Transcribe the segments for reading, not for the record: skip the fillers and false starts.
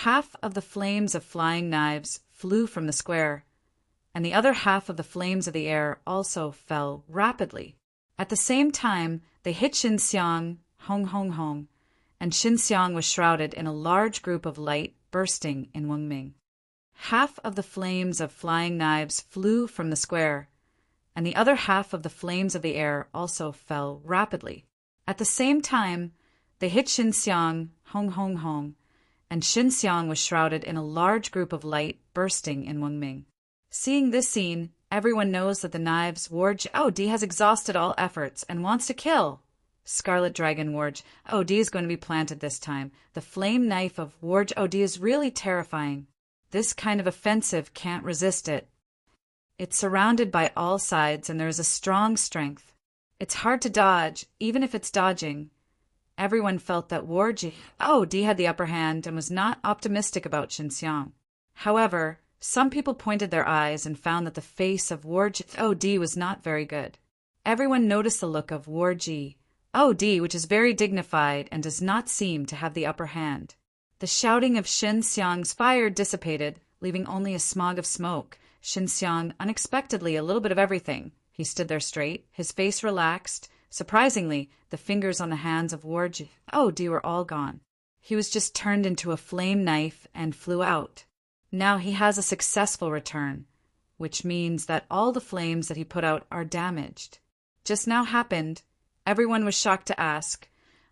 Half of the flames of flying knives flew from the square, and the other half of the flames of the air also fell rapidly. At the same time, they hit Xinxiang, hong hong hong, and Xinxiang was shrouded in a large group of light bursting in Wengming. Half of the flames of flying knives flew from the square, and the other half of the flames of the air also fell rapidly. At the same time, they hit Xinxiang, hong hong hong, and Xinxiang was shrouded in a large group of light bursting in Wengming. Seeing this scene, everyone knows that the knives War Zhao has exhausted all efforts and wants to kill. Scarlet Dragon War Zhao is going to be planted this time. The flame knife of War Zhao is really terrifying. This kind of offensive can't resist it. It's surrounded by all sides and there is a strong strength. It's hard to dodge, even if it's dodging. Everyone felt that War Zhao had the upper hand and was not optimistic about Xinxiang. However, some people pointed their eyes and found that the face of War Zhao was not very good. Everyone noticed the look of War Zhao, which is very dignified and does not seem to have the upper hand. The shouting of Xinxiang's fire dissipated, leaving only a smog of smoke. Xinxiang, unexpectedly, a little bit of everything. He stood there straight, his face relaxed. Surprisingly, the fingers on the hands of War Zhao were all gone. He was just turned into a flame knife and flew out. Now he has a successful return, which means that all the flames that he put out are damaged. Just now happened. Everyone was shocked to ask.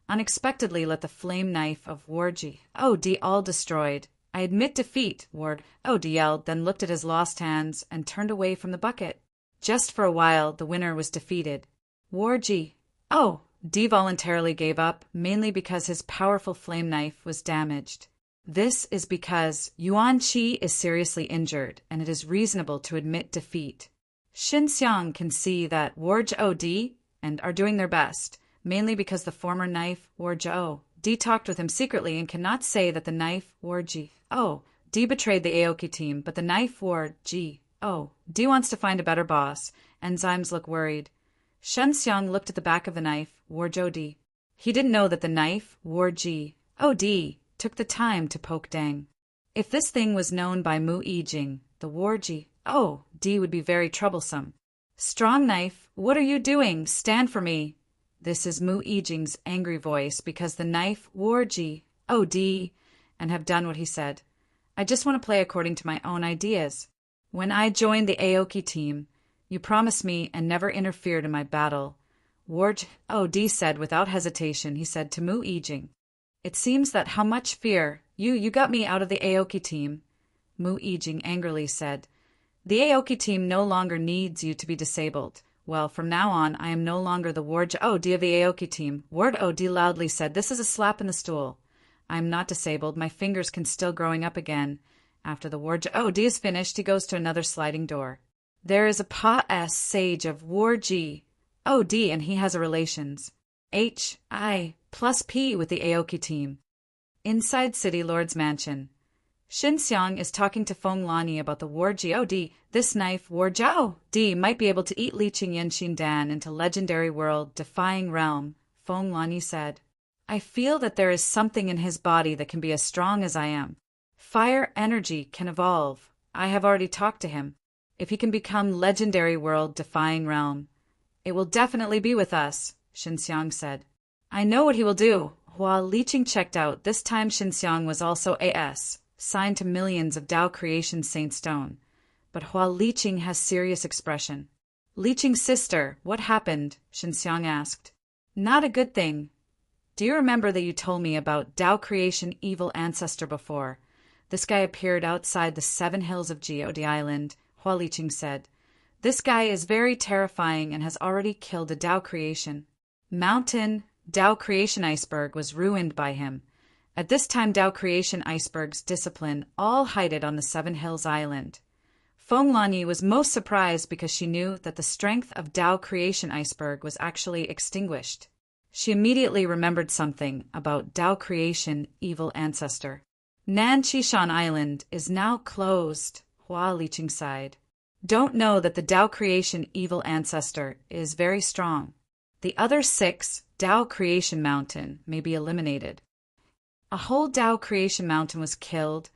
Unexpectedly let the flame knife of War Zhao all destroyed. I admit defeat, War Zhao yelled, then looked at his lost hands and turned away from the bucket. Just for a while, the winner was defeated. War Zhao voluntarily gave up, mainly because his powerful flame knife was damaged. This is because Yuan Qi is seriously injured, and it is reasonable to admit defeat. Xinxiang can see that War Zhao and are doing their best, mainly because the former knife War Zhao talked with him secretly and cannot say that the knife War Zhao betrayed the Aoki team, but the knife War Zhao wants to find a better boss. Enzymes look worried. Xinxiang looked at the back of the knife War Zhao. He didn't know that the knife War Zhao took the time to poke Deng. If this thing was known by Mu Yijing, the War Zhao would be very troublesome. Strong knife, what are you doing? Stand for me. This is Mu Yijing's angry voice because the knife War Zhao and have done what he said. I just want to play according to my own ideas. When I joined the Aoki team, you promised me and never interfered in my battle. War Zhao said without hesitation. He said to Mu Yijing, it seems that how much fear. You got me out of the Aoki team. Mu Yijing angrily said, the Aoki team no longer needs you to be disabled. Well, from now on, I am no longer the War Zhao of the Aoki team. War Zhao loudly said, this is a slap in the stool. I am not disabled. My fingers can still growing up again. After the War Zhao is finished, he goes to another sliding door. There is a Pa-S sage of War Zhao, and he has a relations. H.I. plus P with the Aoki team. Inside City Lord's mansion. Xinxiang is talking to Feng Lani about the War Zhao. This knife, War Zhao might be able to eat Li Qing Yenshin Dan into legendary world, defying realm, Feng Lani said. I feel that there is something in his body that can be as strong as I am. Fire energy can evolve. I have already talked to him. If he can become legendary world, defying realm, it will definitely be with us, Xinxiang said. I know what he will do. While Li Qing checked out, this time Xinxiang was also AS, signed to millions of Tao Creation Saint Stone. But while Li Qing has serious expression. Li Qing's sister, what happened? Xinxiang asked. Not a good thing. Do you remember that you told me about Tao Creation Evil Ancestor before? This guy appeared outside the 7 hills of Geode Island, Hua Li Qing said. This guy is very terrifying and has already killed a Tao Creation. Mountain Tao Creation iceberg was ruined by him. At this time Tao Creation iceberg's discipline all hided on the 7 Hills Island. Feng Lani was most surprised because she knew that the strength of Tao Creation iceberg was actually extinguished. She immediately remembered something about Tao Creation Evil Ancestor. Nan Chishan Island is now closed, Hua Li Qing sighed. Don't know that the Tao Creation Evil Ancestor is very strong. The other 6 Tao Creation Mountain may be eliminated. A whole Tao creation mountain was killed,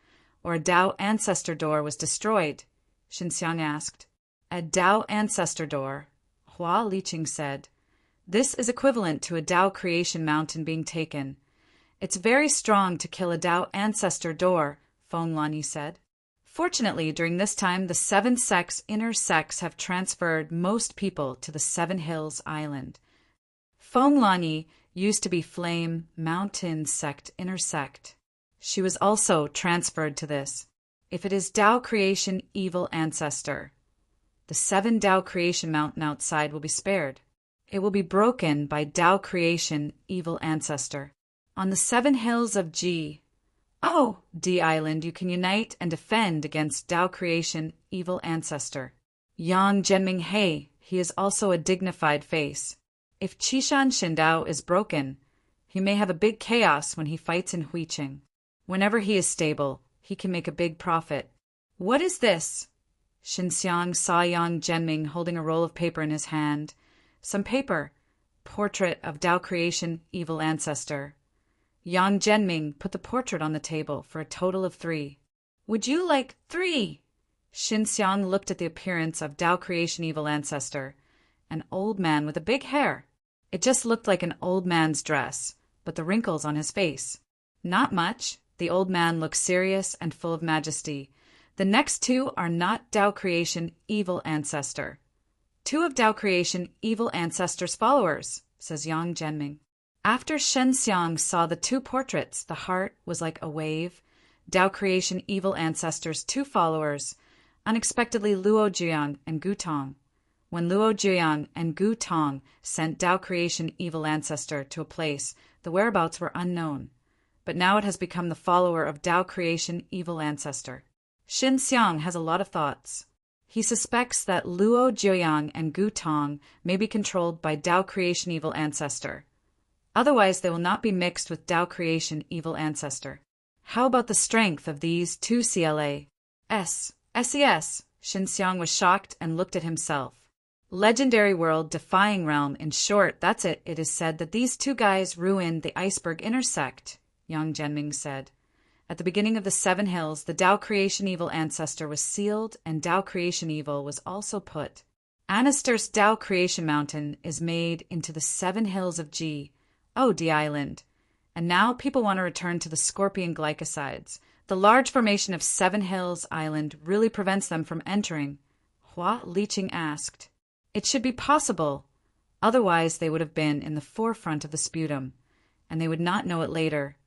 or a Tao ancestor door was destroyed? Xinxiang asked. A Tao ancestor door, Hua Liqing said. This is equivalent to a Tao creation mountain being taken. It's very strong to kill a Tao ancestor door, Feng Lani said. Fortunately, during this time, the 7 sects inner sects have transferred most people to the 7 Hills Island. Feng Lani used to be Flame Mountain sect inner sect. She was also transferred to this. If it is Tao creation evil ancestor, the 7 Tao creation mountain outside will be spared. It will be broken by Tao creation evil ancestor. On the 7 hills of Ji, D Island, you can unite and defend against Tao creation evil ancestor. Yang Zhenming He, he is also a dignified face. If Qishan Shindao is broken, he may have a big chaos when he fights in Huiqing. Whenever he is stable, he can make a big profit. What is this? Xinxiang saw Yang Zhenming holding a roll of paper in his hand. Some paper. Portrait of Tao creation evil ancestor. Yang Zhenming put the portrait on the table for a total of 3. Would you like 3? Xinxiang looked at the appearance of Tao creation evil ancestor, an old man with a big hair. It just looked like an old man's dress, but the wrinkles on his face. Not much. The old man looked serious and full of majesty. The next 2 are not Tao creation evil ancestor. 2 of Tao creation evil ancestor's followers, says Yang Zhenming. After Xinxiang saw the 2 portraits, the heart was like a wave. Tao creation evil ancestor's 2 followers, unexpectedly Luo Jiang and Gu Tong. When Luo Jiang and Gu Tong sent Tao creation evil ancestor to a place, the whereabouts were unknown. But now it has become the follower of Tao creation evil ancestor. Xinxiang has a lot of thoughts. He suspects that Luo Jiang and Gu Tong may be controlled by Tao creation evil ancestor. Otherwise, they will not be mixed with Tao creation evil ancestor. How about the strength of these 2 CLAs? SES. Xinxiang was shocked and looked at himself. Legendary world defying realm, in short, that's it. It is said that these 2 guys ruined the iceberg intersect, Yang Zhenming said. At the beginning of the 7 hills, the Tao creation evil ancestor was sealed and Tao creation evil was also put. Anaster's Tao creation mountain is made into the 7 hills of Ji, D Island. And now people want to return to the scorpion glycosides. The large formation of 7 Hills Island really prevents them from entering. Hua Liqing asked. It should be possible. Otherwise, they would have been in the forefront of the sputum, and they would not know it later.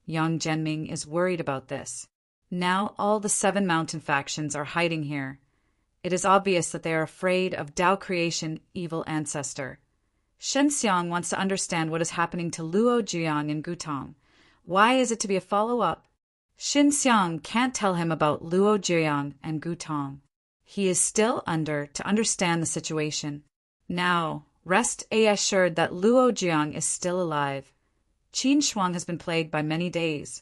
Yang Zhenming is worried about this. Now all the 7 mountain factions are hiding here. It is obvious that they are afraid of Tao creation evil ancestor. Xinxiang wants to understand what is happening to Luo Jiang and Gu Tong. Why is it to be a follow-up? Xinxiang can't tell him about Luo Jiang and Gu Tong. He is still to understand the situation. Now, rest assured that Luo Jiang is still alive. Qin Shuang has been plagued by many days.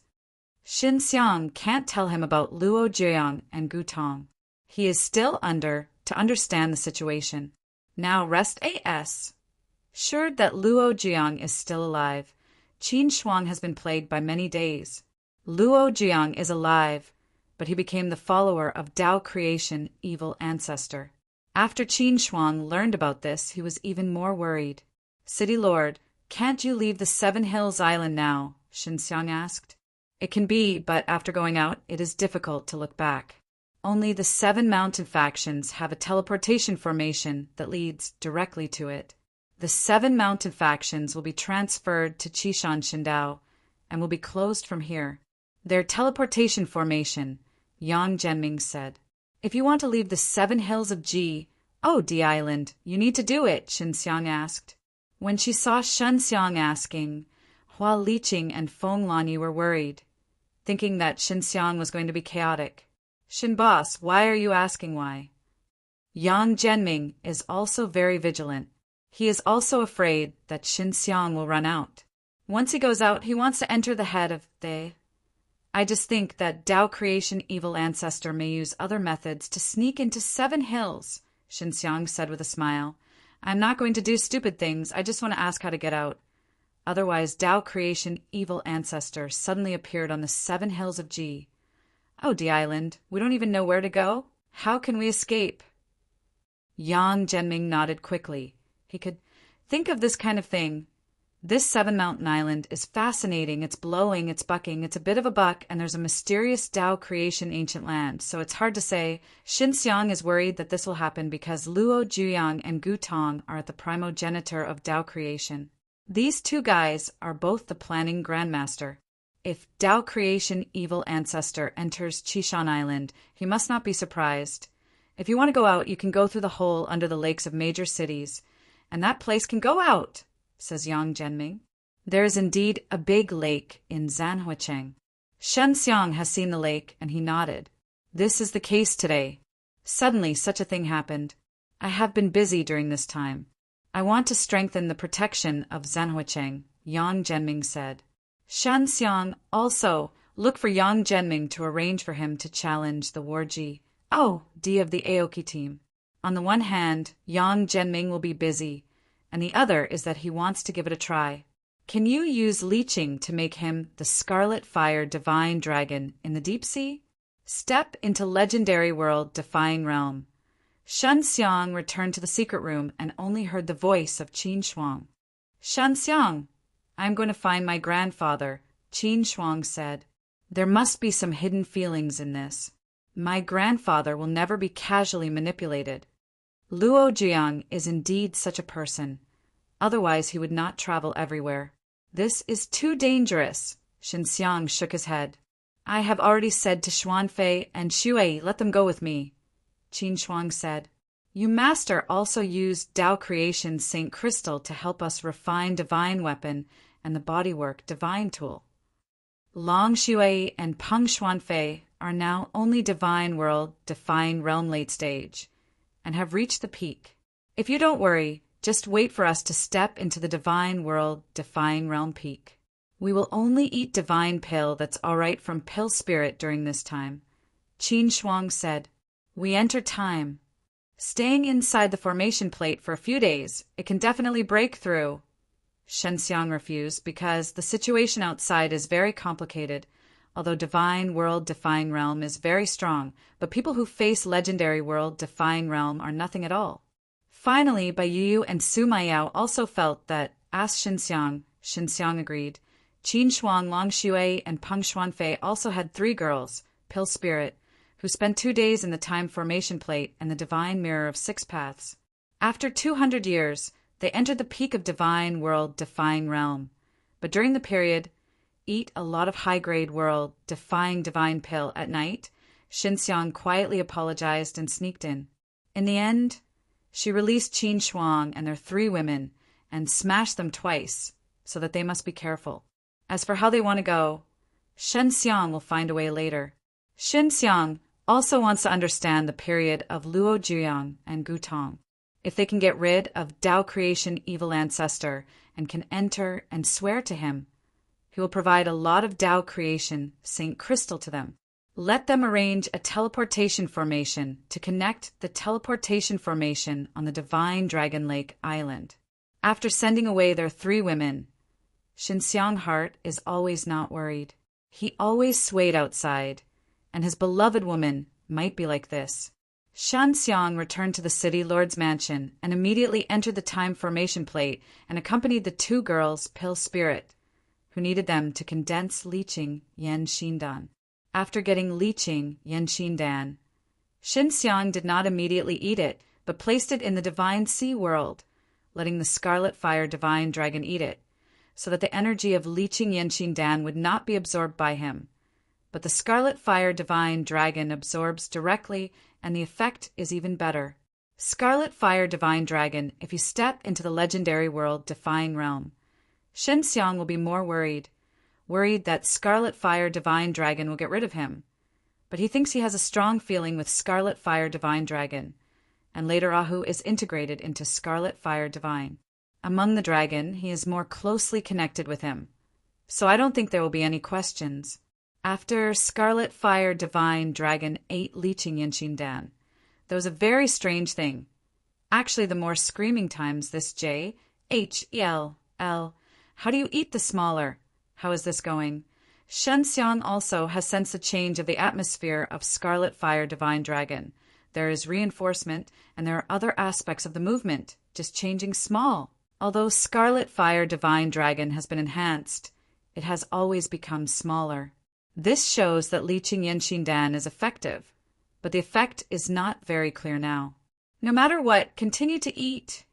Xinxiang can't tell him about Luo Jiang and Gu Tong. He is still to understand the situation. Now rest assured that Luo Jiang is still alive. Qin Shuang has been plagued by many days. Luo Jiang is alive, but he became the follower of Tao creation evil ancestor. After Qin Shuang learned about this, he was even more worried. City Lord, can't you leave the 7 Hills Island now? Xinxiang asked. It can be, but after going out, it is difficult to look back. Only the 7 mountain factions have a teleportation formation that leads directly to it. The 7 mountain factions will be transferred to Qishan Shindao and will be closed from here. Their teleportation formation, Yang Zhenming said. If you want to leave the 7 hills of Ji, D Island, you need to do it, Xinxiang asked. When she saw Xinxiang asking, Hua Liqing and Feng Lani were worried, thinking that Xinxiang was going to be chaotic. Xin boss, why are you asking why? Yang Zhenming is also very vigilant. He is also afraid that Xinxiang will run out. Once he goes out, he wants to enter the head of the... I just think that Tao creation evil ancestor may use other methods to sneak into 7 hills, Xinxiang said with a smile. I'm not going to do stupid things. I just want to ask how to get out. otherwise Tao Creation Evil Ancestor, suddenly appeared on the 7 hills of Ji. Oh, the island, we don't even know where to go? How can we escape? Yang Zhenming nodded quickly. He could think of this kind of thing. This 7-mountain island is fascinating. It's blowing, it's bucking, it's a bit of a buck, and there's a mysterious Tao Creation ancient land, so it's hard to say. Xinxiang is worried that this will happen because Luo Juyang and Gu Tong are at the primogenitor of Tao Creation. These 2 guys are both the planning grandmaster. If Tao Creation Evil Ancestor enters Qishan Island, he must not be surprised. If you want to go out, you can go through the hole under the lakes of major cities, and that place can go out, says Yang Zhenming. There is indeed a big lake in Zanhuicheng. Shen Xiang has seen the lake, and he nodded. This is the case today. Suddenly, such a thing happened. I have been busy during this time. I want to strengthen the protection of Zanhuicheng, Yang Zhenming said. Shen Xiang also look for Yang Zhenming to arrange for him to challenge the Warji. Oh, D of the Aoki team. On the one hand, Yang Zhenming will be busy, and the other is that he wants to give it a try. Can you use leeching to make him the Scarlet Fire Divine Dragon in the deep sea? Step into legendary world defying realm. Shen Xiang returned to the secret room and only heard the voice of Qin Shuang. Shen Xiang, I'm going to find my grandfather, Qin Shuang said. There must be some hidden feelings in this. My grandfather will never be casually manipulated. Luo Jiang is indeed such a person. Otherwise he would not travel everywhere. This is too dangerous. Xinxiang shook his head. I have already said to Xuanfei and Xue, let them go with me. Qin Shuang said. You master also used Tao Creation's Saint Crystal to help us refine Divine Weapon and the Bodywork Divine Tool. Long Xue and Peng Xuanfei are now only Divine World, Define Realm late stage, and have reached the peak. If you don't worry, just wait for us to step into the Divine World, Define Realm peak. We will only eat Divine Pill that's all right from Pill Spirit during this time. Qin Shuang said, We enter time. Staying inside the formation plate for a few days, it can definitely break through. Shenxiang refused because the situation outside is very complicated. Although Divine World Defying Realm is very strong, but people who face Legendary World Defying Realm are nothing at all. Finally, Bai Yu and Su Maiyao also felt that, asked Xinxiang. Xinxiang agreed. Qin Shuang, Long Xue, and Peng Xuanfei also had 3 girls, Pill Spirit, who spent 2 days in the Time Formation Plate and the Divine Mirror of 6 Paths. After 200 years, they entered the peak of Divine World Defying Realm. But during the period, eat a lot of high-grade world, defying Divine Pill at night, Xinxiang quietly apologized and sneaked in. In the end, she released Qin Shuang and their 3 women and smashed them twice, so that they must be careful. As for how they want to go, Shenxiang will find a way later. Xinxiang also wants to understand the period of Luo Juyang and Gu Tong. If they can get rid of Tao Creation Evil Ancestor and can enter and swear to him, he will provide a lot of Tao Creation Saint Crystal to them. Let them arrange a teleportation formation to connect the teleportation formation on the Divine Dragon Lake Island. After sending away their 3 women, Xinxiang's heart is always not worried. He always swayed outside, and his beloved woman might be like this. Shen Xiang returned to the city lord's mansion and immediately entered the Time Formation Plate and accompanied the 2 girls, Pill Spirit, who needed them to condense leeching Yan Xindan. After getting leeching Yan Xindan, Xinxiang did not immediately eat it, but placed it in the Divine Sea World, letting the Scarlet Fire Divine Dragon eat it, so that the energy of leeching Yan Xindan would not be absorbed by him. But the Scarlet Fire Divine Dragon absorbs directly, and the effect is even better. Scarlet Fire Divine Dragon, if you step into the legendary world Defying Realm. Xinxiang will be more worried that Scarlet Fire Divine Dragon will get rid of him. But he thinks he has a strong feeling with Scarlet Fire Divine Dragon, and later Ahu is integrated into Scarlet Fire Divine. Among the dragon, he is more closely connected with him, so I don't think there will be any questions. After Scarlet Fire Divine Dragon ate leeching Yanshindan, there was a very strange thing. Actually, the more screaming times this J, H, L, L, How do you eat the smaller? How is this going? Shen Xiang also has sensed a change of the atmosphere of Scarlet Fire Divine Dragon. There is reinforcement, and there are other aspects of the movement, just changing small. Although Scarlet Fire Divine Dragon has been enhanced, it has always become smaller. This shows that Liqing Yanxin Dan is effective, but the effect is not very clear now. No matter what, continue to eat.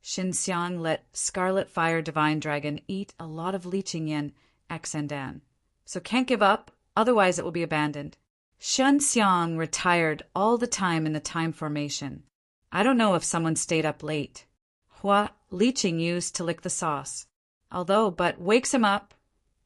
Xin Xiang let Scarlet Fire Divine Dragon eat a lot of Liqing Yin X and Dan. So can't give up, otherwise it will be abandoned. Shen Xiang retired all the time in the time formation. I don't know if someone stayed up late. Hua Liqing used to lick the sauce. But wakes him up.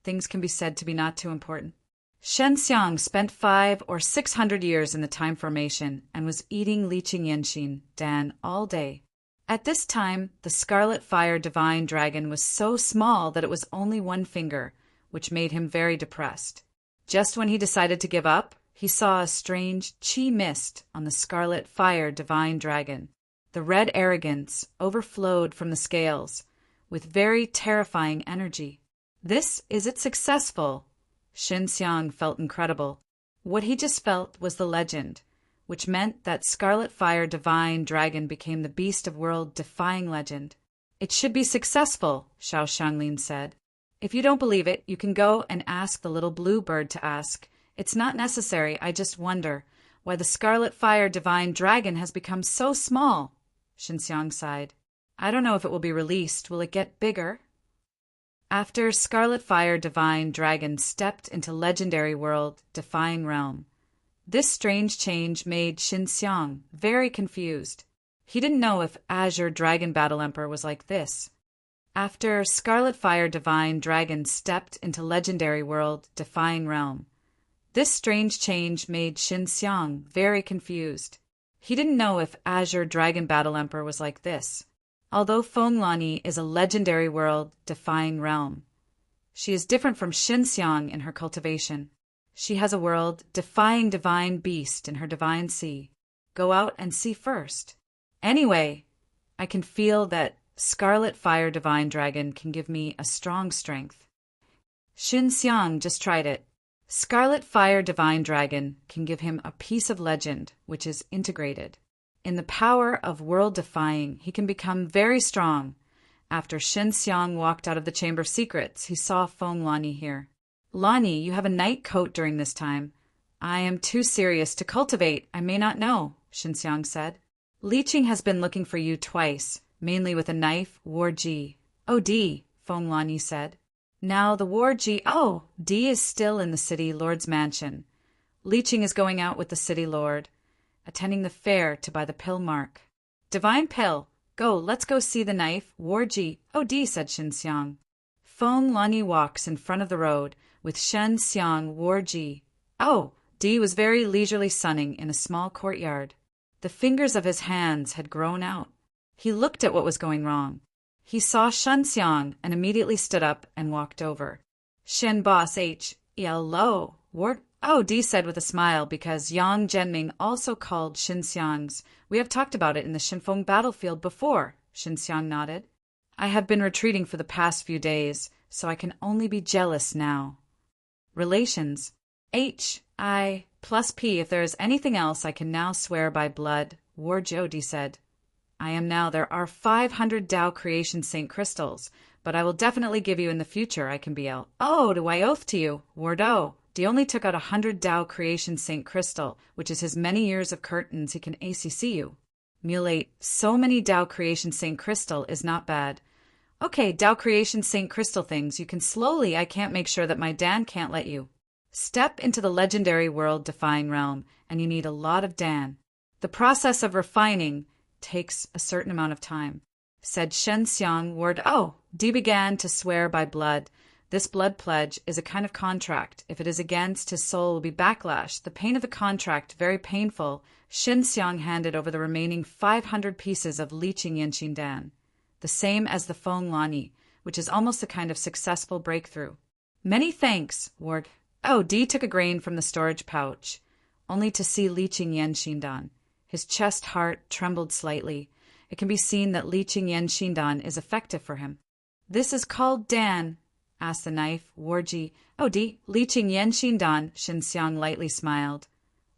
Things can be said to be not too important. Shen Xiang spent 500 or 600 years in the time formation and was eating Liqing Yanxin Dan all day. At this time, the Scarlet Fire Divine Dragon was so small that it was only one finger, which made him very depressed. Just when he decided to give up, he saw a strange chi mist on the Scarlet Fire Divine Dragon. The red arrogance overflowed from the scales with very terrifying energy. Is it successful? Shen Xiang felt incredible. What he just felt was the legend, which meant that Scarlet Fire Divine Dragon became the beast of world-defying legend. It should be successful, Xiao Shanglin said. If you don't believe it, you can go and ask the little blue bird to ask. It's not necessary, I just wonder why the Scarlet Fire Divine Dragon has become so small. Shen Xiang sighed. I don't know if it will be released. Will it get bigger? After Scarlet Fire Divine Dragon stepped into legendary world, defying realm. This strange change made Xin Xiang very confused. He didn't know if Azure Dragon Battle Emperor was like this. After Scarlet Fire Divine Dragon stepped into legendary world, defying realm. This strange change made Xin Xiang very confused. He didn't know if Azure Dragon Battle Emperor was like this. Although Fenglani is a legendary world-defying realm, she is different from Xin Xiang in her cultivation. She has a world-defying divine beast in her divine sea. Go out and see first. Anyway, I can feel that Scarlet Fire Divine Dragon can give me a strong strength. Xin Xiang just tried it. Scarlet Fire Divine Dragon can give him a piece of legend, which is integrated. In the power of world-defying, he can become very strong. After Xin Xiang walked out of the Chamber of Secrets, he saw Feng Lani here. Lani, you have a night coat during this time. I am too serious to cultivate. I may not know, Xin Xiang said. Liqing has been looking for you twice, mainly with a knife, War Ji. Oh, D, Feng Lani said. Now the War Ji, D is still in the city lord's mansion. Liqing is going out with the city lord, attending the fair to buy the pill mark. Divine pill, go, let's go see the knife, War Ji. Oh, D, said Xin Xiang. Feng Lani walks in front of the road with Shen Xiang War Ji. Oh, D was very leisurely sunning in a small courtyard. The fingers of his hands had grown out. He looked at what was going wrong. He saw Shen Xiang and immediately stood up and walked over. Shen boss H. Hello, War. Oh, D said with a smile because Yang Zhenming also called Xin Xiang's. We have talked about it in the Shinfeng battlefield before, Xin Xiang nodded. I have been retreating for the past few days, so I can only be jealous now. Relations. H. I plus P. If there is anything else, I can now swear by blood, War Jodi said. I am now. There are 500 Tao Creation Saint crystals, but I will definitely give you in the future. I can be out. Oh, do I oath to you, Wardo? D only took out 100 Tao Creation Saint crystal, which is his many years of curtains. He can ACC you. Mulate. So many Tao Creation Saint crystal is not bad. Okay, Tao Creation Saint crystal things. You can slowly. I can't make sure that my Dan can't let you. Step into the legendary world-defying realm, and you need a lot of Dan. The process of refining takes a certain amount of time, said Shen Xiang Ward. Oh, D began to swear by blood. This blood pledge is a kind of contract. If it is against, his soul will be backlash. The pain of the contract, very painful. Shen Xiang handed over the remaining 500 pieces of Liqing Yanxin Dan, the same as the Feng Lani, which is almost a kind of successful breakthrough. Many thanks, Ward. Oh, D took a grain from the storage pouch, only to see Liqing Yanxin Dan. His chest heart trembled slightly. It can be seen that Liqing Yanxin Dan is effective for him. This is called Dan, asked the knife, Warji. Oh, di, Li Qing Yan Xin Dan, Xinxiang lightly smiled.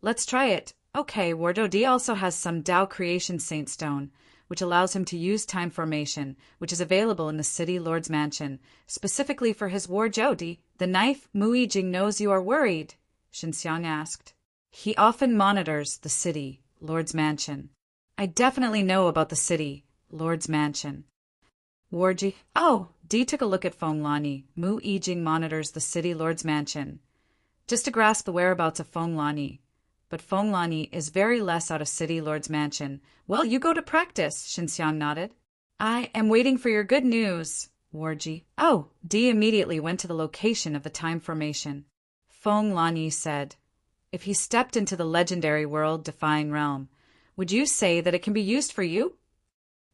Let's try it. Okay, Wardo Di also has some Tao Creation Saint Stone, which allows him to use time formation, which is available in the City Lord's Mansion, specifically for his War Jodi. The knife, Mui Jing knows you are worried, Xinxiang asked. He often monitors the City Lord's Mansion. I definitely know about the City Lord's Mansion. Warji, oh, Di took a look at Feng Lani. Mu Yijing monitors the City Lord's Mansion. Just to grasp the whereabouts of Feng Lani. But Feng Lani is very less out of City Lord's Mansion. Well, you go to practice, Xinxiang nodded. I am waiting for your good news, Warji. Oh, Di immediately went to the location of the time formation. Feng Lani said, if he stepped into the legendary world-defying realm, would you say that it can be used for you?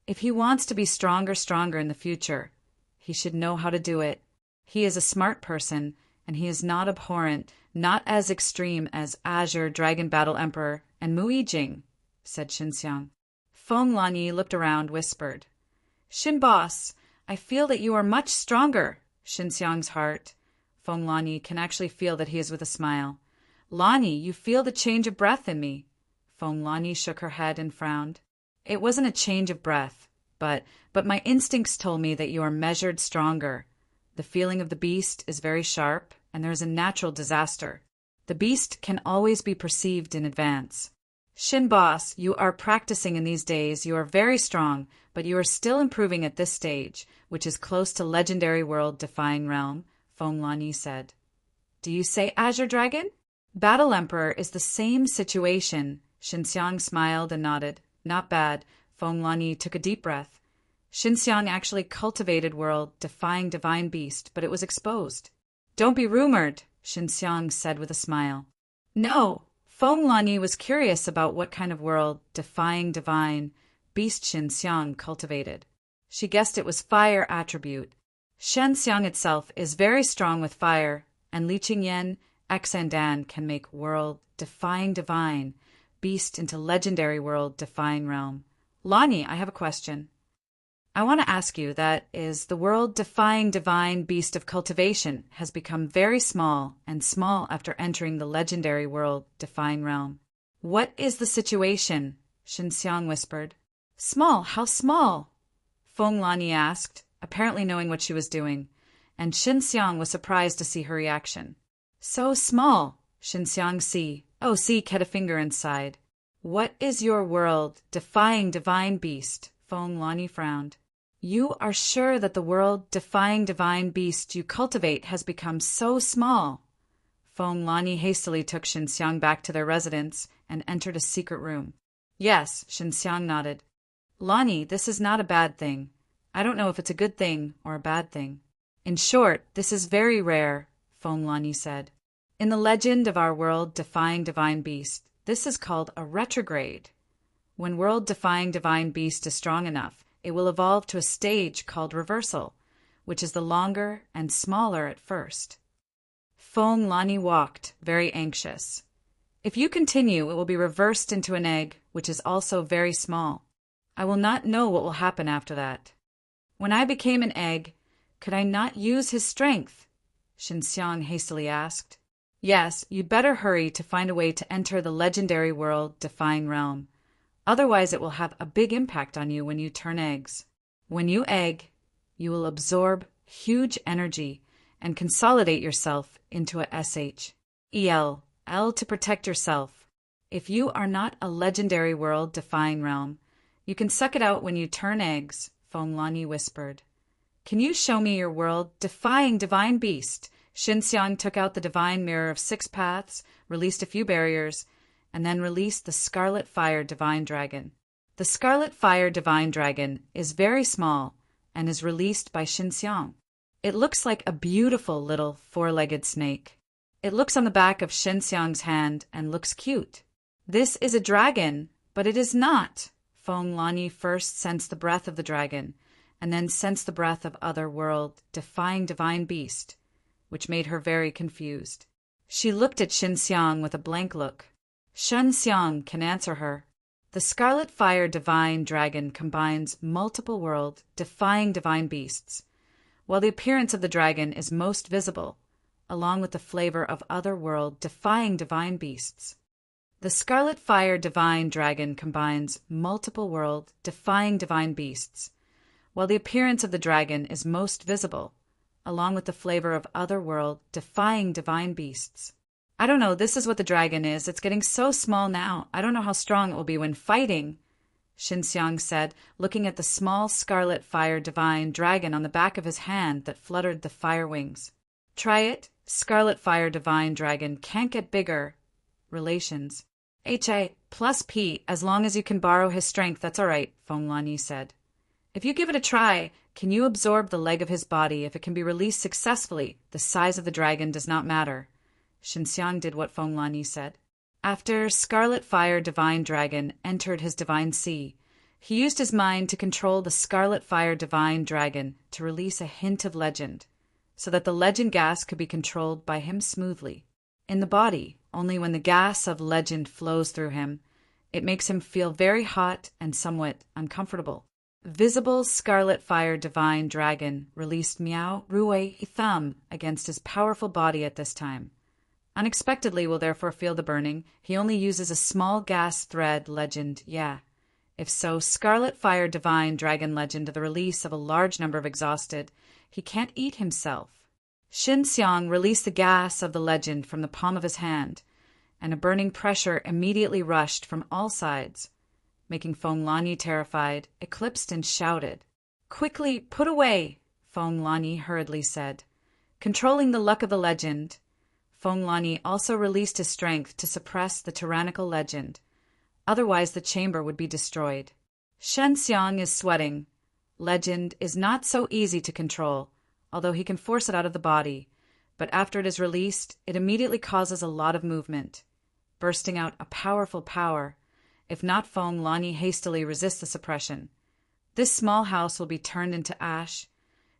If he wants to be stronger in the future, he should know how to do it. He is a smart person, and he is not abhorrent, not as extreme as Azure Dragon Battle Emperor and Mu Yijing, said Xinxiang. Feng Lani looked around, whispered, Xin boss, I feel that you are much stronger. Xinxiang's heart. Feng Lani can actually feel that he is with a smile. Lani, you feel the change of breath in me. Feng Lani shook her head and frowned. It wasn't a change of breath, but my instincts told me that you are measured stronger. The feeling of the beast is very sharp, and there is a natural disaster. The beast can always be perceived in advance. Xin boss, you are practicing in these days, you are very strong, but you are still improving at this stage, which is close to legendary world-defying realm, Feng Lani said. Do you say Azure Dragon? Battle Emperor is the same situation. Xinxiang smiled and nodded. Not bad. Feng Lani took a deep breath. Xinxiang actually cultivated world-defying divine beast, but it was exposed. Don't be rumored, Xinxiang said with a smile. No, Feng Lani was curious about what kind of world-defying divine beast Xinxiang cultivated. She guessed it was fire attribute. Xinxiang itself is very strong with fire, and Li Qingyan, X and Dan can make world-defying divine beast into legendary world-defying realm. Lani, I have a question. I want to ask you, that is, the world-defying divine beast of cultivation has become very small and small after entering the legendary world-defying realm. What is the situation? Xinxiang whispered. Small? How small? Feng Lani asked, apparently knowing what she was doing, and Xinxiang was surprised to see her reaction. So small, Xinxiang see. Oh, see, cut a finger inside. What is your world-defying divine beast? Feng Lani frowned. You are sure that the world-defying divine beast you cultivate has become so small? Feng Lani hastily took Xinxiang back to their residence and entered a secret room. Yes, Xinxiang nodded. Lani, this is not a bad thing. I don't know if it's a good thing or a bad thing. In short, this is very rare, Feng Lani said. In the legend of our world-defying divine beast, this is called a retrograde. When world-defying divine beast is strong enough, it will evolve to a stage called reversal, which is the longer and smaller at first. Feng Lani walked, very anxious. If you continue, it will be reversed into an egg, which is also very small. I will not know what will happen after that. When I became an egg, could I not use his strength? Xinxiang hastily asked. Yes, you'd better hurry to find a way to enter the legendary world-defying realm. Otherwise it will have a big impact on you when you turn eggs. When you egg, you will absorb huge energy and consolidate yourself into a SH. EL, L to protect yourself. If you are not a legendary world-defying realm, you can suck it out when you turn eggs, Feng Lani whispered. Can you show me your world-defying divine beast? Xinxiang took out the divine mirror of 6 paths, released a few barriers, and then released the Scarlet Fire Divine Dragon. The Scarlet Fire Divine Dragon is very small and is released by Xinxiang. It looks like a beautiful little 4-legged snake. It looks on the back of Xinxiang's hand and looks cute. This is a dragon, but it is not. Feng Lani first sensed the breath of the dragon, and then sensed the breath of other world-defying divine beast, which made her very confused. She looked at Xinxiang with a blank look. Xinxiang can answer her. The Scarlet Fire Divine Dragon combines multiple world-defying divine beasts. while the appearance of the dragon is most visible, along with the flavor of other world-defying divine beasts. The scarlet fire divine dragon combines multiple world-defying divine beasts, while the appearance of the dragon is most visible, along with the flavor of other world-defying divine beasts. I don't know, this is what the dragon is. It's getting so small now. I don't know how strong it will be when fighting, Xinxiang said, looking at the small scarlet fire divine dragon on the back of his hand that fluttered the fire wings. Try it. Scarlet fire divine dragon can't get bigger. Relations. HI plus P, as long as you can borrow his strength, that's all right, Feng Lanyi said. If you give it a try, can you absorb the leg of his body? If it can be released successfully, the size of the dragon does not matter. Xinxiang did what Feng Lanyi said. After Scarlet Fire Divine Dragon entered his divine sea, he used his mind to control the Scarlet Fire Divine Dragon to release a hint of legend, so that the legend gas could be controlled by him smoothly. In the body, only when the gas of legend flows through him, it makes him feel very hot and somewhat uncomfortable. Visible Scarlet Fire Divine Dragon released Miao Rui Thumb against his powerful body at this time. Unexpectedly will therefore feel the burning. He only uses a small gas thread legend, yeah. If so, Scarlet Fire Divine Dragon legend to the release of a large number of exhausted, he can't eat himself. Xinxiang released the gas of the legend from the palm of his hand, and a burning pressure immediately rushed from all sides, making Feng Lanyi terrified, eclipsed, and shouted. Quickly, put away, Feng Lanyi hurriedly said. Controlling the luck of the legend, Feng Lanyi also released his strength to suppress the tyrannical legend. Otherwise the chamber would be destroyed. Xinxiang is sweating. Legend is not so easy to control, although he can force it out of the body, but after it is released, it immediately causes a lot of movement, bursting out a powerful power. If not, Feng Lanyi hastily resists the suppression. This small house will be turned into ash.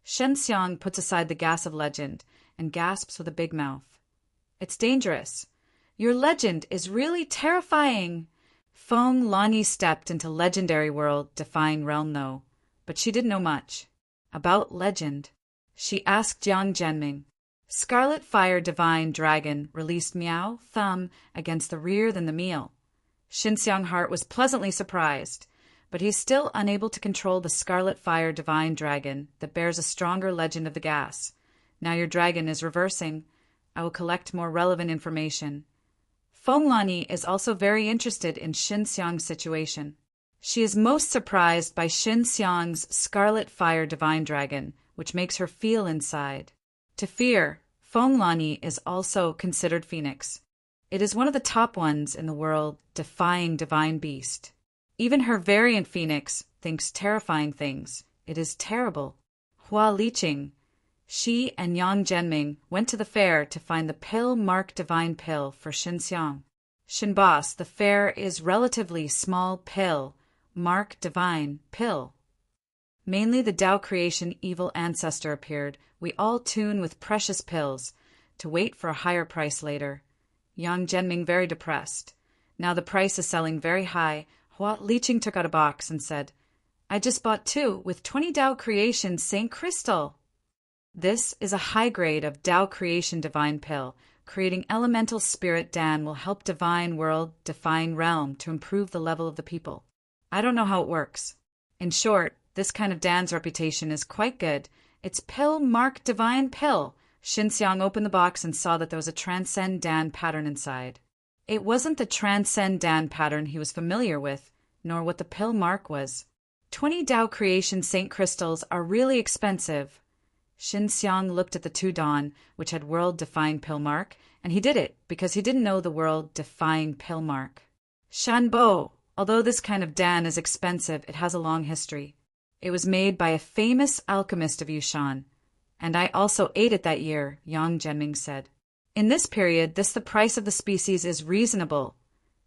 Xinxiang puts aside the gas of legend and gasps with a big mouth. It's dangerous. Your legend is really terrifying. Feng Lanyi stepped into legendary world-defying realm though, but she didn't know much. About legend. She asked Jiang Zhenming. Scarlet Fire Divine Dragon released Miao Thumb against the rear than the meal. Xinxiang Heart was pleasantly surprised, but he's still unable to control the Scarlet Fire Divine Dragon that bears a stronger legend of the gas. Now your dragon is reversing. I will collect more relevant information. Feng Lanyi is also very interested in Xinxiang's situation. She is most surprised by Xinxiang's Scarlet Fire Divine Dragon, which makes her feel inside. To fear, Feng Lanyi is also considered Phoenix. It is one of the top ones in the world, defying divine beast. Even her variant Phoenix thinks terrifying things. It is terrible. Hua Liqing. She and Yang Zhenming went to the fair to find the pill marked divine pill for Xinxiang. Shinbas, the fair is relatively small pill, mark divine pill. Mainly the Tao creation evil ancestor appeared. We all tune with precious pills to wait for a higher price later. Yang Zhenming very depressed. Now the price is selling very high. Hua Liqing took out a box and said, I just bought 2 with 20 Tao creation Saint Crystal. This is a high grade of Tao creation divine pill. Creating elemental spirit Dan will help divine world, defying realm to improve the level of the people. I don't know how it works. In short, this kind of Dan's reputation is quite good. It's pill marked divine pill. Xinxiang opened the box and saw that there was a Transcend Dan pattern inside. It wasn't the Transcend Dan pattern he was familiar with, nor what the pill mark was. 20 Tao creation Saint Crystals are really expensive. Xinxiang looked at the 2 Dawn, which had world-defying pill mark, and he did it because he didn't know the world-defying pill mark. Shanbo. Although this kind of Dan is expensive, it has a long history. It was made by a famous alchemist of Yushan, and I also ate it that year, Yang Zhenming said. In this period, the price of the species is reasonable.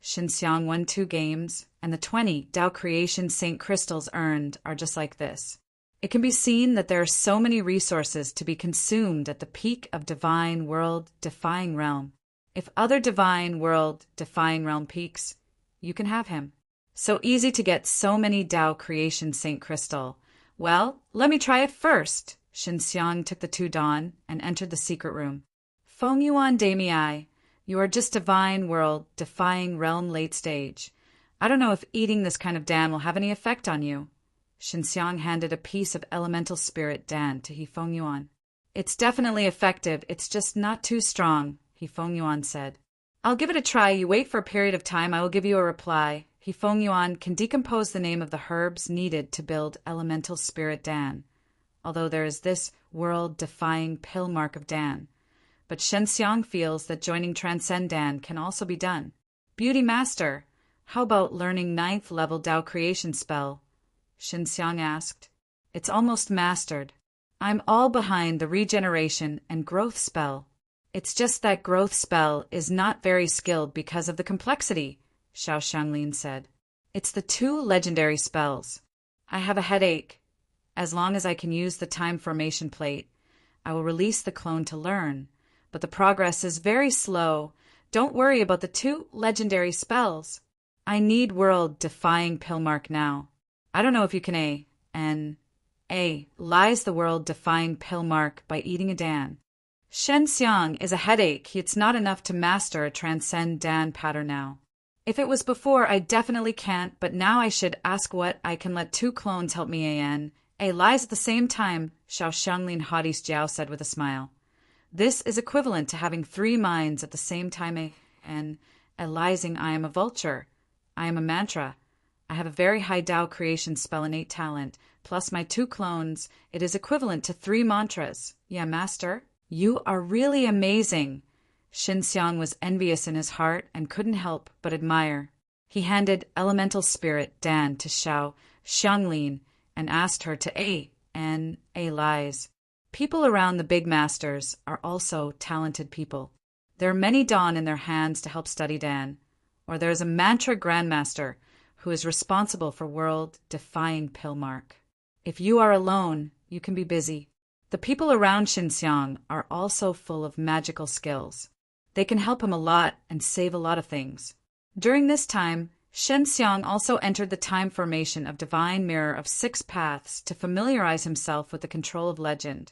Xinxiang won 2 games, and the 20 Tao creation Saint Crystals earned are just like this. It can be seen that there are so many resources to be consumed at the peak of divine world-defying realm. If other divine world-defying realm peaks, you can have him. So easy to get so many Tao creation Saint Crystal. Well, let me try it first, Xinxiang took the two dawn and entered the secret room. Feng Yuan Damii, you are just divine world, defying realm late stage. I don't know if eating this kind of dan will have any effect on you. Xinxiang handed a piece of elemental spirit dan to He Feng Yuan. It's definitely effective, it's just not too strong, He Feng Yuan said. I'll give it a try, you wait for a period of time, I will give you a reply. He Feng Yuan can decompose the name of the herbs needed to build elemental spirit dan, although there is this world-defying pill mark of dan. But Xinxiang feels that joining Transcend Dan can also be done. Beauty Master, how about learning 9th level Dao creation spell? Xinxiang asked. It's almost mastered. I'm all behind the regeneration and growth spell. It's just that growth spell is not very skilled because of the complexity, Xiao Xianglin said. It's the 2 legendary spells. I have a headache. As long as I can use the time formation plate, I will release the clone to learn. But the progress is very slow. Don't worry about the 2 legendary spells. I need world-defying pillmark now. I don't know if you can lies the world-defying pillmark by eating a dan. Xinxiang is a headache. It's not enough to master a transcend dan pattern now. If it was before, I definitely can't, but now I should ask what I can let 2 clones help me lies at the same time, Xiao Xianglin Haughty Jiao said with a smile. This is equivalent to having 3 minds at the same time realizing I am a vulture. I am a mantra. I have a very high Dao creation spell innate talent, plus my 2 clones. It is equivalent to 3 mantras. Yeah, Master? You are really amazing. Xinxiang was envious in his heart and couldn't help but admire. He handed elemental spirit Dan to Xiao Xianglin and asked her to lies. People around the big masters are also talented people. There are many dawn in their hands to help study Dan, or there is a mantra grandmaster who is responsible for world-defying pillmark. If you are alone, you can be busy. The people around Xinxiang are also full of magical skills. They can help him a lot and save a lot of things. During this time, Xinxiang also entered the time formation of Divine Mirror of 6 paths to familiarize himself with the control of legend.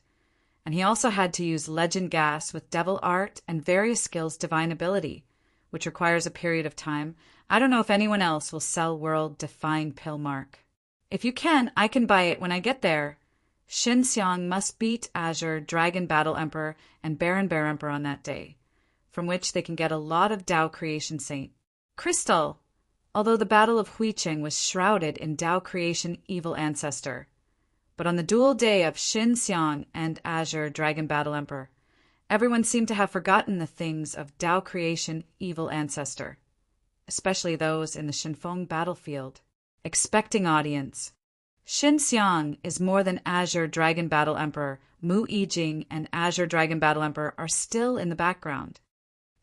And he also had to use legend gas with devil art and various skills divine ability, which requires a period of time. I don't know if anyone else will sell world-defying pillmark. If you can, I can buy it when I get there. Xinxiang must beat Azure, Dragon Battle Emperor, and Baron Bear Emperor on that day, from which they can get a lot of Dao creation saint. Crystal! Although the Battle of Huicheng was shrouded in Dao creation evil ancestor. But on the dual day of Xinxiang and Azure, Dragon Battle Emperor, everyone seemed to have forgotten the things of Dao creation evil ancestor, especially those in the Shinfeng battlefield. Expecting audience. Xinxiang is more than Azure Dragon Battle Emperor. Mu Yijing and Azure Dragon Battle Emperor are still in the background.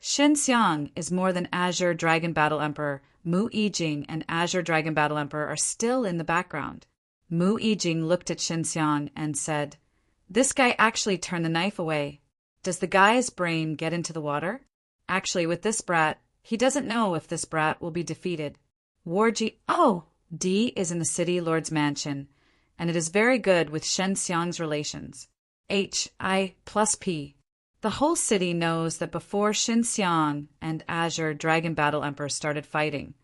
Xinxiang is more than Azure Dragon Battle Emperor. Mu Yijing and Azure Dragon Battle Emperor are still in the background. Mu Yijing looked at Xinxiang and said, "This guy actually turned the knife away. Does the guy's brain get into the water? Actually, with this brat, he doesn't know if this brat will be defeated. D is in the city lord's mansion, and it is very good with Xinxiang's relations. HI+P. The whole city knows that before Xinxiang and Azure Dragon Battle Emperor started fighting,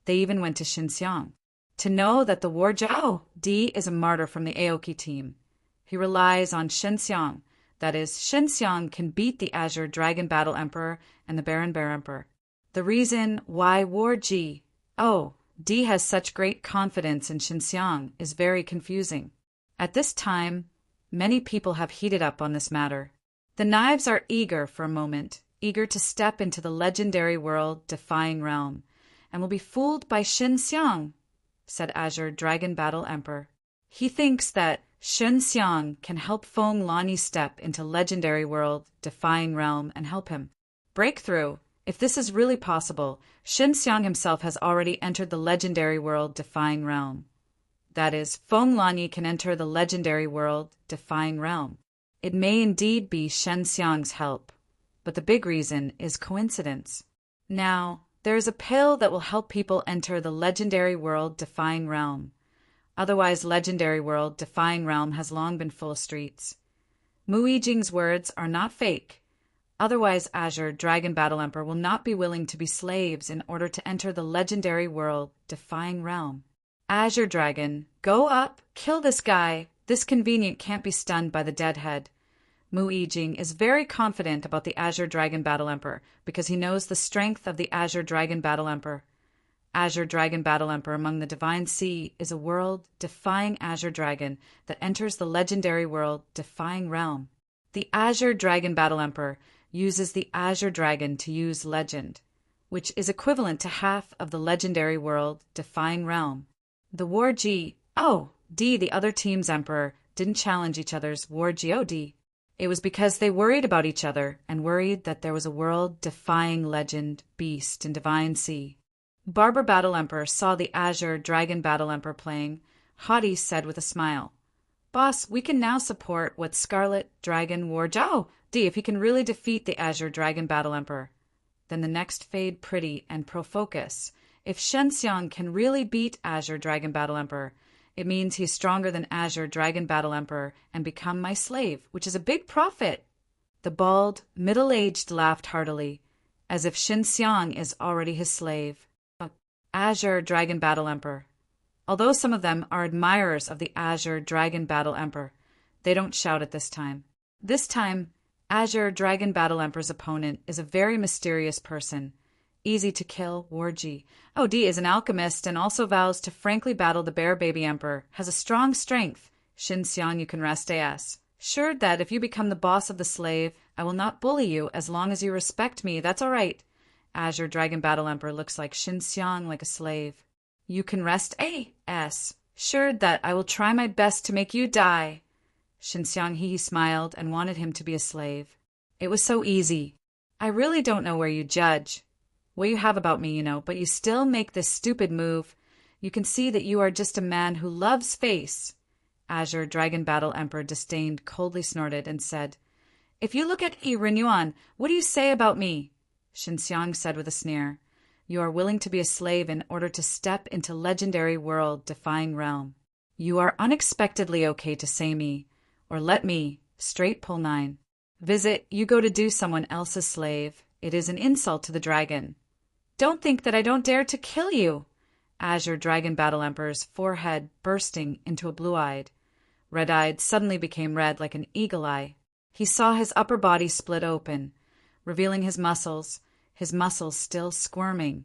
they even went to Xinxiang. To know that the D is a martyr from the Aoki team. He relies on Xinxiang. That is, Xinxiang can beat the Azure Dragon Battle Emperor and the Baron Bear Emperor. The reason why D has such great confidence in Xinxiang is very confusing. At this time, many people have heated up on this matter. The knives are eager for a moment, eager to step into the legendary world-defying realm, and will be fooled by Xinxiang, said Azure Dragon Battle Emperor. He thinks that Xinxiang can help Feng Lani step into legendary world-defying realm and help him. Breakthrough. If this is really possible, Xinxiang himself has already entered the legendary world-defying realm. That is, Feng Lani can enter the legendary world-defying realm. It may indeed be Xinxiang's help, but the big reason is coincidence. Now, there is a pill that will help people enter the legendary world-defying realm. Otherwise, legendary world-defying realm has long been full of streets. Mu Yijing's words are not fake. Otherwise, Azure Dragon Battle Emperor will not be willing to be slaves in order to enter the legendary world defying realm. Azure Dragon, go up, kill this guy. This convenient can't be stunned by the deadhead. Mu Yijing is very confident about the Azure Dragon Battle Emperor because he knows the strength of the Azure Dragon Battle Emperor. Azure Dragon Battle Emperor among the Divine Sea is a world-defying Azure Dragon that enters the legendary world-defying realm. The Azure Dragon Battle Emperor uses the Azure Dragon to use legend, which is equivalent to half of the legendary world-defying realm. The War G, the other team's Emperor, didn't challenge each other's War God. It was because they worried about each other and worried that there was a world-defying legend beast in Divine Sea. Barber Battle Emperor saw the Azure Dragon Battle Emperor playing. Haughty said with a smile, "Boss, we can now support what Scarlet Dragon War if he can really defeat the Azure Dragon Battle Emperor. Then the next fade pretty and pro-focus. If Shen Xiang can really beat Azure Dragon Battle Emperor, it means he's stronger than Azure Dragon Battle Emperor and become my slave, which is a big profit." The bald, middle-aged laughed heartily, as if Shen Xiang is already his slave. Azure Dragon Battle Emperor. Although some of them are admirers of the Azure Dragon Battle Emperor, they don't shout at this time. This time, Azure Dragon Battle Emperor's opponent is a very mysterious person. Easy to kill, Warji. D is an alchemist and also vows to frankly battle the Bear Baby Emperor, has a strong strength. Shin Xiang, you can rest AS. Assured that if you become the boss of the slave, I will not bully you as long as you respect me, that's all right. Azure Dragon Battle Emperor looks like Shin Xiang like a slave. You can rest AS. Assured that I will try my best to make you die. Shin Xiang he smiled and wanted him to be a slave. It was so easy. I really don't know where you judge. What you have about me, but you still make this stupid move. You can see that you are just a man who loves face. Azure Dragon Battle Emperor disdained, coldly snorted, and said, "If you look at Ren Yuan, what do you say about me?" Shin Xiang said with a sneer, "You are willing to be a slave in order to step into legendary world-defying realm. You are unexpectedly okay to say me, or let me, straight pull 9. Visit, you go to do someone else's slave. It is an insult to the dragon. Don't think that I don't dare to kill you." Azure Dragon Battle Emperor's forehead bursting into a blue-eyed. Red-eyed suddenly became red like an eagle eye. He saw his upper body split open, revealing his muscles still squirming.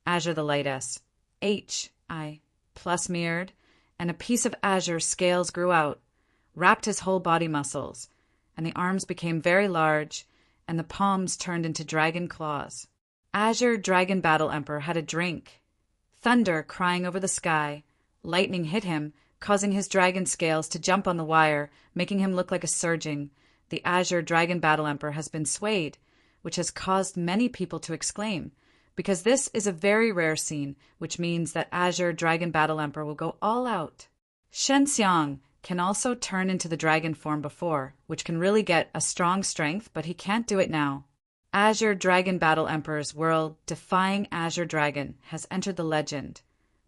Azure the Light S. H.I. plus mirrored, and a piece of azure scales grew out, wrapped his whole body muscles, and the arms became very large, and the palms turned into dragon claws. Azure Dragon Battle Emperor had a drink. Thunder crying over the sky. Lightning hit him, causing his dragon scales to jump on the wire, making him look like a surging. The Azure Dragon Battle Emperor has been swayed, which has caused many people to exclaim, because this is a very rare scene, which means that Azure Dragon Battle Emperor will go all out. Shen Xiang can also turn into the dragon form before, which can really get a strong strength, but he can't do it now. Azure Dragon Battle Emperor's world-defying Azure Dragon has entered the legend,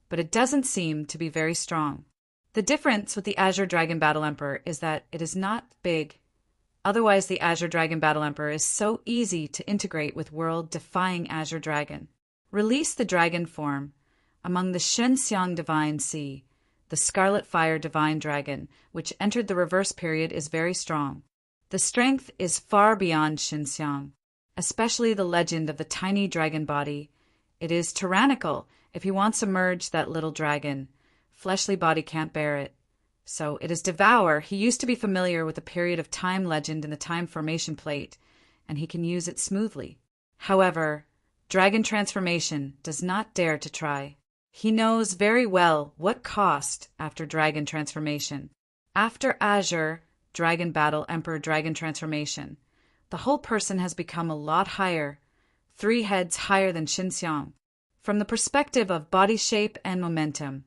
but it doesn't seem to be very strong. The difference with the Azure Dragon Battle Emperor is that it is not big. Otherwise, the Azure Dragon Battle Emperor is so easy to integrate with world-defying Azure Dragon. Release the dragon form. Among the Shen Xiang Divine Sea, the Scarlet Fire Divine Dragon, which entered the reverse period, is very strong. The strength is far beyond Shen Xiang, especially the legend of the tiny dragon body. It is tyrannical if he wants to merge that little dragon. Fleshly body can't bear it. So it is devour. He used to be familiar with the period of time legend in the time formation plate, and he can use it smoothly. However, dragon transformation does not dare to try. He knows very well what cost after dragon transformation. After Azure Dragon Battle Emperor Dragon Transformation, the whole person has become a lot higher, 3 heads higher than Shin Xiang. From the perspective of body shape and momentum,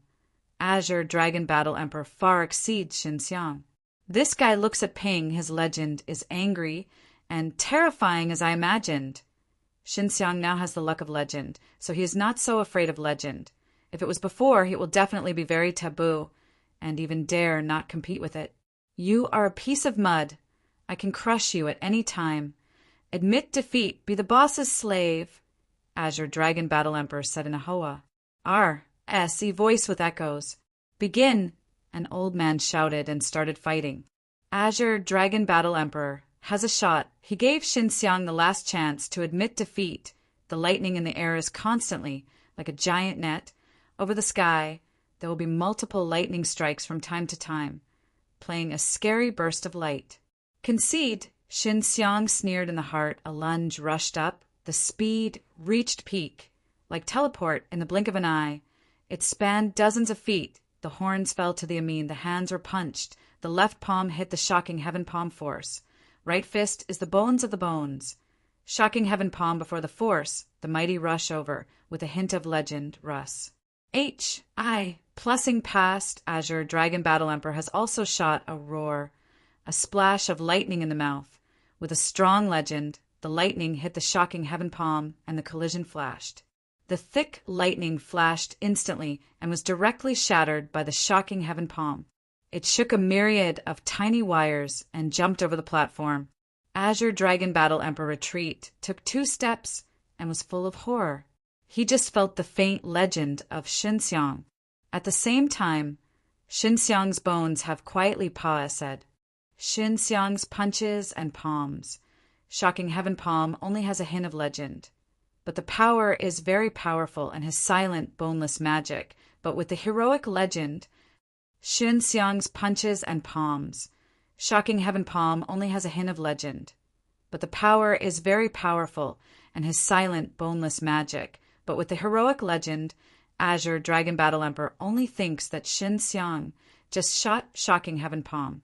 Azure Dragon Battle Emperor far exceeds Shin Xiang. This guy looks at Ping, his legend is angry and terrifying as I imagined. Shin Xiang now has the luck of legend, so he is not so afraid of legend. If it was before, it will definitely be very taboo, and even dare not compete with it. You are a piece of mud. I can crush you at any time. Admit defeat, be the boss's slave, Azure Dragon Battle Emperor said in a hoa. R.S.E. voice with echoes. Begin, an old man shouted and started fighting. Azure Dragon Battle Emperor has a shot. He gave Xinxiang the last chance to admit defeat. The lightning in the air is constantly, like a giant net, over the sky. There will be multiple lightning strikes from time to time, playing a scary burst of light. Concede, Xinxiang sneered in the heart. A lunge rushed up. The speed reached peak. Like teleport in the blink of an eye, it spanned dozens of feet. The horns fell to the Amin. The hands were punched. The left palm hit the shocking heaven palm force. Right fist is the bones of the bones. Shocking heaven palm before the force, the mighty rush over, with a hint of legend, Russ. H.I. Plussing past, Azure Dragon Battle Emperor has also shot a roar, a splash of lightning in the mouth. With a strong legend, the lightning hit the shocking heaven palm, and the collision flashed. The thick lightning flashed instantly and was directly shattered by the shocking heaven palm. It shook a myriad of tiny wires and jumped over the platform. Azure Dragon Battle Emperor retreat, took 2 steps, and was full of horror. He just felt the faint legend of Xinxiang. At the same time, Xinxiang's bones have quietly said. Xinxiang's punches and palms. Shocking heaven palm only has a hint of legend. But the power is very powerful and his silent, boneless magic. But with the heroic legend, Xinxiang's punches and palms. Shocking heaven palm only has a hint of legend. But the power is very powerful and his silent, boneless magic. But with the heroic legend, Azure Dragon Battle Emperor only thinks that Xinxiang just shot shocking heaven palm,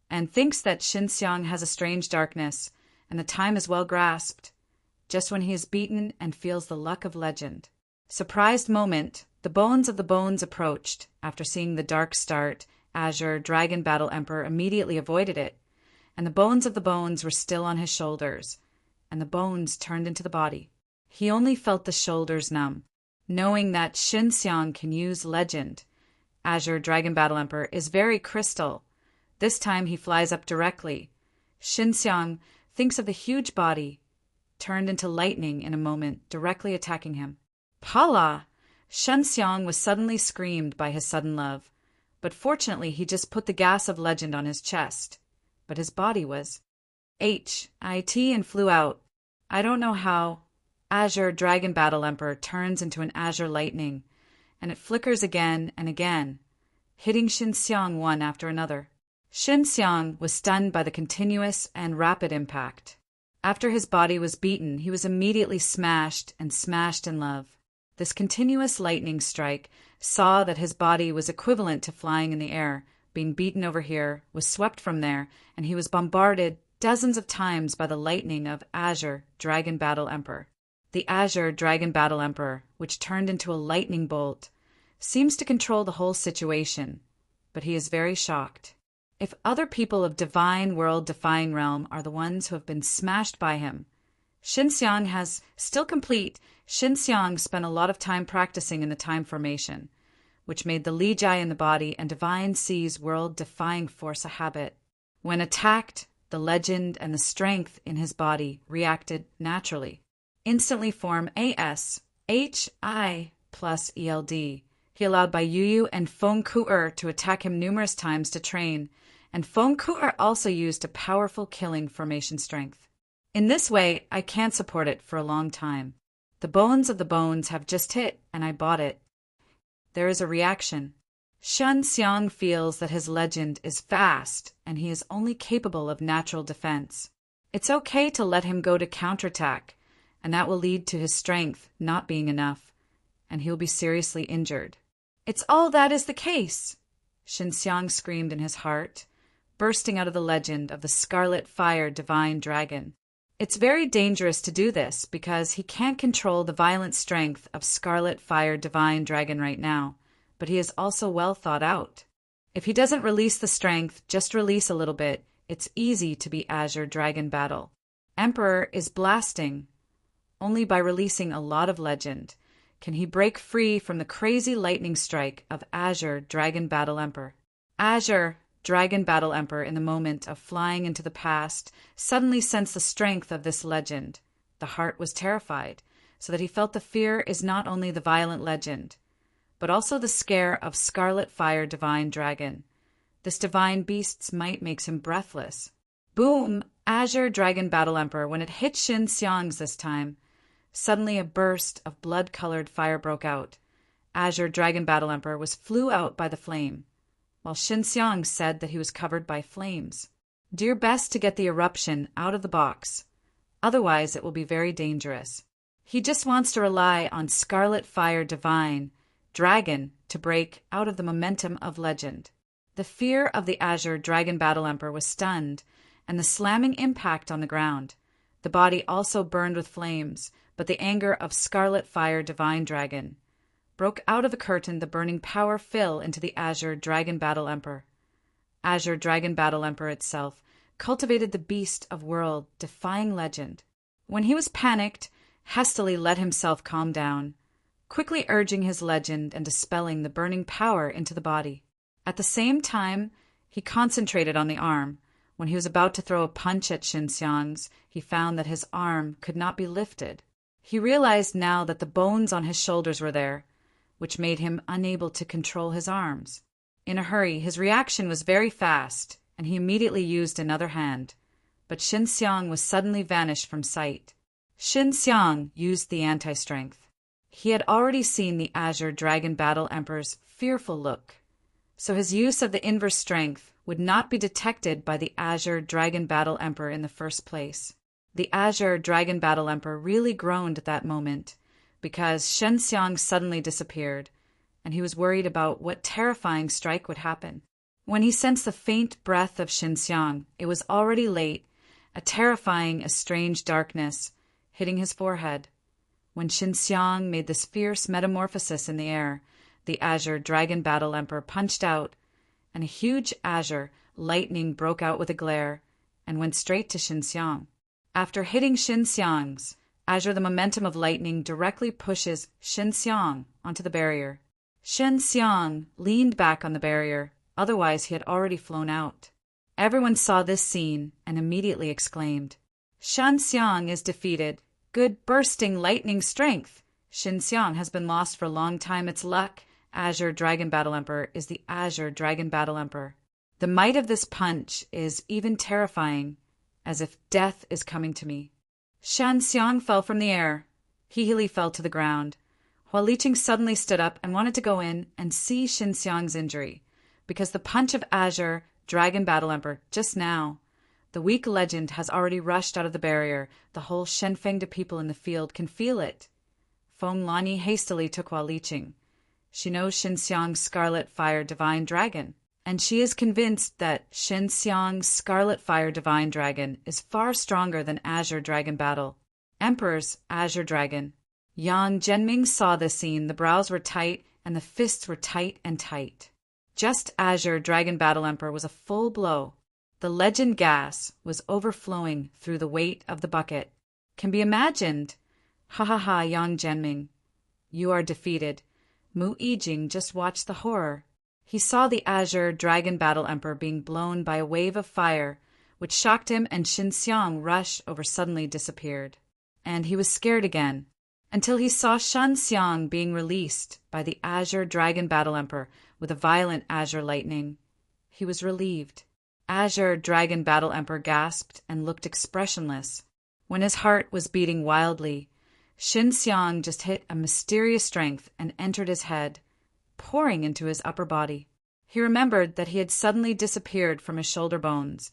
and thinks that Xinxiang has a strange darkness, and the time is well grasped, just when he is beaten and feels the luck of legend. Surprised moment, the bones of the bones approached. After seeing the dark start, Azure Dragon Battle Emperor immediately avoided it, and the bones of the bones were still on his shoulders, and the bones turned into the body. He only felt the shoulders numb, knowing that Xinxiang can use legend. Azure Dragon Battle Emperor is very crystal. This time he flies up directly. Xinxiang thinks of the huge body, turned into lightning in a moment, directly attacking him. Pala! Xinxiang was suddenly screamed by his sudden love, but fortunately he just put the gas of legend on his chest. But his body was HIT and flew out. I don't know how. Azure Dragon Battle Emperor turns into an azure lightning, and it flickers again and again, hitting Xinxiang one after another. Xinxiang was stunned by the continuous and rapid impact. After his body was beaten, he was immediately smashed and smashed in love. This continuous lightning strike saw that his body was equivalent to flying in the air, being beaten over here, was swept from there, and he was bombarded dozens of times by the lightning of Azure Dragon Battle Emperor. The Azure Dragon Battle Emperor, which turned into a lightning bolt, seems to control the whole situation, but he is very shocked. If other people of divine world-defying realm are the ones who have been smashed by him, Xinxiang has still complete. Xinxiang spent a lot of time practicing in the time formation, which made the Li Jai in the body and divine sea's world-defying force a habit. When attacked, the legend and the strength in his body reacted naturally. Instantly form ASHI plus ELD. He allowed Bai Yuyu and Feng Ku'er to attack him numerous times to train, and Feng Ku'er also used a powerful killing formation strength. In this way, I can't support it for a long time. The bones of the bones have just hit, and I bought it. There is a reaction. Xinxiang feels that his legend is fast, and he is only capable of natural defense. It's okay to let him go to counterattack, and that will lead to his strength not being enough, and he'll be seriously injured. It's all that is the case, Xinxiang screamed in his heart, bursting out of the legend of the Scarlet Fire Divine Dragon. It's very dangerous to do this because he can't control the violent strength of Scarlet Fire Divine Dragon right now, but he is also well thought out. If he doesn't release the strength, just release a little bit, it's easy to be Azure Dragon Battle. Emperor is blasting. Only by releasing a lot of legend can he break free from the crazy lightning strike of Azure Dragon Battle Emperor. Azure Dragon Battle Emperor, in the moment of flying into the past, suddenly sensed the strength of this legend. The heart was terrified, so that he felt the fear is not only the violent legend, but also the scare of Scarlet Fire Divine Dragon. This divine beast's might makes him breathless. Boom! Azure Dragon Battle Emperor. When it hit Xin Xiang's this time, suddenly a burst of blood-colored fire broke out. Azure Dragon Battle Emperor flew out by the flame, while Xin Xiang said that he was covered by flames. Do your best to get the eruption out of the box, otherwise it will be very dangerous. He just wants to rely on Scarlet Fire Divine Dragon to break out of the momentum of legend. The fear of the Azure Dragon Battle Emperor was stunned, and the slamming impact on the ground. The body also burned with flames, but the anger of Scarlet Fire Divine Dragon broke out of the curtain. The burning power fell into the Azure Dragon Battle Emperor. Azure Dragon Battle Emperor itself cultivated the beast of world-defying legend. When he was panicked, hastily let himself calm down, quickly urging his legend and dispelling the burning power into the body. At the same time, he concentrated on the arm. When he was about to throw a punch at Xin Xiang's, he found that his arm could not be lifted. He realized now that the bones on his shoulders were there, which made him unable to control his arms. In a hurry, his reaction was very fast, and he immediately used another hand. But Xin Xiang was suddenly vanished from sight. Xin Xiang used the anti-strength. He had already seen the Azure Dragon Battle Emperor's fearful look, so his use of the inverse strength would not be detected by the Azure Dragon Battle Emperor in the first place. The Azure Dragon Battle Emperor really groaned at that moment, because Xin Xiang suddenly disappeared, and he was worried about what terrifying strike would happen. When he sensed the faint breath of Xin Xiang, it was already late, a terrifying, strange darkness hitting his forehead. When Xin Xiang made this fierce metamorphosis in the air, the Azure Dragon Battle Emperor punched out, and a huge azure lightning broke out with a glare and went straight to Xin Xiang. After hitting Xin Xiang's azure, the momentum of lightning directly pushes Xin Xiang onto the barrier. Xin Xiang leaned back on the barrier, otherwise he had already flown out. Everyone saw this scene and immediately exclaimed, "Xin Xiang is defeated. Good bursting lightning strength. Xin Xiang has been lost for a long time. It's luck. Azure Dragon Battle Emperor is the Azure Dragon Battle Emperor. The might of this punch is even terrifying, as if death is coming to me." Shan Xiang fell from the air. He fell to the ground. Hua Liqing suddenly stood up and wanted to go in and see Xin Xiang's injury, because the punch of Azure Dragon Battle Emperor just now. The weak legend has already rushed out of the barrier. The whole Shenfengde people in the field can feel it. Feng Lani hastily took Hua Liqing. She knows Xin Xiang's Scarlet Fire Divine Dragon, and she is convinced that Xin Xiang's Scarlet Fire Divine Dragon is far stronger than Azure Dragon Battle Emperor's Azure Dragon. Yang Zhenming saw this scene. The brows were tight, and the fists were tight and tight. Just Azure Dragon Battle Emperor was a full blow. The legend gas was overflowing through the weight of the bucket. Can be imagined. Ha ha ha, Yang Zhenming. You are defeated. Mu Yijing just watched the horror. He saw the Azure Dragon Battle Emperor being blown by a wave of fire, which shocked him, and Xin Xiang rushed over suddenly disappeared. And he was scared again, until he saw Shan Xiang being released by the Azure Dragon Battle Emperor with a violent azure lightning. He was relieved. Azure Dragon Battle Emperor gasped and looked expressionless. When his heart was beating wildly, Xin Xiang just hit a mysterious strength and entered his head, pouring into his upper body. He remembered that he had suddenly disappeared from his shoulder bones,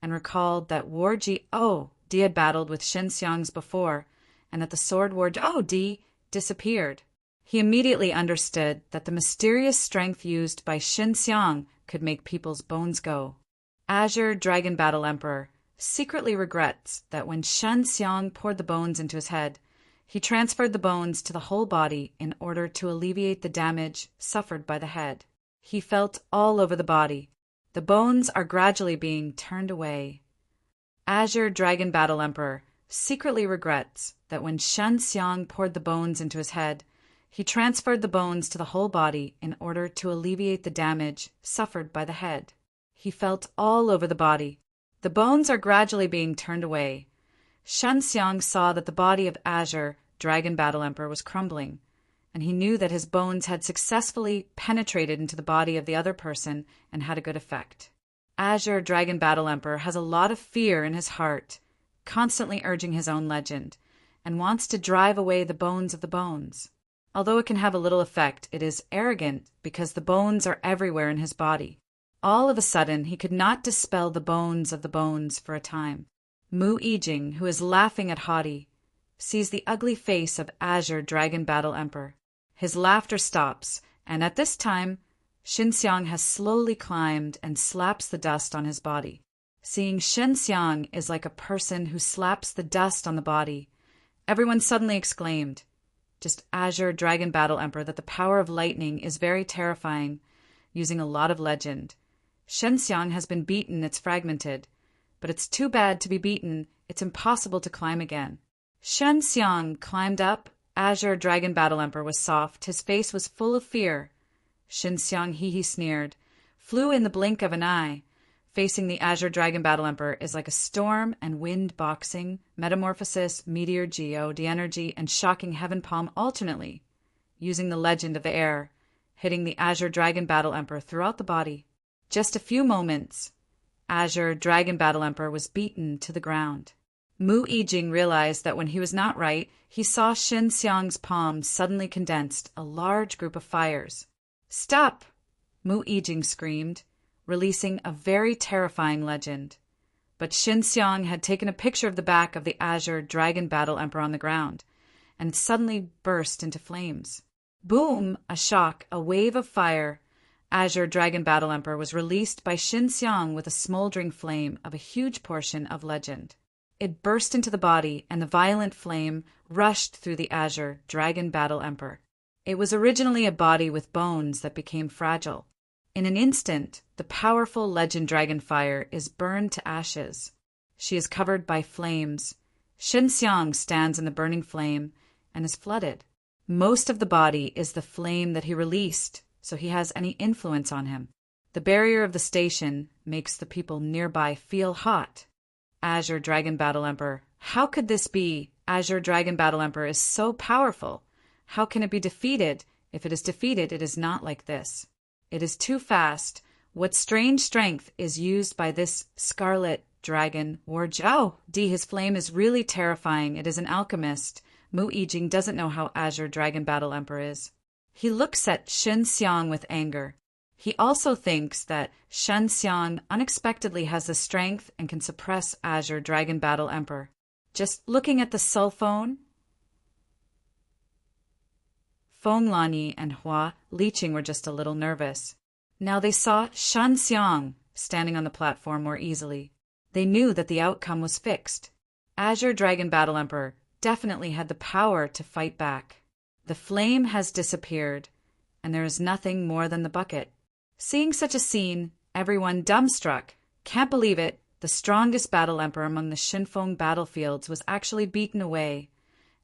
and recalled that War Ji O Di had battled with Xin Xiang's before, and that the sword War Ji O Di disappeared. He immediately understood that the mysterious strength used by Xin Xiang could make people's bones go. Azure Dragon Battle Emperor secretly regrets that when Shan Xiang poured the bones into his head, he transferred the bones to the whole body in order to alleviate the damage suffered by the head. He felt all over the body. The bones are gradually being turned away. Azure Dragon Battle Emperor secretly regrets that when Shan Xiang poured the bones into his head, he transferred the bones to the whole body in order to alleviate the damage suffered by the head. he felt all over the body. The bones are gradually being turned away. Shen Xiang saw that the body of Azure, Dragon Battle Emperor, was crumbling, and he knew that his bones had successfully penetrated into the body of the other person and had a good effect. Azure, Dragon Battle Emperor, has a lot of fear in his heart, constantly urging his own legend, and wants to drive away the bones of the bones. Although it can have a little effect, it is arrogant because the bones are everywhere in his body. All of a sudden, he could not dispel the bones of the bones for a time. Mu Yijing, who is laughing at Haughty, sees the ugly face of Azure Dragon Battle Emperor. His laughter stops, and at this time, Shen Xiang has slowly climbed and slaps the dust on his body. Seeing Shen Xiang is like a person who slaps the dust on the body, everyone suddenly exclaimed, just Azure Dragon Battle Emperor, that the power of lightning is very terrifying, using a lot of legend. Shen Xiang has been beaten, it's fragmented, but it's too bad to be beaten, it's impossible to climb again. Shen Xiang climbed up. Azure Dragon Battle Emperor was soft, his face was full of fear. Shen Xiang he sneered, flew in the blink of an eye. Facing the Azure Dragon Battle Emperor is like a storm and wind boxing, metamorphosis, meteor geo, de-energy, and shocking heaven palm alternately, using the legend of the air, hitting the Azure Dragon Battle Emperor throughout the body. Just a few moments, Azure Dragon Battle Emperor was beaten to the ground. Mu Yijing realized that when he was not right, he saw Shen Xiang's palm suddenly condensed, a large group of fires. "Stop!" Mu Yijing screamed, releasing a very terrifying legend. But Shen Xiang had taken a picture of the back of the Azure Dragon Battle Emperor on the ground, and suddenly burst into flames. Boom! A shock, a wave of fire. Azure Dragon Battle Emperor was released by Shen Xiang with a smoldering flame of a huge portion of legend. It burst into the body, and the violent flame rushed through the Azure Dragon Battle Emperor. It was originally a body with bones that became fragile. In an instant, the powerful legend dragon fire is burned to ashes. She is covered by flames. Shen Xiang stands in the burning flame and is flooded. Most of the body is the flame that he released, so he has any influence on him. The barrier of the station makes the people nearby feel hot. Azure Dragon Battle Emperor. How could this be? Azure Dragon Battle Emperor is so powerful. How can it be defeated? If it is defeated, it is not like this. It is too fast. What strange strength is used by this scarlet dragon Warjiao? His flame is really terrifying. It is an alchemist. Mu Yijing doesn't know how Azure Dragon Battle Emperor is. He looks at Shen Xiang with anger. He also thinks that Shen Xiang unexpectedly has the strength and can suppress Azure Dragon Battle Emperor. Just looking at the cell phone, Feng Lani and Hua Liqing were just a little nervous. Now they saw Shen Xiang standing on the platform more easily. They knew that the outcome was fixed. Azure Dragon Battle Emperor definitely had the power to fight back. The flame has disappeared, and there is nothing more than the bucket. Seeing such a scene, everyone dumbstruck. Can't believe it. The strongest battle emperor among the Shinfeng battlefields was actually beaten away.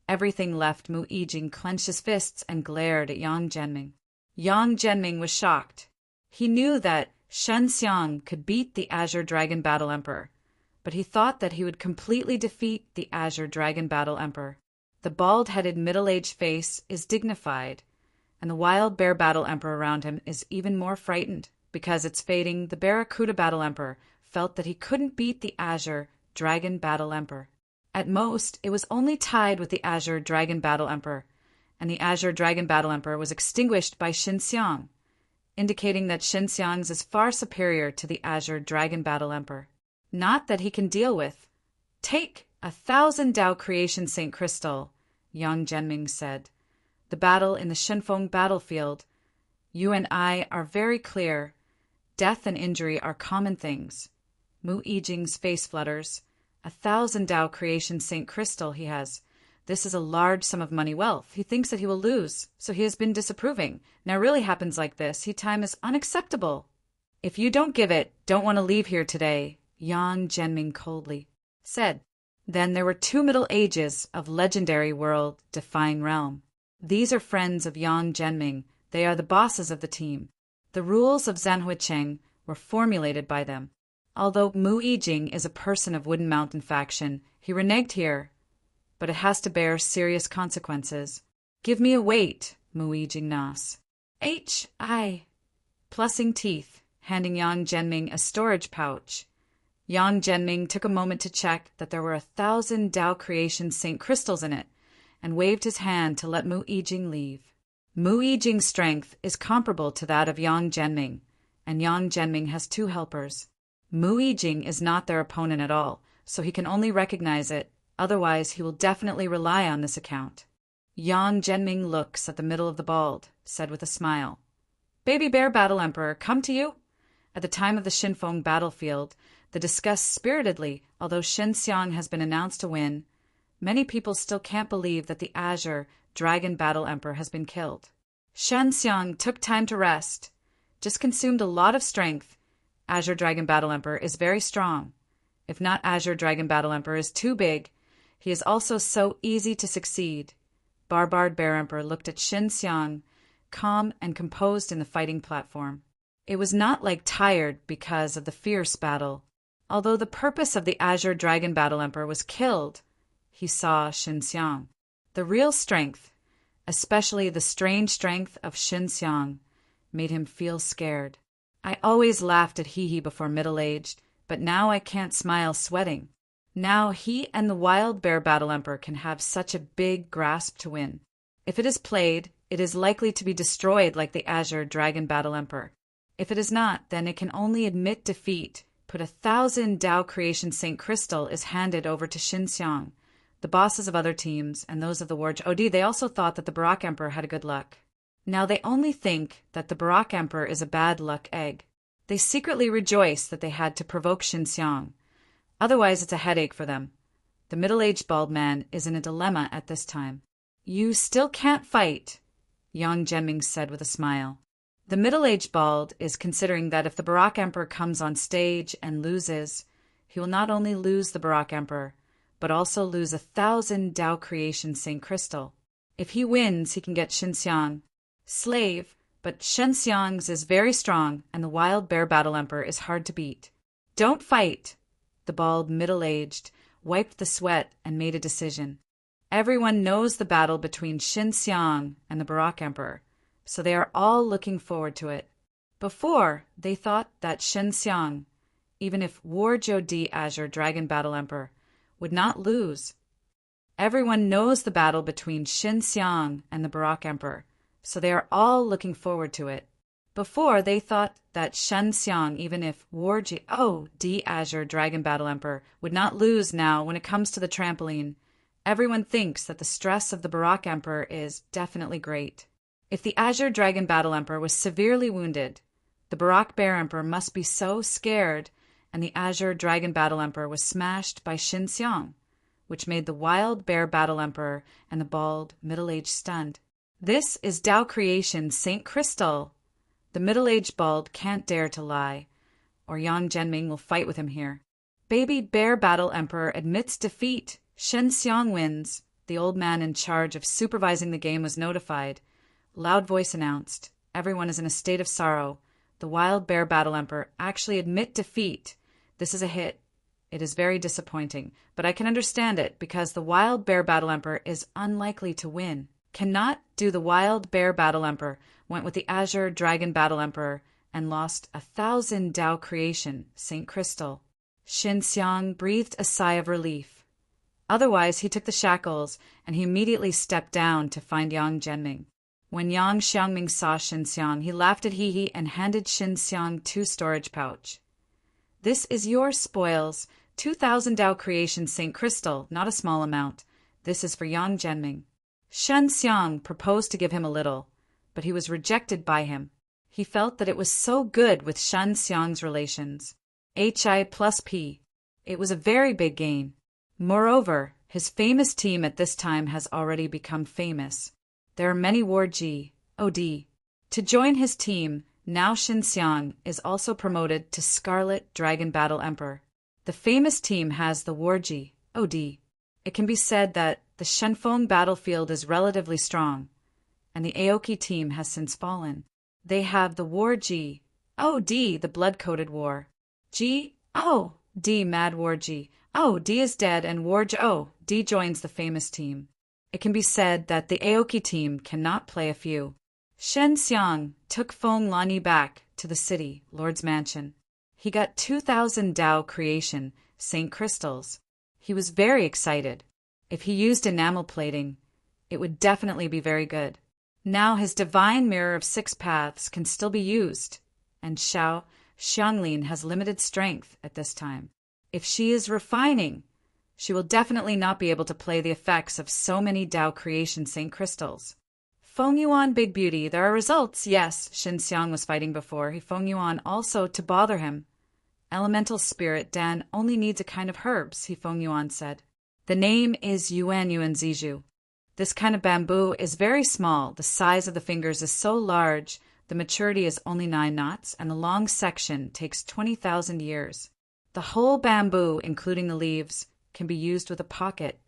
Everything left. Mu Yijing clenched his fists and glared at Yang Zhenming. Yang Zhenming was shocked. He knew that Shen Xiang could beat the Azure Dragon Battle Emperor, but he thought that he would completely defeat the Azure Dragon Battle Emperor. The bald-headed middle-aged face is dignified, and the wild bear battle emperor around him is even more frightened. Because it's fading, the Barracuda Battle Emperor felt that he couldn't beat the Azure Dragon Battle Emperor. At most, it was only tied with the Azure Dragon Battle Emperor, and the Azure Dragon Battle Emperor was extinguished by Shen Xiang, indicating that Shen Xiang's is far superior to the Azure Dragon Battle Emperor. Not that he can deal with. Take 1,000 Dao Creation Saint Crystal, Yang Zhenming said. The battle in the Shinfeng battlefield. You and I are very clear. Death and injury are common things. Mu Yijing's face flutters. 1,000 Dao Creation Saint Crystal he has. This is a large sum of money wealth. He thinks that he will lose, so he has been disapproving. Now really happens like this. Time is unacceptable. If you don't give it, don't want to leave here today, Yang Zhenming coldly said. Then there were 2 Middle Ages of legendary world-defying realm. These are friends of Yang Zhenming. They are the bosses of the team. The rules of Zhenhuicheng were formulated by them. Although Mu Yijing is a person of Wooden Mountain faction, he reneged here, but it has to bear serious consequences. Give me a weight, Mu Yijing Nas. H.I. Plussing teeth, handing Yang Zhenming a storage pouch. Yang Zhenming took a moment to check that there were 1,000 Tao Creation Saint crystals in it, and waved his hand to let Mu Yijing leave. Mu Yijing's strength is comparable to that of Yang Zhenming, and Yang Zhenming has 2 helpers. Mu Yijing is not their opponent at all, so he can only recognize it, otherwise he will definitely rely on this account. Yang Zhenming looks at the middle of the bald, said with a smile, Baby Bear Battle Emperor, come to you? At the time of the Shinfeng battlefield, they discussed spiritedly, although Shen Xiang has been announced to win, many people still can't believe that the Azure Dragon Battle Emperor has been killed. Shen Xiang took time to rest, just consumed a lot of strength. Azure Dragon Battle Emperor is very strong. If not Azure Dragon Battle Emperor is too big, he is also so easy to succeed. Barbard Bear Emperor looked at Shen Xiang, calm and composed in the fighting platform. It was not like tired because of the fierce battle. Although the purpose of the Azure Dragon Battle Emperor was killed, he saw Shen Xiang. The real strength, especially the strange strength of Shen Xiang, made him feel scared. I always laughed at He before middle-aged, but now I can't smile sweating. Now he and the Wild Bear Battle Emperor can have such a big grasp to win. If it is played, it is likely to be destroyed like the Azure Dragon Battle Emperor. If it is not, then it can only admit defeat. Put 1,000 Tao Creation Saint Crystal is handed over to Shen Xiang. The bosses of other teams and those of the they also thought that the Barak Emperor had a good luck. Now they only think that the Barak Emperor is a bad luck egg. They secretly rejoice that they had to provoke Shen Xiang. Otherwise it's a headache for them. The middle-aged bald man is in a dilemma at this time. You still can't fight, Yang Zhenming said with a smile. The middle-aged bald is considering that if the Barak Emperor comes on stage and loses, he will not only lose the Barak Emperor, but also lose 1,000 Tao Creation Saint Crystal. If he wins, he can get Shen Xiang. Slave, but Shen Xiang's is very strong, and the Wild Bear Battle Emperor is hard to beat. Don't fight. The bald middle-aged wiped the sweat and made a decision. Everyone knows the battle between Shen Xiang and the Barak Emperor, so they are all looking forward to it. Before, they thought that Shen Xiang, even if Warjo D Azure Dragon Battle Emperor, would not lose. Everyone knows the battle between Shen Xiang and the Barak Emperor, so they are all looking forward to it. Before, they thought that Shen Xiang, even if Warjo D Azure Dragon Battle Emperor, would not lose. Now when it comes to the trampoline. Everyone thinks that the stress of the Barak Emperor is definitely great. If the Azure Dragon Battle Emperor was severely wounded, the Barak Bear Emperor must be so scared, and the Azure Dragon Battle Emperor was smashed by Shen Xiang, which made the Wild Bear Battle Emperor and the bald middle-aged stunned. This is Tao Creation Saint Crystal. The middle-aged bald can't dare to lie, or Yang Zhenming will fight with him here. Baby Bear Battle Emperor admits defeat. Shen Xiang wins. The old man in charge of supervising the game was notified. Loud voice announced. Everyone is in a state of sorrow. The Wild Bear Battle Emperor actually admit defeat. This is a hit. It is very disappointing, but I can understand it because the Wild Bear Battle Emperor is unlikely to win. Cannot do the Wild Bear Battle Emperor went with the Azure Dragon Battle Emperor and lost 1,000 Tao Creation Saint Crystal. Shen Xiang breathed a sigh of relief. Otherwise, he took the shackles, and he immediately stepped down to find Yang Zhenming. When Yang Xiangming saw Shen Xiang, he laughed at He and handed Shen Xiang 2 storage pouch. This is your spoils, 2,000 Tao Creation Saint Crystal, not a small amount. This is for Yang Zhenming. Shen Xiang proposed to give him a little, but he was rejected by him. He felt that it was so good with Shen Xiang's relations. HI plus P. It was a very big gain. Moreover, his famous team at this time has already become famous. There are many Warji, OD. To join his team, now Shen Xiang is also promoted to Scarlet Dragon Battle Emperor. The famous team has the Warji, OD. It can be said that the Shenfeng battlefield is relatively strong, and the Aoki team has since fallen. They have the Warji, Oh, D, the blood-coated war. G, oh, D, Mad War G. Oh, D is dead and War J. Oh, D joins the famous team. It can be said that the Aoki team cannot play a few. Shen Xiang took Feng Lani back to the city, Lord's mansion. He got 2,000 Dao creation, Saint crystals. He was very excited. If he used enamel plating, it would definitely be very good. Now his divine mirror of 6 paths can still be used, and Xianglin has limited strength at this time. If she is refining, she will definitely not be able to play the effects of so many Dao creation Saint crystals. Feng Yuan Big Beauty, there are results, yes, Shen Xiang was fighting before. He Feng Yuan also to bother him. Elemental spirit Dan only needs a kind of herbs, he Feng Yuan said. The name is Yuan Ziju. This kind of bamboo is very small. The size of the fingers is so large, the maturity is only 9 knots, and the long section takes 20,000 years. The whole bamboo, including the leaves, can be used with a pocket.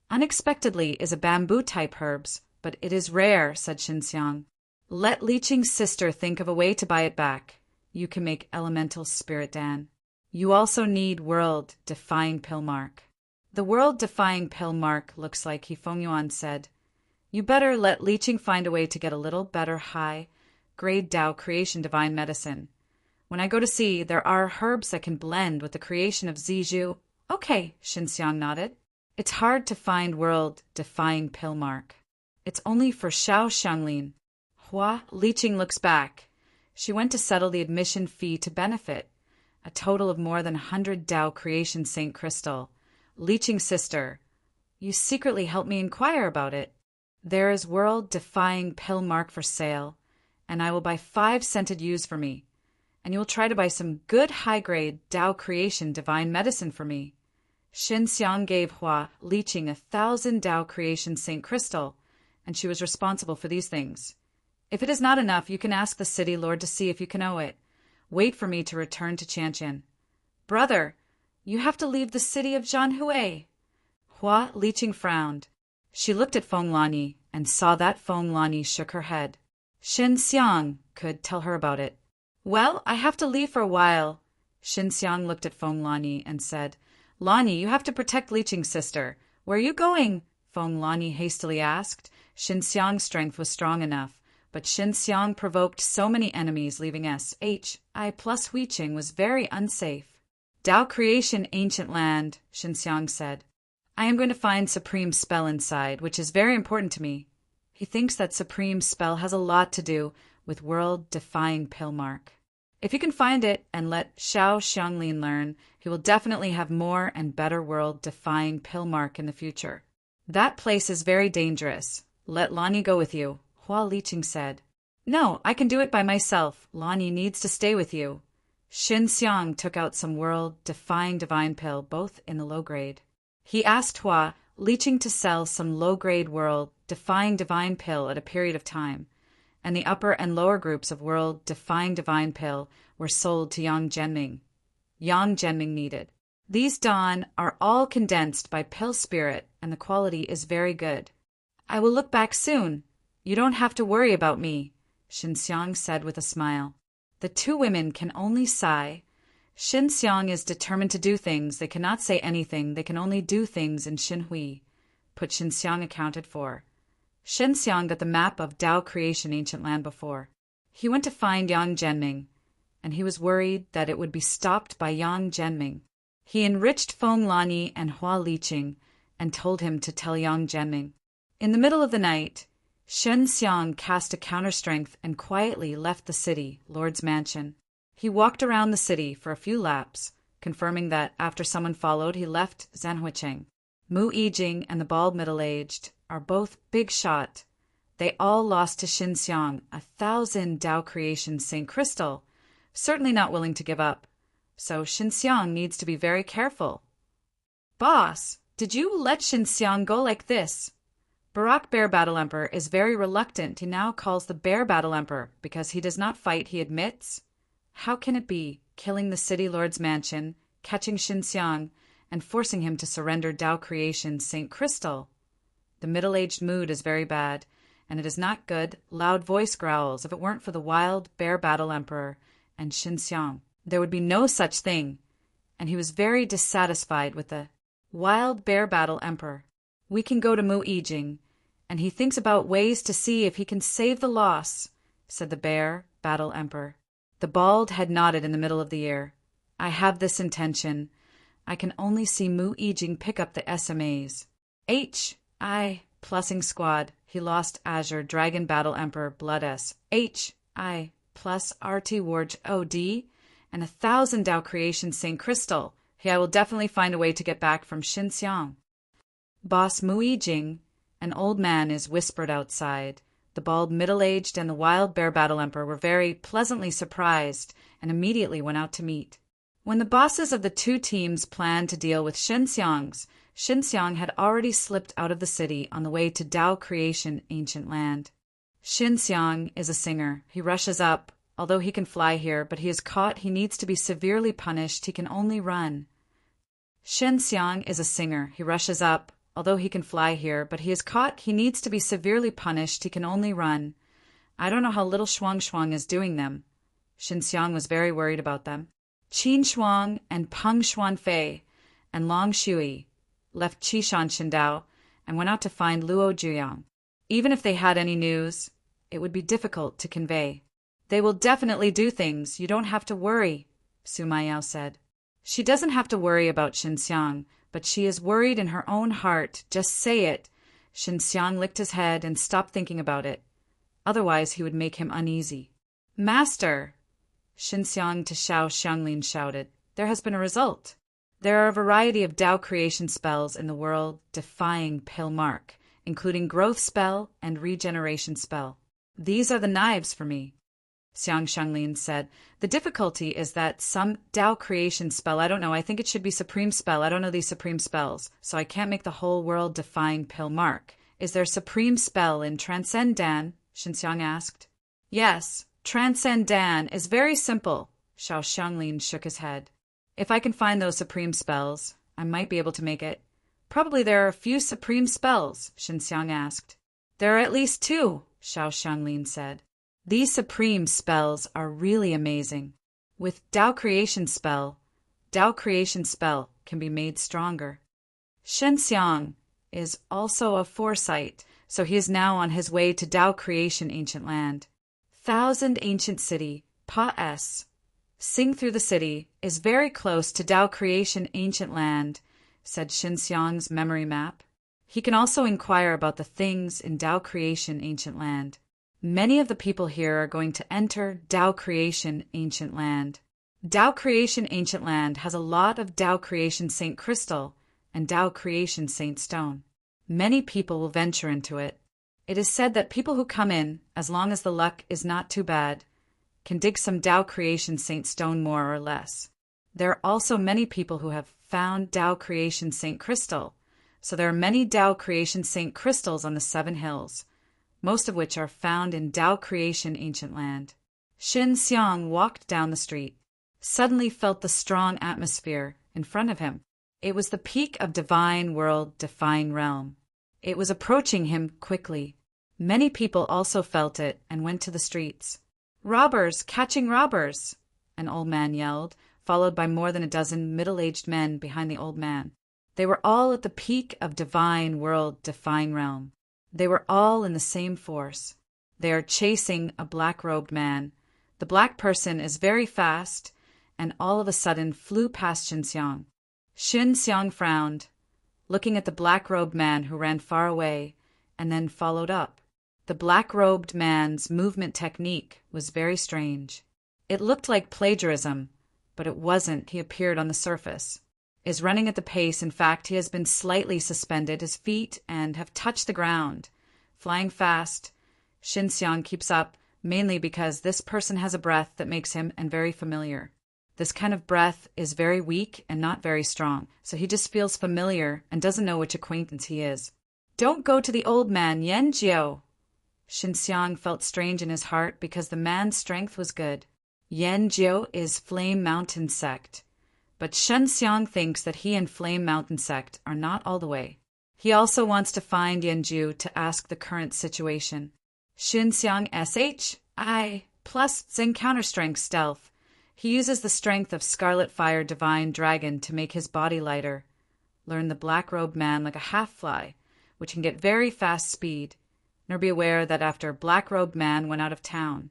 Unexpectedly is a bamboo-type herbs, but it is rare, said Shen Xiang. Let Leeching's sister think of a way to buy it back. You can make elemental spirit Dan. You also need world-defying pill mark. The world-defying pill mark looks like he Feng Yuan said. You better let Leeching find a way to get a little better high-grade Dao creation divine medicine. When I go to see, there are herbs that can blend with the creation of Ziju. Okay, Shen Xiang nodded. It's hard to find world-defying pill mark. It's only for Xianglin. Hua Liqing looks back. She went to settle the admission fee to benefit. A total of more than 100 Dao creation Saint crystal. Liqing's sister, you secretly helped me inquire about it. There is world-defying pill mark for sale, and I will buy 5 scented ewes for me. And you will try to buy some good high-grade Dao creation divine medicine for me. Shen Xiang gave Hua Liqing 1,000 Dao creation Saint crystal, and she was responsible for these things. If it is not enough, you can ask the city lord to see if you can owe it. Wait for me to return to Qianqian. Brother, you have to leave the city of Zhanhui. Hua Liqing frowned. She looked at Feng Lani and saw that Feng Lani shook her head. Shen Xiang could tell her about it. Well, I have to leave for a while. Shen Xiang looked at Feng Lani and said, Lani, you have to protect Liqing's sister. Where are you going? Feng Lani hastily asked. Shen Xiang's strength was strong enough, but Shen Xiang provoked so many enemies, leaving SHI plus Huiqing was very unsafe. Dao creation ancient land, Shen Xiang said. I am going to find Supreme Spell inside, which is very important to me. He thinks that Supreme Spell has a lot to do with world-defying pill mark. If you can find it and let Xianglin learn, he will definitely have more and better world-defying pill mark in the future. That place is very dangerous. Let Lani go with you, Hua Liqing said. No, I can do it by myself. Lani needs to stay with you. Shen Xiang took out some world-defying divine pill, both in the low grade. He asked Hua Liqing to sell some low-grade world-defying divine pill at a period of time, and the upper and lower groups of world-defying divine pill were sold to Yang Zhenming. Yang Zhenming needed. These dawn are all condensed by pill spirit, and the quality is very good. I will look back soon. You don't have to worry about me, Shen Xiang said with a smile. The 2 women can only sigh. Shen Xiang is determined to do things. They cannot say anything. They can only do things in Xinhui. Put Shen Xiang accounted for. Shen Xiang got the map of Dao creation ancient land before. He went to find Yang Zhenming, and he was worried that it would be stopped by Yang Zhenming. He enriched Feng Lani and Hua Liqing and told him to tell Yang Zhenming. In the middle of the night, Shen Xiang cast a counter-strength and quietly left the city, Lord's mansion. He walked around the city for a few laps, confirming that after someone followed, he left Zanhuicheng. Mu Yijing and the bald middle-aged are both big shot. They all lost to Shen Xiang 1,000 Dao creation Saint crystal, certainly not willing to give up. So Shen Xiang needs to be very careful. Boss, did you let Shen Xiang go like this? Barak Bear Battle Emperor is very reluctant. He now calls the Bear Battle Emperor because he does not fight, he admits. How can it be, killing the city lord's mansion, catching Shen Xiang, and forcing him to surrender Dao creation Saint crystal? The middle-aged mood is very bad, and it is not good. Loud voice growls. If it weren't for the wild Bear Battle Emperor, and Xinxiang. There would be no such thing, and he was very dissatisfied with the wild bear battle emperor. We can go to Mu Yijing, and he thinks about ways to see if he can save the loss, said the bear battle emperor. The bald head nodded in the middle of the ear. I have this intention. I can only see Mu Yijing pick up the SMAs. H.I. Plussing squad. He lost Azure Dragon Battle Emperor Blood S. H.I. plus RT Warg OD and 1,000 Dao Creation Saint Crystal. I will definitely find a way to get back from Xinxiang. Boss Mu Yijing, an old man, is whispered outside. The bald middle-aged and the wild bear battle emperor were very pleasantly surprised and immediately went out to meet. When the bosses of the two teams planned to deal with Xinxiang had already slipped out of the city on the way to Dao Creation Ancient Land. Xinxiang is a singer. He rushes up, although he can fly here, but he is caught. He needs to be severely punished. He can only run. Xinxiang is a singer. He rushes up, although he can fly here, but he is caught. He needs to be severely punished. He can only run. I don't know how little Shuang is doing them. Xinxiang was very worried about them. Qin Shuang and Peng Xuanfei and Long Shui left Qishan Shindao and went out to find Luo Juyang. Even if they had any news, it would be difficult to convey. They will definitely do things. You don't have to worry, Su Maiyao said. She doesn't have to worry about Xinxiang, but she is worried in her own heart. Just say it. Xinxiang licked his head and stopped thinking about it. Otherwise, he would make him uneasy. Master! Xinxiang to Xiao Xianglin shouted. There has been a result. There are a variety of Dao creation spells in the world defying Pale Mark, including growth spell and regeneration spell. These are the knives for me. Xiang Xianglin said. The difficulty is that some Dao creation spell, I don't know, I think it should be supreme spell. I don't know these supreme spells, so I can't make the whole world define Pale Mark. Is there supreme spell in Transcend Dan? Xinxiang asked. Yes, Transcend Dan is very simple. Xiao Xianglin shook his head. If I can find those supreme spells, I might be able to make it. Probably there are a few supreme spells, Xinxiang asked. There are at least 2, Xiao Xianglin said. These supreme spells are really amazing. With Dao creation spell can be made stronger. Xinxiang is also of foresight, so he is now on his way to Dao creation ancient land. 1,000 ancient city, Pa S. Sing through the city is very close to Dao creation ancient land, said Xinxiang's memory map. He can also inquire about the things in Dao creation ancient land. Many of the people here are going to enter Dao creation ancient land. Dao creation ancient land has a lot of Dao creation Saint Crystal and Dao creation Saint Stone. Many people will venture into it. It is said that people who come in, as long as the luck is not too bad, can dig some Dao creation Saint Stone more or less. There are also many people who have found Dao creation Saint Crystal, so there are many Dao creation Saint Crystals on the 7 hills, most of which are found in Dao creation ancient land. Xinxiang walked down the street, suddenly felt the strong atmosphere in front of him. It was the peak of divine world, divine realm. It was approaching him quickly. Many people also felt it and went to the streets. Robbers, catching robbers, an old man yelled, followed by more than a dozen middle-aged men behind the old man. They were all at the peak of divine world, divine realm. They were all in the same force. They are chasing a black-robed man. The black person is very fast, and all of a sudden flew past Xinxiang. Xinxiang frowned, looking at the black-robed man who ran far away, and then followed up. The black-robed man's movement technique was very strange. It looked like plagiarism, but it wasn't. He appeared on the surface. Is running at the pace. In fact, he has been slightly suspended, his feet, and have touched the ground. Flying fast. Xinxiang keeps up, mainly because this person has a breath that makes him and very familiar. This kind of breath is very weak and not very strong, so he just feels familiar and doesn't know which acquaintance he is. Don't go to the old man, Yan Jiao. Xinxiang felt strange in his heart because the man's strength was good. Yan Jiao is Flame Mountain Sect, but Xinxiang thinks that he and Flame Mountain Sect are not all the way. He also wants to find Yan Jiao to ask the current situation. Xinxiang SHI plus Zen counter strength stealth. He uses the strength of Scarlet Fire Divine Dragon to make his body lighter. Learn the black-robed man like a half-fly, which can get very fast speed. Nor be aware that after black-robed man went out of town,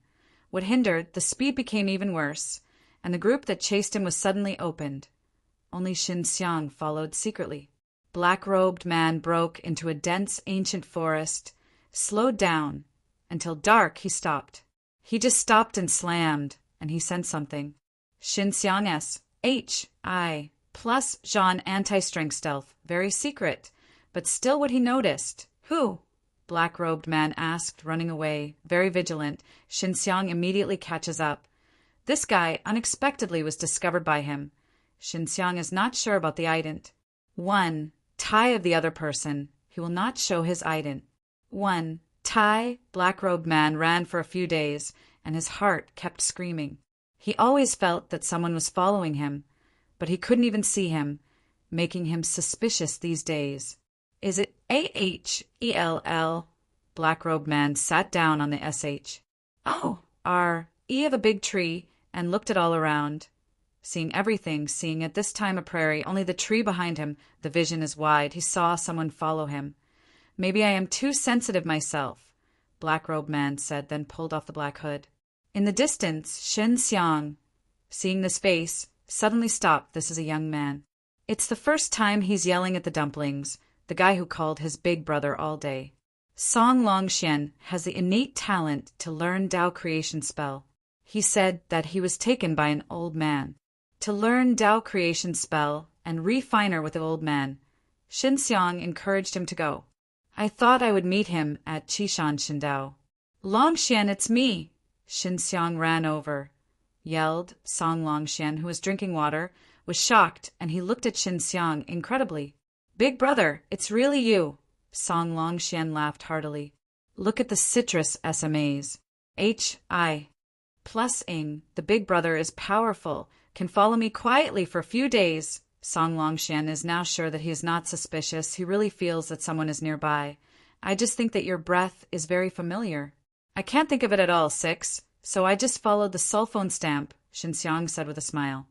what hindered, the speed became even worse, and the group that chased him was suddenly opened. Only Xinxiang followed secretly. Black-robed man broke into a dense ancient forest, slowed down, until dark he stopped. He just stopped and slammed, and he sensed something. Xinxiang S. H. I. Plus Jean anti-strength stealth, very secret, but still what he noticed. Who? Black-robed man asked, running away, very vigilant. Xinxiang immediately catches up. This guy unexpectedly was discovered by him. Xinxiang is not sure about the ident. 1. Tie of the other person. He will not show his ident. 1. Tie. Black-robed man ran for a few days, and his heart kept screaming. He always felt that someone was following him, but he couldn't even see him, making him suspicious these days. Is it A-H-E-L-L? Black-robed man sat down on the S-H. Oh, R. E of a big tree, and looked at all around. Seeing everything, seeing at this time a prairie, only the tree behind him, the vision is wide. He saw someone follow him. Maybe I am too sensitive myself, Black-robed man said, then pulled off the black hood. In the distance, Xinxiang, seeing this face, suddenly stopped. This is a young man. It's the first time he's yelling at the dumplings, the guy who called his big brother all day. Song Longxian has the innate talent to learn Tao creation spell. He said that he was taken by an old man. To learn Tao creation spell and refiner with the old man, Xinxiang encouraged him to go. I thought I would meet him at Qishan Shindao. Longxian, it's me! Xinxiang ran over, yelled. Song Longxian, who was drinking water, was shocked, and he looked at Xinxiang incredibly. Big brother, it's really you! Song Longxian laughed heartily. Look at the citrus SMAs. H.I. Plus Ing, the big brother is powerful, can follow me quietly for a few days. Song Longxian is now sure that he is not suspicious. He really feels that someone is nearby. I just think that your breath is very familiar. I can't think of it at all, Six, so I just followed the sulphone stamp, Xinxiang said with a smile.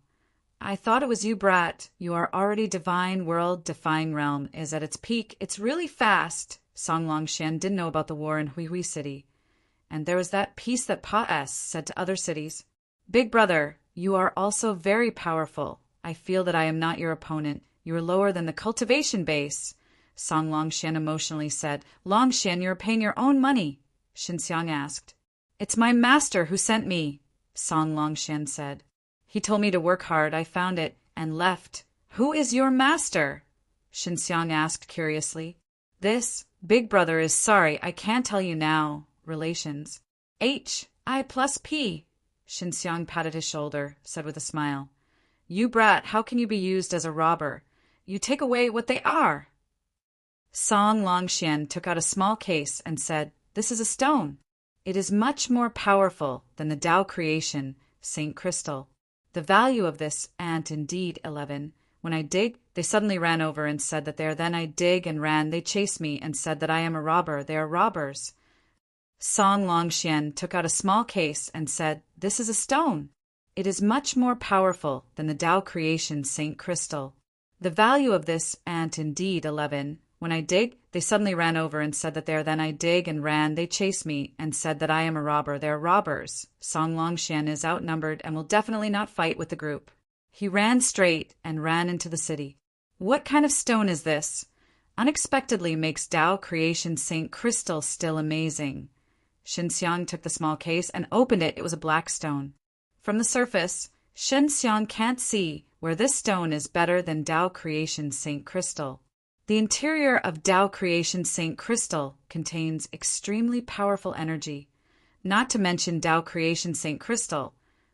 I thought it was you, brat. You are already divine world-defying realm is at its peak. It's really fast. Song Longxian didn't know about the war in Huihui City. And there was that peace that Pa S said to other cities. Big brother, you are also very powerful. I feel that I am not your opponent. You are lower than the cultivation base. Song Longxian emotionally said. Longxian, you are paying your own money. Xinxiang asked. It's my master who sent me, Song Longxian said. He told me to work hard. I found it and left. Who is your master? Xinxiang asked curiously. This big brother is sorry. I can't tell you now. Relations. H.I. plus P. Xinxiang patted his shoulder, said with a smile. You brat, how can you be used as a robber? You take away what they are. Song Longxian took out a small case and said, This is a stone. It is much more powerful than the Tao creation, Saint Crystal. The value of this ant indeed 11. When I dig, they suddenly ran over and said that there. Then I dig and ran. They chased me and said that I am a robber. They are robbers. Song Longxian took out a small case and said, This is a stone. It is much more powerful than the Tao creation Saint Crystal. The value of this ant indeed 11. When I dig, they suddenly ran over and said that there. Then I dig and ran. They chased me and said that I am a robber. They are robbers. Song Longxian is outnumbered and will definitely not fight with the group. He ran straight and ran into the city. What kind of stone is this? Unexpectedly makes Tao creation Saint Crystal still amazing. Xinxiang took the small case and opened it. It was a black stone. From the surface, Xinxiang can't see where this stone is better than Tao creation Saint Crystal. The interior of Tao creation Saint Crystal contains extremely powerful energy, not to mention Tao creation Saint Crystal,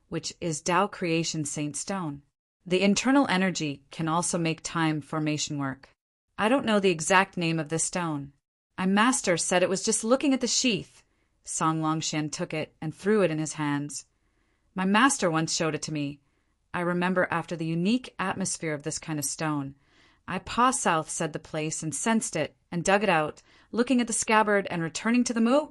which is Tao creation Saint Stone. The internal energy can also make time formation work. I don't know the exact name of this stone. My master said it was just looking at the sheath. Song Longxian took it and threw it in his hands. My master once showed it to me. I remember after the unique atmosphere of this kind of stone. I paw south, said the place, and sensed it, and dug it out, looking at the scabbard and returning to the moo.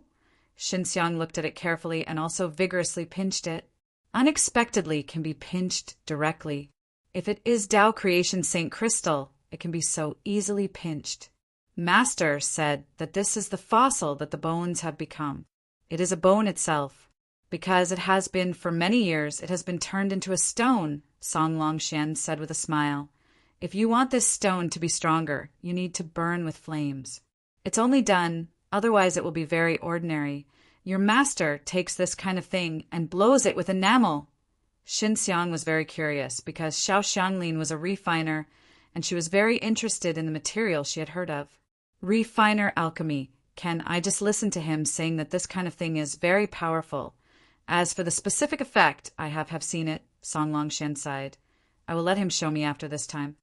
Xinxiang looked at it carefully and also vigorously pinched it. unexpectedly can be pinched directly. If it is Tao Creation Saint Crystal, it can be so easily pinched. Master said that this is the fossil that the bones have become. It is a bone itself. Because it has been for many years, it has been turned into a stone, Song Longxian said with a smile. If you want this stone to be stronger, you need to burn with flames. It's only done, otherwise it will be very ordinary. Your master takes this kind of thing and blows it with enamel. Xin Xiang was very curious because Xiao Xianglin was a refiner and she was very interested in the material she had heard of. Refiner alchemy. Can I just listen to him saying that this kind of thing is very powerful? As for the specific effect, I have seen it, Song Longxian sighed. I will let him show me after this time.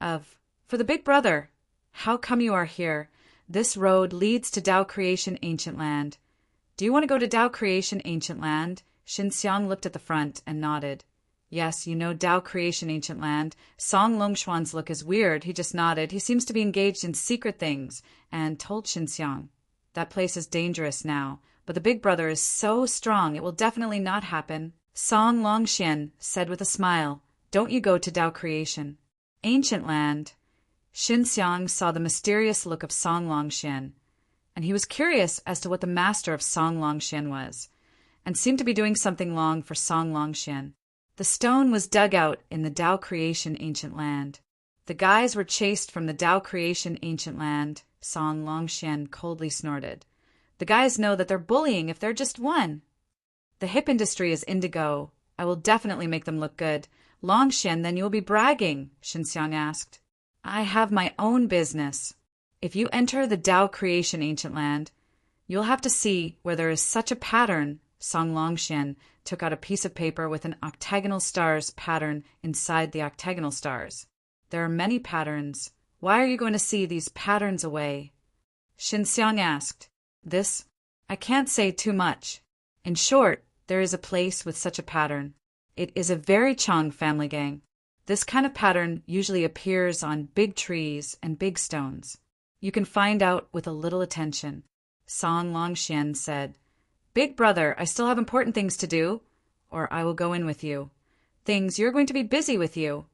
For the big brother, how come you are here? This road leads to Tao Creation Ancient Land. Do you want to go to Tao Creation Ancient Land? Xin Xiang looked at the front and nodded. Yes, you know Tao Creation Ancient Land. Song Longshuan's look is weird. He just nodded. He seems to be engaged in secret things, and told Xin Xiang. That place is dangerous now, but the big brother is so strong it will definitely not happen. Song Longxian said with a smile, Don't you go to Tao Creation Ancient Land. Xin Xiang saw the mysterious look of Song Longxian, and he was curious as to what the master of Song Longxian was, and seemed to be doing something long for Song Longxian. The stone was dug out in the Tao Creation Ancient Land. The guys were chased from the Tao Creation Ancient Land, Song Longxian coldly snorted. The guys know that they're bullying if they're just one. The hip industry is indigo. I will definitely make them look good. Longxian, then you will be bragging, Xin Xiang asked. I have my own business. If you enter the Tao Creation Ancient Land, you'll have to see where there is such a pattern. Song Longxian took out a piece of paper with an octagonal stars pattern inside the octagonal stars. There are many patterns. Why are you going to see these patterns away? Xin Xiang asked. This? I can't say too much. In short, there is a place with such a pattern. It is a very Chang family gang. This kind of pattern usually appears on big trees and big stones. You can find out with a little attention. Song Longxian said, Big brother, I still have important things to do, or I will go in with you. Things you're going to be busy with you.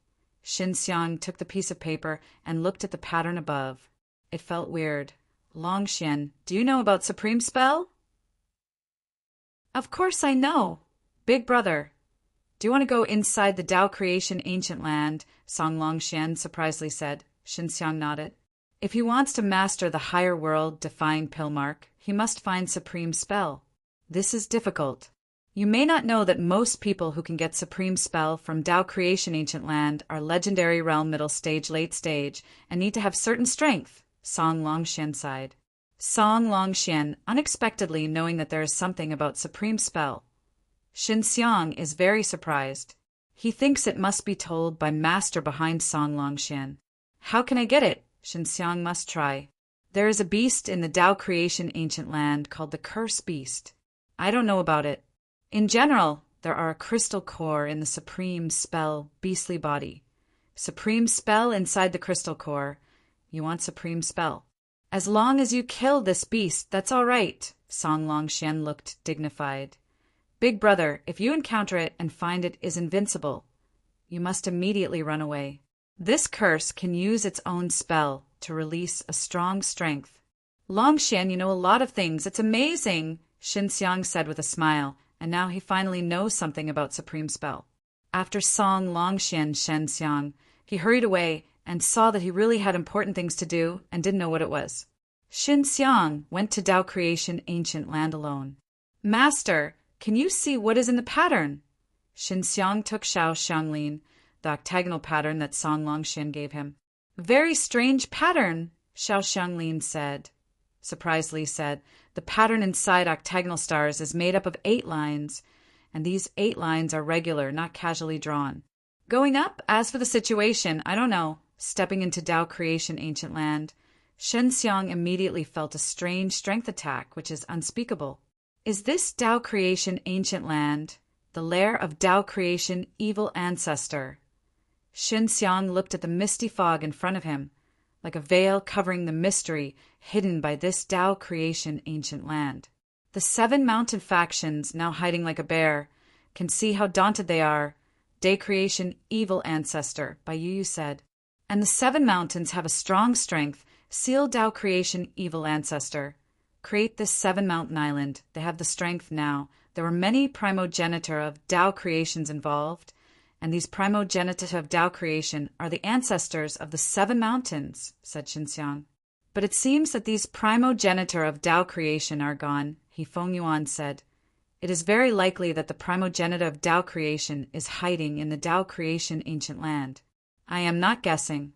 Xin Xiang took the piece of paper and looked at the pattern above. It felt weird. Longxian, do you know about Supreme Spell? Of course I know. Big brother, do you want to go inside the Tao Creation Ancient Land? Song Longxian surprisingly said. Xin Xiang nodded. If he wants to master the higher world defying Pillmark, he must find Supreme Spell. This is difficult. You may not know that most people who can get Supreme Spell from Tao Creation Ancient Land are Legendary Realm Middle Stage, Late Stage, and need to have certain strength, Song Longxian sighed. Song Longxian, unexpectedly knowing that there is something about Supreme Spell. Xin Xiang is very surprised. He thinks it must be told by master behind Song Longxian. How can I get it? Xin Xiang must try. There is a beast in the Tao Creation Ancient Land called the Curse Beast. I don't know about it. In general, there are a crystal core in the Supreme Spell beastly body. Supreme Spell inside the crystal core. You want Supreme Spell. As long as you kill this beast, that's all right. Song Longxian looked dignified. Big brother, if you encounter it and find it is invincible, you must immediately run away. This curse can use its own spell to release a strong strength. Longxian, you know a lot of things. It's amazing, Xin Xiang said with a smile, and now he finally knows something about Supreme Spell. After Song Longxian Xin Xiang, he hurried away and saw that he really had important things to do and didn't know what it was. Xin Xiang went to Tao Creation Ancient Land alone. Master, can you see what is in the pattern? Xin Xiang took Xiao Xianglin, the octagonal pattern that Song Longxian gave him. Very strange pattern, Xiao Xianglin said. Surprisingly said, the pattern inside octagonal stars is made up of 8 lines, and these 8 lines are regular, not casually drawn. Going up, as for the situation, I don't know. Stepping into Tao Creation Ancient Land, Shen Xiang immediately felt a strange strength attack, which is unspeakable. Is this Tao Creation Ancient Land, the lair of Tao Creation Evil Ancestor? Shen Xiang looked at the misty fog in front of him, like a veil covering the mystery hidden by this Tao Creation Ancient Land. The 7 mountain factions now hiding like a bear, Can see how daunted they are. Day creation, evil ancestor, by Yu said. And the 7 mountains have a strong strength. Seal Tao creation, evil ancestor. Create this 7 mountain island. They have the strength now. There were many primogenitor of Tao creations involved, and these primogenitor of Tao creation are the ancestors of the 7 mountains, said Xinxiang. But it seems that these primogenitor of Tao creation are gone, He Fengyuan said. It is very likely that the primogenitor of Tao creation is hiding in the Tao creation ancient land. I am not guessing.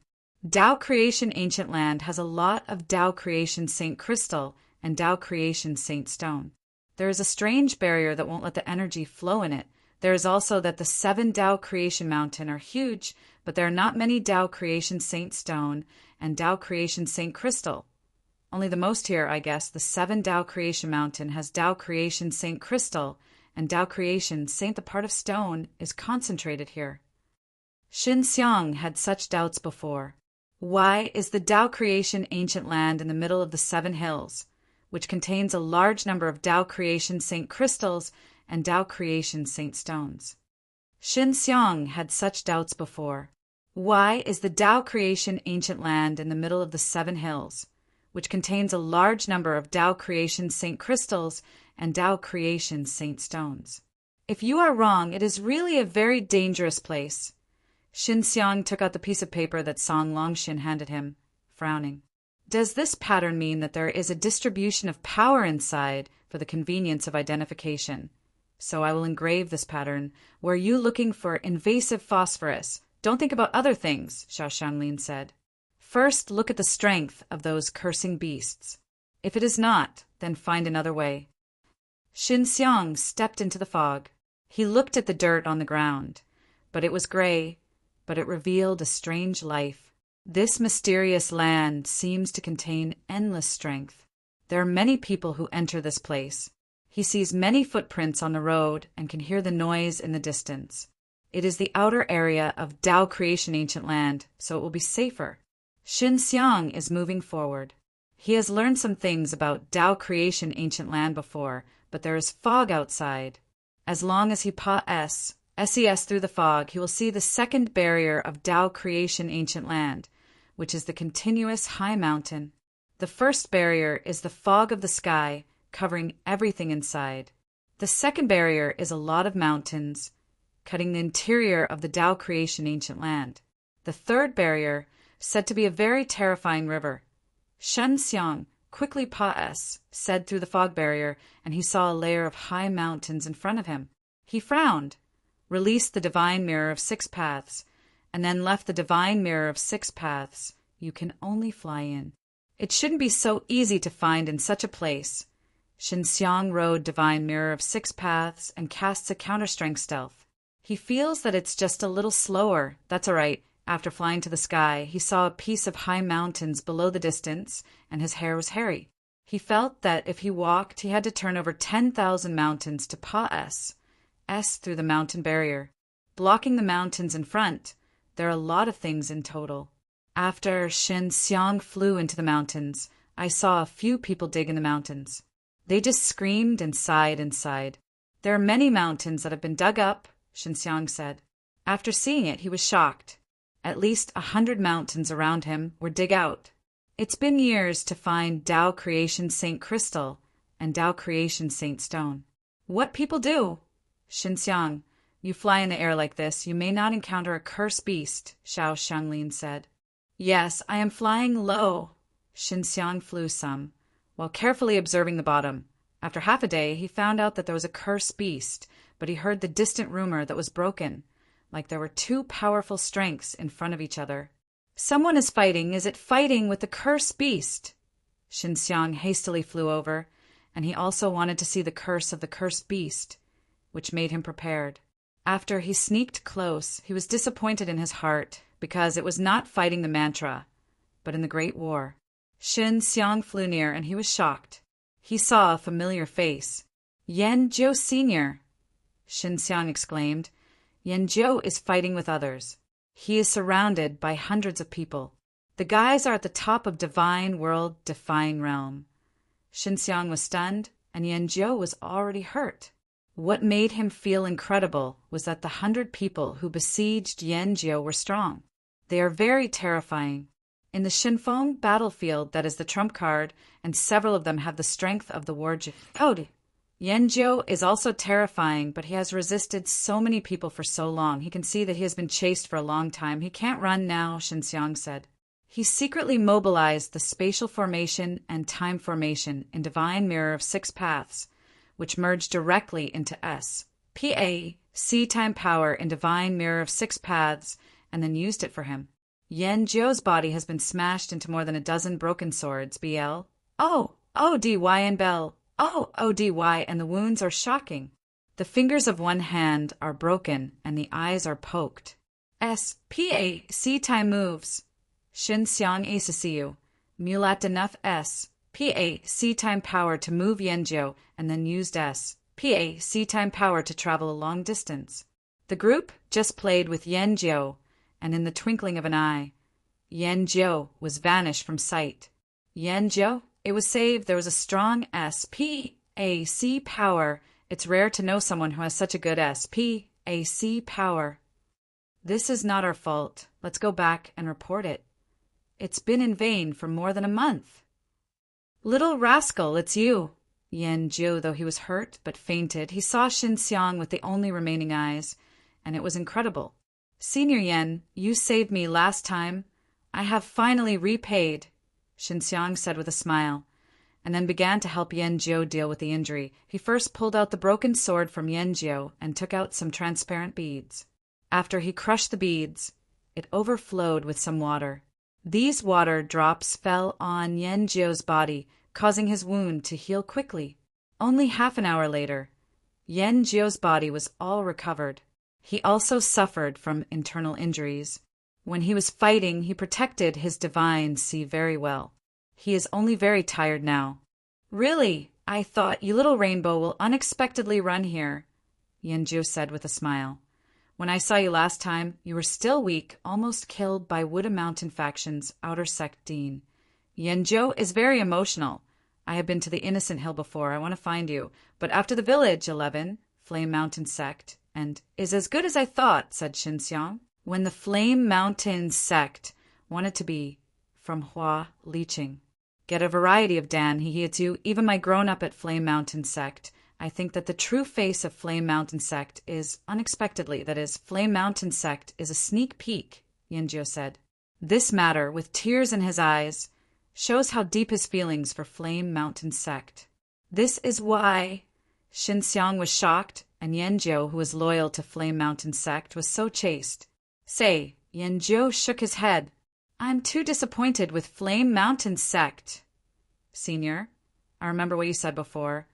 Tao creation ancient land has a lot of Tao creation saint crystal and Tao creation saint stone. There is a strange barrier that won't let the energy flow in it. There is also that the 7 Tao creation mountain are huge, but there are not many Tao creation saint stone and Tao creation saint crystal. Only the most here, I guess, the 7 Tao creation mountain has Tao creation saint crystal, and Tao creation saint the part of stone is concentrated here. Xinxiang had such doubts before. Why is the Tao creation ancient land in the middle of the 7 hills, which contains a large number of Tao creation saint crystals and Tao creation saint stones? Xinxiang had such doubts before. Why is the Tao creation ancient land in the middle of the 7 hills, which contains a large number of Tao creation saint crystals and Tao creation saint stones? If you are wrong, it is really a very dangerous place. Xinxiang took out the piece of paper that Song Longxin handed him, frowning. Does this pattern mean that there is a distribution of power inside for the convenience of identification? So I will engrave this pattern. Were you looking for invasive phosphorus? Don't think about other things, Xiao Shanlin said. First, look at the strength of those cursing beasts. If it is not, then find another way. Xinxiang stepped into the fog. He looked at the dirt on the ground, but it was gray, but it revealed a strange life. This mysterious land seems to contain endless strength. There are many people who enter this place. He sees many footprints on the road and can hear the noise in the distance. It is the outer area of Tao creation ancient land, so it will be safer. Xinxiang is moving forward. He has learned some things about Tao creation ancient land before, but there is fog outside. As long as he SES through the fog, he will see the second barrier of Tao creation ancient land, which is the continuous high mountain. The first barrier is the fog of the sky, covering everything inside. The second barrier is a lot of mountains, cutting the interior of the Tao creation ancient land. The third barrier, said to be a very terrifying river. Xinxiang quickly said through the fog barrier, and he saw a layer of high mountains in front of him. He frowned, released the divine mirror of 6 paths, and then left the divine mirror of 6 paths you can only fly in. It shouldn't be so easy to find in such a place. Xinxiang rode divine mirror of 6 paths and casts a counter-strength stealth. He feels that it's just a little slower. That's all right. After flying to the sky, he saw a piece of high mountains below the distance, and his hair was hairy. He felt that if he walked, he had to turn over 10,000 mountains to S through the mountain barrier. Blocking the mountains in front, there are a lot of things in total. After Xinxiang flew into the mountains, I saw a few people dig in the mountains. They just screamed and sighed inside. There are many mountains that have been dug up, Xinxiang said. After seeing it, he was shocked. At least 100 mountains around him were dig out. It's been years to find Tao creation saint crystal and Tao creation saint stone. What people do? Xinxiang, you fly in the air like this, you may not encounter a cursed beast, Xiao Shanglin said. Yes, I am flying low. Xinxiang flew some, while carefully observing the bottom. After half a day, he found out that there was a cursed beast, but he heard the distant rumor that was broken, like there were 2 powerful strengths in front of each other. Someone is fighting. Is it fighting with the cursed beast? Xinxiang hastily flew over, and he also wanted to see the curse of the cursed beast, which made him prepared. After he sneaked close, he was disappointed in his heart, because it was not fighting the mantra, but in the Great War. Xinxiang flew near, and he was shocked. He saw a familiar face. Yan Zhou Sr., Xinxiang exclaimed. Yan Zhou is fighting with others. He is surrounded by hundreds of people. The guys are at the top of divine world, divine realm. Xinxiang was stunned, and Yan Zhou was already hurt. What made him feel incredible was that the 100 people who besieged Yanjiu were strong. They are very terrifying. In the Shinfeng battlefield, that is the trump card, and several of them have the strength of the warjiu. Yanjiu is also terrifying, but he has resisted so many people for so long. He can see that he has been chased for a long time. He can't run now, Xinxiang said. He secretly mobilized the spatial formation and time formation in Divine Mirror of 6 Paths, which merged directly into S.P.A.C. time power in Divine Mirror of 6 Paths, and then used it for him. Yanjiu's body has been smashed into more than a dozen broken swords, BL. O.D.Y. and Bell. O.D.Y. and the wounds are shocking. The fingers of one hand are broken and the eyes are poked. S.P.A.C. time moves. Xinxiang Accu. Mulat enough S.P.A.C. time power to move Yanjiu and then used S.P.A.C. time power to travel a long distance. The group just played with Yanjiu, and in the twinkling of an eye, Yanjiu was vanished from sight. Yanjiu, it was saved. There was a strong S.P.A.C. power. It's rare to know someone who has such a good S.P.A.C. power. This is not our fault. Let's go back and report it. It's been in vain for more than a month. Little rascal, it's you. Yanjiu, though he was hurt but fainted, he saw Xinxiang with the only remaining eyes, and it was incredible. Senior Yan, you saved me last time. I have finally repaid, Xinxiang said with a smile, and then began to help Yanjiu deal with the injury. He first pulled out the broken sword from Yanjiu and took out some transparent beads. After he crushed the beads, it overflowed with some water. These water drops fell on Yanjiu's body, causing his wound to heal quickly. Only half an hour later, Yanjiu's body was all recovered. He also suffered from internal injuries. When he was fighting, he protected his divine Si very well. He is only very tired now. Really, I thought you little rainbow will unexpectedly run here, Yanjiu said with a smile. When I saw you last time, you were still weak, almost killed by Wuda Mountain faction's outer sect dean. Yanjiu is very emotional. I have been to the Innocent Hill before. I want to find you. But after the village, 11, Flame Mountain sect, and is as good as I thought, said Xinxiang. When the Flame Mountain sect wanted to be from Hua Liqing. Get a variety of Dan, he hears you, even my grown-up at Flame Mountain sect. I think that the true face of Flame Mountain sect is unexpectedly, that is, Flame Mountain sect is a sneak peek, Yanjiu said. This matter, with tears in his eyes, shows how deep his feelings for Flame Mountain sect. This is why Xinxiang was shocked, and Yanjiu, who was loyal to Flame Mountain sect, was so chaste. Say, Yanjiu shook his head. I'm too disappointed with Flame Mountain sect. Senior, I remember what you said before.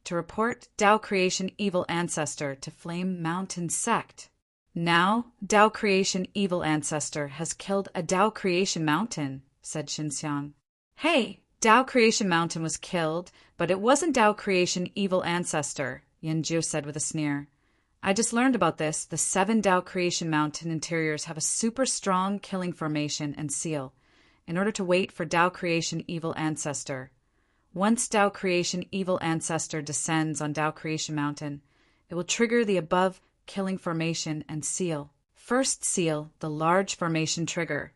To report Tao Creation Evil Ancestor to Flame Mountain sect. Now, Tao Creation Evil Ancestor has killed a Tao Creation Mountain, said Xinxiang. Hey, Tao Creation Mountain was killed, but it wasn't Tao Creation Evil Ancestor, Yanjiu said with a sneer. I just learned about this. The 7 Tao Creation Mountain interiors have a super strong killing formation and seal, in order to wait for Tao Creation Evil Ancestor. Once Tao Creation Evil Ancestor descends on Tao Creation Mountain, it will trigger the above killing formation and seal. First seal the large formation trigger.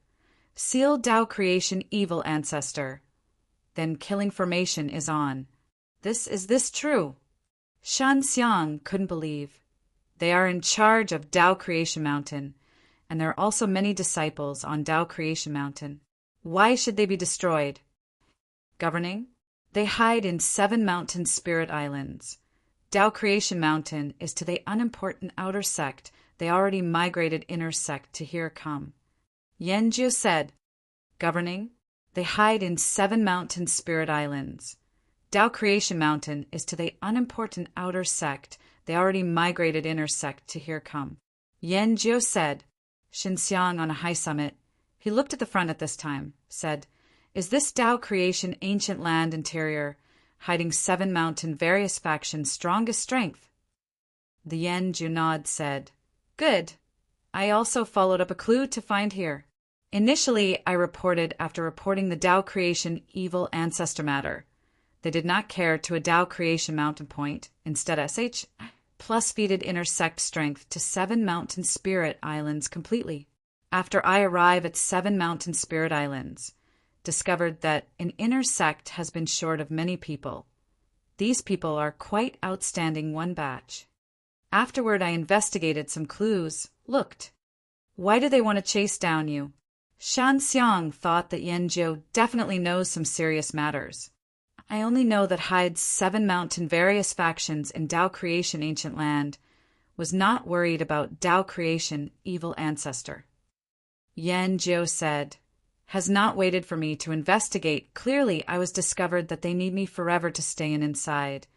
Seal Tao Creation Evil Ancestor. Then killing formation is on. Is this true? Xinxiang couldn't believe. They are in charge of Tao Creation Mountain, and there are also many disciples on Tao Creation Mountain. Why should they be destroyed? Governing? They hide in 7 mountain spirit islands. Tao Creation Mountain is to the unimportant outer sect, the already migrated inner sect to here come. Yanjiu said, Governing? They hide in 7 mountain spirit islands. Tao Creation Mountain is to the unimportant outer sect, the already migrated inner sect to here come. Yanjiu said, Xinxiang on a high summit. He looked at the front at this time, said, Is this Tao Creation ancient land interior, hiding 7 mountain various factions' strongest strength? The Yanjiu nod said, Good. I also followed up a clue to find here. Initially, I reported after reporting the Tao Creation Evil Ancestor matter. They did not care to a Tao Creation Mountain point. Instead, plus feeded intersect strength to 7 mountain spirit islands completely. After I arrive at 7 mountain spirit islands, discovered that an intersect has been short of many people. These people are quite outstanding one batch. Afterward, I investigated some clues, looked. Why do they want to chase down you? Shan Xiang thought that Yanjiu definitely knows some serious matters. I only know that Hyde's 7 mountain various factions in Tao Creation Ancient Land was not worried about Tao Creation Evil Ancestor. Yanjiu said, has not waited for me to investigate. Clearly, I was discovered that they need me forever to stay inside.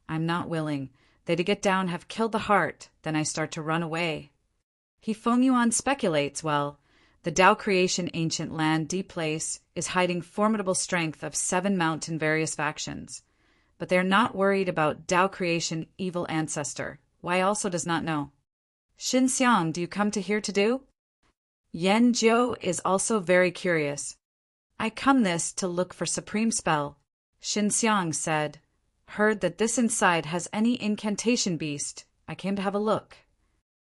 I'm not willing. They to get down have killed the heart, then I start to run away. He Feng Yuan speculates, well, the Tao Creation Ancient Land deep place is hiding formidable strength of 7 mountain various factions. But they're not worried about Tao Creation Evil Ancestor. Why also does not know. Xin Xiang, do you come to here to do? Yan Jiu is also very curious. I come this to look for supreme spell. Xin Xiang said, heard that this inside has any incantation beast. I came to have a look.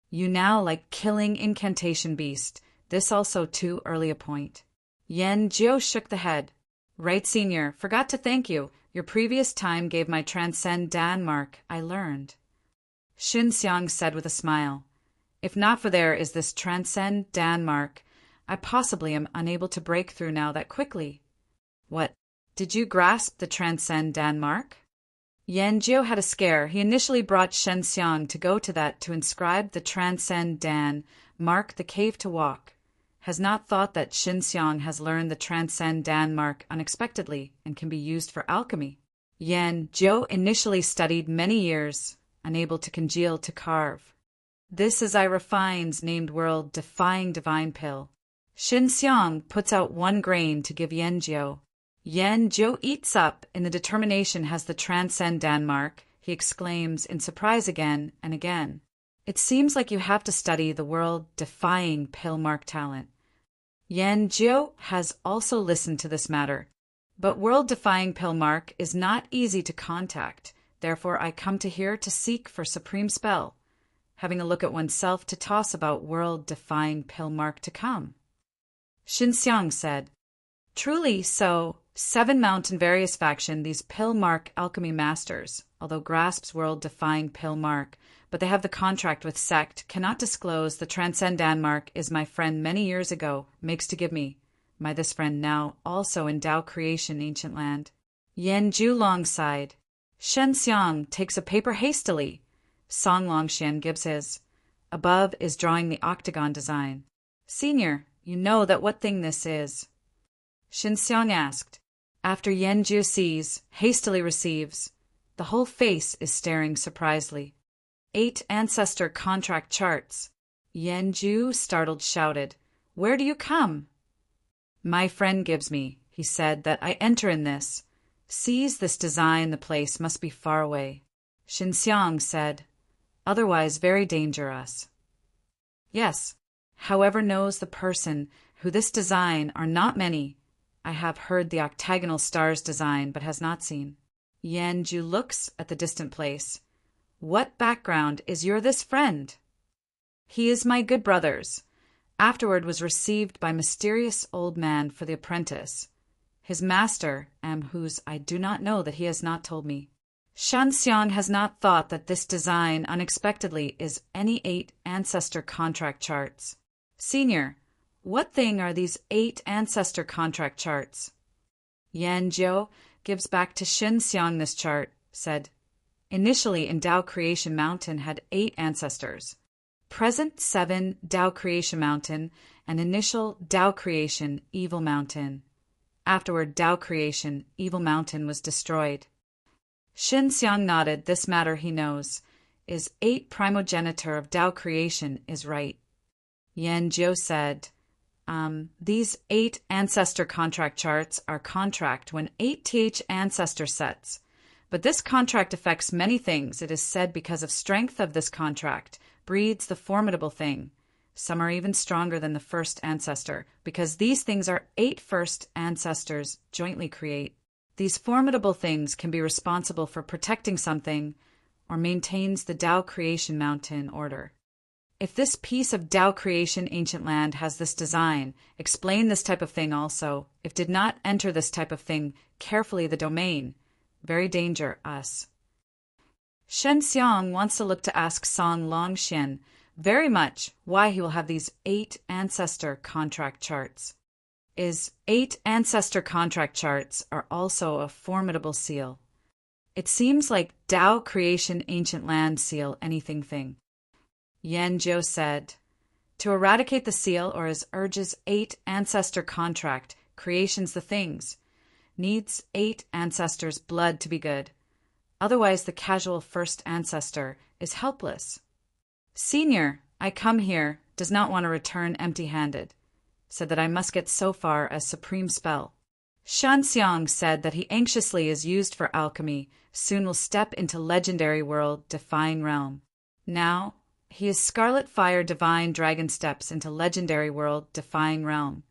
You now like killing incantation beast. This also too early a point. Yan Jiu shook the head. Right, senior, forgot to thank you. Your previous time gave my transcend Danmark, I learned. Xin Xiang said with a smile. If not for there is this transcend Danmark, I possibly am unable to break through now that quickly. What, did you grasp the transcend Danmark? Yanjiu had a scare. He initially brought Shen Xiang to go to that to inscribe the transcend Dan, mark the cave to walk. Has not thought that Xin Xiang has learned the transcend Dan mark unexpectedly and can be used for alchemy. Yanjiu initially studied many years, unable to congeal to carve. This is I refines named world-defying divine pill. Xin Xiang puts out 1 grain to give Yanjiu. Yanjiu eats up in the determination has the transcend Danmark, he exclaims in surprise again and again. It seems like you have to study the world-defying pill mark talent. Yanjiu has also listened to this matter. But world-defying pill mark is not easy to contact, therefore I come to here to seek for supreme spell, having a look at oneself to toss about world-defying pill mark to come. Xin Xiang said, truly so, 7 mountain various faction these pill mark alchemy masters, although grasps world-defying pill mark, but they have the contract with sect, cannot disclose the transcend Danmark is my friend many years ago, makes to give me, my this friend now also in Tao Creation Ancient Land. Yanjiu long sighed. Shen Xiang takes a paper hastily. Song Longxian gives his. Above is drawing the octagon design. Senior, you know that what thing this is? Xin Xiang asked. After Yanjiu sees, hastily receives. The whole face is staring surprisedly. 8 ancestor contract charts. Yanjiu, startled, shouted, where do you come? My friend gives me, he said, that I enter in this. Sees this design the place must be far away. Xin Xiang said, otherwise very dangerous. Yes, however knows the person who this design are not many. I have heard the octagonal stars design, but has not seen. Yanjiu looks at the distant place. What background is your this friend? He is my good brother's. Afterward was received by mysterious old man for the apprentice. His master, whose I do not know that he has not told me. Shan Xiang has not thought that this design unexpectedly is any 8 ancestor contract charts. Senior, what thing are these 8 ancestor contract charts? Yanjiu gives back to Xin Xiang this chart, said, initially in Tao Creation Mountain had 8 ancestors. Present 7 Tao Creation Mountain and initial Tao Creation Evil Mountain. Afterward Tao Creation Evil Mountain was destroyed. Xin Xiang nodded, this matter he knows, is 8 primogenitor of Tao Creation is right. Yanjiu said, these 8 ancestor contract charts are contract when 8th ancestor sets. But this contract affects many things, it is said, because of strength of this contract, breeds the formidable thing. Some are even stronger than the first ancestor, because these things are 8 first ancestors jointly create. These formidable things can be responsible for protecting something, or maintains the Tao Creation Mountain order. If this piece of Tao Creation ancient land has this design, explain this type of thing also. If did not enter this type of thing carefully the domain, very danger us. Shen Xiang wants to look to ask Song Longxian very much why he will have these 8 ancestor contract charts. Is 8 ancestor contract charts are also a formidable seal. It seems like Tao Creation Ancient Land seal anything thing. Yan Jiu said, to eradicate the seal or as urges 8 ancestor contract, creations the things, needs 8 ancestors' blood to be good. Otherwise the casual first ancestor is helpless. Senior, I come here, does not want to return empty-handed, said that I must get so far as supreme spell. Shan Xiang said that he anxiously is used for alchemy, soon will step into legendary world, defying realm. Now, he is scarlet fire divine dragon steps into legendary world, defying realm.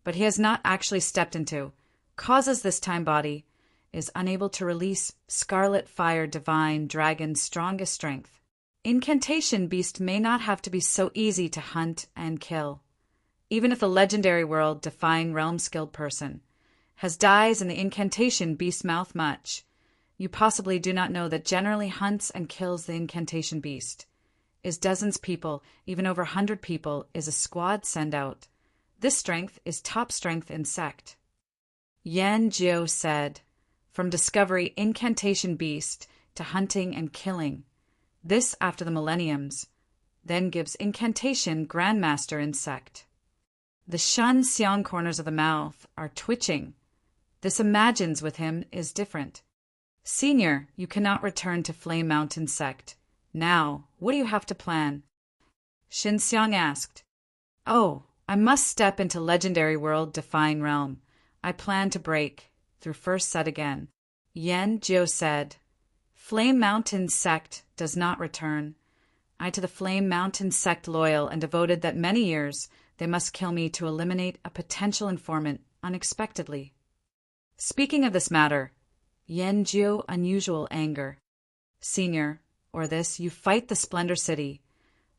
But he has not actually stepped into, causes this time body, is unable to release scarlet fire divine dragon's strongest strength. Incantation beast may not have to be so easy to hunt and kill. Even if the legendary world defying realm skilled person has dies in the incantation beast mouth much, you possibly do not know that generally hunts and kills the incantation beast. Is dozens people, even over 100 people, is a squad send out. This strength is top strength in sect. Yan Jiu said, from discovery incantation beast to hunting and killing, this after the millenniums, then gives incantation grandmaster in sect. The Shan Xiang corners of the mouth are twitching. This imagines with him is different. Senior, you cannot return to Flame Mountain sect. Now, what do you have to plan? Shin Xiang asked. Oh, I must step into legendary world defying realm. I plan to break through first set again. Yan Jiu said, Flame Mountain sect does not return. I to the Flame Mountain sect loyal and devoted that many years they must kill me to eliminate a potential informant unexpectedly. Speaking of this matter, Yan Jiu unusual anger. Senior, or this, you fight the Splendor City.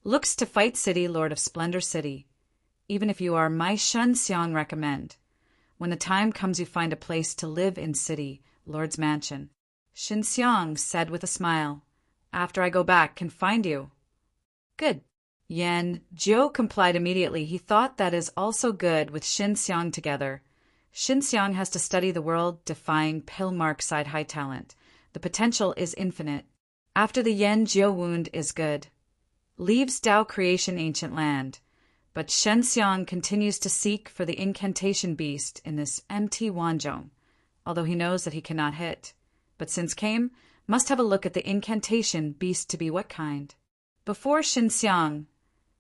Looks to fight city, Lord of Splendor City. Even if you are my Shen Xiang recommend. When the time comes you find a place to live in city, Lord's mansion. Shin Xiang said with a smile, after I go back can find you. Good. Yan Jiu complied immediately. He thought that is also good with Shin Xiang together. Shin Xiang has to study the world defying pill mark side high talent. The potential is infinite. After the Yan Jiu wound is good. Leaves Tao Creation ancient land. But Shen Xiang continues to seek for the incantation beast in this empty Wanzhong, although he knows that he cannot hit. But since came, must have a look at the incantation beast to be what kind. Before Shin Xiang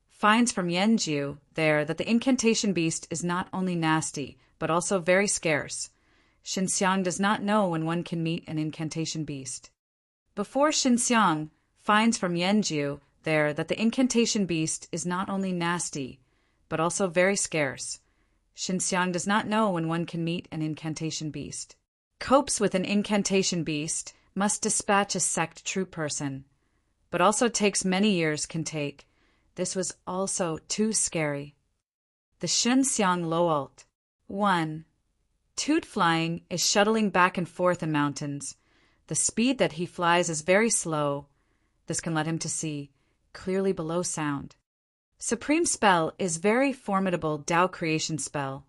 finds from Yan Jiu there that the incantation beast is not only nasty, but also very scarce. Shin Xiang does not know when one can meet an incantation beast. Before Shin Xiang finds from Yan Jiu there that the incantation beast is not only nasty, but also very scarce. Shin Xiang does not know when one can meet an incantation beast. Copes with an incantation beast must dispatch a sect true person, but also takes many years can take. This was also too scary. The Shin Xiang low alt. 1. Toot flying is shuttling back and forth in mountains. The speed that he flies is very slow. This can let him to see clearly below sound. Supreme spell is very formidable Tao creation spell.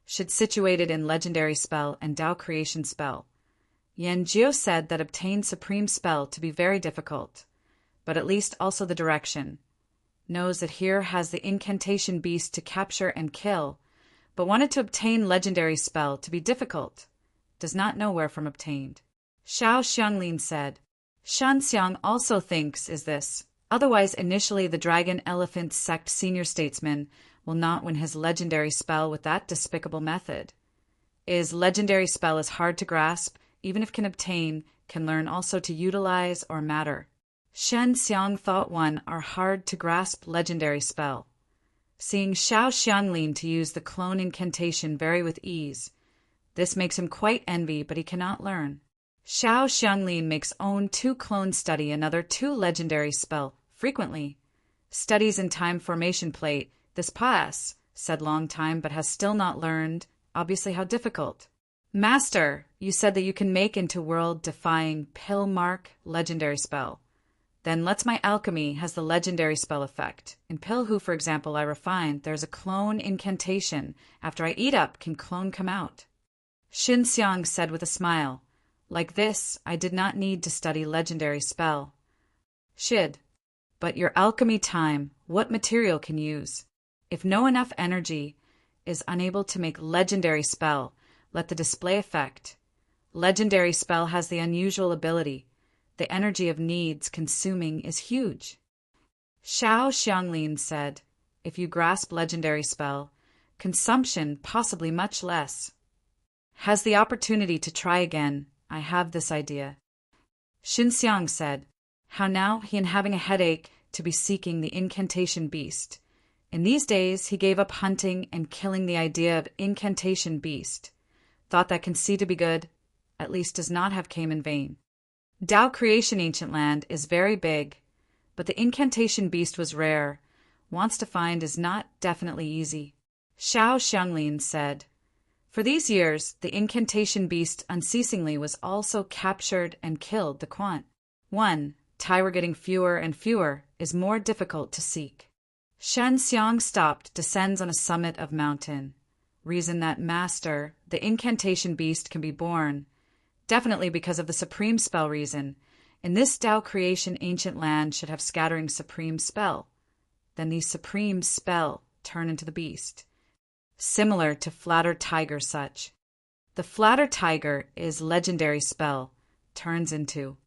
Should situated in legendary spell and Tao creation spell. Yan Jiu said that obtained supreme spell to be very difficult, but at least also the direction. Knows that here has the incantation beast to capture and kill, but wanted to obtain legendary spell to be difficult. Does not know where from obtained. Xiao Xianglin said, Shan Xiang also thinks is this. Otherwise, initially the Dragon Elephant Sect senior statesman will not win his legendary spell with that despicable method. Is legendary spell is hard to grasp, even if can obtain, can learn also to utilize or matter. Shen Xiang thought one are hard to grasp legendary spell. Seeing Xiao Xianglin to use the clone incantation very with ease. This makes him quite envy, but he cannot learn. Xiao Xianglin makes own 2 clone study another 2 legendary spell frequently. Studies in time formation plate, this pass, said long time but has still not learned, obviously how difficult. Master, you said that you can make into world-defying pill mark legendary spell. Then let's my alchemy has the legendary spell effect. In Pilhu, for example, I refined, there's a clone incantation. After I eat up, can clone come out? Xin Xiang said with a smile, like this, I did not need to study legendary spell. Shid. But your alchemy time, what material can use? If no enough energy is unable to make legendary spell, let the display effect. Legendary spell has the unusual ability. The energy of needs consuming is huge. Xiao Xianglin said, if you grasp legendary spell, consumption possibly much less. Has the opportunity to try again, I have this idea. Xin Xiang said, how now he and having a headache to be seeking the incantation beast. In these days he gave up hunting and killing the idea of incantation beast. Thought that conceit to be good, at least does not have came in vain. Tao creation ancient land is very big, but the incantation beast was rare. Wants to find is not definitely easy. Xiao Xianglin said, for these years, the incantation beast unceasingly was also captured and killed the quant. 1. Tai were getting fewer and fewer, is more difficult to seek. Shen Xiang stopped, descends on a summit of mountain. Reason that master, the incantation beast can be born. Definitely because of the supreme spell reason. In this Tao creation ancient land should have scattering supreme spell. Then the supreme spell turn into the beast. Similar to flatter tiger such. The flatter tiger is legendary spell, turns into.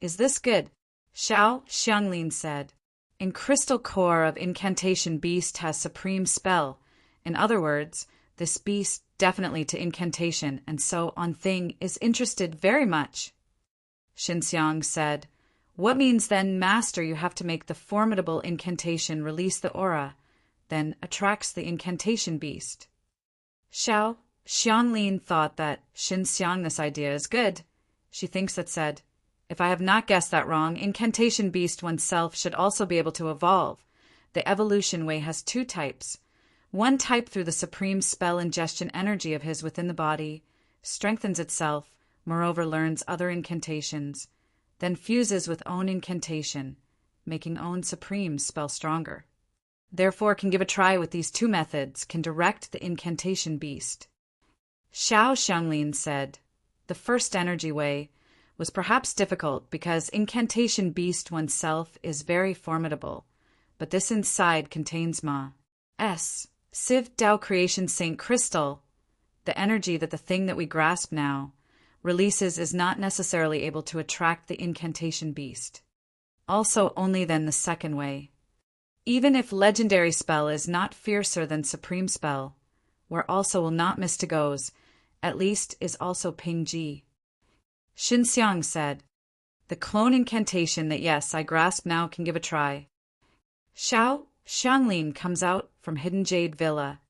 Is this good? Xiao Xianglin said. In crystal core of incantation beast has supreme spell. In other words, this beast definitely to incantation and so on thing is interested very much. Xinxiang said, what means then, master, you have to make the formidable incantation release the aura, then attracts the incantation beast. Xiao Xianglin thought that Xinxiang this idea is good. She thinks that said, if I have not guessed that wrong, incantation beast oneself should also be able to evolve. The evolution way has 2 types. One type through the supreme spell ingestion energy of his within the body, strengthens itself, moreover learns other incantations, then fuses with own incantation, making own supreme spell stronger. Therefore can give a try with these 2 methods, can direct the incantation beast. Xiao Xianglin said, the first energy way was perhaps difficult because incantation beast oneself is very formidable, but this inside contains Ma.S. Civ Tao creation Saint Crystal, the energy that the thing that we grasp now releases is not necessarily able to attract the incantation beast. Also only then the second way. Even if legendary spell is not fiercer than supreme spell, where also will not miss to goes, at least is also Ping Ji. Xinxiang said, the clone incantation that yes, I grasp now can give a try. Xiao Xianglin comes out from Hidden Jade Villa.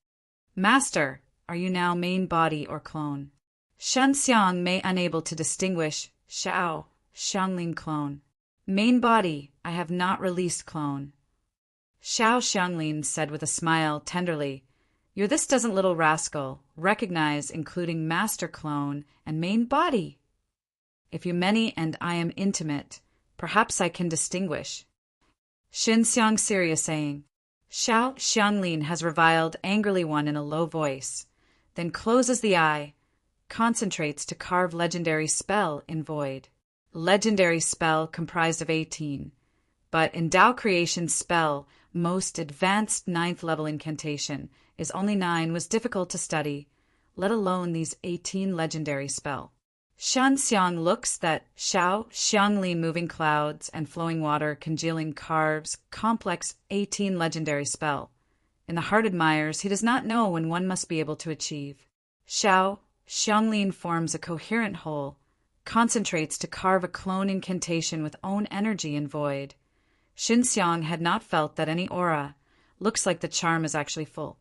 Master, are you now main body or clone? Xinxiang may unable to distinguish Xiao Xianglin clone. Main body, I have not released clone. Xiao Xianglin said with a smile tenderly, you're this doesn't little rascal, recognize including master clone and main body. If you many and I am intimate, perhaps I can distinguish. Xinxiang serious saying, Xiao Xianglin has reviled angrily one in a low voice, then closes the eye, concentrates to carve legendary spell in void. Legendary spell comprised of 18, but in Tao creation spell, most advanced 9th level incantation is only 9 was difficult to study, let alone these 18 legendary spell. Shan Xiang looks that Xiao Xianglin moving clouds and flowing water congealing carves complex 18 legendary spell. In the heart admires, he does not know when one must be able to achieve. Xiao Xianglin forms a coherent whole, concentrates to carve a clone incantation with own energy in void. Xinxiang had not felt that any aura, looks like the charm is actually full.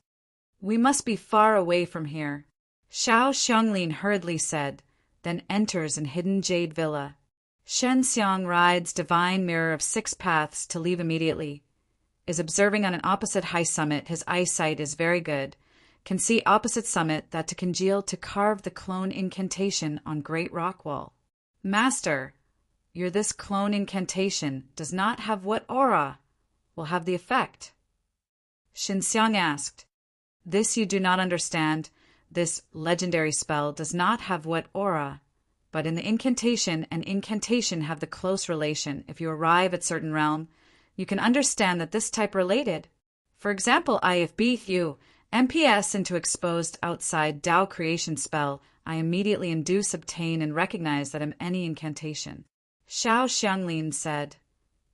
We must be far away from here. Xiao Xianglin hurriedly said, then enters an hidden jade villa. Shen Xiang rides divine mirror of 6 paths to leave immediately. Is observing on an opposite high summit, his eyesight is very good. Can see opposite summit that to congeal to carve the clone incantation on great rock wall. Master, your this clone incantation does not have what aura will have the effect? Shen Xiang asked. This you do not understand. This legendary spell does not have what aura, but in the incantation and incantation have the close relation. If you arrive at certain realm, you can understand that this type related. For example, if beat you MPS into exposed outside Tao creation spell, I immediately induce, obtain, and recognize that I'm any incantation. Xiao Xianglin said,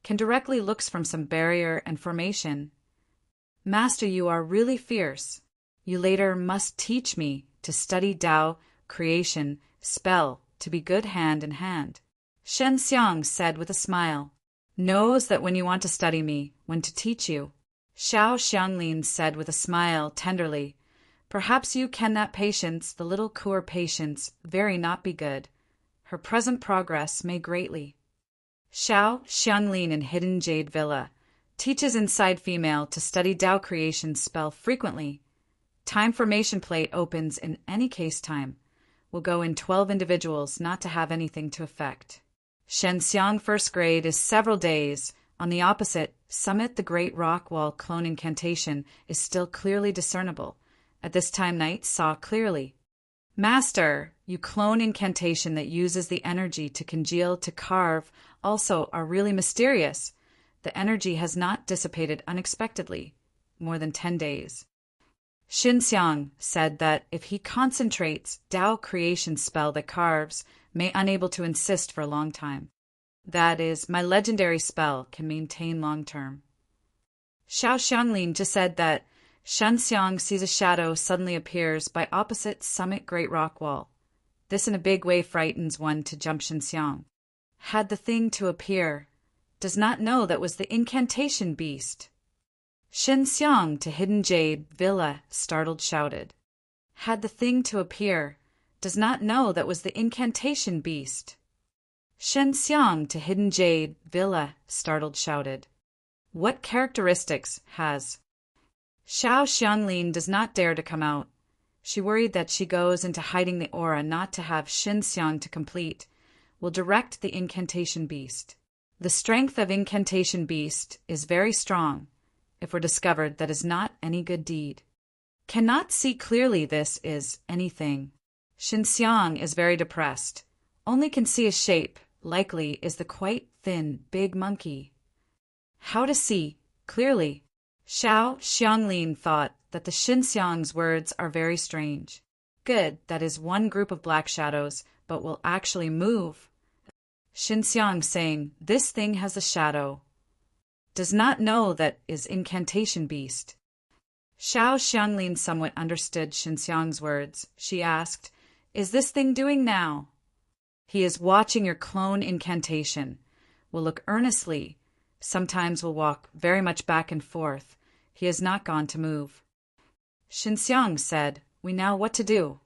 can directly looks from some barrier and formation. Master, you are really fierce. You later must teach me to study Tao, creation, spell, to be good hand in hand. Shen Xiang said with a smile, knows that when you want to study me, when to teach you. Xiao Xianglin said with a smile tenderly, perhaps you can that patience, the little Kur patience, very not be good. Her present progress may greatly. Xiao Xianglin in hidden jade villa, teaches inside female to study Tao creation spell frequently. Time formation plate opens in any case time. Will go in 12 individuals not to have anything to affect. Shen Xiang first grade is several days. On the opposite summit, the great rock wall clone incantation is still clearly discernible. At this time night saw clearly. Master, you clone incantation that uses the energy to congeal, to carve, also are really mysterious. The energy has not dissipated unexpectedly. More than 10 days. Shen Xiang said that if he concentrates Tao creation spell that carves, may unable to insist for a long time. That is, my legendary spell can maintain long term. Xiao Xianglin just said that Shen Xiang sees a shadow suddenly appears by opposite summit great rock wall. This in a big way frightens one to jump Shen Xiang. Had the thing to appear, does not know that was the incantation beast. Shen Xiang to hidden jade villa startled shouted. Had the thing to appear, does not know that was the incantation beast. Shen Xiang to hidden jade villa startled shouted. What characteristics has? Xiao Xianglin does not dare to come out. She worried that she goes into hiding the aura not to have Shen Xiang to complete, will direct the incantation beast. The strength of incantation beast is very strong. If we're discovered, that is not any good deed. Cannot see clearly this is anything. Shen Xiang is very depressed. Only can see a shape, likely is the quite thin, big monkey. How to see clearly? Xiao Xianglin thought that the Shen Xiang's words are very strange. Good, that is one group of black shadows, but will actually move. Shen Xiang saying, this thing has a shadow. Does not know that is incantation beast. Xiao Xianglin somewhat understood Shen Xiang's words. She asked, is this thing doing now? He is watching your clone incantation. Will look earnestly. Sometimes will walk very much back and forth. He has not gone to move. Shen Xiang said, we know what to do.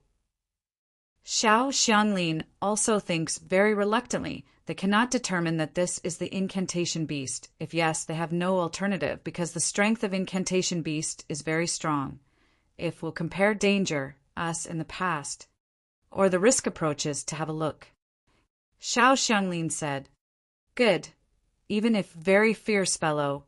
Xiao Xianglin also thinks very reluctantly. They cannot determine that this is the incantation beast. If yes, they have no alternative because the strength of incantation beast is very strong. If we'll compare danger, us in the past, or the risk approaches to have a look. Xiao Xianglin said, good, even if very fierce fellow,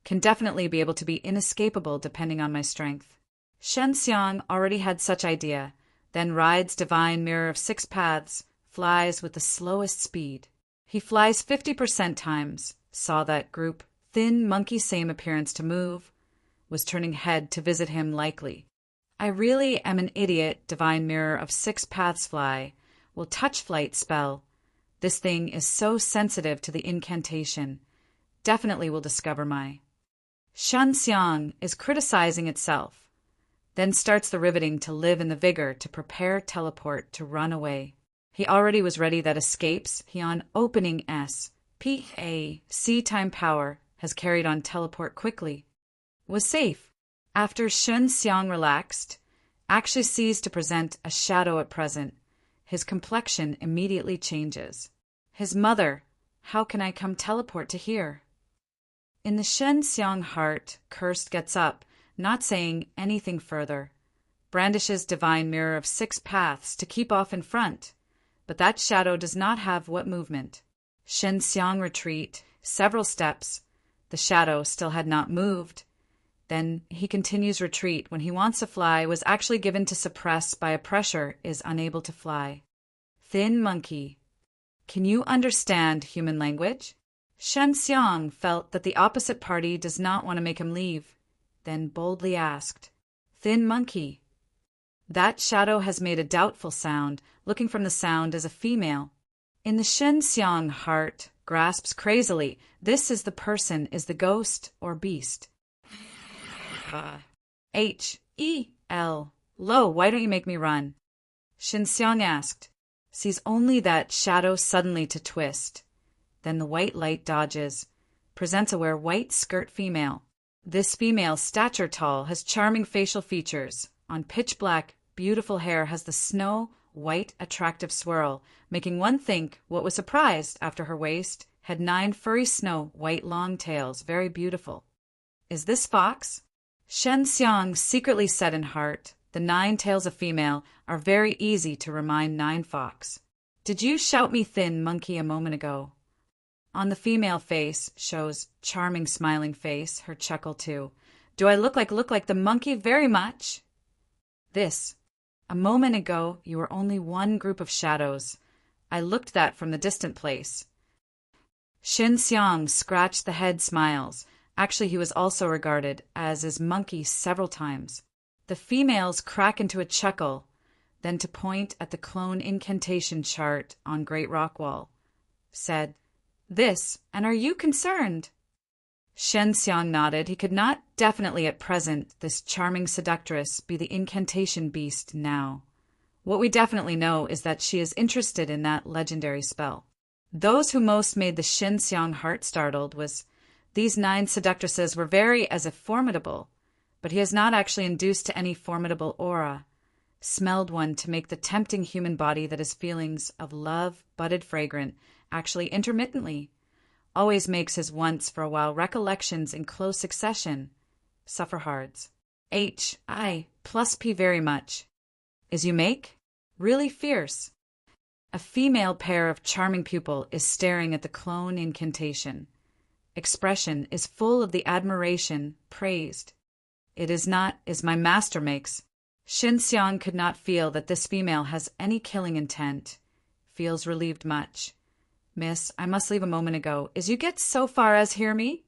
can definitely be able to be inescapable depending on my strength. Shen Xiang already had such idea, then rides divine mirror of 6 paths, flies with the slowest speed. He flies 50% times, saw that group, thin monkey same appearance to move, was turning head to visit him likely. I really am an idiot, divine mirror of 6 paths fly, will touch flight spell. This thing is so sensitive to the incantation. Definitely will discover my. Shen Xiang is criticizing itself. Then starts the riveting to live in the vigor to prepare teleport to run away. He already was ready that escapes. He on opening C time power has carried on teleport quickly. Was safe. After Shen Xiang relaxed, actually sees to present a shadow at present. his complexion immediately changes. His mother, how can I come teleport to here? In the Shen Xiang heart, Cursed gets up, not saying anything further. Brandishes divine mirror of 6 paths to keep off in front. But that shadow does not have what movement. Shen Xiang retreat, several steps. The shadow still had not moved. Then he continues retreat when he wants to fly, was actually given to suppress by a pressure, is unable to fly. Thin monkey. Can you understand human language? Shen Xiang felt that the opposite party does not want to make him leave, then boldly asked, Thin monkey. That shadow has made a doubtful sound, looking from the sound as a female. In the Shen Xiang heart, grasps crazily, this is the person, is the ghost or beast. H-E-L. Lo, why don't you make me run? Shen Xiang asked. Sees only that shadow suddenly to twist. Then the white light dodges. Presents a wear white skirt female. This female, stature tall, has charming facial features. On pitch black, beautiful hair has the snow, white, attractive swirl, making one think what was surprised after her waist had 9 furry snow, white long tails, very beautiful. Is this fox? Shen Xiang secretly said in heart, the 9 tails of female are very easy to remind 9 fox. Did you shout me thin monkey a moment ago? On the female face shows charming smiling face, her chuckle too. Do I look like the monkey very much? This. A moment ago you were only one group of shadows. I looked that from the distant place. Shen Xiang scratched the head smiles. Actually he was also regarded as his monkey several times. The females crack into a chuckle, then to point at the clone incantation chart on Great Rock Wall, said, This, and are you concerned? Shen Xiang nodded. He could not definitely at present, this charming seductress, be the incantation beast now. What we definitely know is that she is interested in that legendary spell. Those who most made the Shen Xiang heart startled was, these 9 seductresses were very as if formidable, but he has not actually induced to any formidable aura, smelled one to make the tempting human body that his feelings of love, budded fragrant, actually intermittently, always makes his once for a while recollections in close succession, suffer hards. H-I plus P very much. Is you make? Really fierce. A female pair of charming pupil is staring at the clone incantation. Expression is full of the admiration, praised. It is not, as my master makes. Shen Xiang could not feel that this female has any killing intent. Feels relieved much. Miss, I must leave a moment ago. Is you get so far as hear me?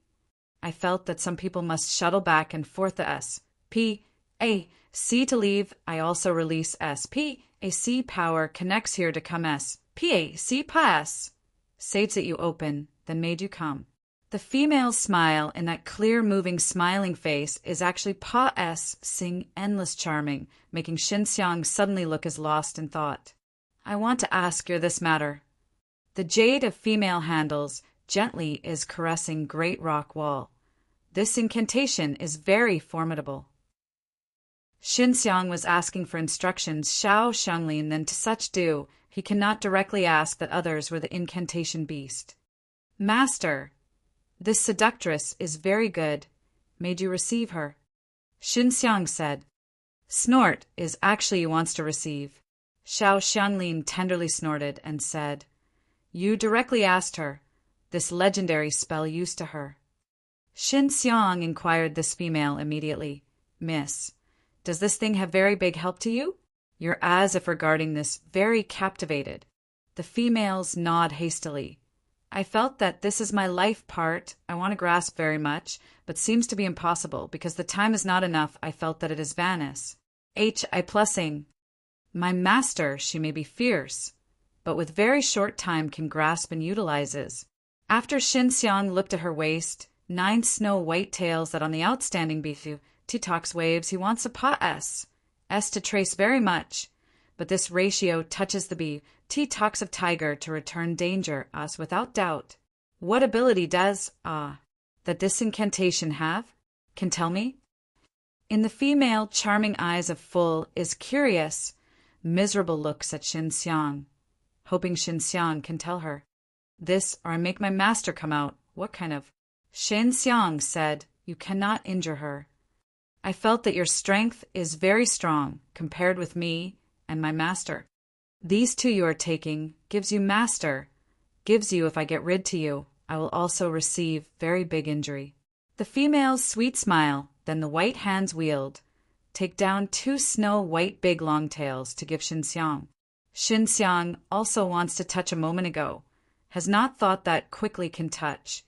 I felt that some people must shuttle back and forth the S. P. A. C to leave. I also release S. P. A. C power connects here to come S. P. A. C pass. Saves that you open, then made you come. The female's smile in that clear moving smiling face is actually Pa S sing endless charming, making Shen Xiang suddenly look as lost in thought. I want to ask you this matter. The jade of female handles gently is caressing Great Rock Wall. This incantation is very formidable. Shen Xiang was asking for instructions Xiao Xianglin then to such do, he cannot directly ask that others were the incantation beast. Master, this seductress is very good. Made you receive her? Shen Xiang said. Snort is actually he wants to receive. Xiao Xianglin tenderly snorted and said, You directly asked her. This legendary spell used to her. Shen Xiang inquired this female immediately. Miss, does this thing have very big help to you? You're as if regarding this very captivated. The females nod hastily. I felt that this is my life part. I want to grasp very much, but seems to be impossible, because the time is not enough. I felt that it is Vanis. H.I. plussing. My master, she may be fierce, but with very short time can grasp and utilizes. After Shen Xiang looked at her waist, 9 snow white tails that on the outstanding beefu, Titox waves, he wants a pa S to trace very much, but this ratio touches the bee, Titox of tiger to return danger us without doubt. What ability does, that this incantation have? Can tell me? In the female charming eyes of full is curious, miserable looks at Xinxiang, hoping Xinxiang can tell her. This, or I make my master come out. What kind of? Xinxiang said, you cannot injure her. I felt that your strength is very strong compared with me and my master. These two you are taking gives you master, gives you if I get rid to you, I will also receive very big injury. The female's sweet smile, then the white hands wheeled, take down 2 snow-white big long tails to give Xinxiang. Xinxiang also wants to touch a moment ago, has not thought that quickly can touch.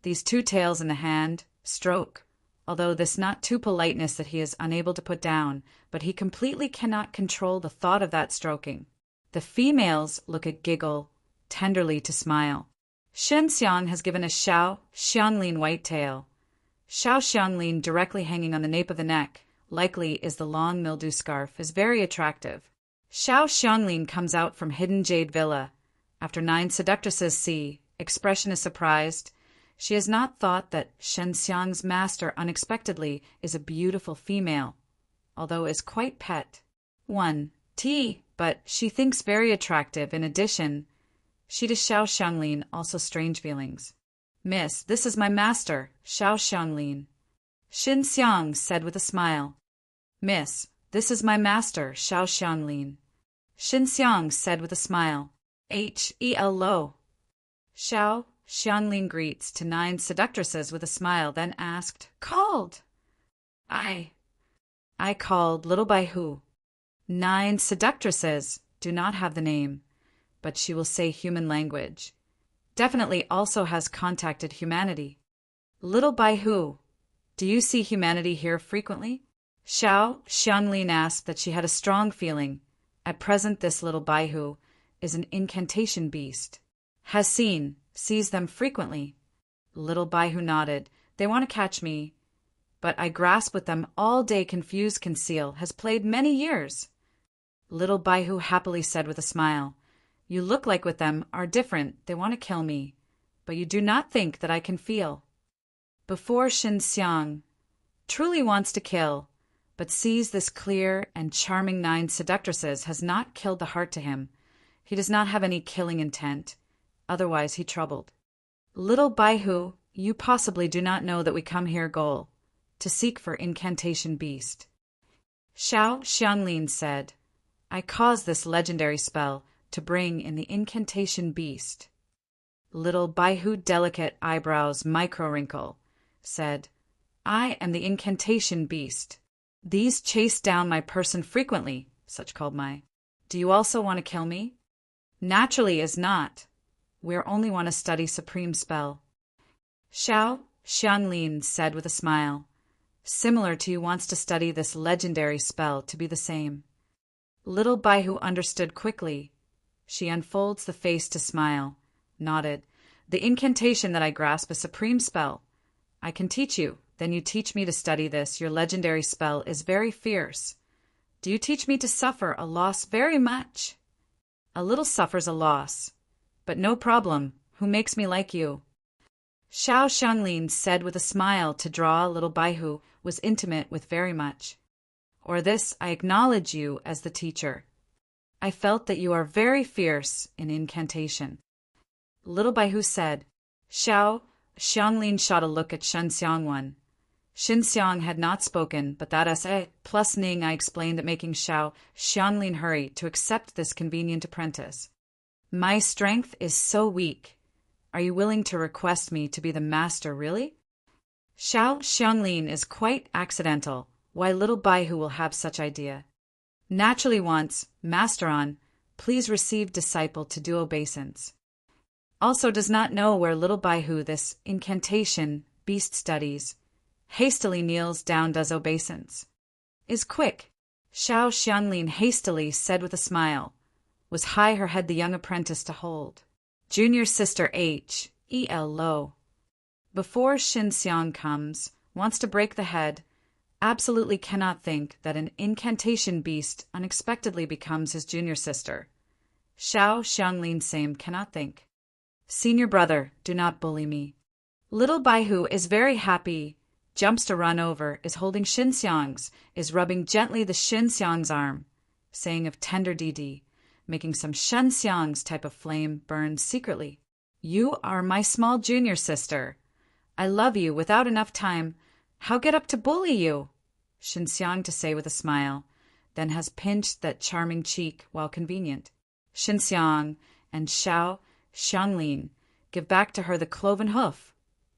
These 2 tails in the hand, stroke, although this not too politeness that he is unable to put down, but he completely cannot control the thought of that stroking. The females look at giggle, tenderly to smile. Xinxiang has given a Xiao Xianglin white tail. Xiao Xianglin directly hanging on the nape of the neck, likely is the long mildew scarf, is very attractive. Xiao Xianglin comes out from hidden jade villa. After 9 seductresses see, expression is surprised. She has not thought that Xinxiang's master unexpectedly is a beautiful female, although is quite pet. 1. T, but she thinks very attractive. In addition, she to Xiao Xianglin also strange feelings. Miss, this is my master, Xiao Xianglin. Xinxiang said with a smile. Miss, this is my master, Xiao Xianglin. Xinxiang said with a smile. Hello. Xiao Xianglin greets to 9 seductresses with a smile, then asked, called? I called, little by who? 9 seductresses do not have the name, but she will say human language. Definitely also has contacted humanity. Little by who? Do you see humanity here frequently? Xiao Xianglin asked that she had a strong feeling. At present this little Baihu is an incantation beast. Has seen, sees them frequently. Little Baihu nodded. They want to catch me. But I grasp with them all day, confuse, conceal, has played many years. Little Baihu happily said with a smile. You look like with them are different, they want to kill me. But you do not think that I can feel. Before Xinxiang truly wants to kill, but sees this clear and charming 9 seductresses has not killed the heart to him. He does not have any killing intent, otherwise he troubled. Little Baihu, you possibly do not know that we come here goal, to seek for incantation beast. Xiao Xianglin said, I cause this legendary spell to bring in the incantation beast. Little Baihu delicate eyebrows micro-wrinkle, said, I am the incantation beast. These chase down my person frequently, such called my. Do you also want to kill me? Naturally is not. We only want to study supreme spell. Xiao Xianglin said with a smile, similar to you wants to study this legendary spell to be the same. Little Baihu understood quickly. She unfolds the face to smile, nodded. The incantation that I grasp is supreme spell. I can teach you. Then you teach me to study this. Your legendary spell is very fierce. Do you teach me to suffer a loss very much? A little suffers a loss. But no problem. Who makes me like you? Xiao Xianglin said with a smile to draw little Baihu was intimate with very much. Or this, I acknowledge you as the teacher. I felt that you are very fierce in incantation. Little Baihu said. Xiao Xianglin shot a look at Xinxiang one. Xinxiang had not spoken, but that as plus Ning I explained that making Xiao Xianglin hurry to accept this convenient apprentice. My strength is so weak. Are you willing to request me to be the master, really? Xiao Xianglin is quite accidental. Why little Baihu will have such idea? Naturally wants, master on, please receive disciple to do obeisance. Also does not know where little Baihu this incantation beast studies. Hastily kneels down, does obeisance. Is quick. Xiao Xianglin hastily said with a smile. Was high her head the young apprentice to hold. Junior sister Hello. Before Xinxiang comes, wants to break the head, absolutely cannot think that an incantation beast unexpectedly becomes his junior sister. Xiao Xianglin same cannot think. Senior brother, do not bully me. Little Baihu is very happy, jumps to run over, is holding Xinxiang's, is rubbing gently the Xinxiang's arm. saying of tender Didi, making some Shen Xiang's type of flame burn secretly. You are my small junior sister. I love you without enough time. How get up to bully you? Shen Xiang to say with a smile, then has pinched that charming cheek while convenient. Shen Xiang and Xiao Xianglin give back to her the cloven hoof.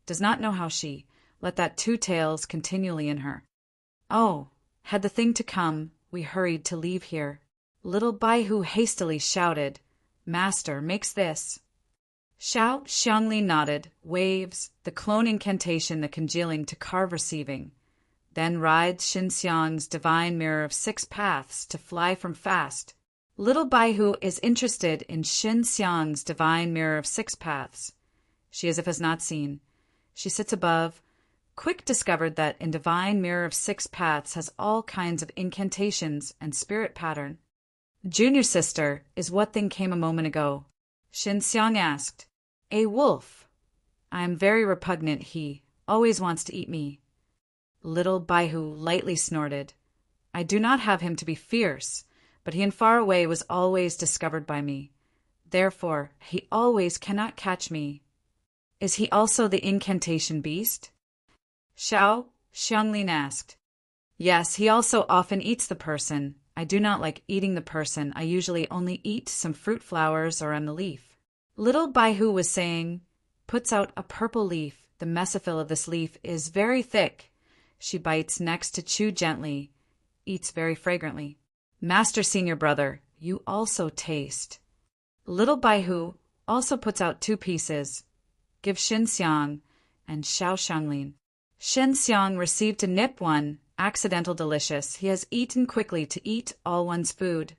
Does not know how she let that two tails continually in her. Oh, had the thing to come, we hurried to leave here. Little Baihu hastily shouted, Master makes this. Xiao Xianglin nodded, waves, the clone incantation the congealing to carve receiving. Then rides Shen Xiang's divine mirror of 6 paths to fly from fast. Little Baihu is interested in Shen Xiang's divine mirror of 6 paths. She as if has not seen. She sits above. Quick discovered that in divine mirror of 6 paths has all kinds of incantations and spirit pattern. Junior sister, is what thing came a moment ago? Shen Xiang asked. A wolf. I am very repugnant, he always wants to eat me. Little Baihu lightly snorted. I do not have him to be fierce, but he in far away was always discovered by me. Therefore, he always cannot catch me. Is he also the incantation beast? Xiao Xianglin asked. Yes, he also often eats the person. I do not like eating the person. I usually only eat some fruit flowers or on the leaf. Little Baihu was saying, puts out a purple leaf. The mesophil of this leaf is very thick. She bites next to chew gently, eats very fragrantly. Master senior brother, you also taste. Little Baihu also puts out 2 pieces. Give Shen Xiang and Xiao Xianglin. Shen Xiang received to nip one, accidental delicious. He has eaten quickly to eat all one's food.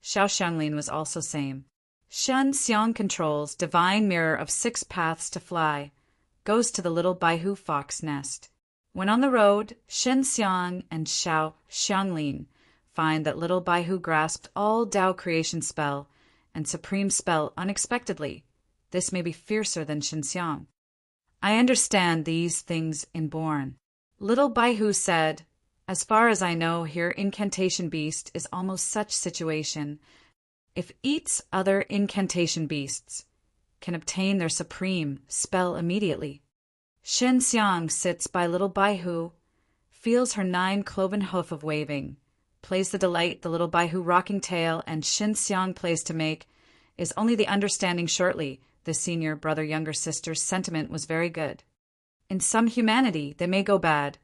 Xiao Xianglin was also same. Shen Xiang controls divine mirror of 6 paths to fly. Goes to the little Baihu fox nest. When on the road, Shen Xiang and Xiao Xianglin find that little Baihu grasped all Tao creation spell and supreme spell unexpectedly. This may be fiercer than Shen Xiang. I understand these things inborn. Little Baihu said, as far as I know, here incantation beast is almost such situation. If eats other incantation beasts, can obtain their supreme spell immediately. Shen Xiang sits by little Baihu, feels her 9 cloven hoof of waving, plays the delight the little Baihu rocking tail and Shen Xiang plays to make, is only the understanding shortly. The senior brother younger sister's sentiment was very good. In some humanity they may go bad.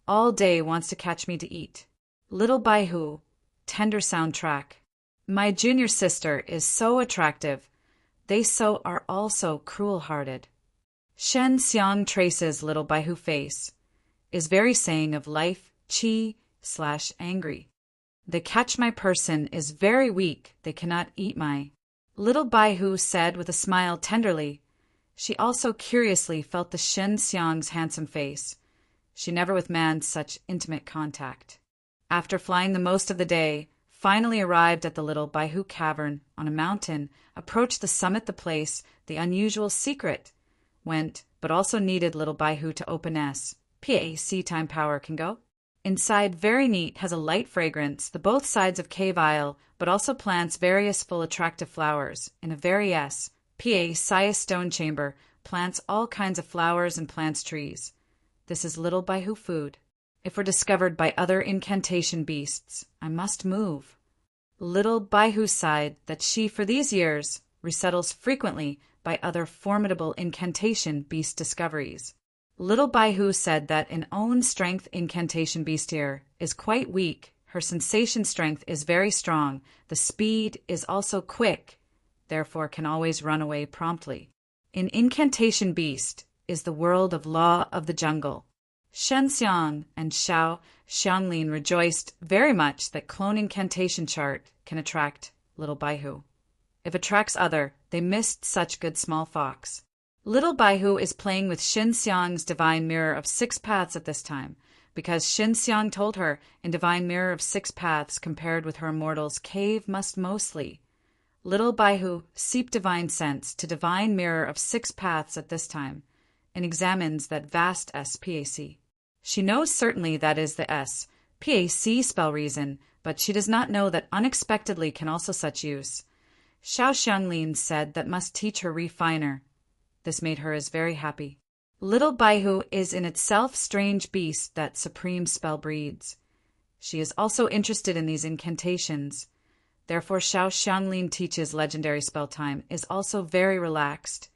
All day wants to catch me to eat. Little Baihu, tender soundtrack. My junior sister is so attractive. They so are also cruel-hearted. Shen Xiang traces little Baihu face. Is very saying of life, chi/angry. They catch my person is very weak. They cannot eat my. Little Baihu said with a smile tenderly. She also curiously felt the Shen Xiang's handsome face. She never with man such intimate contact. After flying the most of the day, finally arrived at the little Baihu cavern on a mountain, approached the summit the place, the unusual secret. Went, but also needed little Baihu to open S. PAC time power can go. Inside very neat, has a light fragrance, the both sides of cave aisle, but also plants various full attractive flowers. In a very PAC stone chamber, plants all kinds of flowers and plants trees. This is little Baihu food. If we're discovered by other incantation beasts, I must move. Little Baihu sighed that she for these years resettles frequently by other formidable incantation beast discoveries. Little Baihu said that an own strength incantation bestier is quite weak. Her sensation strength is very strong. The speed is also quick, therefore can always run away promptly. In incantation beast is the world of law of the jungle. Shen Xiang and Xiao Xianglin rejoiced very much that clone incantation chart can attract little Baihu. If attracts other, they missed such good small fox. Little Baihu is playing with Shen Xiang's divine mirror of 6 paths at this time, because Shen Xiang told her in divine mirror of 6 paths compared with her immortal's cave must mostly. Little Baihu seep divine sense to divine mirror of 6 paths at this time, and examines that vast SPAC. She knows certainly that is the SPAC spell reason, but she does not know that unexpectedly can also such use. Xiao Xianglin said that must teach her refiner. This made her as very happy. Little Baihu is in itself strange beast that supreme spell breeds. She is also interested in these incantations. Therefore Xiao Xianglin teaches legendary spell time, is also very relaxed.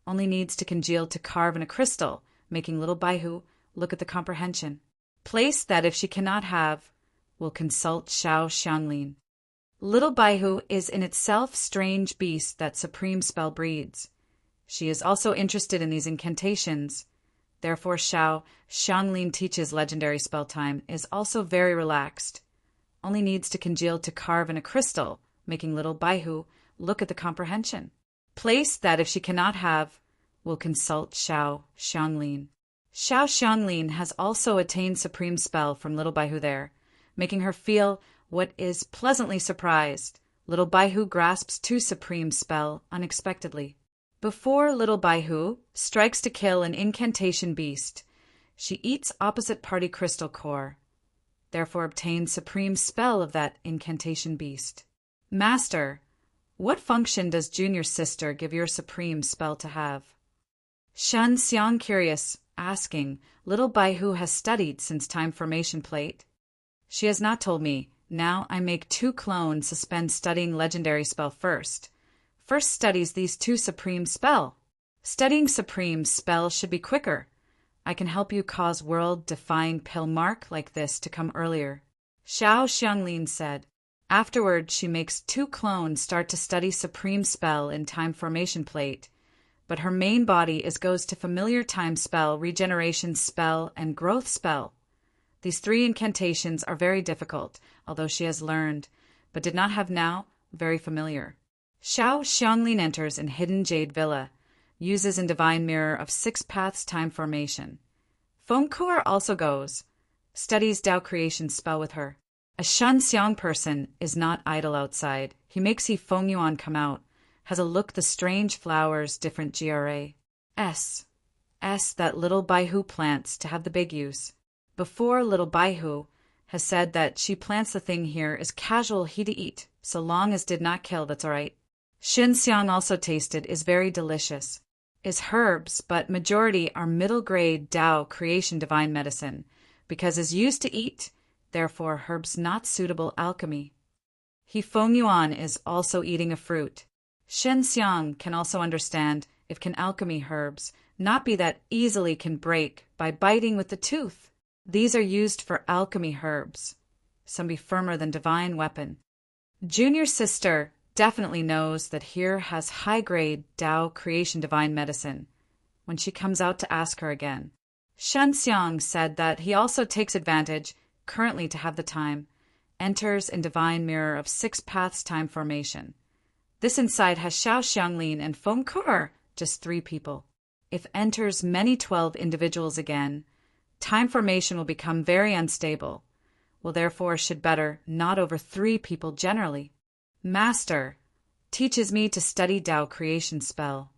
Only needs to congeal to carve in a crystal, making little Baihu look at the comprehension. Place that if she cannot have, will consult Xiao Xianglin. Little Baihu is in itself strange beast that supreme spell breeds. She is also interested in these incantations. Therefore Xiao Xianglin teaches legendary spell time, is also very relaxed. Only needs to congeal to carve in a crystal, making little Baihu look at the comprehension. Place that if she cannot have, will consult Xiao Xianglin. Xiao Xianglin has also attained supreme spell from little Baihu there, making her feel what is pleasantly surprised. Little Baihu grasps to supreme spell unexpectedly. Before little Baihu strikes to kill an incantation beast, she eats opposite party crystal core, therefore obtains supreme spell of that incantation beast. Master, what function does junior sister give your supreme spell to have? Shen Xiang curious, asking, little Baihu has studied since time formation plate. She has not told me. Now I make 2 clones suspend studying legendary spell first. First studies these 2 supreme spell. Studying supreme spell should be quicker. I can help you cause world-defying pill mark like this to come earlier. Xiao Xianglin said. Afterward, she makes 2 clones start to study supreme spell in time formation plate, but her main body goes to familiar time spell, regeneration spell, and growth spell. These 3 incantations are very difficult, although she has learned, but did not have now very familiar. Xiao Xianglin enters in hidden jade villa, uses in divine mirror of 6 paths time formation. Feng Kuer also goes, studies Tao creation spell with her. A Shen Xiang person is not idle outside. He makes Feng Yuan come out, has a look the strange flowers different GRA. S that little Baihu plants to have the big use. Before little Baihu has said that she plants the thing here is casual he to eat, so long as did not kill, that's all right. Xin Xiang also tasted is very delicious. Is herbs, but majority are middle grade Tao creation divine medicine, because is used to eat, therefore herbs not suitable alchemy. Feng Yuan is also eating a fruit. Shen Xiang can also understand if can alchemy herbs not be that easily can break by biting with the tooth. These are used for alchemy herbs. Some be firmer than divine weapon. Junior sister definitely knows that here has high-grade Tao creation divine medicine when she comes out to ask her again. Shen Xiang said that he also takes advantage currently to have the time, enters in divine mirror of 6 paths time formation. This inside has Xiao Xianglin and Feng Kuer, just 3 people. If enters many 12 individuals again, time formation will become very unstable, will therefore should better not over 3 people generally. Master teaches me to study Tao creation spell.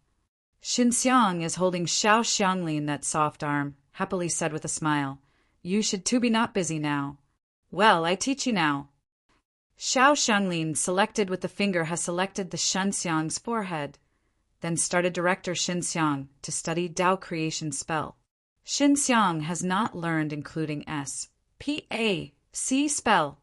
Xin Xiang is holding Xiao Xianglin that soft arm, happily said with a smile. You should too be not busy now. Well, I teach you now. Xiao Xianglin selected with the finger has selected the Shen Xiang's forehead, then started director Xin Xiang to study Tao creation spell. Xin Xiang has not learned including S.P.A.C. spell.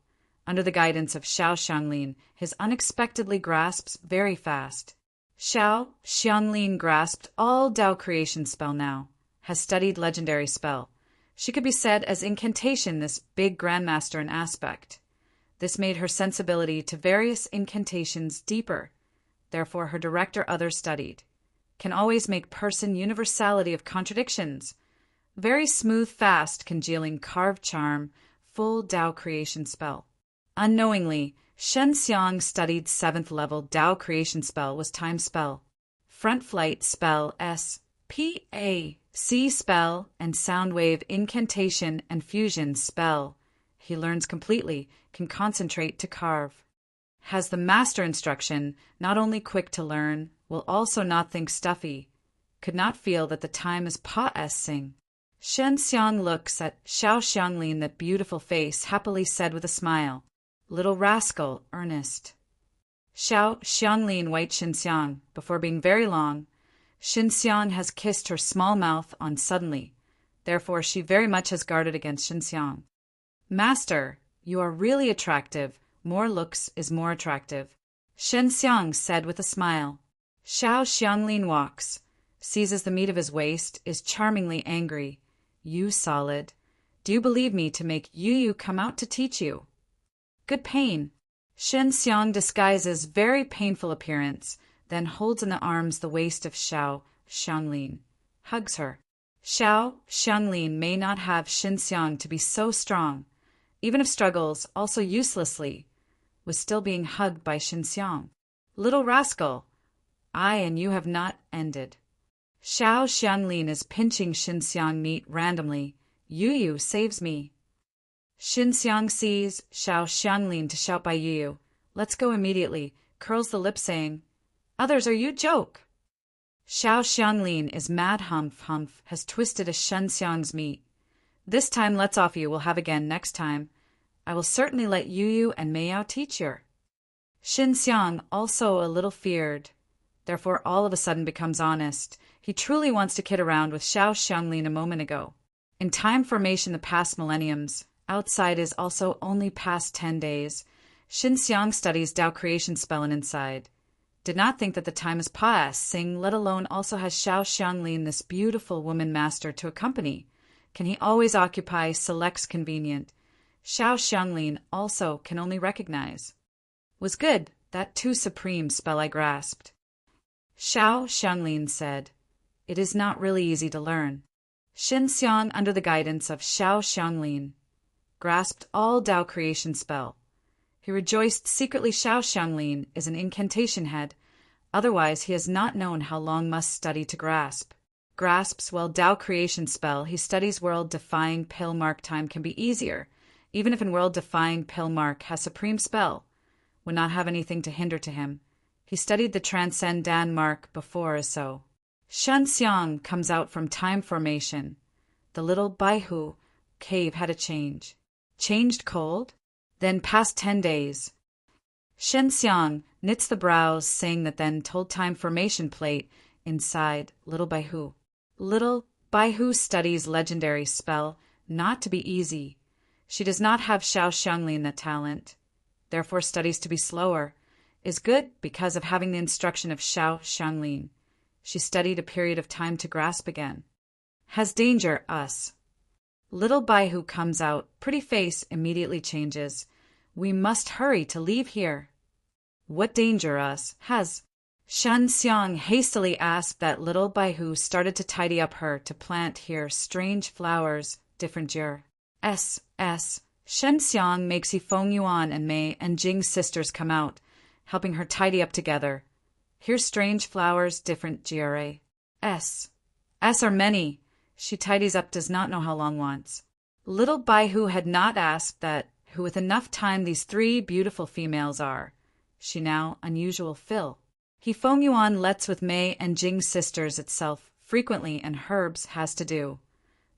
Under the guidance of Xiao Xianglin, his unexpectedly grasps very fast. Xiao Xianglin grasped all Tao creation spell now, has studied legendary spell. She could be said as incantation this big grandmaster in aspect. This made her sensibility to various incantations deeper. Therefore her director others studied. Can always make person universality of contradictions. Very smooth fast congealing carved charm, full Tao creation spell. Unknowingly, Shen Xiang studied 7th level Tao creation spell was time spell. Front flight spell S.P.A.C. spell and sound wave incantation and fusion spell. He learns completely, can concentrate to carve. Has the master instruction, not only quick to learn, will also not think stuffy. Could not feel that the time is pa-sing. Shen Xiang looks at Xiao Xianglin that beautiful face happily said with a smile. Little rascal, earnest. Xiao Xianglin White Xinxiang, before being very long, Xinxiang has kissed her small mouth on suddenly. Therefore she very much has guarded against Xinxiang. Master, you are really attractive. More looks is more attractive. Xinxiang said with a smile. Xiao Xianglin walks, seizes the meat of his waist, is charmingly angry. You solid. Do you believe me to make Yu come out to teach you? Good pain. Xinxiang disguises very painful appearance, then holds in the arms the waist of Xiao Xianglin, hugs her. Xiao Xianglin may not have Xinxiang to be so strong, even if struggles, also uselessly, was still being hugged by Xinxiang. Little rascal, I and you have not ended. Xiao Xianglin is pinching Xinxiang meat randomly. Yu saves me. Xinxiang sees Xiao Xianglin to shout by Yu. Let's go immediately. Curls the lip saying, Others, are you joke? Xiao Xianglin is mad humph, has twisted a Xinxiang's meat. This time let's off you, we'll have again next time. I will certainly let Yu and Meiyao teach you. Xinxiang, also a little feared, therefore all of a sudden becomes honest. He truly wants to kid around with Xiao Xianglin a moment ago. In time formation the past millenniums, outside is also only past 10 days. Xinxiang studies Tao creation spell and inside. Did not think that the time has passed, saying let alone also has Xiao Xianglin this beautiful woman master to accompany. Can he always occupy selects convenient. Xiao Xianglin also can only recognize. Was good, that too supreme spell I grasped. Xiao Xianglin said, It is not really easy to learn. Xinxiang, under the guidance of Xiao Xianglin, grasped all Tao creation spell. He rejoiced secretly Xiao Xianglin is an incantation head, otherwise he has not known how long must study to grasp. Grasps well Tao creation spell, he studies world-defying pill mark time can be easier, even if in world-defying pill mark has supreme spell, would not have anything to hinder to him. He studied the transcendent mark before as so. Xinxiang comes out from time formation. The little Baihu cave had a change. Changed cold? Then past 10 days. Xinxiang knits the brows, saying that then told time formation plate inside little Baihu. Little Baihu studies legendary spell, not to be easy. She does not have Xiao Xianglin that talent, therefore studies to be slower. Is good because of having the instruction of Xiao Xianglin. She studied a period of time to grasp again. Has danger, us. Little Baihu comes out, pretty face immediately changes. We must hurry to leave here. What danger, us? Has. Xinxiang hastily asked that little Baihu started to tidy up her to plant here strange flowers, different jur. Xinxiang makes Yifeng Yuan and Mei and Jing's sisters come out, helping her tidy up together. Here strange flowers, different GRA. S are many. She tidies up, does not know how long wants. Little Baihu had not asked that who with enough time these 3 beautiful females are. She now unusual fill. Yifeng Yuan lets with Mei and Jing's sisters itself frequently and herbs has to do.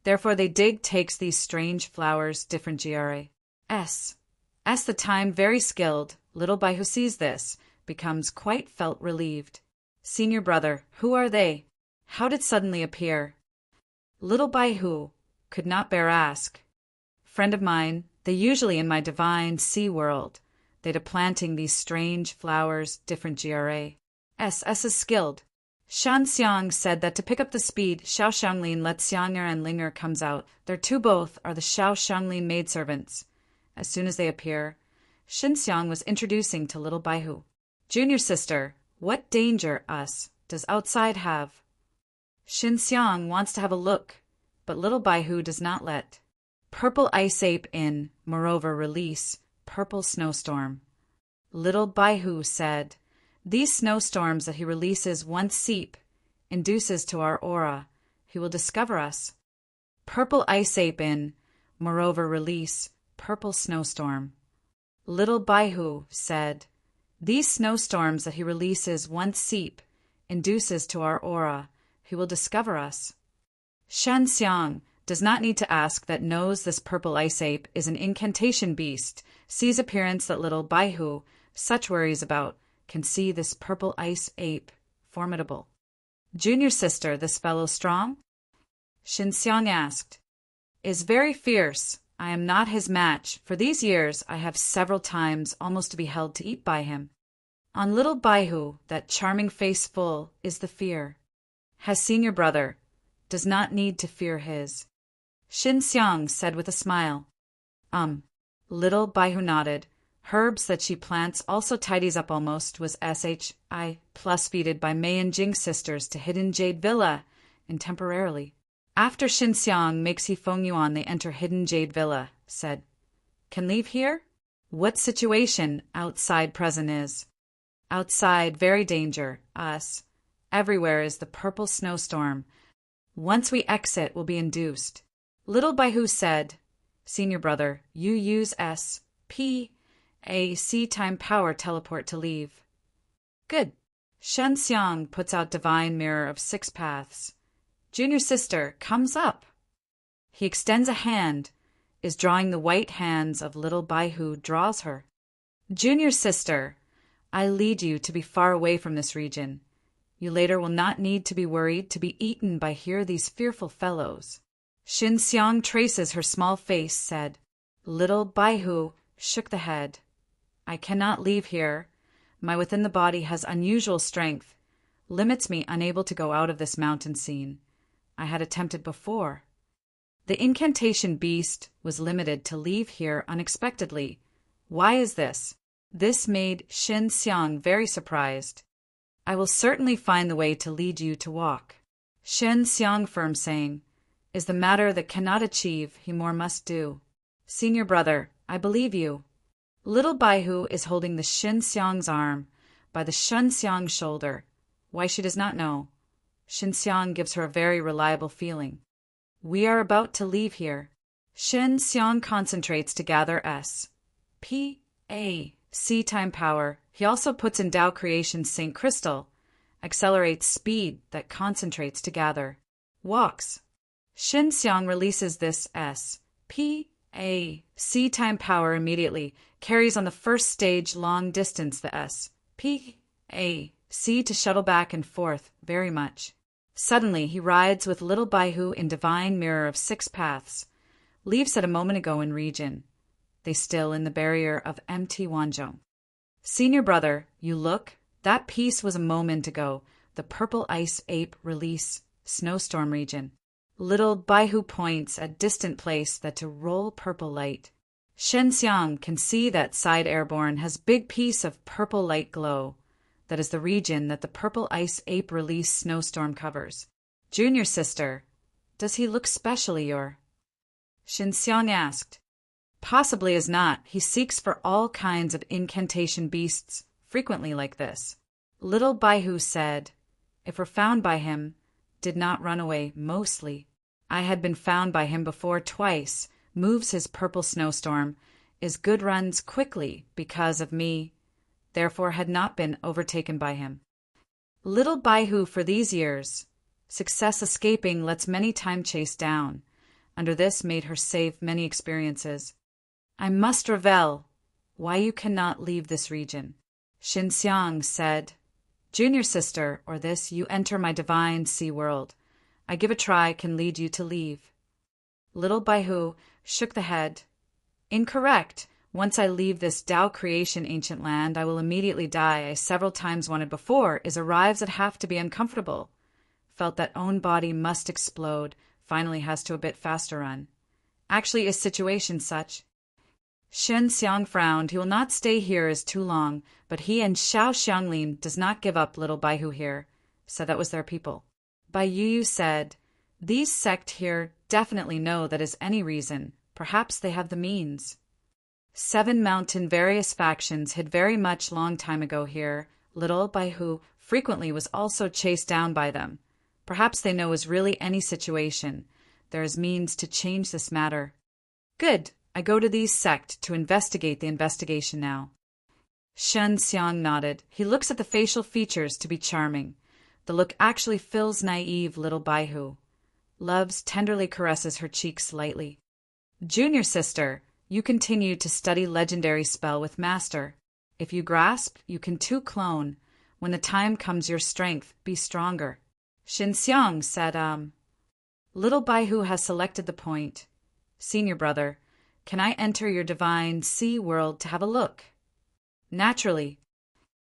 Therefore they dig takes these strange flowers, different GRA. S the time very skilled. Little Baihu sees this, becomes quite felt relieved. Senior brother, who are they? How did suddenly appear? Little Baihu could not bear ask. Friend of mine, they usually in my divine sea world. They to planting these strange flowers, different GRA. S is skilled. Xinxiang said that to pick up the speed, Xiao Xianglin let Xiang'er and Ling'er comes out. Their 2 both are the Xiao Xianglin maidservants. As soon as they appear, Xinxiang was introducing to little Baihu. Junior sister, what danger, us, does outside have? Xinxiang wants to have a look, but little Baihu does not let. Purple ice ape in, moreover release, purple snowstorm. Little Baihu said, these snowstorms that he releases once seep, induces to our aura, he will discover us. Purple ice ape in, moreover release, purple snowstorm. Little Baihu said, these snowstorms that he releases once seep, induces to our aura, he will discover us. Xinxiang, does not need to ask that knows this purple ice ape is an incantation beast, sees appearance that little Baihu such worries about, can see this purple ice ape formidable. Junior sister, this fellow strong? Xinxiang asked. Is very fierce. I am not his match. For these years I have several times almost to be held to eat by him. On little Baihu, that charming face full, is the fear. Has senior brother, does not need to fear his. Xinxiang said with a smile. Little Baihu nodded. Herbs that she plants also tidies up almost was SHI plus feeded by Mei and Jing sisters to Hidden Jade Villa, and temporarily. After Xinxiang makes he Feng Yuan they enter Hidden Jade Villa, said. Can leave here? What situation outside present is? Outside very danger, us. Everywhere is the purple snowstorm. Once we exit will be induced. Little Baihu said, Senior brother, you use S.P. a C-time power teleport to leave. Good. Xinxiang puts out divine mirror of 6 paths. Junior sister comes up. He extends a hand, is drawing the white hands of little Baihu draws her. Junior sister, I lead you to be far away from this region. You later will not need to be worried to be eaten by here these fearful fellows. Xinxiang traces her small face, said. Little Baihu shook the head. I cannot leave here. My within the body has unusual strength, limits me unable to go out of this mountain scene. I had attempted before. The incantation beast was limited to leave here unexpectedly. Why is this? This made Xinxiang very surprised. I will certainly find the way to lead you to walk. Xinxiang firm saying, is the matter that cannot achieve, he more must do. Senior brother, I believe you. Little Baihu is holding the Xinxiang's arm by the Xinxiang shoulder. Why she does not know. Xinxiang gives her a very reliable feeling. We are about to leave here. Xinxiang concentrates to gather S.P.A. C-time power. He also puts in Tao Creation's St. Crystal, accelerates speed that concentrates to gather. Walks. Xinxiang releases this S.P.A. C-time power immediately, carries on the first stage long distance the S.P.A. C to shuttle back and forth very much. Suddenly he rides with little Baihu in divine mirror of 6 paths, leaves it a moment ago in region. They still in the barrier of MT Wanzhong. Senior brother, you look, that piece was a moment ago, the purple ice ape release, snowstorm region. Little Baihu points at distant place that to roll purple light. Xinxiang can see that side airborne has big piece of purple light glow. That is the region that the purple ice ape release snowstorm covers. Junior sister, does he look specially your? Xinxiang asked. Possibly as not, he seeks for all kinds of incantation beasts, frequently like this. Little Baihu said, if we're found by him, did not run away, mostly. I had been found by him before twice, moves his purple snowstorm, is good runs quickly because of me, therefore had not been overtaken by him. Little Baihu for these years, success escaping lets many time chase down. Under this made her save many experiences. I must revel why you cannot leave this region. Xinxiang said, Junior sister, or this, you enter my divine sea world. I give a try, can lead you to leave. Little Baihu shook the head. Incorrect. Once I leave this Tao creation ancient land, I will immediately die. I several times wanted before, is arrives at have to be uncomfortable. Felt that own body must explode, finally has to a bit faster run. Actually is situation such. Xinxiang frowned. He will not stay here as too long, but he and Xiao Xianglin does not give up little Baihu here, said that was their people. Bai Yuyu said, these sect here definitely know that is any reason. Perhaps they have the means. 7 mountain various factions hid very much long time ago here. Little Baihu frequently was also chased down by them. Perhaps they know is really any situation. There is means to change this matter. Good. I go to these sect to investigate the investigation now. Xinxiang nodded. He looks at the facial features to be charming. The look actually fills naive little Baihu. Loves tenderly caresses her cheeks lightly. Junior sister, you continue to study legendary spell with master. If you grasp, you can too clone. When the time comes your strength, be stronger. Xinxiang said, Little Baihu has selected the point. Senior brother, can I enter your divine sea world to have a look? Naturally.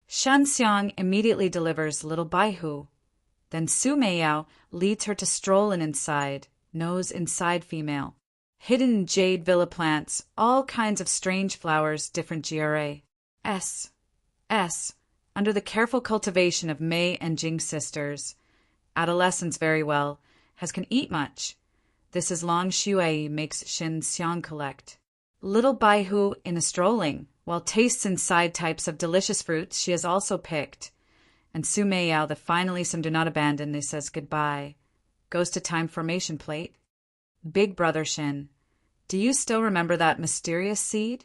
Shanxiang immediately delivers little Baihu. Then Su Meiyao leads her to stroll inside, nose inside female. Hidden jade villa plants, all kinds of strange flowers, different GRA. S. Under the careful cultivation of Mei and Jing sisters. Adolescents very well, as can eat much. This is Long Shuai makes Xin Xiang collect. Little Baihu in a strolling, while tastes and side types of delicious fruits she has also picked. And Su Meiyao, that finally some do not abandon, they says goodbye. Goes to time formation plate. Big brother Xin, do you still remember that mysterious seed?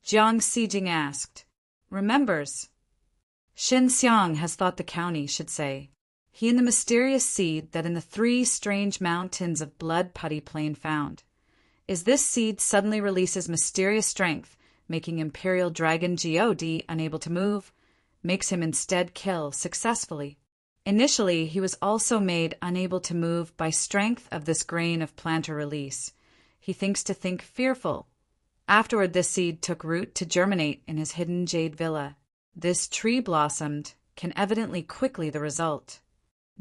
Jiang Xijing asked. Remembers. Xin Xiang has thought the county should say. He and the mysterious seed that in the 3 strange mountains of blood putty plain found. Is this seed suddenly releases mysterious strength, making Imperial Dragon God unable to move, makes him instead kill successfully. Initially, he was also made unable to move by strength of this grain of planter release. He thinks to think fearful. Afterward, this seed took root to germinate in his hidden jade villa. This tree blossomed, can evidently quickly the result.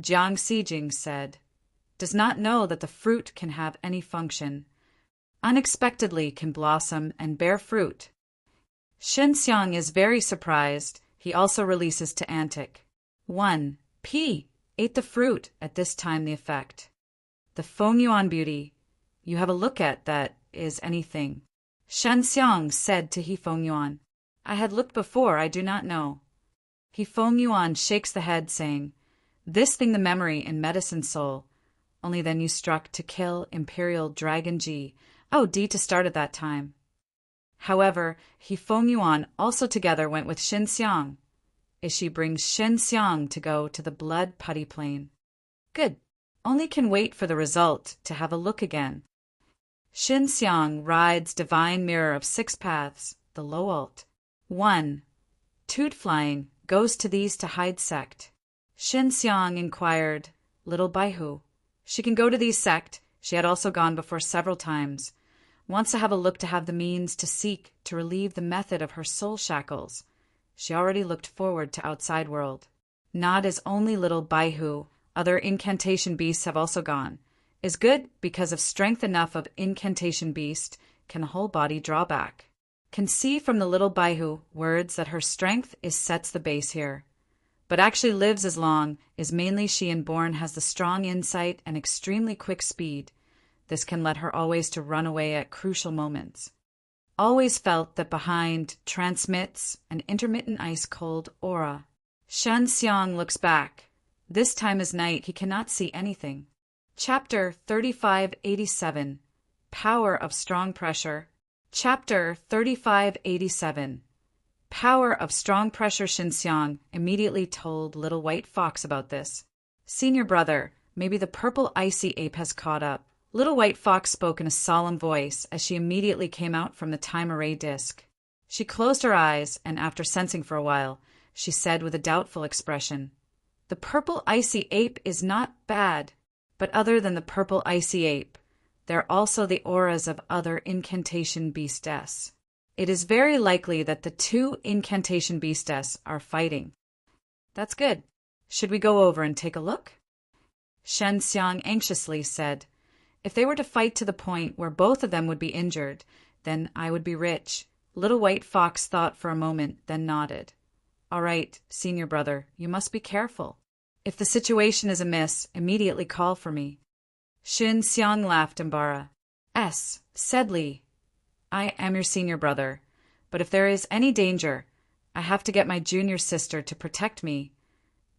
Jiang Xijing said, does not know that the fruit can have any function. Unexpectedly can blossom and bear fruit. Xin Xiang is very surprised. He also releases to antic. 1. P. Ate the fruit, at this time the effect. The Fengyuan beauty. You have a look at that is anything. Shen Xiang said to He Fengyuan, I had looked before, I do not know. He Fengyuan shakes the head, saying, this thing the memory in medicine soul. Only then you struck to kill Imperial Dragon G. Oh, D to start at that time. However, He Fengyuan also together went with Xin Xiang. Is she brings Xin Xiang to go to the blood putty plain. Good. Only can wait for the result to have a look again. Xin Xiang rides divine mirror of 6 paths, the low alt. 1. Toot flying, goes to these to hide sect. Xin Xiang inquired, little Baihu. She can go to these sect, she had also gone before several times. Wants to have a look to have the means to seek to relieve the method of her soul shackles. She already looked forward to outside world. Not as only little Baihu, other incantation beasts have also gone. Is good because of strength enough of incantation beast can the whole body draw back. Can see from the little Baihu words that her strength is sets the base here. But actually lives as long is mainly she and born has the strong insight and extremely quick speed. This can let her always to run away at crucial moments. Always felt that behind transmits an intermittent ice-cold aura. Shen Xiang looks back. This time is night, he cannot see anything. Chapter 3587. Power of Strong Pressure. Chapter 3587. Power of Strong Pressure. Xin Xiang immediately told Little White Fox about this. Senior brother, maybe the purple icy ape has caught up. Little White Fox spoke in a solemn voice as she immediately came out from the time array disc. She closed her eyes, and after sensing for a while, she said with a doubtful expression, the purple icy ape is not bad, but other than the purple icy ape, there are also the auras of other incantation beastess. It is very likely that the 2 incantation beastess are fighting. That's good. Should we go over and take a look? Shen Xiang anxiously said, if they were to fight to the point where both of them would be injured, then I would be rich. Little White Fox thought for a moment, then nodded. All right, senior brother, you must be careful. If the situation is amiss, immediately call for me. Xin Xiang laughed Imbara. Said Li. I am your senior brother, but if there is any danger, I have to get my junior sister to protect me.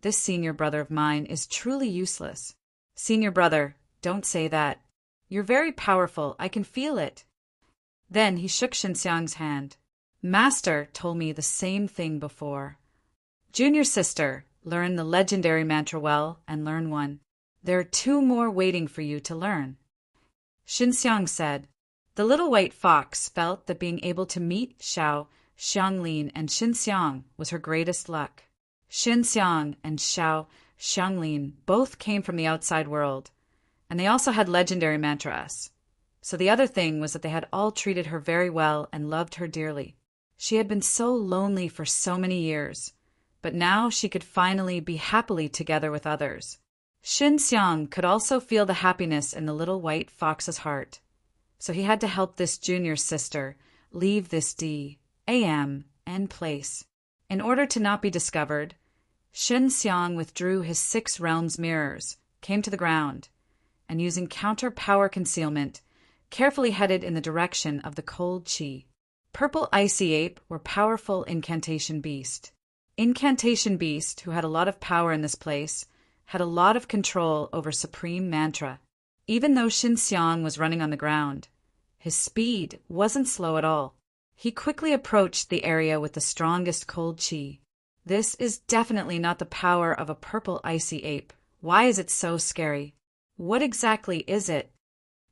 This senior brother of mine is truly useless. Senior brother, don't say that. You're very powerful, I can feel it. Then he shook Xin Xiang's hand. Master told me the same thing before. Junior sister, learn the legendary mantra well and learn one. There are 2 more waiting for you to learn. Xinxiang said. The little white fox felt that being able to meet Xiao Xianglin and Xinxiang was her greatest luck. Xinxiang and Xiao Xianglin both came from the outside world, and they also had legendary mantras. So the other thing was that they had all treated her very well and loved her dearly. She had been so lonely for so many years, but now she could finally be happily together with others. Xinxiang could also feel the happiness in the little white fox's heart, so he had to help this junior sister leave this D.A.M. place. In order to not be discovered, Xinxiang withdrew his 6 realms mirrors, came to the ground, and using counter-power concealment, carefully headed in the direction of the cold chi. Purple Icy Ape were powerful incantation beast. Incantation beast, who had a lot of power in this place, had a lot of control over supreme mantra. Even though Xinxiang was running on the ground, his speed wasn't slow at all. He quickly approached the area with the strongest cold chi. This is definitely not the power of a purple icy ape. Why is it so scary? What exactly is it?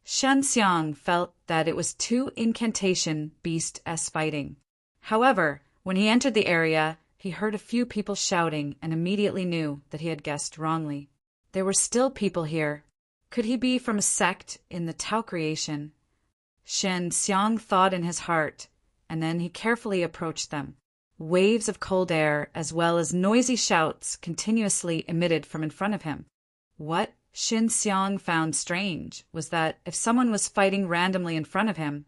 Xinxiang felt that it was 2 incantation beasts fighting. However, when he entered the area, he heard a few people shouting and immediately knew that he had guessed wrongly. There were still people here. Could he be from a sect in the Tao creation? Xinxiang thought in his heart, and then he carefully approached them. Waves of cold air as well as noisy shouts continuously emitted from in front of him. What Xinxiang found strange was that if someone was fighting randomly in front of him,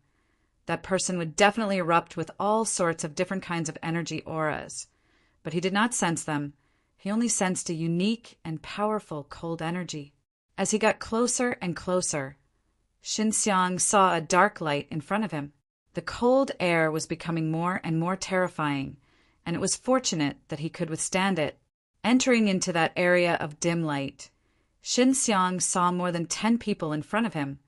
that person would definitely erupt with all sorts of different kinds of energy auras. But he did not sense them. He only sensed a unique and powerful cold energy. As he got closer and closer, Xinxiang saw a dark light in front of him. The cold air was becoming more and more terrifying, and it was fortunate that he could withstand it. Entering into that area of dim light, Xinxiang saw more than 10 people in front of him,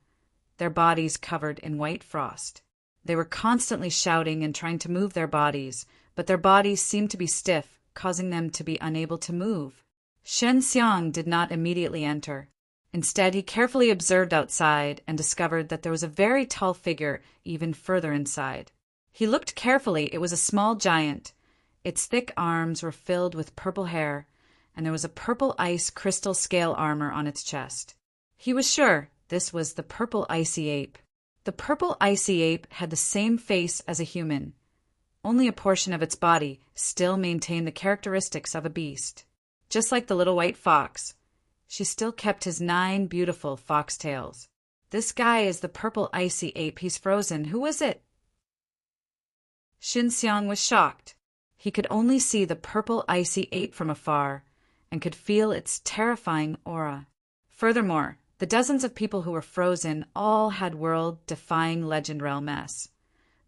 their bodies covered in white frost. They were constantly shouting and trying to move their bodies, but their bodies seemed to be stiff, causing them to be unable to move. Xinxiang did not immediately enter. Instead, he carefully observed outside and discovered that there was a very tall figure even further inside. He looked carefully. It was a small giant. Its thick arms were filled with purple hair, and there was a purple ice crystal scale armor on its chest. He was sure this was the purple icy ape. The purple icy ape had the same face as a human. Only a portion of its body still maintained the characteristics of a beast. Just like the little white fox, she still kept his 9 beautiful foxtails. This guy is the purple icy ape. He's frozen. Who is it? Xinxiang was shocked. He could only see the purple icy ape from afar and could feel its terrifying aura. Furthermore, the dozens of people who were frozen all had world-defying legend realm mess.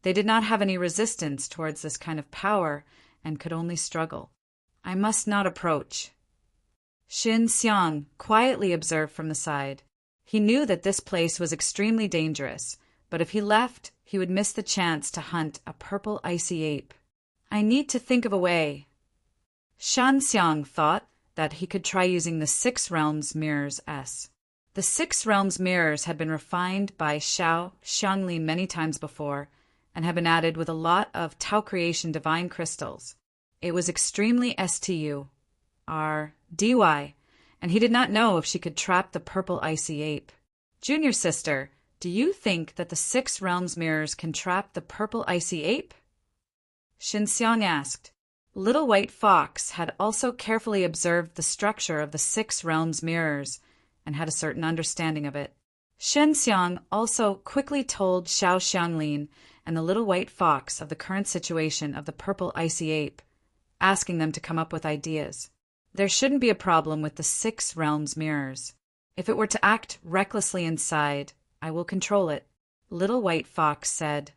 They did not have any resistance towards this kind of power and could only struggle. I must not approach. Xinxiang quietly observed from the side. He knew that this place was extremely dangerous, but if he left, he would miss the chance to hunt a purple icy ape. I need to think of a way. Xinxiang thought that he could try using the 6 realms mirrors. The 6 realms mirrors had been refined by Xiao Xianglin many times before and had been added with a lot of Tao creation divine crystals. It was extremely STURDY, and he did not know if she could trap the purple icy ape. Junior sister, do you think that the 6 realms mirrors can trap the purple icy ape? Xinxiang asked. Little White Fox had also carefully observed the structure of the 6 realms mirrors and had a certain understanding of it. Xinxiang also quickly told Xiao Xianglin and the Little White Fox of the current situation of the purple icy ape, asking them to come up with ideas. There shouldn't be a problem with the 6 realms mirrors. If it were to act recklessly inside, I will control it. Little White Fox said.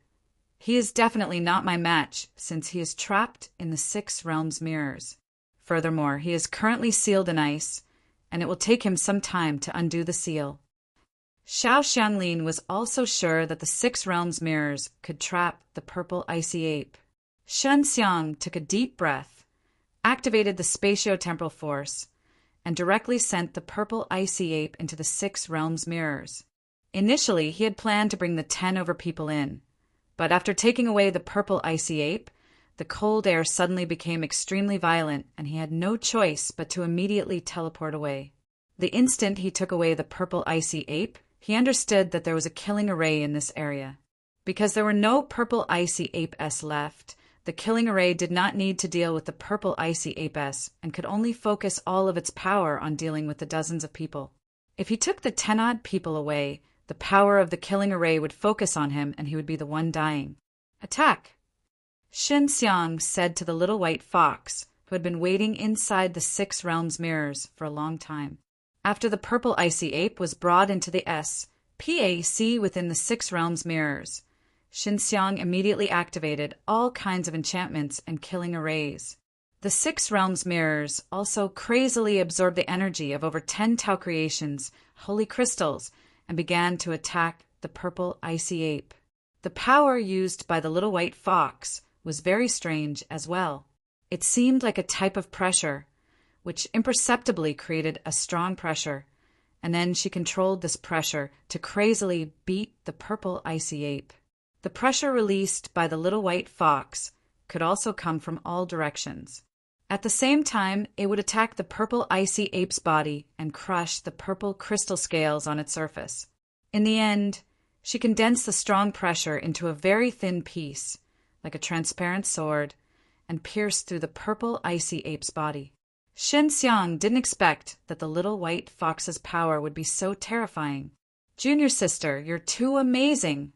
He is definitely not my match, since he is trapped in the 6 realms mirrors. Furthermore, he is currently sealed in ice, and it will take him some time to undo the seal. Xiao Xianglin was also sure that the 6 realms mirrors could trap the purple icy ape. Xinxiang took a deep breath, activated the spatio-temporal force, and directly sent the purple icy ape into the 6 realms mirrors. Initially, he had planned to bring the 10 over people in, but after taking away the purple icy ape, the cold air suddenly became extremely violent, and he had no choice but to immediately teleport away. The instant he took away the purple icy ape, he understood that there was a killing array in this area. Because there were no purple icy apes left, the killing array did not need to deal with the purple icy apes and could only focus all of its power on dealing with the dozens of people. If he took the 10-odd people away, the power of the killing array would focus on him and he would be the one dying. Attack! Shin Xiang said to the little white fox, who had been waiting inside the 6 realms mirrors for a long time. After the purple icy ape was brought into the SPAC within the 6 realms mirrors, Shin Xiang immediately activated all kinds of enchantments and killing arrays. The 6 realms mirrors also crazily absorbed the energy of over 10 Tao creations, holy crystals, and began to attack the purple icy ape. The power used by the little white fox was very strange as well. It seemed like a type of pressure, which imperceptibly created a strong pressure, and then she controlled this pressure to crazily beat the purple icy ape. The pressure released by the little white fox could also come from all directions. At the same time, it would attack the purple icy ape's body and crush the purple crystal scales on its surface. In the end, she condensed the strong pressure into a very thin piece, like a transparent sword, and pierced through the purple icy ape's body. Shin Xiang didn't expect that the little white fox's power would be so terrifying. "Junior sister, you're too amazing!"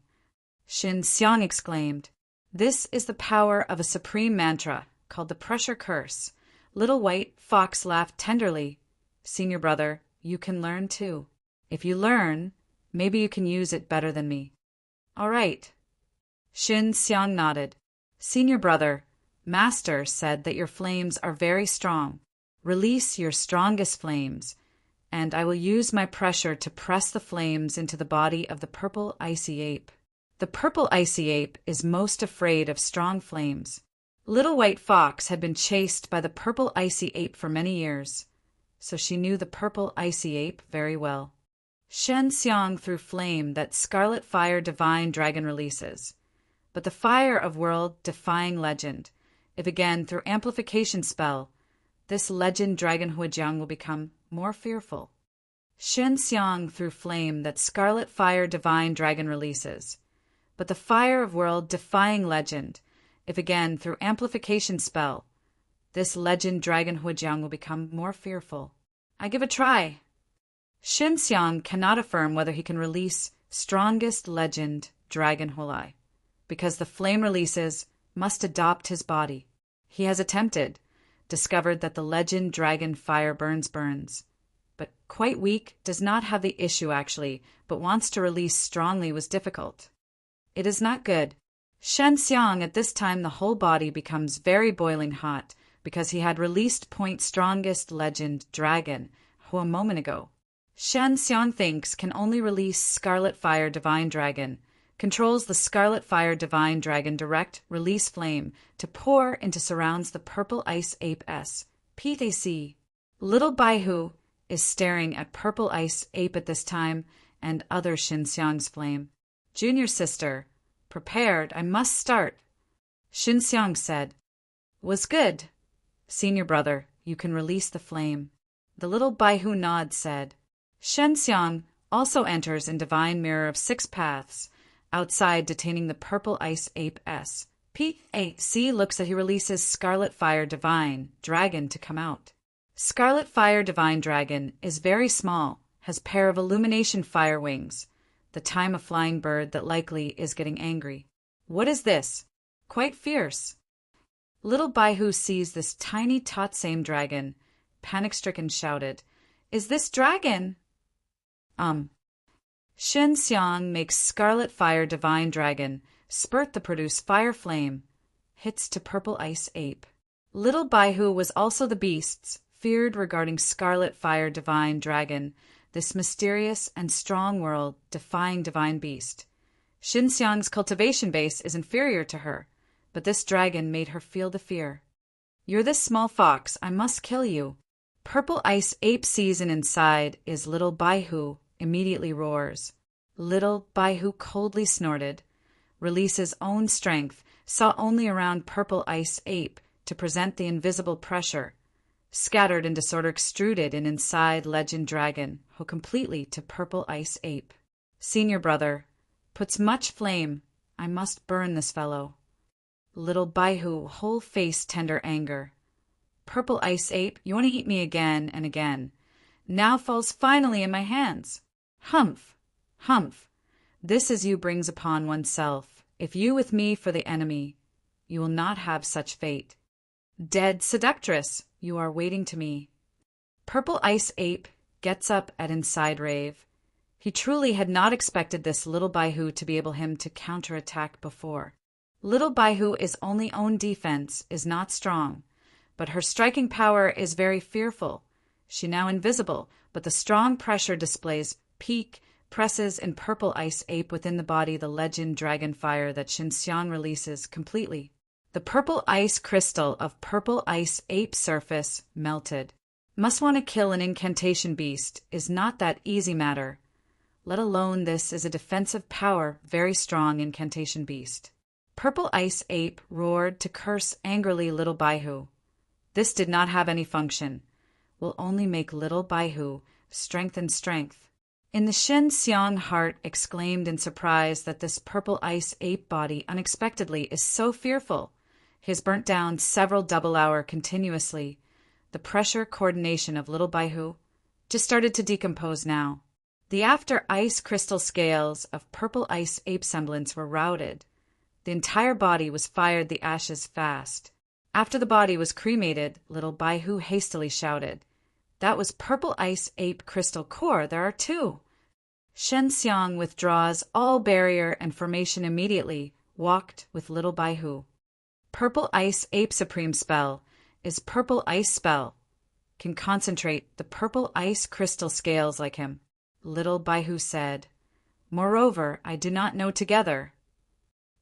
Shin Xiang exclaimed. "This is the power of a supreme mantra called the pressure curse." Little white fox laughed tenderly. "Senior brother, you can learn too. If you learn, maybe you can use it better than me." "All right." Shin Xiang nodded. "Senior brother, Master said that your flames are very strong. Release your strongest flames, and I will use my pressure to press the flames into the body of the purple icy ape." The purple icy ape is most afraid of strong flames. Little white fox had been chased by the purple icy ape for many years, so she knew the purple icy ape very well. Shen Xiang threw flame that scarlet fire divine dragon releases, but the fire of world-defying legend, if again through amplification spell, this legend dragon Huijiang will become more fearful. Shen Xiang threw flame that scarlet fire divine dragon releases, but the fire of world-defying legend, if again through amplification spell, this legend dragon Huijiang will become more fearful. "I give a try." Shin Xiang cannot affirm whether he can release strongest legend dragon Hulai, because the flame releases must adopt his body. He has attempted, discovered that the legend dragon fire burns, but quite weak, does not have the issue actually, but wants to release strongly was difficult. It is not good. Shen Xiang at this time the whole body becomes very boiling hot because he had released point strongest legend dragon a moment ago. Shen Xiang thinks can only release scarlet fire divine dragon, controls the scarlet fire divine dragon direct release flame to pour into surrounds the purple ice ape s. PTC. Little Baihu is staring at purple ice ape at this time and other Shin Xiang's flame. "Junior sister, prepared, I must start." Shin Xiang said. "Was good." "Senior brother, you can release the flame." The little Baihu nod said. Shen Xiang also enters in divine mirror of 6 paths, outside detaining the purple ice ape s. PAC looks that he releases scarlet fire divine dragon to come out. Scarlet fire divine dragon is very small, has pair of illumination fire wings, the time a flying bird that likely is getting angry. "What is this? Quite fierce." Little Baihu sees this tiny Totsame dragon, panic-stricken shouted, "Is this dragon?" Shin Xiang makes scarlet fire divine dragon spurt the produce fire flame, hits to purple ice ape. Little Baihu was also the beasts feared regarding scarlet fire divine dragon, this mysterious and strong world-defying divine beast. Shin Xiang's cultivation base is inferior to her, but this dragon made her feel the fear. "You're this small fox, I must kill you." Purple Ice Ape sees and inside is little Baihu, immediately roars. Little Baihu coldly snorted, releases own strength, saw only around Purple Ice Ape to present the invisible pressure, scattered in disorder extruded in inside Legend Dragon, ho completely to Purple Ice Ape. Senior brother, puts much flame, I must burn this fellow. Little Baihu, whole face tender anger. Purple Ice Ape, you want to eat me again and again. Now falls finally in my hands. Humph, humph. This as you brings upon oneself. If you with me for the enemy, you will not have such fate. Dead seductress, you are waiting to me. Purple Ice Ape gets up at inside rave. He truly had not expected this little Baihu to be able him to counterattack before. Little Baihu is only own defense is not strong, but her striking power is very fearful. She now invisible, but the strong pressure displays peak, presses in Purple Ice Ape within the body the Legend Dragon fire that Xinxiang releases completely. The purple ice crystal of Purple Ice Ape surface melted. Must want to kill an incantation beast is not that easy matter. Let alone this is a defensive power, very strong incantation beast. Purple Ice Ape roared to curse angrily little Baihu. This did not have any function. Will only make little Baihu strengthen strength. In the Xinxiang heart exclaimed in surprise that this Purple Ice Ape body unexpectedly is so fearful. He has burnt down several double hour continuously. The pressure coordination of little Baihu just started to decompose now. The after ice crystal scales of Purple Ice Ape semblance were routed. The entire body was fired the ashes fast. After the body was cremated, little Baihu hastily shouted, "That was Purple Ice Ape crystal core, there are two." Xinxiang withdraws all barrier and formation immediately, walked with little Baihu. Purple Ice Ape supreme spell is Purple Ice spell. Can concentrate the Purple Ice crystal scales like him. Little Baihu said, "Moreover, I do not know together."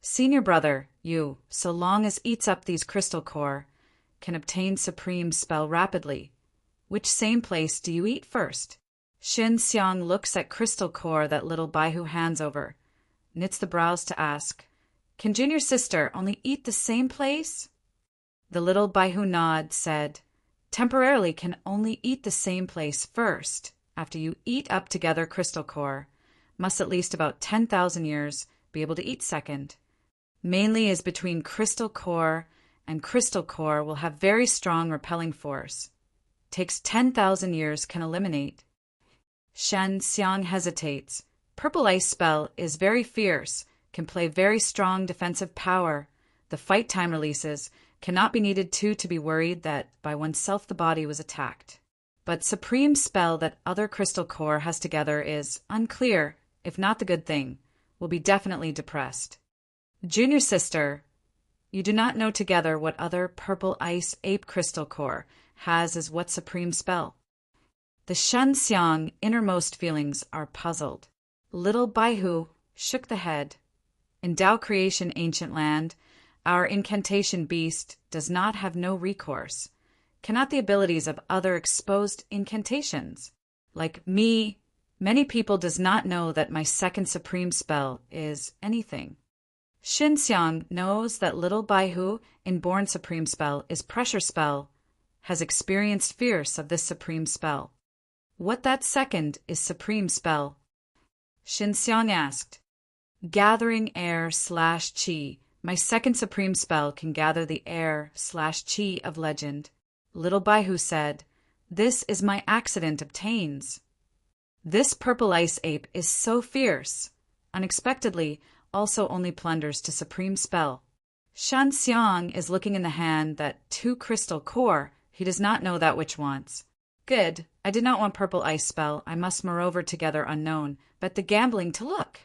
Senior brother, you, so long as eats up these crystal core, can obtain supreme spell rapidly. Which same place do you eat first? Xinxiang looks at crystal core that little Baihu hands over, knits the brows to ask, "Can junior sister only eat the same place?" The little Baihu nod said, "Temporarily can only eat the same place first. After you eat up together crystal core, must at least about 10,000 years be able to eat second. Mainly is between crystal core and crystal core will have very strong repelling force. Takes 10,000 years can eliminate." Xinxiang hesitates. Purple Ice spell is very fierce, can play very strong defensive power. The fight time releases cannot be needed to be worried that by oneself the body was attacked. But supreme spell that other crystal core has together is unclear, if not the good thing, will be definitely depressed. Junior sister, you do not know together what other Purple Ice Ape crystal core has as what supreme spell. The Xinxiang innermost feelings are puzzled. Little Baihu shook the head. In Tao creation ancient land, our incantation beast does not have no recourse. Cannot the abilities of other exposed incantations. Like me, many people does not know that my second supreme spell is anything. Xinxiang knows that little Baihu, inborn supreme spell, is pressure spell, has experienced fierce of this supreme spell. What that second is supreme spell? Xinxiang asked. Gathering air/chi. My second supreme spell can gather the air/chi of legend. Little Baihu said, "This is my accident obtains." This Purple Ice Ape is so fierce. Unexpectedly, also only plunders to supreme spell. Xinxiang is looking in the hand that two crystal core. He does not know that which wants. Good. I did not want Purple Ice spell. I must moreover together unknown, but the gambling to look.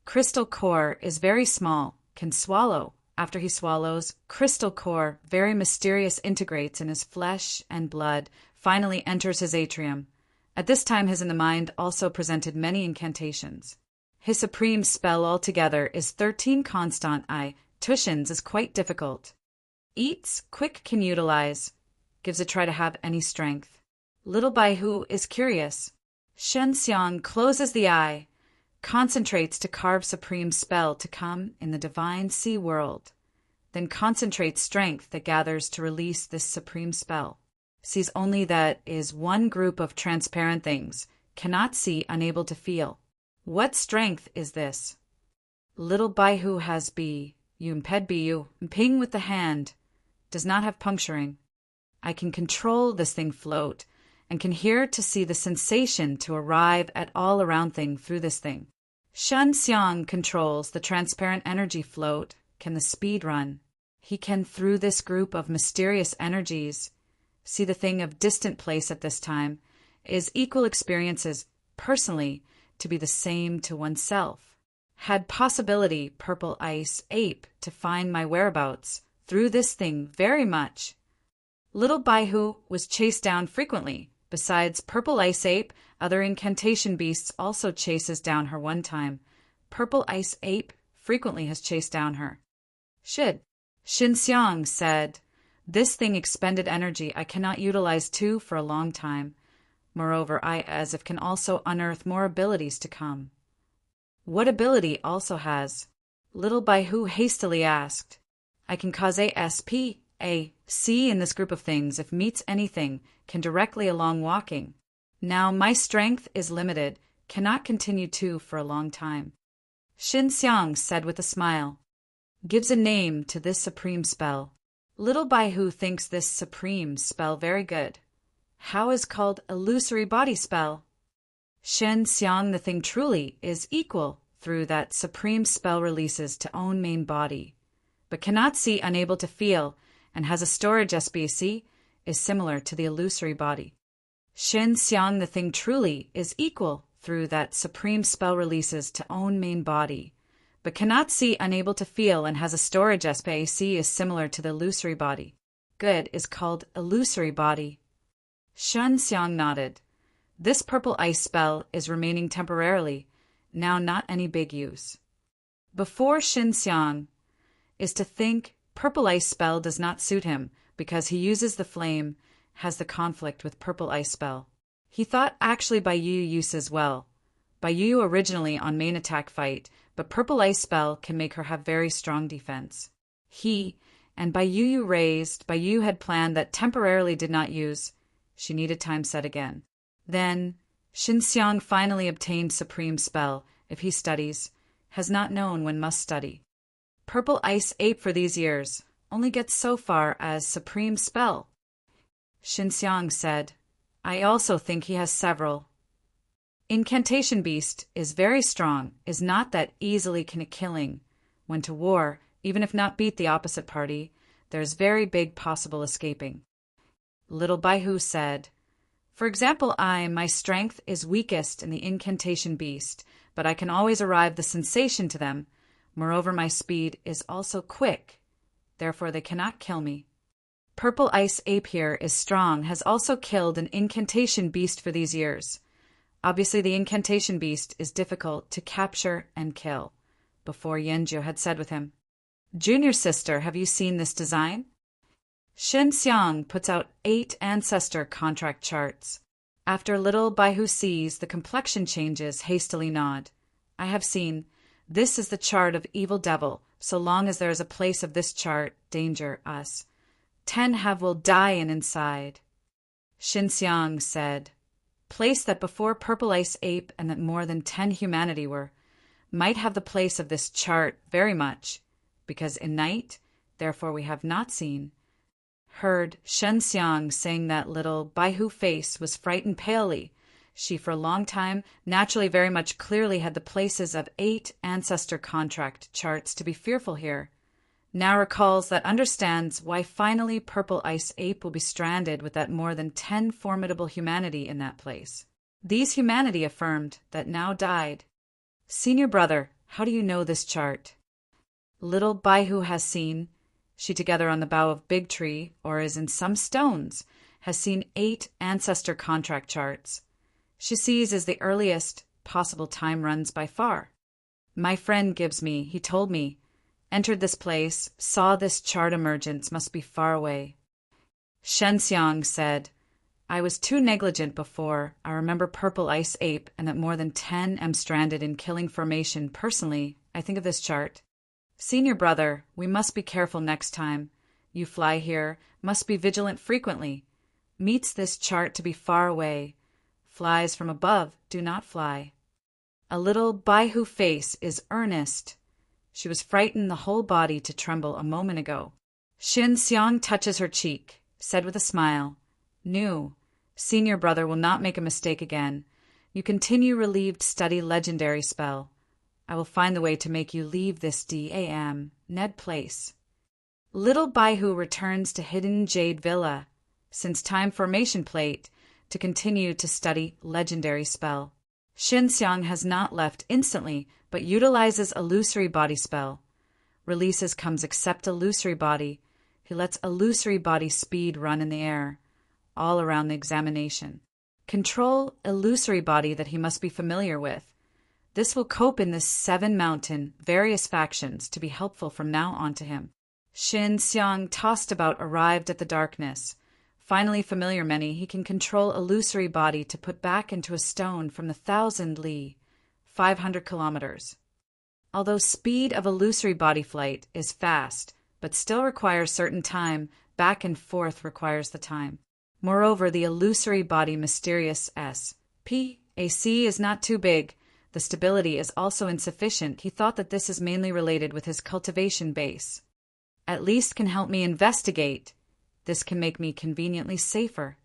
Crystal core is very small, can swallow. After he swallows, crystal core, very mysterious, integrates in his flesh and blood, finally enters his atrium. At this time his in the mind also presented many incantations. His supreme spell altogether is 13 constant I. Tushins is quite difficult. Eats, quick can utilize. Gives a try to have any strength. Little Baihu is curious. Shen Xiang closes the eye, concentrates to carve supreme spell to come in the divine sea world, then concentrates strength that gathers to release this supreme spell. Sees only that is one group of transparent things, cannot see, unable to feel. What strength is this? Little Baihu has imped bu, ping with the hand, does not have puncturing. I can control this thing float, and can hear to see the sensation to arrive at all around thing through this thing. Shen Xiang controls the transparent energy float, can the speed run. He can, through this group of mysterious energies, see the thing of distant place at this time, is equal experiences, personally, to be the same to oneself. Had possibility, purple ice ape, to find my whereabouts, through this thing very much. Little Baihu was chased down frequently. Besides Purple Ice Ape, other incantation beasts also chases down her one time. Purple Ice Ape frequently has chased down her. Shin Xiang said, this thing expended energy I cannot utilize too for a long time. Moreover, I as if can also unearth more abilities to come. What ability also has? Little Baihu hastily asked. I can cause a see in this group of things if meets anything, can directly along walking. Now my strength is limited, cannot continue to for a long time. Shin Xiang said with a smile. Gives a name to this supreme spell. Little Baihu thinks this supreme spell very good. How is called illusory body spell? Shen Xiang the thing truly is equal through that supreme spell releases to own main body, but cannot see, unable to feel, and has a storage SBC, is similar to the illusory body. Shen Xiang the thing truly is equal through that supreme spell releases to own main body, but cannot see, unable to feel, and has a storage SBC, is similar to the illusory body. Good is called illusory body. Shen Xiang nodded. This purple ice spell is remaining temporarily, now not any big use. Before Shen Xiang is to think purple ice spell does not suit him because he uses the flame, has the conflict with purple ice spell. He thought actually Baiyu use as well. Baiyu originally on main attack fight, but purple ice spell can make her have very strong defense. He and Baiyu had planned that temporarily did not use. She needed time set again. Then Shin Xiang finally obtained supreme spell. If he studies, has not known when must study. Purple Ice Ape for these years only gets so far as supreme spell. Shin Xiang said, I also think he has several. Incantation beast is very strong, is not that easily killing. When to war, even if not beat the opposite party, there's very big possible escaping. Little Baihu said, for example, my strength is weakest in the incantation beast, but I can always arrive the sensation to them. Moreover, my speed is also quick. Therefore, they cannot kill me. Purple Ice Ape here is strong, has also killed an incantation beast for these years. Obviously, the incantation beast is difficult to capture and kill. Before Yanjiu had said with him, Junior sister, have you seen this design? Shen Xiang puts out 8 ancestor contract charts. After little Baihu sees the complexion changes, hastily nod. I have seen. This is the chart of evil devil. So long as there is a place of this chart, danger us. 10 have will die in inside. Shin Xiang said, place that before Purple Ice Ape and that more than 10 humanity were, might have the place of this chart very much, because in night, therefore we have not seen. Heard Shen Xiang saying that little Baihu face was frightened palely. She for a long time, naturally very much clearly had the places of 8 ancestor contract charts to be fearful here. Now recalls that understands why finally Purple Ice Ape will be stranded with that more than 10 formidable humanity in that place. These humanity affirmed that now died. Senior brother, how do you know this chart? Little Baihu has seen, she together on the bough of big tree, or is in some stones, has seen 8 ancestor contract charts. She sees as the earliest possible time runs by far. My friend gives me, he told me, entered this place, saw this chart emergence, must be far away. Shen Xiang said, I was too negligent before. I remember Purple Ice Ape and that more than 10 am stranded in killing formation. Personally, I think of this chart. Senior brother, we must be careful next time. You fly here, must be vigilant frequently. Meets this chart to be far away. Flies from above, do not fly. A little Baihu face is earnest. She was frightened the whole body to tremble a moment ago. Shin Xiang touches her cheek, said with a smile, "Nu, senior brother will not make a mistake again. You continue relieved study legendary spell. I will find the way to make you leave this DAM, Ned Place." Little Baihu returns to Hidden Jade Villa, since time formation plate, to continue to study legendary spell. Shin Xiang has not left instantly, but utilizes illusory body spell. Releases comes accept illusory body. He lets illusory body speed run in the air, all around the examination. Control illusory body that he must be familiar with. This will cope in this 7 mountain, various factions, to be helpful from now on to him. Shin Xiang tossed about, arrived at the darkness. Finally familiar many, he can control illusory body to put back into a stone from the 1,000 li, 500 kilometers. Although speed of illusory body flight is fast, but still requires certain time, back and forth requires the time. Moreover, the illusory body mysterious S.P.A.C. is not too big. The stability is also insufficient. He thought that this is mainly related with his cultivation base. At least can help me investigate. This can make me conveniently safer.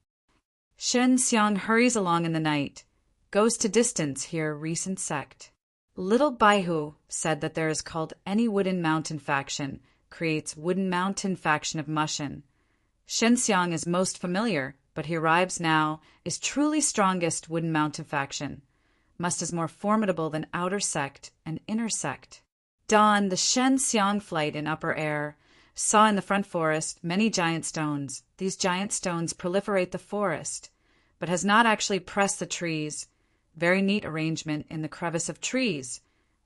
Shen Xiang hurries along in the night. Goes to distance here recent sect. Little Baihu said that there is called any Wooden Mountain faction, creates Wooden Mountain faction of Mushin. Shen Xiang is most familiar, but he arrives now, is truly strongest Wooden Mountain faction. Must is more formidable than outer sect and inner sect. Dawn, the Shen Xiang flight in upper air, saw in the front forest many giant stones. These giant stones proliferate the forest, but has not actually pressed the trees. Very neat arrangement in the crevice of trees.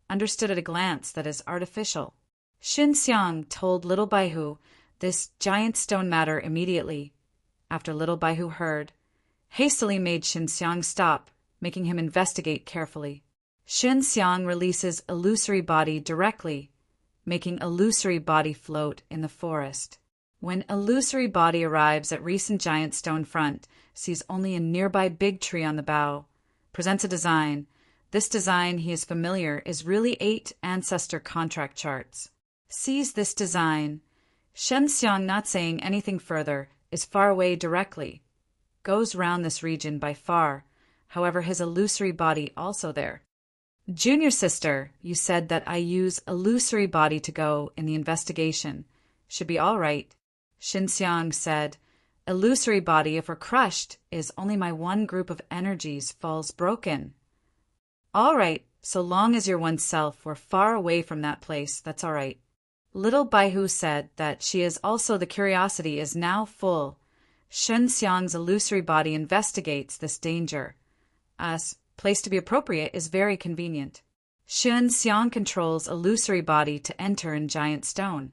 Understood at a glance that is artificial. Shin Xiang told Little Baihu this giant stone matter immediately. After Little Baihu heard, hastily made Shin Xiang stop, making him investigate carefully. Shin Xiang releases illusory body directly, making illusory body float in the forest. When illusory body arrives at recent giant stone front, sees only a nearby big tree on the bough, presents a design. This design, he is familiar, is really 8 ancestor contract charts. Sees this design. Shen Xiang, not saying anything further, is far away directly. Goes round this region by far. However, his illusory body also there. Junior sister, you said that I use illusory body to go in the investigation. Should be all right. Shin Xiang said, illusory body, if we're crushed, is only my one group of energies falls broken. All right, so long as you're oneself, we're far away from that place, that's all right. Little Baihu said that she is also the curiosity is now full. Shen Xiang's illusory body investigates this danger. As place to be appropriate is very convenient. Shen Xiang controls illusory body to enter in giant stone.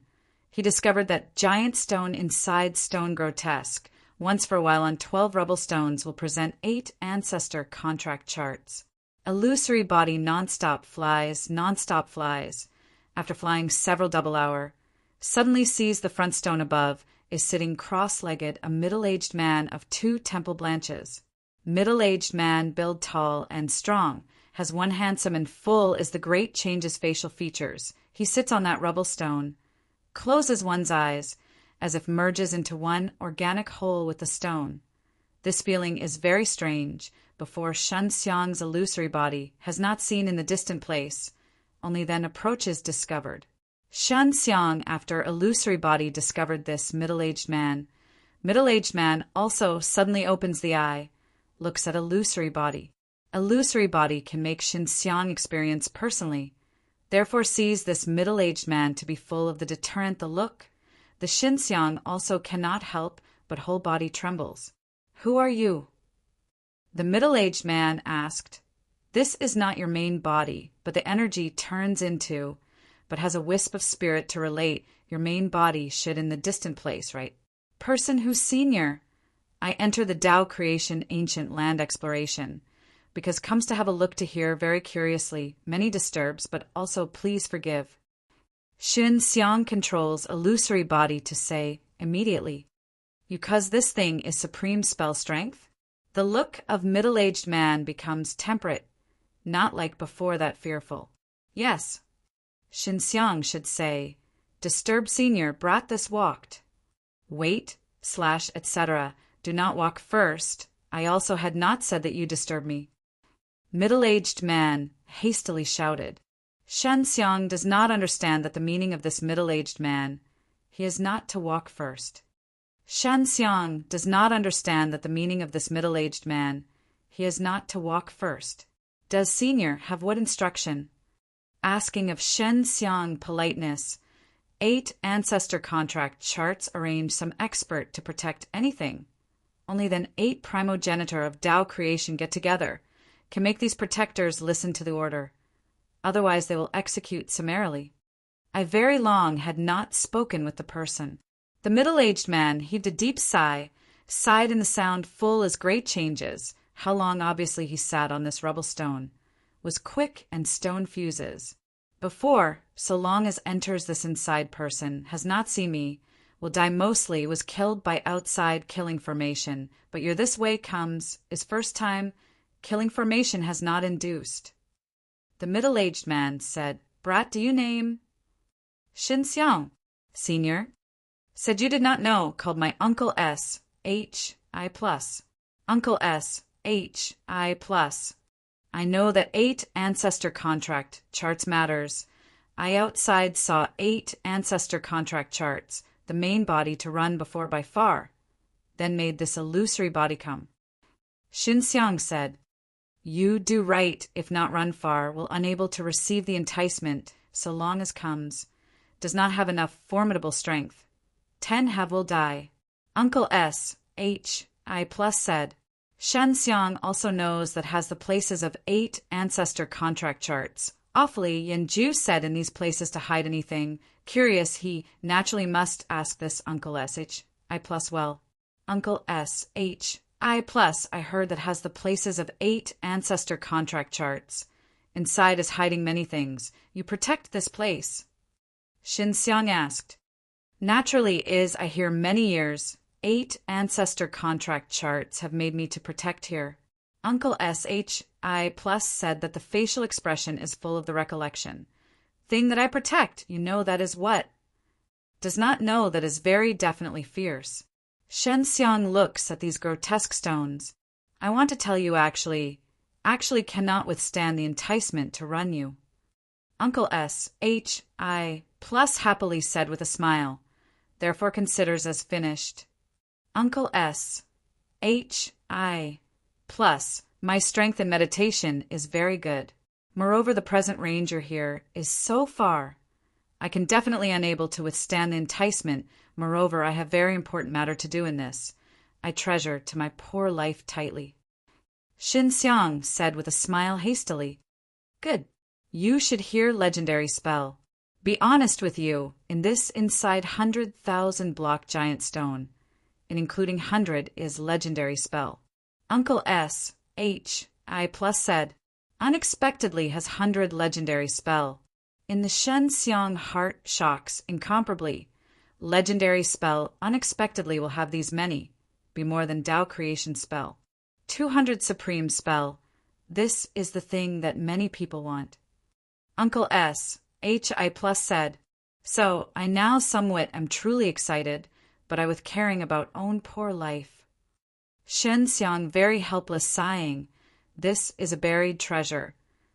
He discovered that giant stone inside stone grotesque, once for a while on 12 rubble stones, will present 8 ancestor contract charts. Illusory body non-stop flies. After flying several double hour, suddenly sees the front stone above, is sitting cross-legged a middle-aged man of 2 temple blanches. Middle-aged man, build tall and strong, has one handsome and full is the great changes facial features. He sits on that rubble stone, closes one's eyes, as if merges into one organic whole with the stone. This feeling is very strange, before Shen Xiang's illusory body has not seen in the distant place, only then approaches discovered. Shen Xiang, after illusory body, discovered this middle-aged man. Middle-aged man also suddenly opens the eye, looks at illusory body. Illusory body can make Shin Xiang experience personally, therefore sees this middle-aged man to be full of the deterrent the look. The Shin Xiang also cannot help but whole body trembles. Who are you? The middle-aged man asked, this is not your main body, but the energy turns into, but has a wisp of spirit to relate your main body should in the distant place, right? Person who's senior. I enter the Tao creation ancient land exploration, because comes to have a look to hear very curiously, many disturbs, but also please forgive. Xin Xiang controls illusory body to say, immediately. Because this thing is supreme spell strength, the look of middle-aged man becomes temperate, not like before that fearful. Yes. Xin Xiang should say, disturbed senior brought this walked. Wait, / etc. Do not walk first. I also had not said that you disturb me. Middle-aged man hastily shouted. Shen Xiang does not understand that the meaning of this middle-aged man. He is not to walk first. Shen Xiang does not understand that the meaning of this middle-aged man. He is not to walk first. Does senior have what instruction? Asking of Shen Xiang politeness. 8 ancestor contract charts arrange some expert to protect anything. Only then 8 primogenitor of Tao creation get together, can make these protectors listen to the order. Otherwise they will execute summarily. I very long had not spoken with the person. The middle-aged man heaved a deep sigh, sighed in the sound full as great changes, how long obviously he sat on this rubble stone, was quick and stone fuses. Before, so long as enters this inside person, has not seen me, will die mostly, was killed by outside killing formation, but your this way comes, is first time, killing formation has not induced. The middle-aged man said, Brat, do you name? Xin Xiang, senior. Said you did not know, called my Uncle S, H, I plus. Uncle S, H, I plus. I know that 8 ancestor contract charts matters. I outside saw 8 ancestor contract charts, the main body to run before by far, then made this illusory body come. Xin Xiang said, you do right if not run far, will unable to receive the enticement, so long as comes, does not have enough formidable strength. 10 have will die. Uncle S, H, I plus said, Shen Xiang also knows that has the places of 8 ancestor contract charts. Awfully, Yin Ju said in these places to hide anything. Curious, he naturally must ask this Uncle S, H, I plus well. Uncle S, H, I plus, I heard that has the places of 8 ancestor contract charts. Inside is hiding many things. You protect this place. Xin Xiang asked. Naturally is, I hear many years, 8 ancestor contract charts have made me to protect here. Uncle SHI plus said that the facial expression is full of the recollection. Thing that I protect, you know that is what? Does not know that is very definitely fierce. Shen Xiang looks at these grotesque stones. I want to tell you actually cannot withstand the enticement to run you. Uncle SHI plus happily said with a smile, therefore considers as finished. Uncle SHI plus, my strength in meditation is very good. Moreover, the present ranger here is so far. I can definitely unable to withstand the enticement. Moreover, I have very important matter to do in this. I treasure to my poor life tightly. Xin Xiang said with a smile hastily, good. You should hear legendary spell. Be honest with you, in this inside 100,000 block giant stone, and including 100 is legendary spell. Uncle SHI plus said, unexpectedly has 100 legendary spell. In the Shen Xiang heart shocks incomparably. Legendary spell unexpectedly will have these many, be more than Tao creation spell. 200 supreme spell. This is the thing that many people want. Uncle SHI plus said, so I now somewhat am truly excited, but I with caring about own poor life. Shen Xiang very helpless sighing, this is a buried treasure,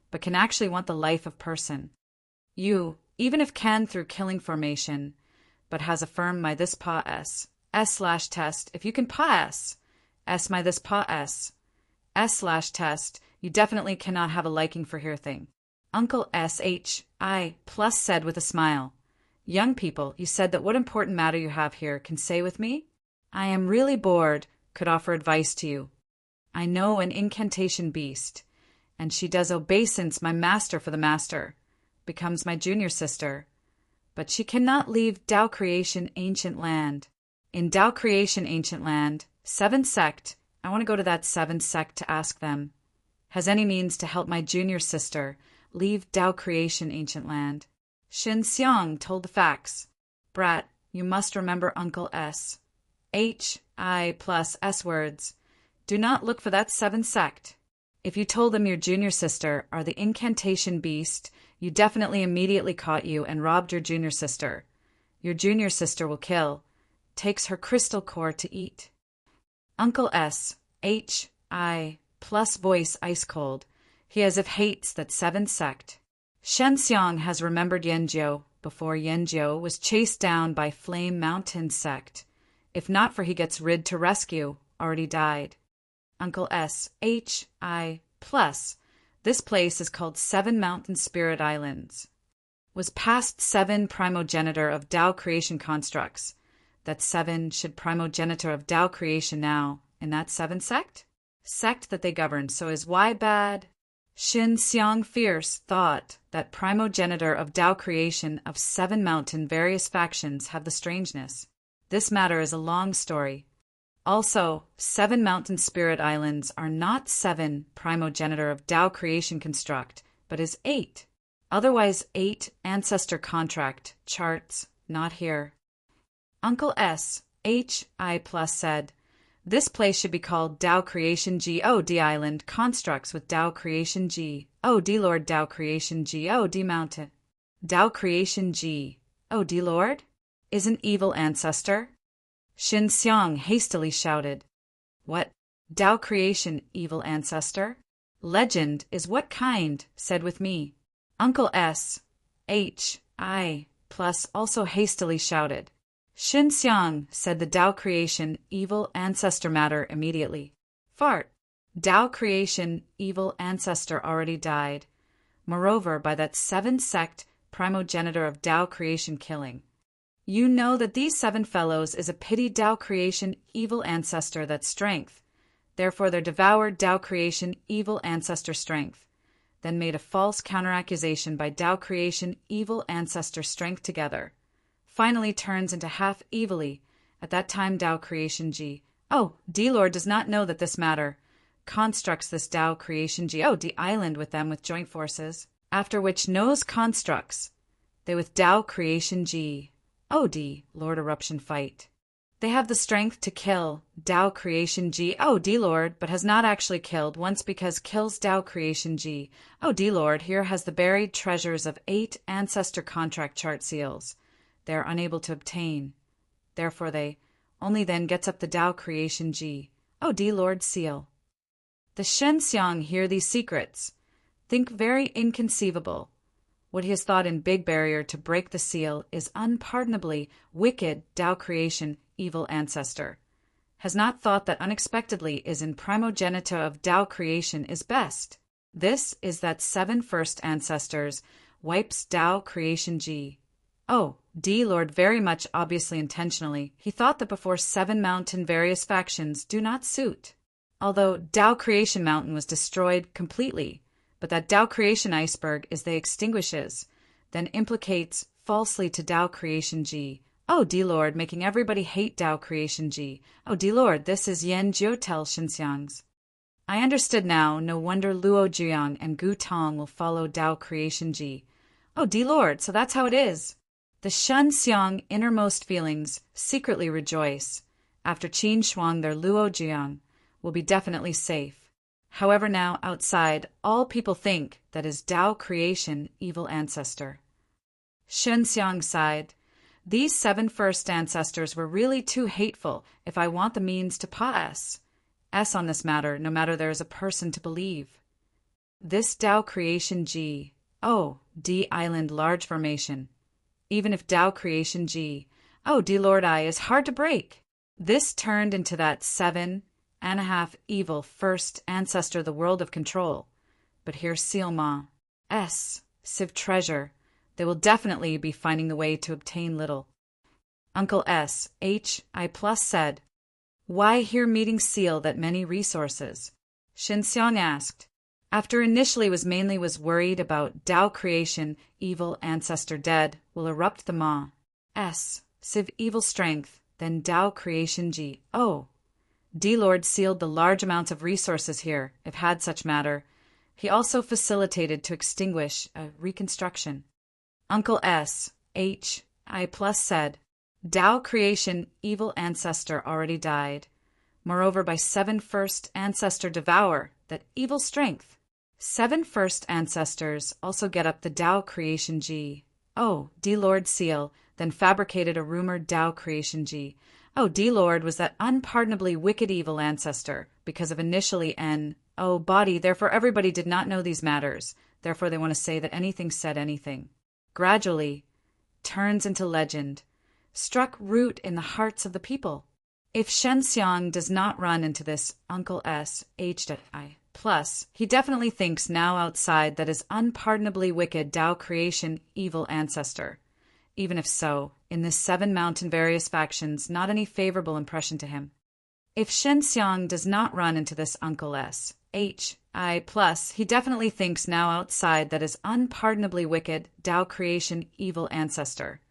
but can actually want the life of person. You, even if can through killing formation, but has affirmed my this pa S/test, if you can pa S my this pa S/test, you definitely cannot have a liking for here thing. Uncle SHI plus said with a smile, young people, you said that what important matter you have here can say with me? I am really bored, could offer advice to you. I know an incantation beast, and she does obeisance my master for the master, becomes my junior sister, but she cannot leave Tao creation ancient land. In Tao creation ancient land, Seventh sect. I want to go to that seventh sect to ask them. Has any means to help my junior sister leave Tao creation ancient land? Shin Xiang told the facts. Brat, you must remember Uncle S. H, I plus S words. Do not look for that seventh sect. If you told them your junior sister are the incantation beast, you definitely immediately caught you and robbed your junior sister. Your junior sister will kill. Takes her crystal core to eat. Uncle S, H, I, plus voice ice cold. He as if hates that seventh sect. Shen Xiang has remembered Yanjiu before Yanjiu was chased down by Flame Mountain sect. If not for he gets rid to rescue, already died. Uncle S, H, I, plus. This place is called Seven Mountain Spirit Islands. Was past 7 primogenitor of Tao creation constructs. That 7 should primogenitor of Tao creation now, in that 7 sect? Sect that they govern, so is why bad? Shin Xiang Fierce thought that primogenitor of Tao creation of 7 mountain various factions have the strangeness. This matter is a long story. Also, 7 mountain spirit islands are not 7 primogenitor of Tao creation construct, but is 8. Otherwise 8 ancestor contract charts, not here. Uncle S, H, I plus said, this place should be called Tao Creation God Island constructs with Tao Creation God Lord Tao Creation God Mountain. Tao Creation God Lord? Is an evil ancestor? Shin Xiang hastily shouted. What? Tao Creation evil ancestor? Legend is what kind, said with me. Uncle S, H, I, plus also hastily shouted. Shin Xiang said the Tao creation evil ancestor matter immediately. Fart. Tao creation evil ancestor already died. Moreover, by that 7 sect primogenitor of Tao creation killing. You know that these 7 fellows is a pity Tao creation evil ancestor that strength. Therefore there devoured Tao creation evil ancestor strength. Then made a false counteraccusation by Tao creation evil ancestor strength together. Finally turns into half evilly. At that time Tao creation D-Lord does not know that this matter. Constructs this Tao creation D island with them with joint forces. After which knows constructs. They with Tao creation D Lord eruption fight. They have the strength to kill Tao creation D-Lord, but has not actually killed once because kills Tao creation D-Lord here has the buried treasures of 8 ancestor contract chart seals. They are unable to obtain. Therefore they only then gets up the Tao creation D-Lord seal. The Shen Xiang hear these secrets. Think very inconceivable. What he has thought in Big Barrier to break the seal is unpardonably wicked Tao creation evil ancestor. Has not thought that unexpectedly is in primogenitor of Tao creation is best. This is that 7 first ancestors wipes Tao creation D-Lord very much obviously intentionally. He thought that before 7 mountain various factions do not suit. Although Tao creation mountain was destroyed completely, but that Tao creation iceberg is they extinguishes, then implicates falsely to Tao creation D-Lord, making everybody hate Tao creation D-Lord, this is Yen Jiotel Xinxiang's. I understood now, no wonder Luo Jiang and Gu Tong will follow Tao creation D-Lord, so that's how it is. The Shen Xiang innermost feelings secretly rejoice. After Qin Shuang their Luo Jiang will be definitely safe. However now, outside, all people think that is Tao creation evil ancestor. Shen Xiang sighed. These 7 first ancestors were really too hateful if I want the means to pass S on this matter, no matter there is a person to believe. This Tao creation D island large formation. Even if Tao creation D-Lord I is hard to break. This turned into that 7.5 evil first ancestor the world of control. But here's Sealma. S. Civ treasure. They will definitely be finding the way to obtain little. Uncle S. H. I plus said, why here meeting seal that many resources? Shin Xiang asked. After initially was worried about Tao creation, evil ancestor dead, will erupt the Ma. S. Civ evil strength, then Tao creation D-Lord sealed the large amounts of resources here, if had such matter. He also facilitated to extinguish a reconstruction. Uncle S. H. I plus said, Tao creation evil ancestor already died. Moreover, by 7 first ancestor devour, that evil strength. 7 first ancestors also get up the Tao creation G. Oh, D-Lord seal, then fabricated a rumored Tao creation G. Oh, D-Lord was that unpardonably wicked evil ancestor, because of initially N. Oh, body, therefore everybody did not know these matters. Therefore they want to say that anything said anything. Gradually, turns into legend, struck root in the hearts of the people. If Shen Xiang does not run into this Uncle S. H.I. plus, he definitely thinks now outside that is unpardonably wicked Tao creation evil ancestor. Even if so, in this 7 mountain various factions, not any favorable impression to him. If Shen Xiang does not run into this Uncle S. H.I. plus, he definitely thinks now outside that is unpardonably wicked Tao creation evil ancestor.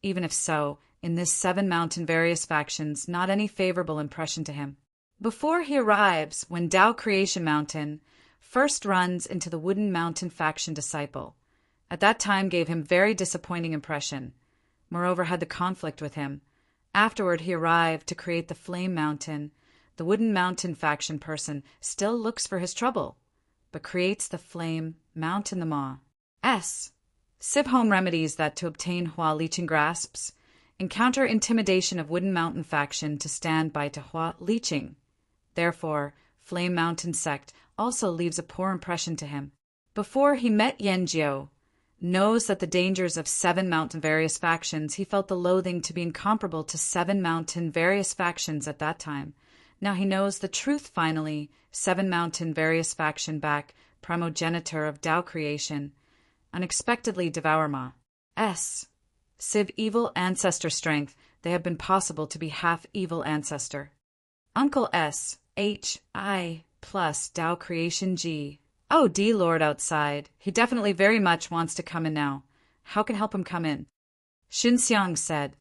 Even if so, in this 7 mountain various factions, not any favorable impression to him. Before he arrives, when Tao creation mountain first runs into the wooden mountain faction disciple, at that time gave him very disappointing impression. Moreover, had the conflict with him. Afterward he arrived to create the flame mountain. The wooden mountain faction person still looks for his trouble, but creates the flame mountain the maw. S. Civ home remedies that to obtain Hua leeching grasps. Encounter intimidation of wooden mountain faction to stand by to Hua leeching. Therefore, flame mountain sect also leaves a poor impression to him. Before he met Yanjiao, knows that the dangers of 7 mountain various factions, he felt the loathing to be incomparable to 7 mountain various factions at that time. Now he knows the truth finally, 7 mountain various faction back, primogenitor of Tao creation, unexpectedly devour Ma. S. Civ evil ancestor strength, they have been possible to be half evil ancestor. Uncle S. H.I. plus Tao creation G. Oh, D-Lord outside. He definitely very much wants to come in now. How can help him come in? Xin Xiang said,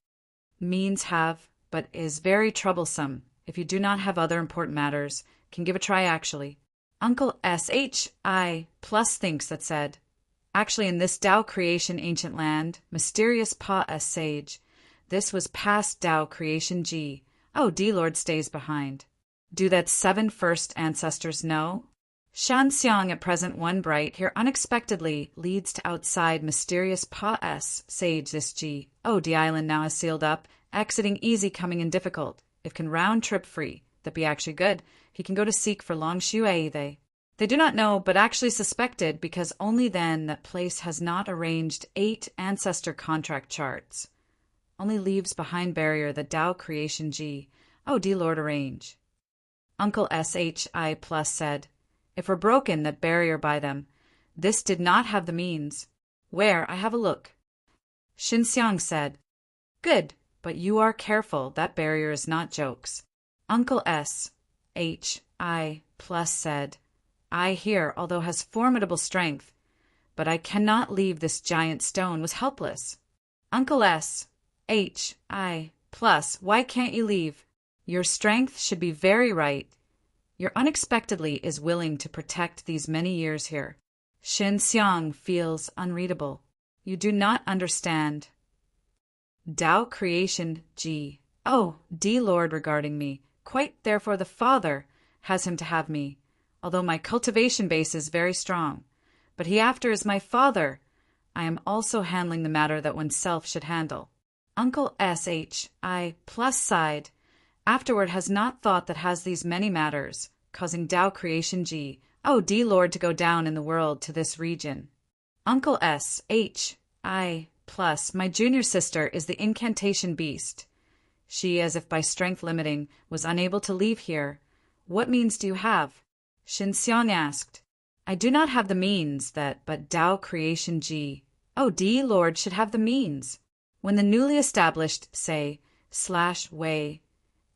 means have, but is very troublesome. If you do not have other important matters, can give a try actually. Uncle S.H.I. plus thinks that said, actually in this Tao creation ancient land, mysterious Pa S sage, this was past Tao creation G. Oh, D-Lord stays behind. Do that 7 first ancestors know? Shan Xiang at present one bright here unexpectedly leads to outside mysterious Pa S sage this G. Oh, the island now is sealed up, exiting easy coming in difficult. If can round trip free, that be actually good, he can go to seek for long shui they. They do not know but actually suspected because only then that place has not arranged 8 ancestor contract charts. Only leaves behind barrier the Tao creation G. Oh, D-Lord arrange. Uncle S.H.I. plus said, if we're broken that barrier by them, this did not have the means. Where? I have a look. Xin Xiang said, good, but you are careful, that barrier is not jokes. Uncle S. H.I. plus said, I here, although has formidable strength, but I cannot leave this giant stone was helpless. Uncle S. H.I. plus, why can't you leave? Your strength should be very right. Your unexpectedly is willing to protect these many years here. Xin Xiang feels unreadable. You do not understand. Tao creation G. Oh, D-Lord regarding me. Quite therefore the Father has him to have me, although my cultivation base is very strong. But he after is my Father. I am also handling the matter that oneself should handle. Uncle S.H.I. plus side. Afterward has not thought that has these many matters, causing Tao creation G. Oh, D-Lord to go down in the world to this region. Uncle S.H.I. plus, my junior sister is the incantation beast. She, as if by strength limiting, was unable to leave here. What means do you have? Xin Xiang asked. I do not have the means that, but Tao creation G. Oh, D-Lord should have the means. When the newly established, say, /way,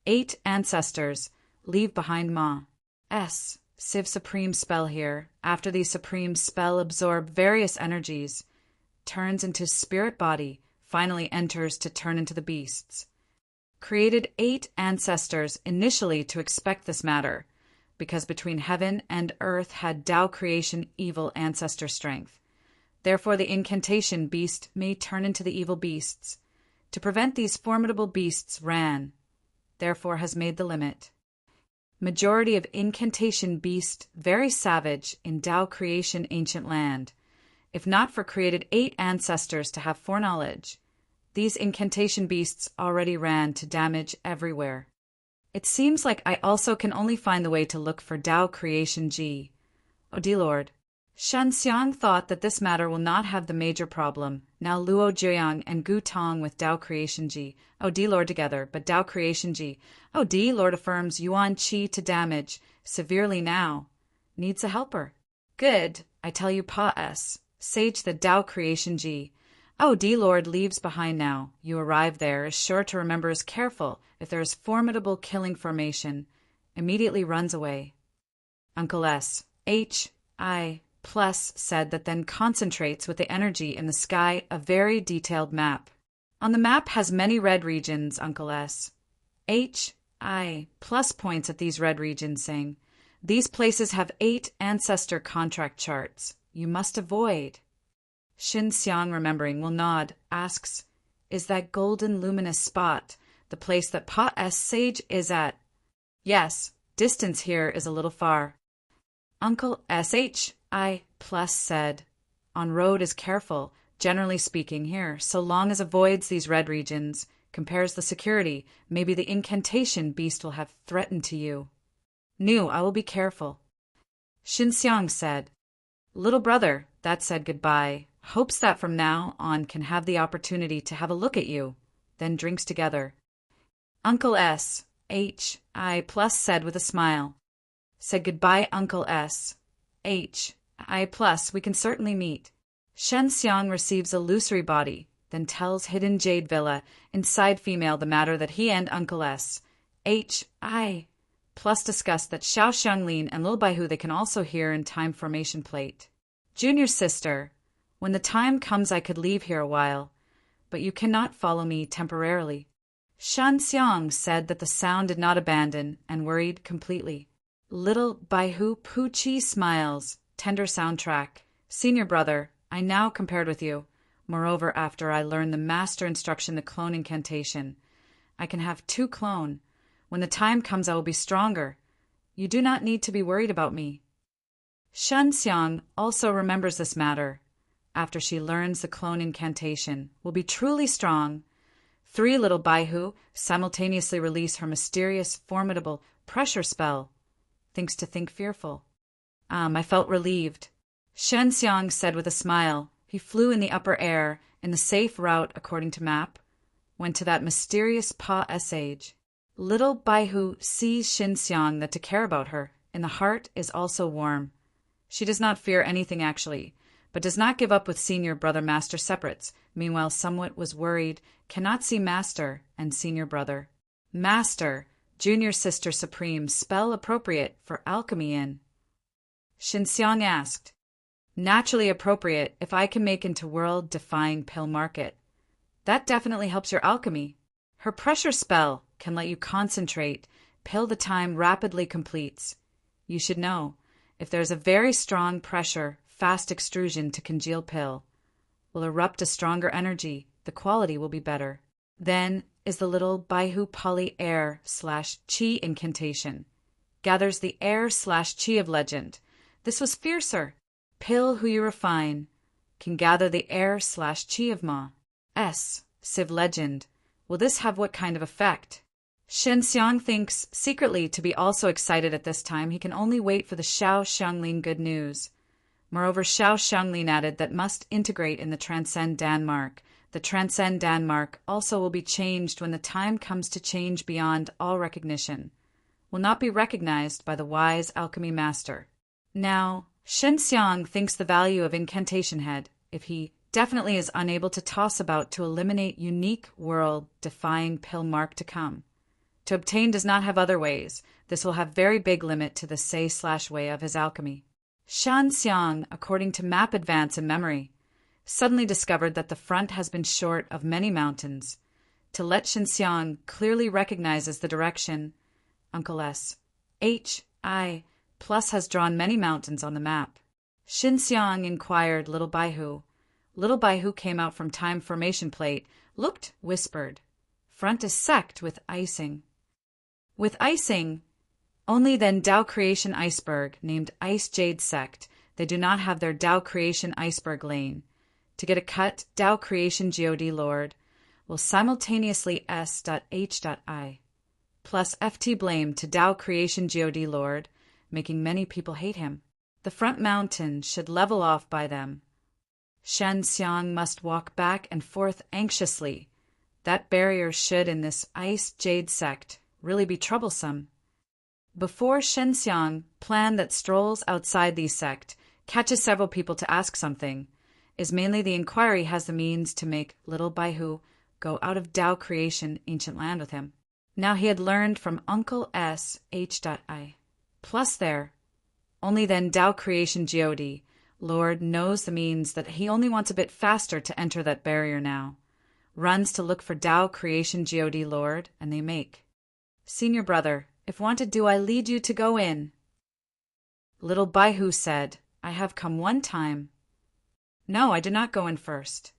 8 ancestors, leave behind Ma. S. Civ supreme spell here. After the supreme spell absorb various energies, turns into spirit body, finally enters to turn into the beasts. created 8 ancestors initially to expect this matter, because between heaven and earth had Tao creation evil ancestor strength. Therefore the incantation beast may turn into the evil beasts. To prevent these formidable beasts ran, therefore has made the limit. Majority of incantation beast very savage in Tao creation ancient land. If not for created 8 ancestors to have foreknowledge, these incantation beasts already ran to damage everywhere. It seems like I also can only find the way to look for Tao creation G. O dear Lord. Shen Xiang thought that this matter will not have the major problem. Now Luo Jiang and Gu Tong with Tao creation G. O dear Lord together, but Tao creation G. O dear Lord affirms Yuan Qi to damage severely now. Needs a helper. Good, I tell you Pa S. Sage the Tao creation G. Oh, D Lord leaves behind now. You arrive there, is sure to remember is careful. If there is formidable killing formation, immediately runs away. Uncle S. H.I. Plus said that then concentrates with the energy in the sky a very detailed map. On the map has many red regions, Uncle S. H.I. Plus points at these red regions, saying, these places have 8 ancestor contract charts. You must avoid. Shin Xiang, remembering, will nod, asks, is that golden luminous spot the place that Pa S. Sage is at? Yes, distance here is a little far. Uncle S.H.I. Plus said, on road is careful, generally speaking here, so long as avoids these red regions, compares the security, maybe the incantation beast will have threatened to you. Nu, I will be careful. Shin Xiang said, little brother, that said goodbye, hopes that from now on can have the opportunity to have a look at you, then drinks together. Uncle S. H.I. Plus said with a smile, said goodbye Uncle S. H.I. Plus, we can certainly meet. Shen Xiang receives illusory body, then tells hidden Jade Villa, inside female the matter that he and Uncle S. H.I. Plus discussed that Xiao Xianglin and Lil Baihu they can also hear in time formation plate. Junior sister, when the time comes I could leave here a while, but you cannot follow me temporarily. Shan Xiang said that the sound did not abandon and worried completely. Little Baihu Puchi smiles, tender soundtrack. Senior brother, I now compared with you. Moreover, after I learn the master instruction, the clone incantation, I can have 2 clone. When the time comes, I will be stronger. You do not need to be worried about me. Shen Xiang also remembers this matter. After she learns the clone incantation, will be truly strong. 3 little Baihu simultaneously release her mysterious, formidable pressure spell. Thinks to think fearful. I felt relieved. Shen Xiang said with a smile. He flew in the upper air, in the safe route according to map, went to that mysterious Pa Sage. Little Baihu sees Shin Xiang that to care about her, in the heart is also warm. She does not fear anything actually, but does not give up with senior brother master separates. Meanwhile, somewhat was worried, cannot see master and senior brother. Master, junior sister supreme, spell appropriate for alchemy in. Shin Xiang asked, naturally appropriate if I can make into world-defying pill market. That definitely helps your alchemy. Her pressure spell can let you concentrate, pill the time rapidly completes. You should know, if there's a very strong pressure, fast extrusion to congeal pill, will erupt a stronger energy, the quality will be better. Then is the little Baihu Poly Air / Chi incantation. Gathers the air / Chi of legend. This was fiercer. Pill who you refine, can gather the air / Chi of Ma. S. Civ legend. Will this have what kind of effect? Shen Xiang thinks secretly to be also excited at this time. He can only wait for the Xiao Xianglin good news. Moreover, Xiao Xianglin added that must integrate in the Transcend Danmark. The Transcend Danmark also will be changed when the time comes to change beyond all recognition. Will not be recognized by the wise alchemy master. Now, Shen Xiang thinks the value of incantation head, if he definitely is unable to toss about to eliminate unique world-defying pill mark to come. To obtain does not have other ways. This will have very big limit to the say/way of his alchemy. Shan Xiang, according to map advance in memory, suddenly discovered that the front has been short of many mountains. to let Xinxiang clearly recognizes the direction. Uncle S. H.I. plus has drawn many mountains on the map. Xinxiang inquired Little Baihu. Little Baihu came out from time formation plate, looked, whispered. Front is sect with icing. With icing, only then Tao Creation Iceberg, named Ice Jade Sect. They do not have their Tao Creation Iceberg lane. To get a cut, Tao Creation God Lord will simultaneously S.H.I. plus FT blame to Tao Creation God Lord, making many people hate him. The front mountain should level off by them. Shen Xiang must walk back and forth anxiously. That barrier should, in this Ice Jade Sect, really be troublesome. Before Shen Xiang planned that strolls outside the sect, catches several people to ask something, is mainly the inquiry has the means to make Little Baihu go out of Tao Creation ancient land with him. Now he had learned from Uncle S. H.I. Plus there, only then Tao Creation God Lord knows the means that he only wants a bit faster to enter that barrier now. Runs to look for Tao Creation God Lord, and they make. Senior brother, if wanted do I lead you to go in? Little Baihu said, I have come one time. No, I did not go in first.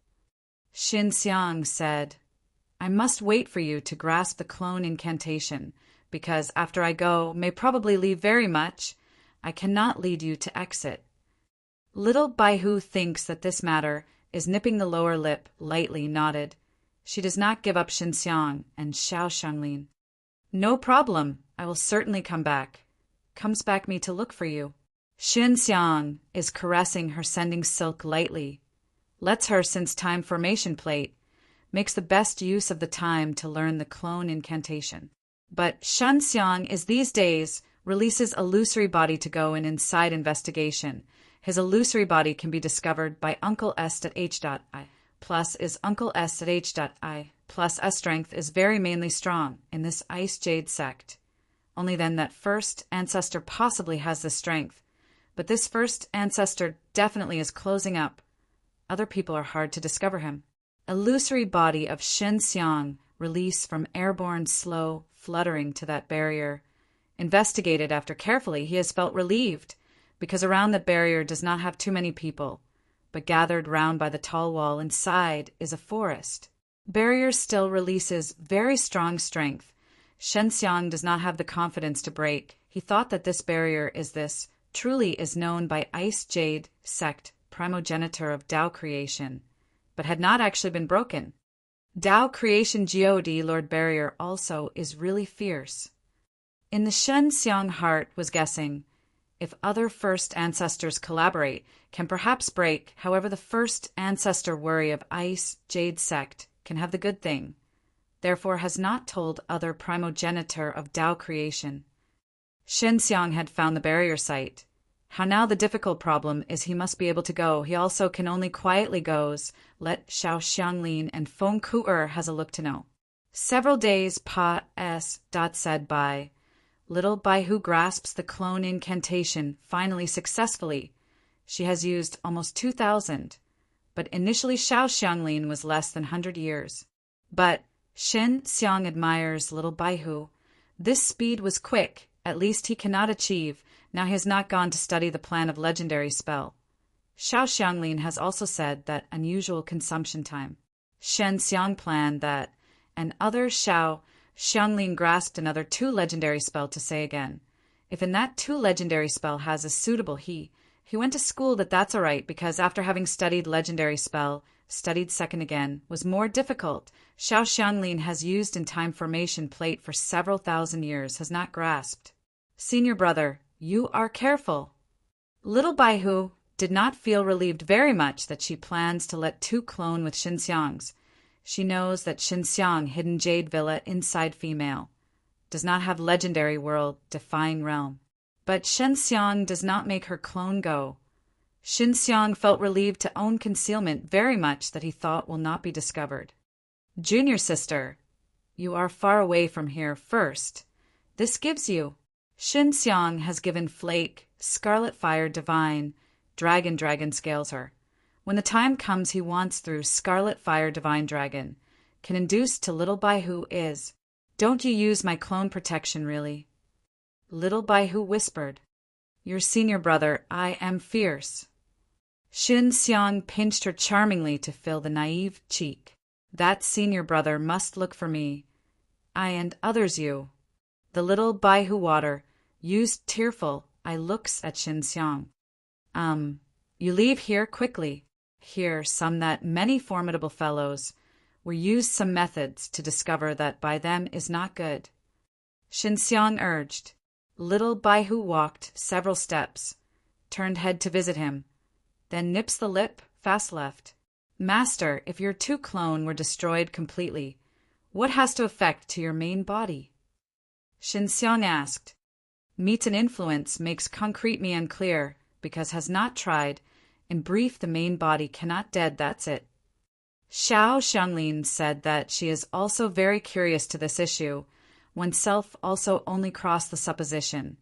Xinxiang said, I must wait for you to grasp the clone incantation, because after I go, may probably leave very much, I cannot lead you to exit. Little Baihu thinks that this matter is nipping the lower lip, lightly nodded. She does not give up Xinxiang and Xiao Xianglin. No problem, I will certainly come back. Comes back me to look for you. Xinxiang is caressing her sending silk lightly. Lets her since time formation plate. Makes the best use of the time to learn the clone incantation. But Xinxiang is these days releases illusory body to go in inside investigation. His illusory body can be discovered by Uncle S.H.I. Plus is Uncle S.H.I. Plus S strength is very mainly strong in this Ice Jade Sect. Only then that first ancestor possibly has the strength. But this first ancestor definitely is closing up. Other people are hard to discover him. Illusory body of Xinxiang release from airborne slow fluttering to that barrier. Investigated after carefully, he has felt relieved, because around the barrier does not have too many people, but gathered round by the tall wall inside is a forest. Barrier still releases very strong strength. Xinxiang does not have the confidence to break. He thought that this barrier truly is known by Ice Jade Sect, primogenitor of Tao Creation, but had not actually been broken. Tao Creation God Lord Barrier also is really fierce. In the Xinxiang heart was guessing, if other first ancestors collaborate, can perhaps break, however the first ancestor worry of Ice Jade Sect can have the good thing, therefore has not told other primogenitor of Tao Creation. Xinxiang had found the barrier site. How now the difficult problem is he must be able to go. He also can only quietly goes. Let Xiao Xianglin and Feng Ku'er has a look to know. Several days said by. Little Baihu grasps the clone incantation, finally successfully. She has used almost 2,000, but initially Xiao Xianglin was less than 100 years. But Xinxiang admires Little Baihu. This speed was quick, at least he cannot achieve. Now he has not gone to study the plan of legendary spell. Xiao Xianglin has also said that unusual consumption time. Xinxiang planned that, and other Xiao Xianglin grasped another 2 legendary spell to say again. If in that 2 legendary spell has a suitable he went to school that's alright because after having studied legendary spell, studied second again, was more difficult. Xiao Xianglin has used in time formation plate for several thousand years, has not grasped. Senior brother, you are careful. Little Baihu did not feel relieved very much that she plans to let 2 clone with Xinxiang's. She knows that Xinxiang, hidden jade villa inside female, does not have legendary world defying realm. But Xinxiang does not make her clone go. Xinxiang felt relieved to own concealment very much that he thought will not be discovered. Junior sister, you are far away from here first. This gives you. Xinxiang has given Flake, Scarlet Fire Divine, Dragon scales her. When the time comes he wants through Scarlet Fire Divine Dragon, can induce to little Baihu is. Don't you use my clone protection, really? Little Baihu whispered. Your senior brother, I am fierce. Xin Xiang pinched her charmingly to fill the naive cheek. That senior brother must look for me. I and others you. The little Baihu water, used tearful, I looks at Xin Xiang. You leave here quickly. Here some that many formidable fellows were used some methods to discover that by them is not good. Xin Xiang urged. Little Baihu walked several steps, turned head to visit him, then nips the lip, fast left. Master, if your two clone were destroyed completely, what has to affect to your main body? Xin Xiang asked. Meet and influence makes concrete me unclear, because has not tried. In brief, the main body cannot dead, that's it. Xiao Xianglin said that she is also very curious to this issue, oneself also only cross the supposition,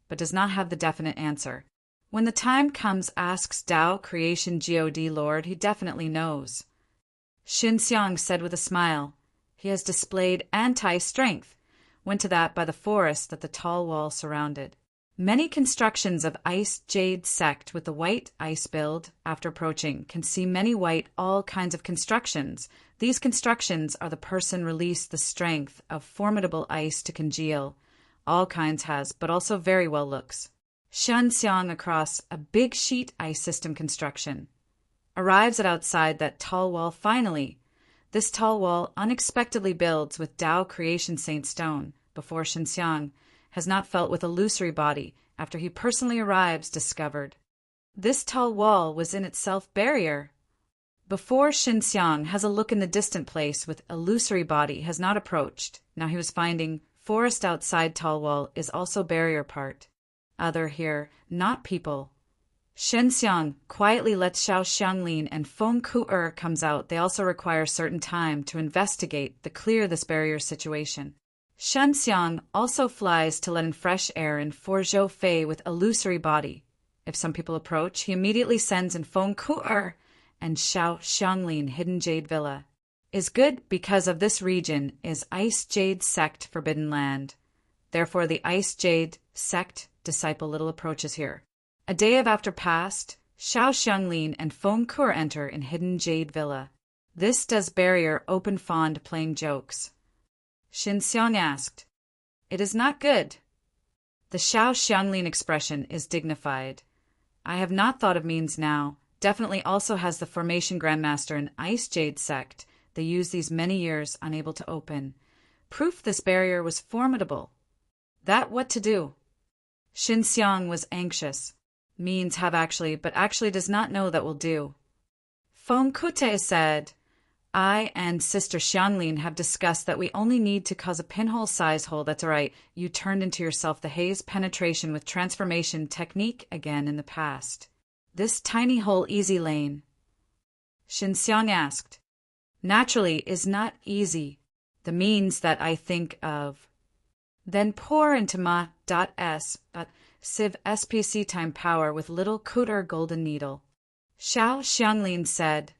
but does not have the definite answer. When the time comes, asks Tao Creation God Lord, he definitely knows. Xin Xiang said with a smile, he has displayed anti-strength, went to that by the forest that the tall wall surrounded. Many constructions of ice jade sect with the white ice build, after approaching, can see many white all kinds of constructions. These constructions are the person release the strength of formidable ice to congeal. All kinds has, but also very well looks. Shan Xiang across a big sheet ice system construction. Arrives at outside that tall wall finally. This tall wall unexpectedly builds with Tao Creation Saint Stone, before Shan Xiang has not felt with illusory body, after he personally arrives discovered. This tall wall was in itself barrier. Before Xin Xiang has a look in the distant place with illusory body has not approached. Now he was finding forest outside tall wall is also barrier part. Other here, not people. Shen Xiang quietly lets Xiao Xianglin and Feng Ku comes out. They also require certain time to investigate the clear this barrier situation. Shen Xiang also flies to let in fresh air in for Zhou Fei with illusory body. If some people approach, he immediately sends in Feng Ku and Xiao Xianglin hidden jade villa. Is good because of this region is ice jade sect forbidden land. Therefore the ice jade sect disciple little approaches here. A day of after past, Xiao Xianglin and Feng Ku enter in hidden jade villa. This does barrier open fond playing jokes. Xin Xiang asked. It is not good. The Xiao Xianglin expression is dignified. I have not thought of means now. Definitely also has the formation grandmaster in Ice Jade sect. They used these many years unable to open. Proof this barrier was formidable. That what to do? Xin Xiang was anxious. Means have actually, but actually does not know that will do. Feng Kute said, I and Sister Xianglin have discussed that we only need to cause a pinhole size hole. That's all right. You turned into yourself the haze penetration with transformation technique again in the past. This tiny hole easy lane. Xin Xiang asked. Naturally is not easy. The means that I think of. Then pour into ma.s.civ SPC time power with little cooter golden needle. Xiao Xianglin said,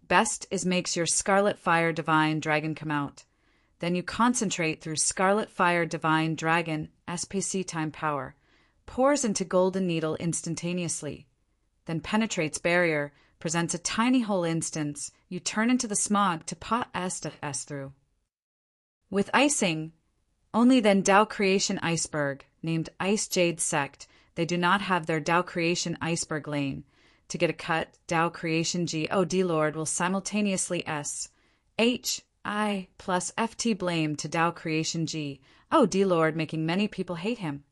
best is makes your scarlet fire divine dragon come out. Then you concentrate through scarlet fire divine dragon SPC time power. Pours into golden needle instantaneously. Then penetrates barrier, presents a tiny hole instance. You turn into the smog to pot S through. With icing, only then Tao Creation Iceberg, named Ice Jade Sect, they do not have their Tao Creation Iceberg lane. To get a cut, Tao Creation God Lord will simultaneously S.H.I. plus FT blame to Tao Creation God Lord, making many people hate him.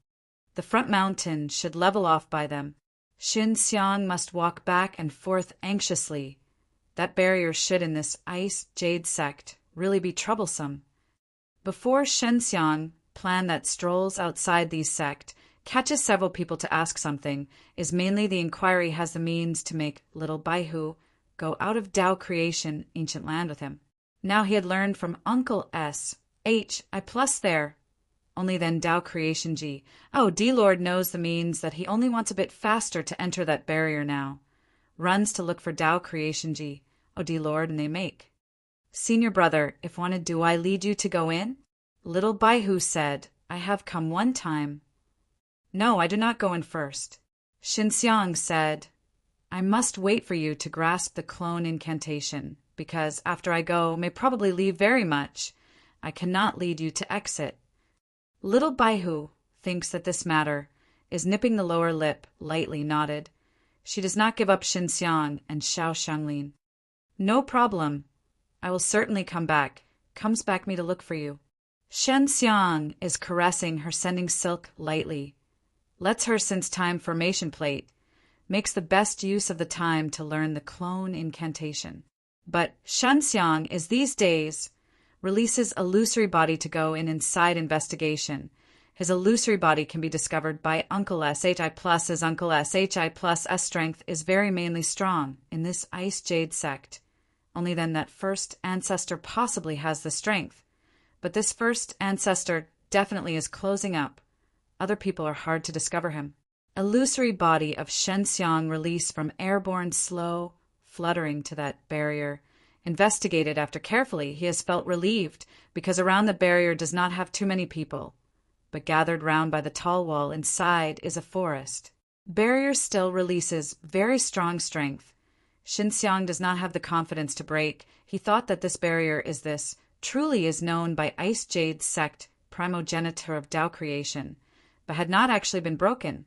The front mountain should level off by them. Xin Xiang must walk back and forth anxiously. That barrier should in this Ice Jade Sect really be troublesome. Before Shen Xiang plan that strolls outside these sect, catches several people to ask something, is mainly the inquiry has the means to make little Baihu go out of Tao Creation ancient land with him. Now he had learned from Uncle S.H.I. plus there. Only then Tao Creation D-Lord knows the means that he only wants a bit faster to enter that barrier now. Runs to look for Tao Creation D-Lord and they make. Senior brother, if wanted, do I lead you to go in? Little Baihu said, I have come one time. No, I do not go in first. Xinxiang said, I must wait for you to grasp the clone incantation, because after I go, may probably leave very much. I cannot lead you to exit. Little Baihu thinks that this matter is nipping the lower lip, lightly nodded. She does not give up Xinxiang and Xiao Xianglin. No problem. I will certainly come back. Comes back me to look for you. Xinxiang is caressing her sending silk lightly. Lets her since time formation plate. Makes the best use of the time to learn the clone incantation. But Xinxiang is these days releases illusory body to go in inside investigation. His illusory body can be discovered by Uncle SHI plus. His Uncle SHI plus S strength is very mainly strong in this Ice Jade sect. Only then that first ancestor possibly has the strength. But this first ancestor definitely is closing up. Other people are hard to discover him. Illusory body of Xinxiang released from airborne slow fluttering to that barrier. Investigated after carefully, he has felt relieved because around the barrier does not have too many people, but gathered round by the tall wall inside is a forest. Barrier still releases very strong strength. Xinxiang does not have the confidence to break. He thought that this barrier is this, truly is known by Ice Jade sect, primogenitor of Tao creation, but had not actually been broken.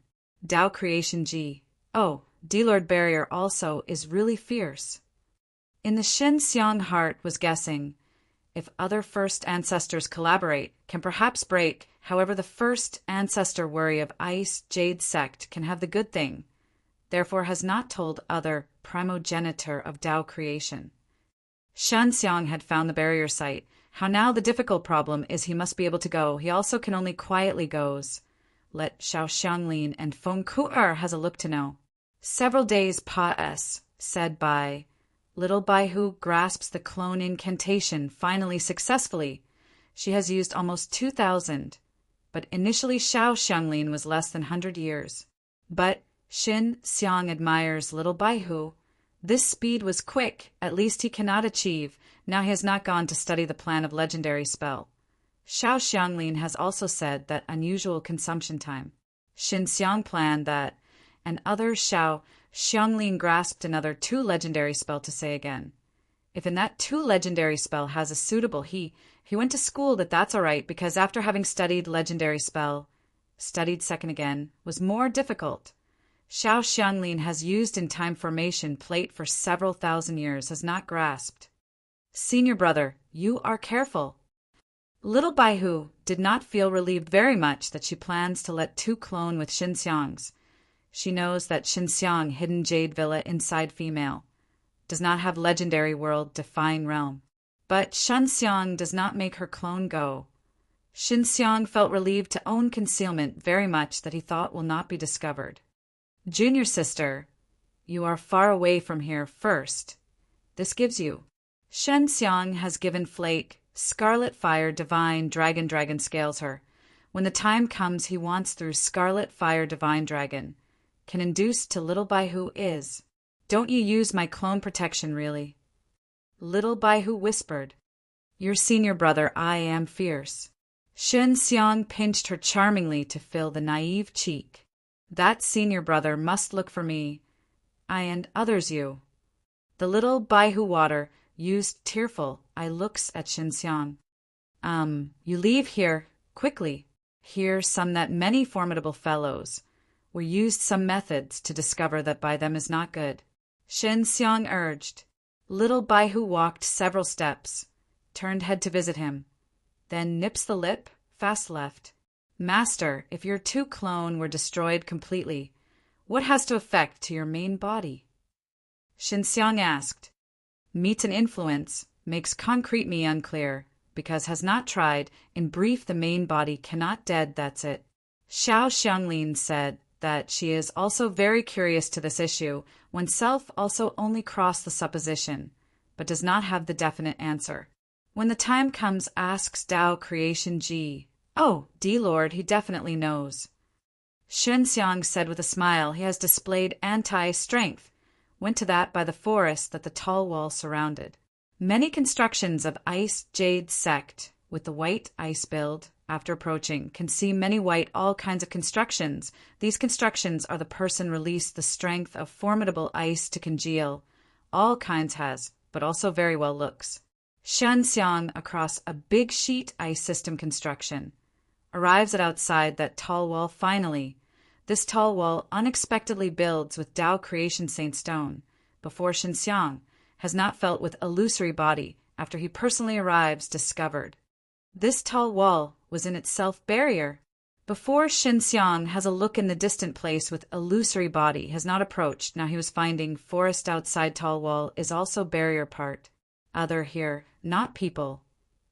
Tao creation G. Oh, D-Lord barrier also is really fierce. In the Xinxiang heart was guessing, if other first ancestors collaborate, can perhaps break, however the first ancestor worry of Ice Jade sect can have the good thing, therefore has not told other primogenitor of Tao creation. Xinxiang had found the barrier site. How now the difficult problem is he must be able to go. He also can only quietly goes. Let Xiao Xianglin and Feng Ku'er has a look to know. Several days pass, said by. Little Baihu grasps the clone incantation finally successfully. She has used almost 2,000, but initially Xiao Xianglin was less than 100 years. But Xinxiang admires Little Baihu. This speed was quick, at least he cannot achieve. Now he has not gone to study the plan of legendary spell. Xiao Xianglin has also said that unusual consumption time. Xinxiang planned that, and other Xiao Xianglin grasped another 2 legendary spell to say again. If in that 2 legendary spell has a suitable he went to school that's all right because after having studied legendary spell, studied second again, was more difficult. Xiao Xianglin has used in time formation plate for several thousand years, has not grasped. Senior brother, you are careful. Little Baihu did not feel relieved very much that she plans to let 2 clone with Xinxiang's. She knows that Xinxiang, hidden jade villa inside female, does not have legendary world defying realm. But Xinxiang does not make her clone go. Xinxiang felt relieved to own concealment very much that he thought will not be discovered. Junior sister, you are far away from here first. This gives you. Xinxiang has given Flake, Scarlet Fire Divine Dragon scales her. When the time comes he wants through Scarlet Fire Divine Dragon. Can induce to Little Baihu is. Don't you use my clone protection really. Little Baihu whispered. Your senior brother I am fierce. Xinxiang pinched her charmingly to fill the naive cheek. That senior brother must look for me. I and others you. The little Baihu water used tearful eye looks at Xinxiang. You leave here, quickly. Here some that many formidable fellows were used some methods to discover that by them is not good. Xinxiang urged. Little Baihu walked several steps, turned head to visit him, then nips the lip, fast left. Master, if your 2 clone were destroyed completely, what has to affect to your main body? Xinxiang asked. Meets an influence, makes concrete me unclear, because has not tried, in brief the main body cannot dead, that's it. Xiao Xianglin said that she is also very curious to this issue, oneself also only cross the supposition, but does not have the definite answer. When the time comes asks Tao creation G. Oh, D-Lord, he definitely knows. Xinxiang said with a smile he has displayed anti-strength, went to that by the forest that the tall wall surrounded. Many constructions of ice jade sect with the white ice build, after approaching, can see many white all kinds of constructions. These constructions are the person release the strength of formidable ice to congeal. All kinds has, but also very well looks. Shen Xiang across a big sheet ice system construction. Arrives at outside that tall wall finally. This tall wall unexpectedly builds with Tao creation saint stone. Before Shen Xiang has not felt with illusory body after he personally arrives discovered. This tall wall was in itself barrier. Before Shen Xiang has a look in the distant place with illusory body has not approached, now he was finding forest outside tall wall is also barrier part. Other here, not people.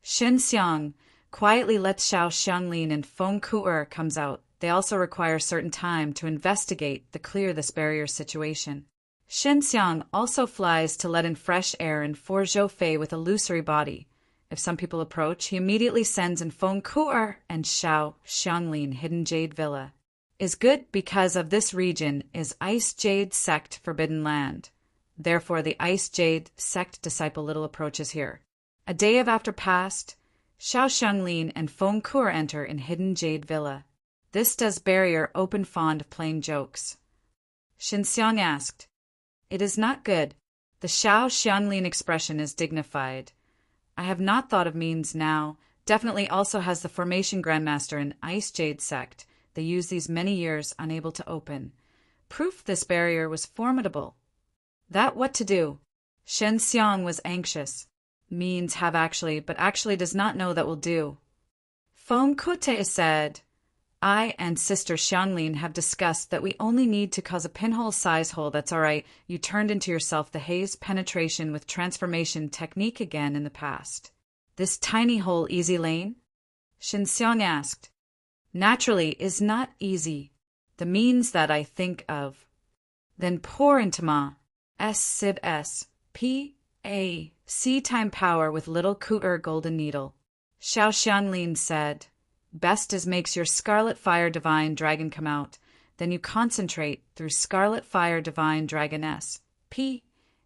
Shen Xiang quietly lets Xiao Xianglin and Feng Ku'er comes out. They also require certain time to investigate the clear this barrier situation. Shen Xiang also flies to let in fresh air and for Zhou Fei with illusory body. If some people approach, he immediately sends in Feng Ku'er and Xiao Xianglin hidden jade villa. Is good because of this region is ice jade sect forbidden land. Therefore the ice jade sect disciple little approaches here. A day of after passed, Xiao Xianglin and Feng Ku'er enter in hidden jade villa. This does barrier open fond of playing jokes. Shen Xiang asked, "It is not good." The Xiao Xianglin expression is dignified. I have not thought of means now. Definitely also has the formation grandmaster in Ice Jade sect. They use these many years unable to open. Proof this barrier was formidable. That what to do? Shen Xiang was anxious. Means have actually, but actually does not know that will do. Feng Kute said, I and Sister Xianglin have discussed that we only need to cause a pinhole size hole. That's all right. You turned into yourself the haze penetration with transformation technique again in the past. This tiny hole easy lane? Shen Xiang asked. Naturally is not easy. The means that I think of. Then pour into ma. S Civ S. P. A. C time power with little Ku'er golden needle. Xiao Xianglin said. Best is makes your scarlet fire divine dragon come out. Then you concentrate through scarlet fire divine dragoness. P.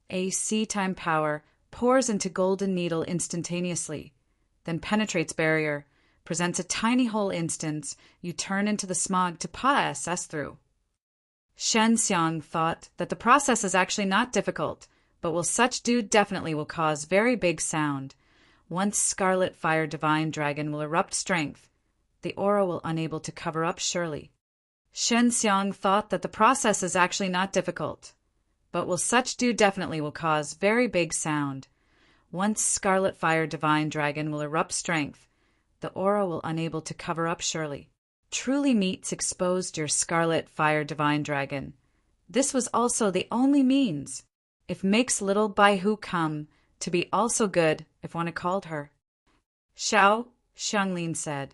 A. C time power pours into golden needle instantaneously. Then penetrates barrier. Presents a tiny hole instance. You turn into the smog to pa-SS through. Shen Xiang thought that the process is actually not difficult, but will such do definitely will cause very big sound. Once scarlet fire divine dragon will erupt strength, the aura will unable to cover up surely. Shen Xiang thought that the process is actually not difficult, but will such do definitely will cause very big sound. Once scarlet fire divine dragon will erupt strength, the aura will unable to cover up surely. Truly meets exposed your scarlet fire divine dragon. This was also the only means. If makes little Baihu come, to be also good, if one had called her. Xiao Xianglin said.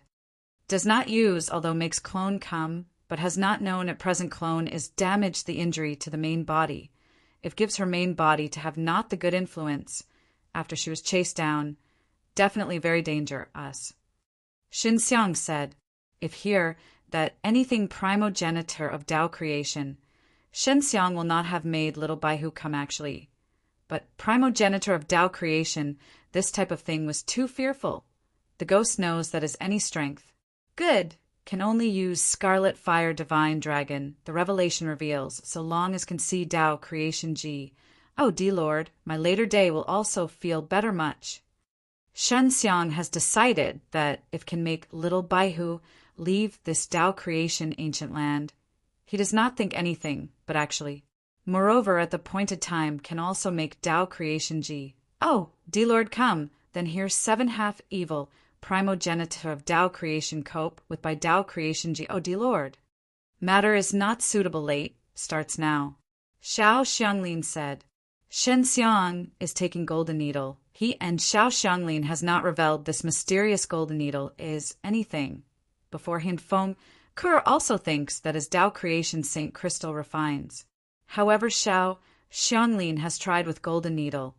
Does not use, although makes clone come, but has not known at present clone is damaged the injury to the main body. If gives her main body to have not the good influence, after she was chased down, definitely very danger us. Shen Xiang said, if here, that anything primogenitor of Tao creation, Shen Xiang will not have made little Baihu come actually. But primogenitor of Tao creation, this type of thing was too fearful. The ghost knows that as any strength. Good, can only use scarlet fire divine dragon, the revelation reveals, so long as can see Tao creation G. Oh, dear Lord, my later day will also feel better much. Shen Xiang has decided that if can make little Baihu leave this Tao creation ancient land, he does not think anything, but actually. Moreover, at the appointed time can also make Tao creation G. Oh, dear Lord come, then here's 7 half evil, primogenitor of Tao creation cope with by Tao creation G. Oh, dear Lord. Matter is not suitable late, starts now. Xiao Xianglin said. Shen Xiang is taking golden needle. He and Xiao Xianglin has not revealed this mysterious golden needle is anything. Beforehand Feng Ku'er also thinks that as Tao creation Saint Crystal refines. However, Xiao Xianglin has tried with golden needle.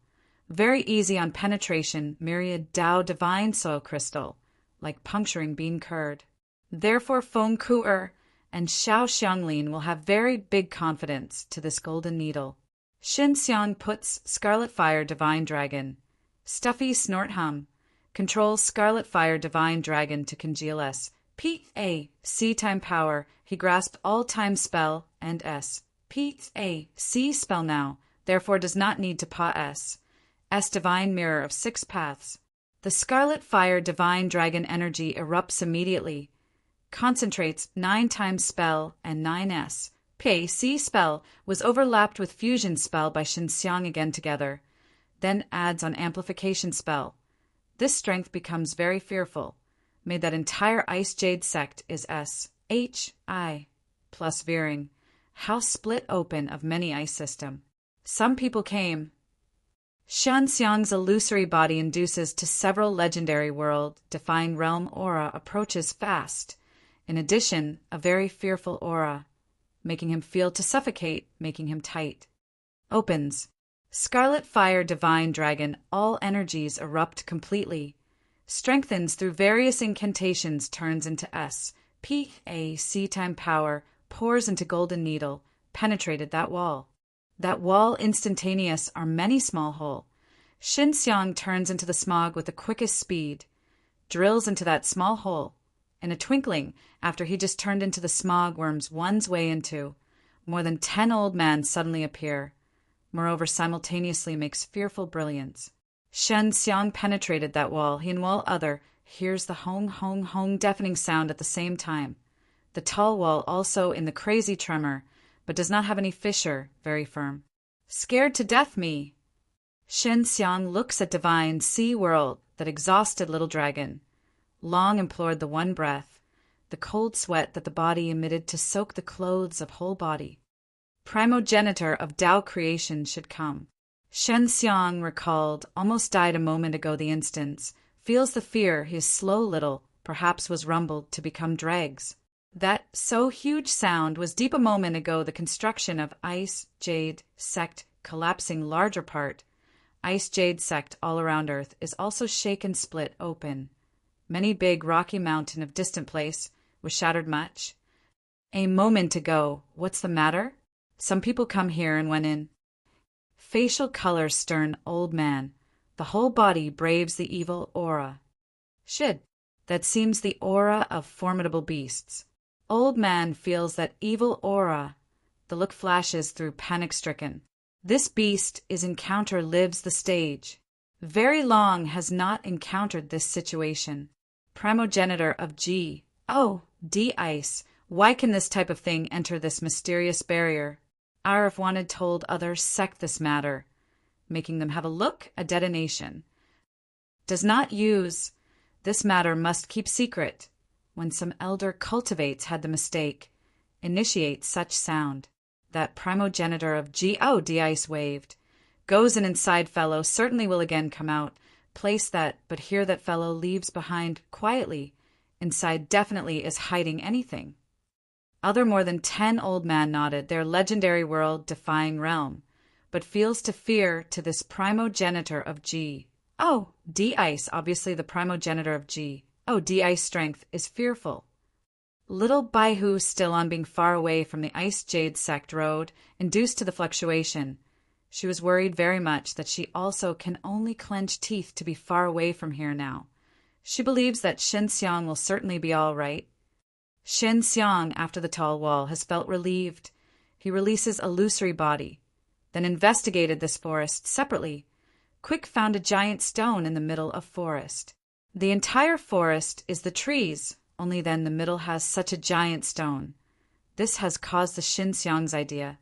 Very easy on penetration, myriad Tao divine soil crystal, like puncturing bean curd. Therefore Feng Ku'er and Xiao Xianglin will have very big confidence to this golden needle. Shen Xiang puts scarlet fire divine dragon. Stuffy snort hum. Control scarlet fire divine dragon to congeal S. P-A-C time power. He grasped all time spell and S. P-A-C spell now. Therefore does not need to pa S. S divine mirror of 6 paths. The scarlet fire divine dragon energy erupts immediately. Concentrates 9 times spell and 9S. P-A-C spell was overlapped with fusion spell by Xinxiang again together. Then adds on amplification spell. This strength becomes very fearful. Made that entire ice jade sect is S. H-I plus veering. House split open of many ice system. Some people came. Xinxiang's illusory body induces to several legendary world-defying realm aura approaches fast. In addition, a very fearful aura, making him feel to suffocate, making him tight. Opens. Scarlet fire divine dragon, all energies erupt completely. Strengthens through various incantations, turns into S. P-A-C time power, pours into golden needle, penetrated that wall. That wall instantaneous are many small hole. Xinxiang turns into the smog with the quickest speed. Drills into that small hole. In a twinkling, after he just turned into the smog worms one's way into, more than 10 old men suddenly appear. Moreover, simultaneously makes fearful brilliance. Xinxiang penetrated that wall, he and wall other, hears the hong hong hong deafening sound at the same time. The tall wall also in the crazy tremor, but does not have any fissure, very firm. Scared to death me. Xinxiang looks at divine sea world, that exhausted little dragon. Long implored the one breath, the cold sweat that the body emitted to soak the clothes of whole body. Primogenitor of Tao creation should come. Xinxiang recalled, almost died a moment ago the instance, feels the fear his slow little, perhaps was rumbled to become dregs. That so huge sound was deep a moment ago the construction of ice, jade, sect, collapsing larger part. Ice jade sect all around earth is also shaken split open. Many big rocky mountain of distant place was shattered much. A moment ago, what's the matter? Some people come here and went in. Facial color stern old man. The whole body braves the evil aura. Shid. That seems the aura of formidable beasts. Old man feels that evil aura. The look flashes through panic-stricken. This beast is encounter lives the stage. Very long has not encountered this situation. Primogenitor of G. Oh, D-Ice. Why can this type of thing enter this mysterious barrier? If wanted told others sect this matter, making them have a look, a detonation. Does not use. This matter must keep secret. When some elder cultivates had the mistake, initiate such sound. That primogenitor of G. Oh, D-Ice waved. Goes an inside fellow, certainly will again come out. Place that, but here that fellow leaves behind quietly. Inside definitely is hiding anything. Other more than 10 old man nodded, their legendary world-defying realm, but feels to fear to this primogenitor of G. Oh, D-Ice, obviously the primogenitor of G. Oh, D-Ice strength is fearful. Little Baihu still on being far away from the ice jade sect road, induced to the fluctuation. She was worried very much that she also can only clench teeth to be far away from here now. She believes that Xinxiang will certainly be all right. Xinxiang, after the tall wall, has felt relieved. He releases illusory body. Then investigated this forest separately. Quick found a giant stone in the middle of forest. The entire forest is the trees, only then the middle has such a giant stone. This has caused the Xinxiang's idea.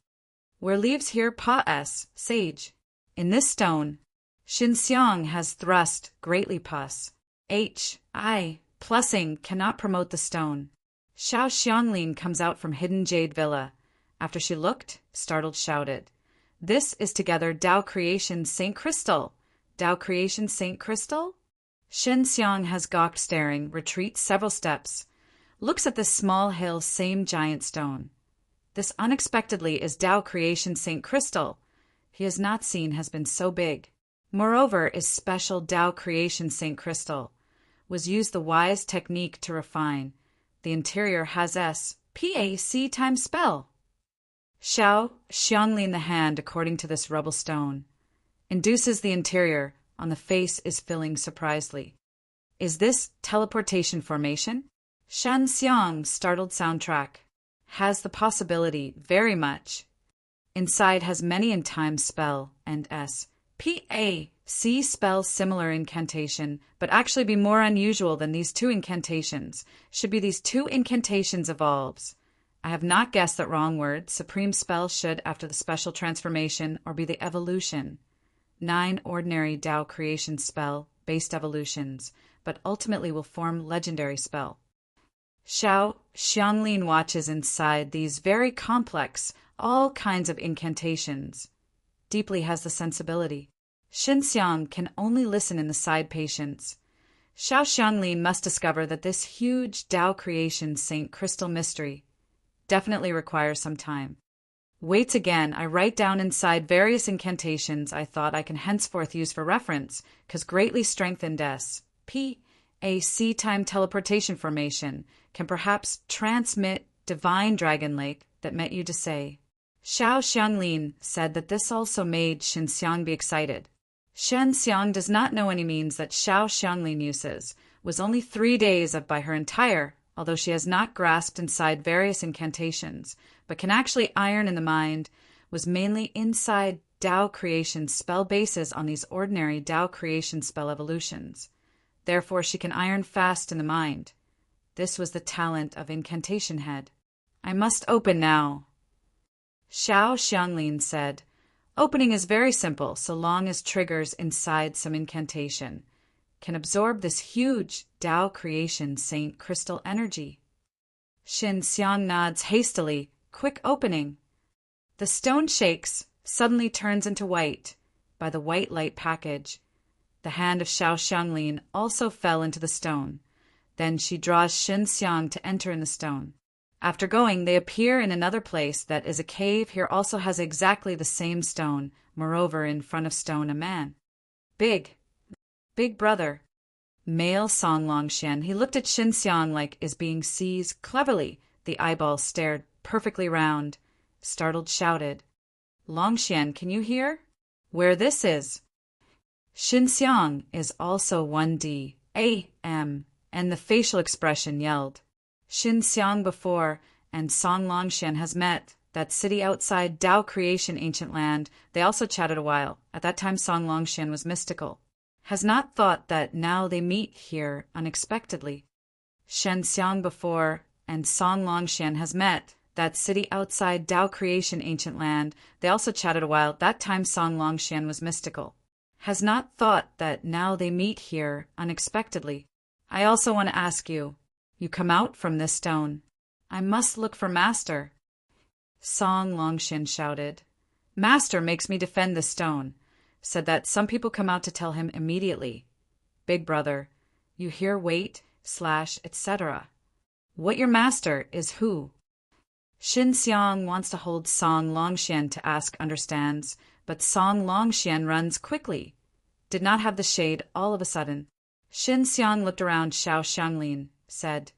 Where leaves here pa-s, sage. In this stone, Xinxiang has thrust greatly pus. H-I, plussing, cannot promote the stone. Xiao Xianglin comes out from hidden jade villa. After she looked, startled shouted. This is together Tao creation Saint Crystal. Tao creation Saint Crystal? Xinxiang has gawked staring, retreats several steps. Looks at this small hill same giant stone. This unexpectedly is Tao creation Saint Crystal. He has not seen has been so big. Moreover is special Tao creation Saint Crystal. Was used the wise technique to refine. The interior has S, P-A-C times spell. Xiao, Xianglin the hand according to this rubble stone. Induces the interior, on the face is filling surprisedly. Is this teleportation formation? Shan Xiang's startled soundtrack has the possibility very much. Inside has many in time spell and S.P.A.C. spell similar incantation, but actually be more unusual than these two incantations. Should be these two incantations evolves. I have not guessed that wrong word. Supreme spell should, after the special transformation, or be the evolution. 9 ordinary Tao creation spell, based evolutions, but ultimately will form legendary spell. Xiao Xianglin watches inside these very complex, all kinds of incantations. Deeply has the sensibility. Xinxiang can only listen in the side patience. Xiao Xianglin must discover that this huge Tao creation Saint Crystal mystery definitely requires some time. Waits again, I write down inside various incantations I thought I can henceforth use for reference, 'cause greatly strengthened S.P.A.C. time teleportation formation can perhaps transmit divine dragon lake that met you to say. Xiao Xianglin said that this also made Xinxiang be excited. Xinxiang does not know any means that Xiao Xianglin uses, was only 3 days of by her entire, although she has not grasped inside various incantations, but can actually iron in the mind, was mainly inside Tao creation spell bases on these ordinary Tao creation spell evolutions. Therefore she can iron fast in the mind. This was the talent of incantation head. I must open now. Xiao Xianglin said, opening is very simple so long as triggers inside some incantation. Can absorb this huge Tao creation Saint Crystal energy. Xinxiang nods hastily, quick opening. The stone shakes, suddenly turns into white, by the white light package. The hand of Xiao Xianglin also fell into the stone. Then she draws Xinxiang to enter in the stone. After going, they appear in another place that is a cave. Here also has exactly the same stone. Moreover, in front of stone a man. Big brother. Male Song Longshan. He looked at Xinxiang like is being seized cleverly. The eyeballs stared perfectly round. Startled shouted, Longshan, can you hear? Where this is? Xinxiang is also 1D. A.M. And the facial expression yelled. Xinxiang before, and Song Longshan has met. That city outside Tao creation ancient land. They also chatted a while. At that time Song Longshan was mystical. Has not thought that now they meet here unexpectedly. Xinxiang before, and Song Longshan has met. That city outside Tao creation ancient land. They also chatted a while. That time Song Longshan was mystical. Has not thought that now they meet here unexpectedly. I also want to ask you. You come out from this stone. I must look for Master. Song Longshan shouted. Master makes me defend the stone. Said that some people come out to tell him immediately. Big brother, you hear wait, / etc. What your master is who? Xinxiang wants to hold Song Longshan to ask understands, but Song Longshan runs quickly. Did not have the shade all of a sudden. Xinxiang looked around Xiao Xianglin, said,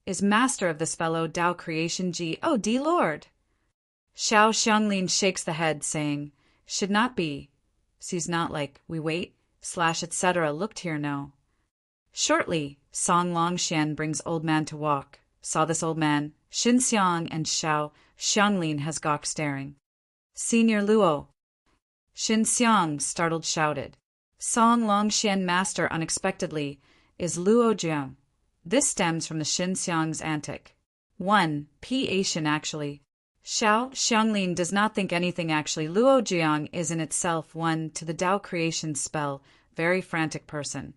is master of this fellow Tao creation G. Oh, D Lord. Xiao Xianglin shakes the head, saying, should not be. Sees not like, we wait, / etc. Looked here no. Shortly, Song Longshan brings old man to walk. Saw this old man, Xinxiang and Xiao Xianglin has gawk staring. Senior Luo. Xinxiang, startled, shouted. Song Longshan master unexpectedly, is Luo Jiang. This stems from the Xinxiang's antic. 1. P-Asian actually. Xiao Xianglin does not think anything actually. Luo Jiang is in itself one to the Tao creation spell, very frantic person.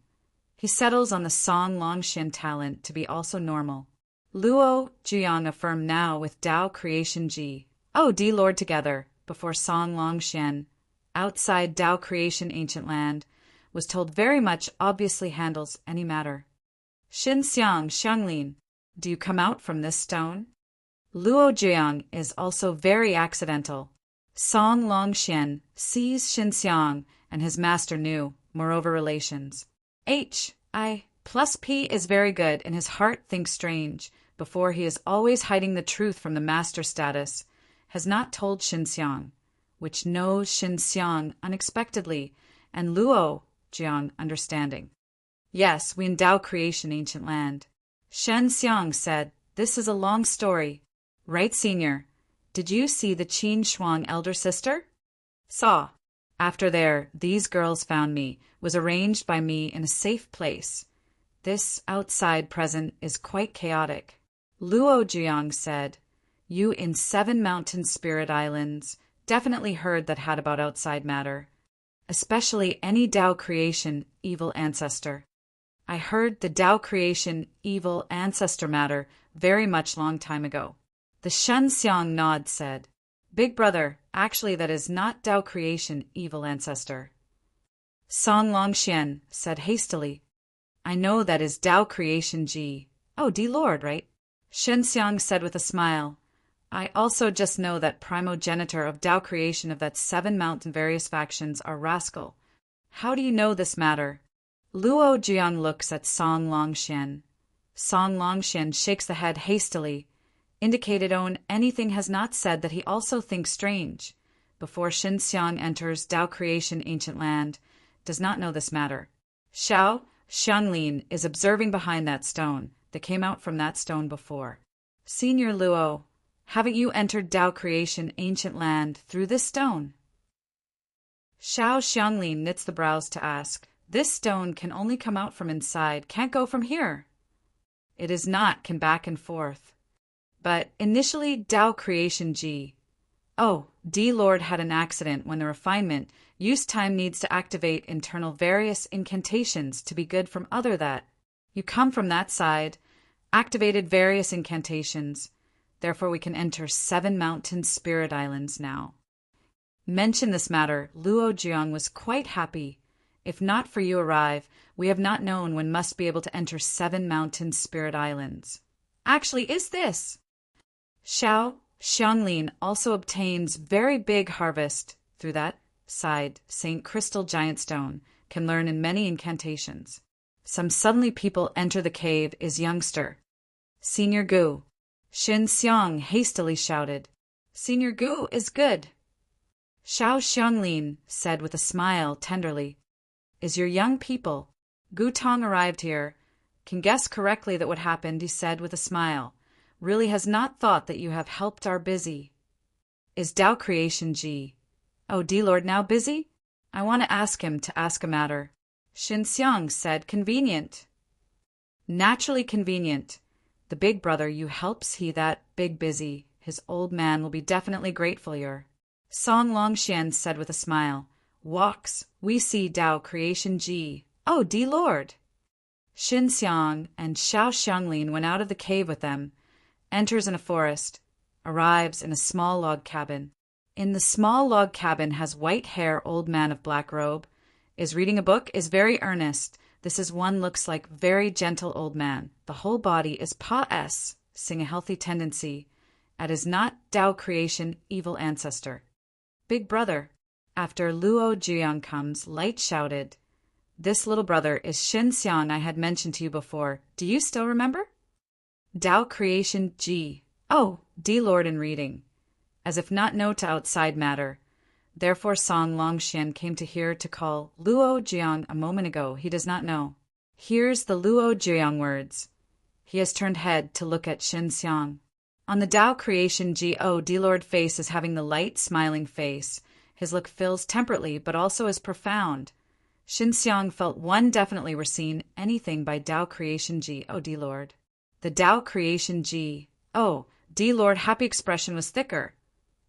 He settles on the Song Longshan talent to be also normal. Luo Jiang affirmed now with Tao creation G. Oh, D Lord together, before Song Longshan, outside Tao creation ancient land, was told very much obviously handles any matter. Xinxiang Xianglin, do you come out from this stone? Luo Jiang is also very accidental. Song Longshan sees Xinxiang and his master knew, moreover relations. H.I. plus P is very good, and his heart thinks strange, before he is always hiding the truth from the master status, has not told Xinxiang, which knows Xinxiang unexpectedly, and Luo Jiang, understanding. Yes, we endow creation ancient land. Shen Xiang said, this is a long story. Right, senior? Did you see the Qin Shuang elder sister? Saw. After these girls found me, was arranged by me in a safe place. This outside present is quite chaotic. Luo Jiang said, you in 7 mountain spirit islands definitely heard that had about outside matter, especially any Tao creation evil ancestor. I heard the Tao creation evil ancestor matter very much long time ago. The Shen Xiang nod said, Big brother, actually that is not Tao creation evil ancestor. Song Longxian said hastily, I know that is Tao creation Ji. Oh, D-Lord, right? Shen Xiang said with a smile, I also just know that primogenitor of Tao creation of that 7 mountain various factions are rascal. How do you know this matter? Luo Jiang looks at Song Longxian. Song Longxian shakes the head hastily, indicated anything has not said that he also thinks strange. Before Shen Xiang enters Tao creation ancient land, does not know this matter. Xiao Xianglin is observing behind that stone. They came out from that stone before. Senior Luo, haven't you entered Tao creation ancient land through this stone? Xiao Xianglin knits the brows to ask, this stone can only come out from inside, can't go from here. It is not, can back and forth. But initially Tao creation Ji. Oh, D-Lord had an accident when the refinement use time needs to activate internal various incantations to be good from other that. You come from that side, activated various incantations, therefore we can enter 7 mountain spirit islands now. Mention this matter, Luo Jiang was quite happy. If not for you arrive, we have not known when must be able to enter 7 mountain spirit islands. Actually, is this? Xiao Xianglin also obtains very big harvest through that side Saint Crystal Giant Stone, can learn in many incantations. Some suddenly people enter the cave is youngster. Senior Gu. Shen Xiang hastily shouted. Senior Gu is good. Xiao Xianglin said with a smile tenderly, is your young people. Gu Tong arrived here. Can guess correctly that what happened, he said with a smile. Really has not thought that you have helped our busy. Is Tao creation Ji? Oh, D-Lord now busy? I want to ask him to ask a matter. Shin Xiang said convenient. Naturally convenient. The big brother you helps he that big busy. His old man will be definitely grateful your. Song Longxian said with a smile. Walks, we see Tao creation Ji. Oh, D-Lord. Shin Xiang and Xiao Xianglin went out of the cave with them, enters in a forest, arrives in a small log cabin. In the small log cabin has white hair old man of black robe, is reading a book, is very earnest. This is one looks like very gentle old man. The whole body is pa-s, sing a healthy tendency, at is not Tao creation evil ancestor. Big brother. After Luo Jiang comes, light shouted, this little brother is Shen Xiang I had mentioned to you before. Do you still remember? Tao creation Ji. Oh, D-Lord in reading. As if not know to outside matter. Therefore Song Longxian came to hear to call Luo Jiang a moment ago. He does not know. Here's the Luo Jiang words. He has turned head to look at Shen Xiang. On the Tao creation Ji. Oh, D-Lord face is having the light, smiling face. His look fills temperately, but also is profound. Shin Xiang felt one definitely were seen anything by Tao creation Ji. Oh, D-Lord. The Tao creation Ji. Oh, D-Lord happy expression was thicker,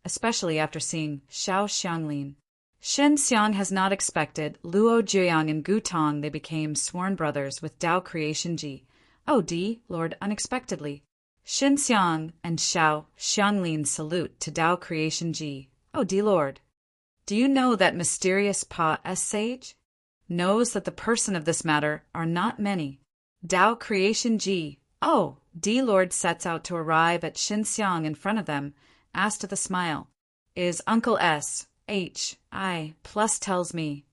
especially after seeing Xiao Xianglin. Shen Xiang has not expected Luo Jiang and Gu Tong. They became sworn brothers with Tao creation Ji. Oh, D-Lord unexpectedly. Shen Xiang and Xiao Xianglin salute to Tao creation Ji. Oh, D-Lord. Do you know that mysterious Pa-S sage? Knows that the person of this matter are not many. Tao creation Ji. Oh, D-Lord sets out to arrive at Shin Xiang in front of them, asked with a smile. Is Uncle S. H. I. plus tells me.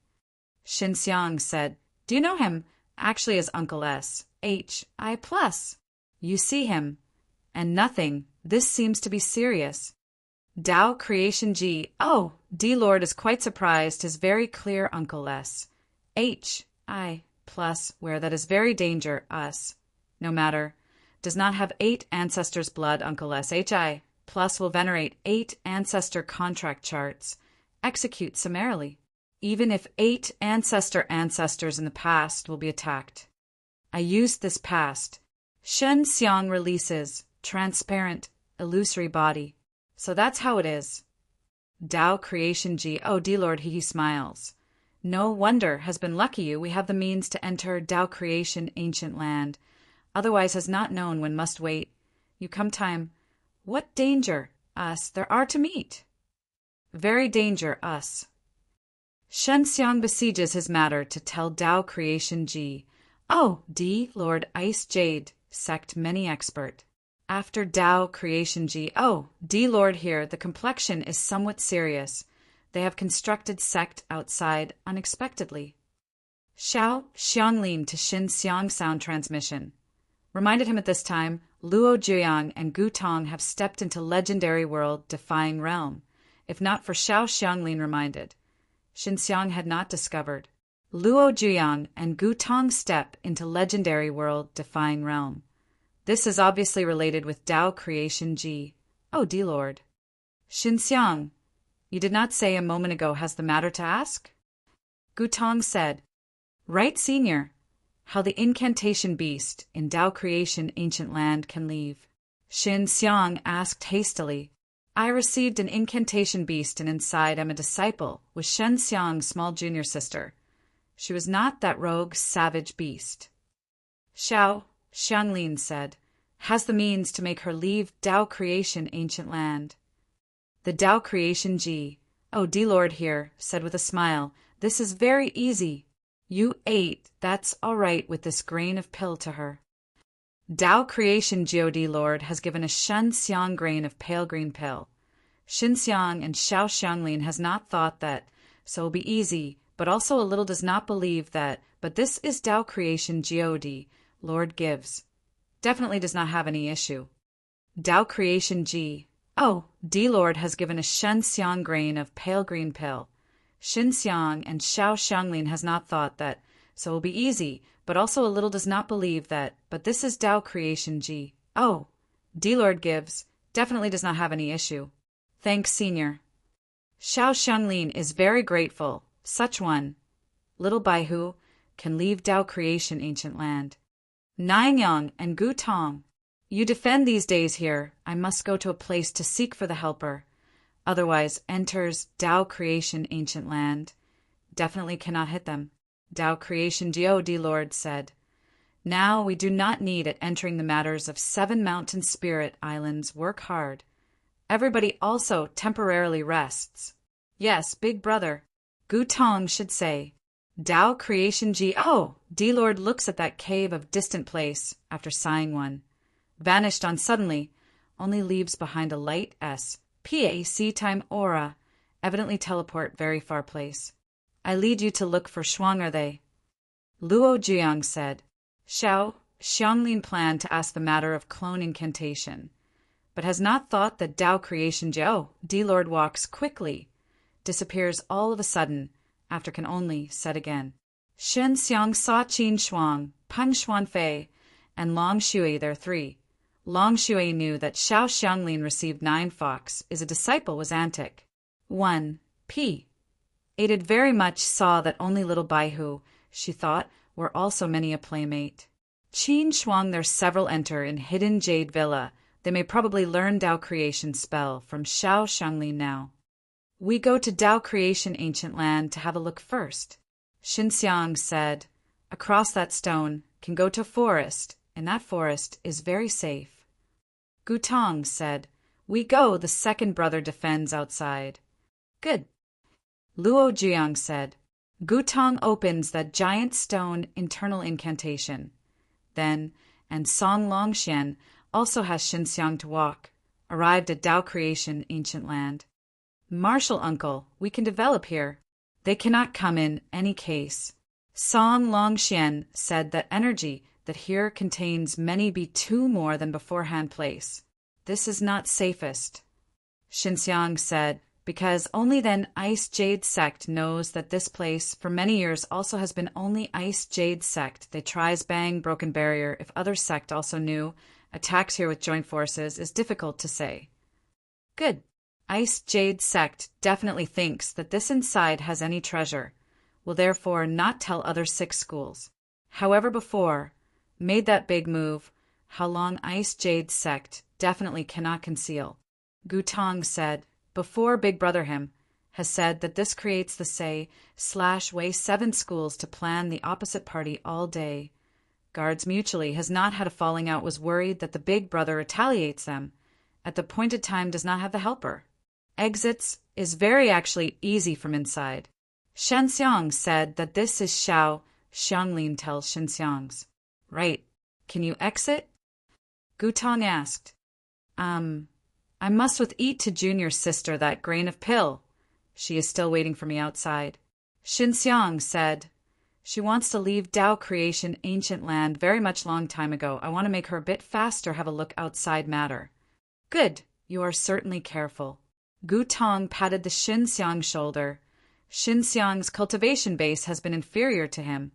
Shin Xiang said, do you know him? Actually is Uncle S. H. I. plus. You see him. And nothing. This seems to be serious. Tao creation Ji. Oh, D-Lord is quite surprised his very clear Uncle S. H-I plus where that is very danger us. No matter. Does not have 8 ancestors' blood, Uncle S-H-I plus will venerate 8 ancestor contract charts. Execute summarily. Even if 8 ancestors in the past will be attacked. I used this past. Shen Xiang releases, transparent, illusory body. So that's how it is. Tao creation G. Oh, D-Lord, he smiles. No wonder has been lucky you we have the means to enter Tao creation ancient land. Otherwise has not known when must wait. You come time. What danger, us, there are to meet? Very danger, us. Shen Xiang besieges his matter to tell Tao creation G. Oh, D, Lord Ice Jade, sect many expert. After Tao creation G. Oh, D, Lord here, the complexion is somewhat serious. They have constructed sect outside unexpectedly. Xiao Xianglin to Shin Xiang sound transmission. Reminded him at this time, Luo Jiang and Gu Tong have stepped into legendary world defying realm. If not for Xiao Xianglin reminded. Shin Xiang had not discovered. Luo Jiang and Gu Tong step into legendary world defying realm. This is obviously related with Tao creation G. Oh, D-Lord. Shin Xiang, you did not say a moment ago has the matter to ask? Gu Tong said, Right, Senior. How the incantation beast in Tao creation ancient land can leave. Shin Xiang asked hastily, I received an incantation beast and inside am a disciple with Shen Xiang's small junior sister. She was not that rogue, savage beast. Xiao Xianglin said, has the means to make her leave Tao creation ancient land. The Tao creation G. Oh, D-Lord here, said with a smile, this is very easy. You ate, that's all right with this grain of pill to her. Tao creation God Lord has given a Shen Xiang grain of pale green pill. Shin Xiang and Xiao Xianglin has not thought that, so will be easy, but also a little does not believe that, but this is Tao creation God, Lord gives. Definitely does not have any issue. Tao creation G. Oh, D Lord has given a Shen Xiang grain of pale green pill. Shin Xiang and Xiao Xianglin has not thought that, so will be easy, but also a little does not believe that, but this is Tao creation G. Oh, D Lord gives. Definitely does not have any issue. Thanks, Senior. Xiao Xianglin is very grateful. Such one, little Baihu, can leave Tao creation ancient land. Niangyang and Gu Tong, you defend these days here. I must go to a place to seek for the helper. Otherwise enters Tao creation ancient land. Definitely cannot hit them. Tao creation God Lord said. Now we do not need at entering the matters of 7 mountain spirit islands work hard. Everybody also temporarily rests. Yes, big brother. Gu Tong should say. Tao creation G. Oh, D Lord looks at that cave of distant place after sighing one. Vanished on suddenly, only leaves behind a light S. PAC time aura, evidently teleport very far place. I lead you to look for Shuang are they? Luo Jiang said. Xiao Xianglin planned to ask the matter of clone incantation, but has not thought that Tao creation Jiao, D Lord walks quickly, disappears all of a sudden, after can only said again. Shen Xiang Sa Qin Shuang, Peng Xuan Fei, and Long Shui there 3. Long Shui knew that Xiao Xianglin received 9 fox, is a disciple was antic. 1. P. Aided very much saw that only little Baihu, she thought, were also many a playmate. Qin Shuang there several enter in hidden jade villa. They may probably learn Tao creation spell from Xiao Xianglin now. We go to Tao creation ancient land to have a look first. Shin Xiang said, across that stone, can go to forest, and that forest is very safe. Gu Tong said, we go, the second brother defends outside. Good. Luo Jiang said, Gu Tong opens that giant stone internal incantation. Then, and Song Longxian also has Shin Xiang to walk, arrived at Tao creation ancient land. Martial uncle, we can develop here. They cannot come in any case. Song Longxian said that energy that here contains many be 2 more than beforehand place. This is not safest. Shin Xiang said, because only then Ice Jade Sect knows that this place for many years also has been only Ice Jade Sect. They tries bang broken barrier. If other sect also knew, attacks here with joint forces is difficult to say. Good. Ice Jade Sect definitely thinks that this inside has any treasure, will therefore not tell other 6 schools. However before, made that big move, how long Ice Jade Sect definitely cannot conceal. Gutong said, before Big Brother him, has said that this creates the say/way 7 schools to plan the opposite party all day. Guards mutually has not had a falling out, was worried that the Big Brother retaliates them. At the appointed time does not have the helper. Exits is very actually easy from inside. Shen Xiang said that this is Xiao Xianglin tells Shen Xiang's. Right. Can you exit? Gutong asked. I must with eat to Junior's sister that grain of pill. She is still waiting for me outside. Shin Xiang said, she wants to leave Tao creation ancient land very much long time ago. I want to make her a bit faster have a look outside matter. Good, you are certainly careful. Gutong patted the Shin Xiang shoulder. Shin Xiang's cultivation base has been inferior to him,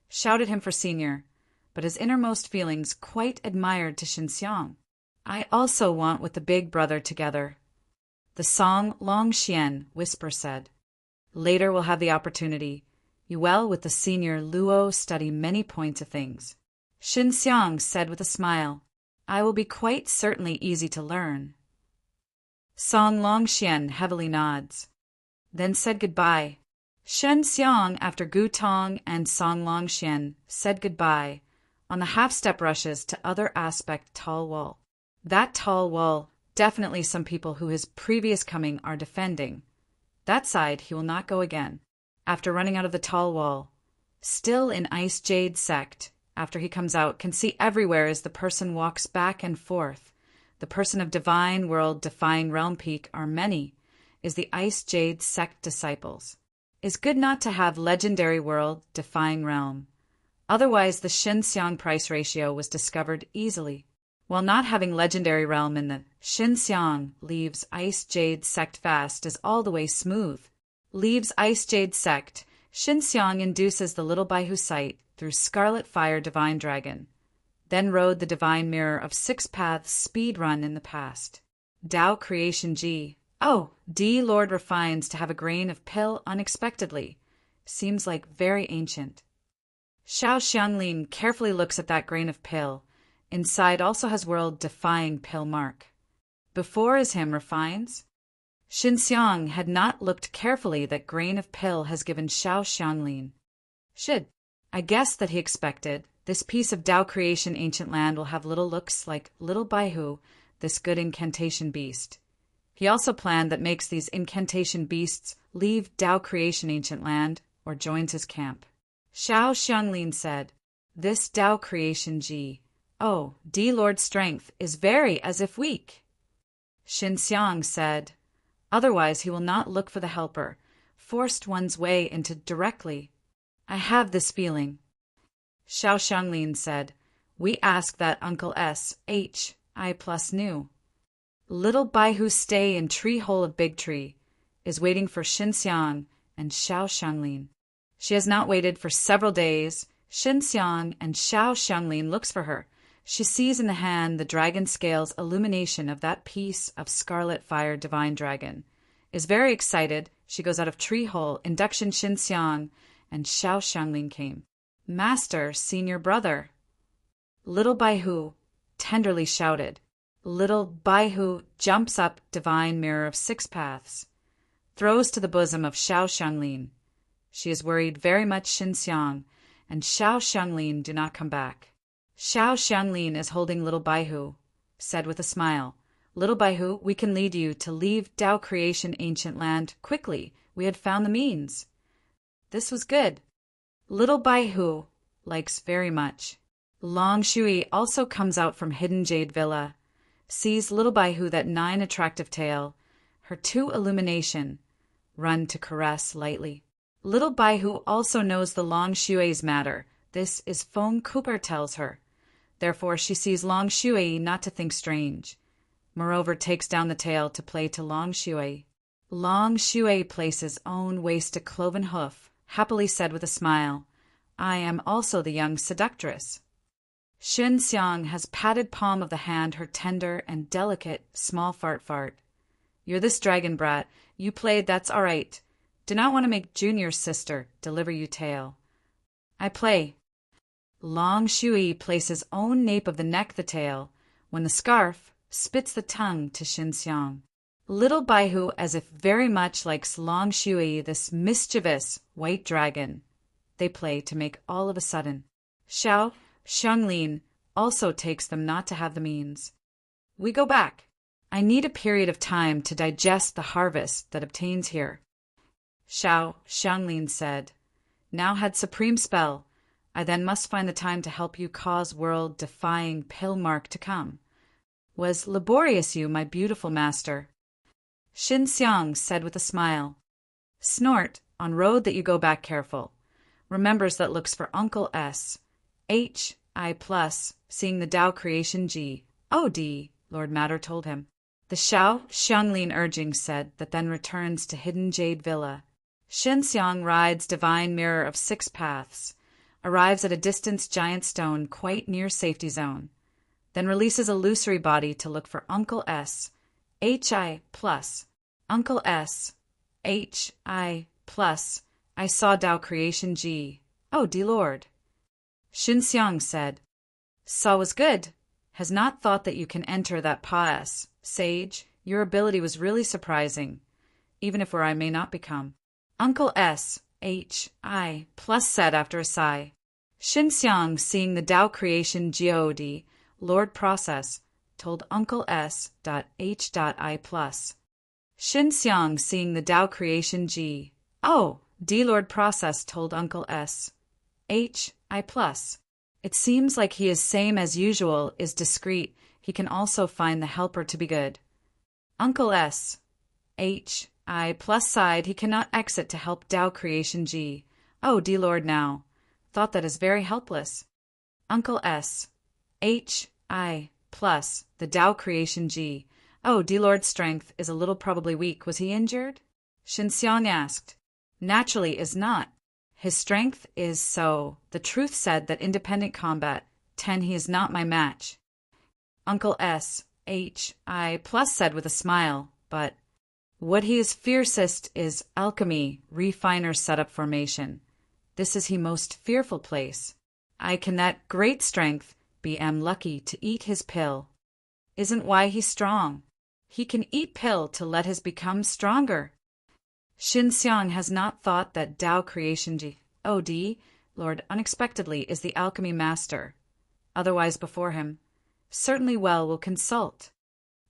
shouted him for senior, but his innermost feelings quite admired to Shin Xiang. I also want with the Big Brother together. The Song Long Xian, Whisper said. Later we'll have the opportunity. You will with the senior Luo study many points of things. Shin Xiang said with a smile. I will be quite certainly easy to learn. Song Long Xian heavily nods. Then said goodbye. Shen Xiang, after Gutong and Song Long Xian, said goodbye, on the half-step rushes to other aspect tall wall. That tall wall, definitely some people who his previous coming are defending. That side he will not go again. After running out of the tall wall, still in Ice Jade Sect, after he comes out, can see everywhere as the person walks back and forth. The person of Divine World defying Realm Peak are many, is the Ice Jade Sect disciples. Is good not to have Legendary World defying Realm. Otherwise the Shin Xiang price ratio was discovered easily. While not having Legendary Realm in the Shin Xiang leaves Ice Jade Sect fast is all the way smooth. Leaves Ice Jade Sect, Shin Xiang induces the little Baihu sight through Scarlet Fire Divine Dragon. Then rode the Divine Mirror of 6 Paths speed run in the past. Tao Creation G. Oh, D Lord refines to have a grain of pill unexpectedly. Seems like very ancient. Xiao Xianglin carefully looks at that grain of pill. Inside also has world-defying pill mark. Before is him refines. Shin Xiang had not looked carefully that grain of pill has given Xiao Xianglin. Should. I guess that he expected. This piece of Tao creation ancient land will have little looks like little Baihu, this good incantation beast. He also planned that makes these incantation beasts leave Tao creation ancient land or joins his camp. Xiao Xianglin said, this Tao creation G. Oh, D Lord's strength is very as if weak. Shin Xiang said, otherwise he will not look for the helper, forced one's way into directly. I have this feeling. Xiao Xianglin said, we ask that Uncle S. H. I plus knew. Little Baihu stay in tree hole of big tree, is waiting for Shin Xiang and Xiao Xianglin. She has not waited for several days. Shin Xiang and Xiao Xianglin looks for her. She sees in the hand the dragon scales illumination of that piece of Scarlet Fire Divine Dragon. Is very excited. She goes out of tree hole. Induction Shin Xiang and Xiao Xianglin came. Master, senior brother. Little Baihu tenderly shouted. Little Baihu jumps up Divine Mirror of 6 Paths. Throws to the bosom of Xiao Xianglin. She is worried very much Shin Xiang and Xiao Xianglin do not come back. Xiao Xianglin is holding little Baihu, said with a smile, Little Baihu, we can lead you to leave Tao creation ancient land quickly. We had found the means. This was good. Little Baihu likes very much. Long Shui also comes out from Hidden Jade Villa, sees little Baihu that 9 attractive tail, her 2 illumination, run to caress lightly. Little Baihu also knows the Long Shui's matter. This is Feng Cooper tells her. Therefore she sees Long Shui not to think strange. Moreover takes down the tail to play to Long Shui. Long Shui places own waist a cloven hoof, happily said with a smile, I am also the young seductress. Xin Xiang has patted palm of the hand her tender and delicate small fart. You're this dragon brat. You played, that's all right. Do not want to make Junior's sister deliver you tale. I play. Long Shui places own nape of the neck the tail, when the scarf spits the tongue to Xin Xiang. Little Baihu as if very much likes Long Shui, this mischievous white dragon. They play to make all of a sudden. Xiao Xianglin also takes them not to have the means. We go back. I need a period of time to digest the harvest that obtains here. Xiao Xianglin said, Now had supreme spell. I then must find the time to help you cause world-defying pill mark to come. Was laborious you, my beautiful master. Xin Xiang said with a smile. Snort, on road that you go back careful. Remembers that looks for Uncle S. H.I. seeing the Tao creation G. O.D., Lord Matter told him. The Xiao Xianglin urging said that then returns to hidden jade villa. Xin Xiang rides divine mirror of 6 paths, arrives at a distant giant stone quite near safety zone, then releases illusory body to look for Uncle S. H.I. Uncle S. H.I. I saw Tao creation G. O.D. Lord. Xin Xiang said, Saw was good. Has not thought that you can enter that pass. Sage, your ability was really surprising, even if where I may not become. Uncle S. H.I. said after a sigh. Xin Xiang, seeing the Tao creation God, Lord process, told Uncle S. H.I. Xin Xiang, seeing the Tao creation G. O. D. Lord process, told Uncle S. H.I. It seems like he is same as usual, is discreet. He can also find the helper to be good. Uncle S. H.I. sighed he cannot exit to help Tao creation G. Oh, D. Lord now. Thought that is very helpless. Uncle S. H.I. The Tao creation G. Oh, D. Lord's strength is a little probably weak. Was he injured? Xin Xiang asked. Naturally is not. His strength is so. The truth said that independent combat, 10 he is not my match. Uncle S. H.I. said with a smile, but what he is fiercest is alchemy, refiner setup formation. This is he most fearful place. I can that great strength be am lucky to eat his pill. Isn't why he strong. He can eat pill to let his become stronger. Xin Xiang has not thought that Tao creation G.O.D. Lord unexpectedly is the alchemy master. Otherwise before him. Certainly well will consult.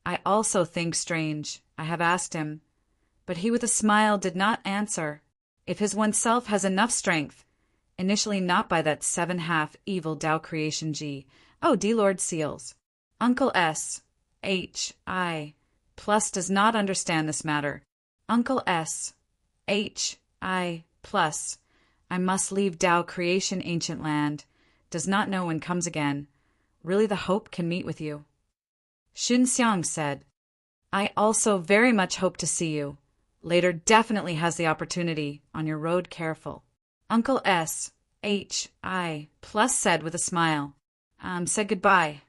I also think strange. I have asked him. But he with a smile did not answer. If his oneself has enough strength, initially not by that 7/2 evil Tao creation G. Oh, D. Lord seals. Uncle S. H.I. does not understand this matter. Uncle S. H.I. I must leave Tao creation ancient land. Does not know when comes again. Really the hope can meet with you. Xin Xiang said, I also very much hope to see you. Later definitely has the opportunity. On your road careful. Uncle S. H.I. said with a smile. Said goodbye.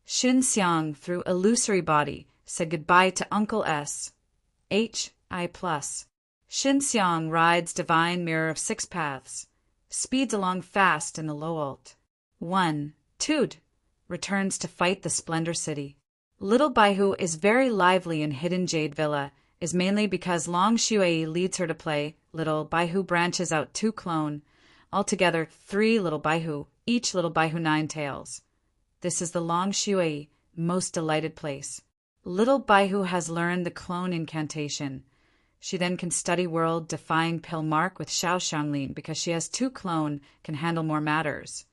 Xin Xiang, through illusory body, said goodbye to Uncle S. H.I. Xin Xiang rides divine mirror of 6 paths, speeds along fast in the low alt. 1. Tude returns to fight the Splendor City. Little Baihu is very lively in Hidden Jade Villa, is mainly because Long Shui leads her to play. Little Baihu branches out 2 clone, altogether 3 Little Baihu, each Little Baihu 9 tails. This is the Long Shui most delighted place. Little Baihu has learned the clone incantation. She then can study world-defying pill mark with Xiao Xianglin because she has 2 clone, can handle more matters.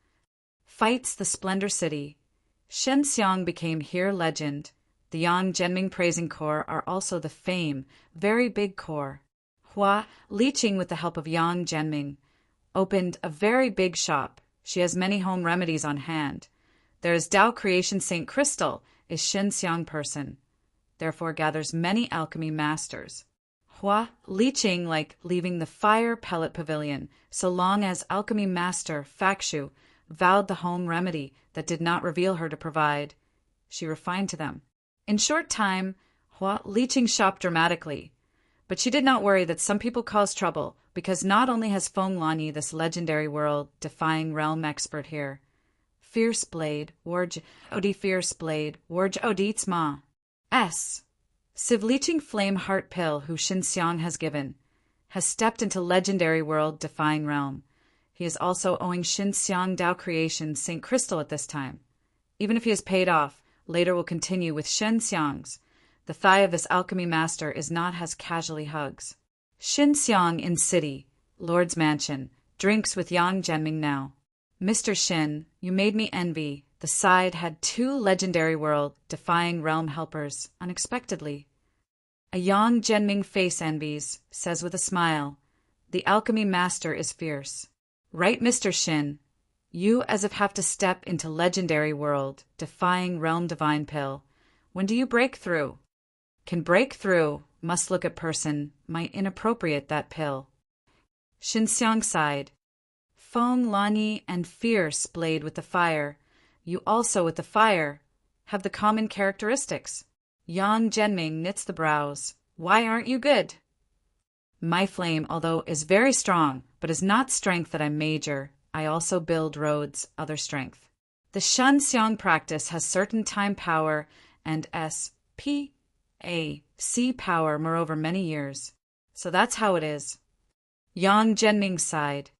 Fights the Splendor City. Shen Xiang became here legend. The Yang Zhenming praising corps are also the fame, very big corps. Hua, leeching with the help of Yang Zhenming, opened a very big shop. She has many home remedies on hand. There is Tao Creation Saint Crystal, is Shen Xiang person. Therefore gathers many alchemy masters. Hua, leeching like leaving the fire pellet pavilion, so long as alchemy master Fakshu vowed the home remedy that did not reveal her to provide. She refined to them. In short time, Hua leeching shop dramatically. But she did not worry that some people cause trouble, because not only has Feng Lani this legendary world-defying realm expert here. Fierce blade, warj odi fierce blade, warj odits ma. S. Civ leeching flame heart pill who Xinxiang has given, has stepped into legendary world-defying realm. He is also owing Xinxiang Dao Creation St. Crystal at this time. Even if he is paid off, later will continue with Xinxiang's. The thigh of this alchemy master is not as casually hugs. Xinxiang in city, Lord's mansion, drinks with Yang Zhenming now. Mr. Xin, you made me envy. The side had 2 legendary world-defying realm helpers, unexpectedly. A Yang Zhenming face envies, says with a smile, the alchemy master is fierce. Right, Mr. Xin. You as if have to step into legendary world-defying realm divine pill. When do you break through? Can break through, must look at person, might inappropriate that pill. Xinxiang sighed. Feng Lani and fierce blade with the fire. You also with the fire have the common characteristics. Yang Zhenming knits the brows. Why aren't you good? My flame, although is very strong, but is not strength that I major. I also build roads, other strength. The Xinxiang practice has certain time power and S.P. A.C. power moreover many years. So that's how it is. Yang Zhenming sighed.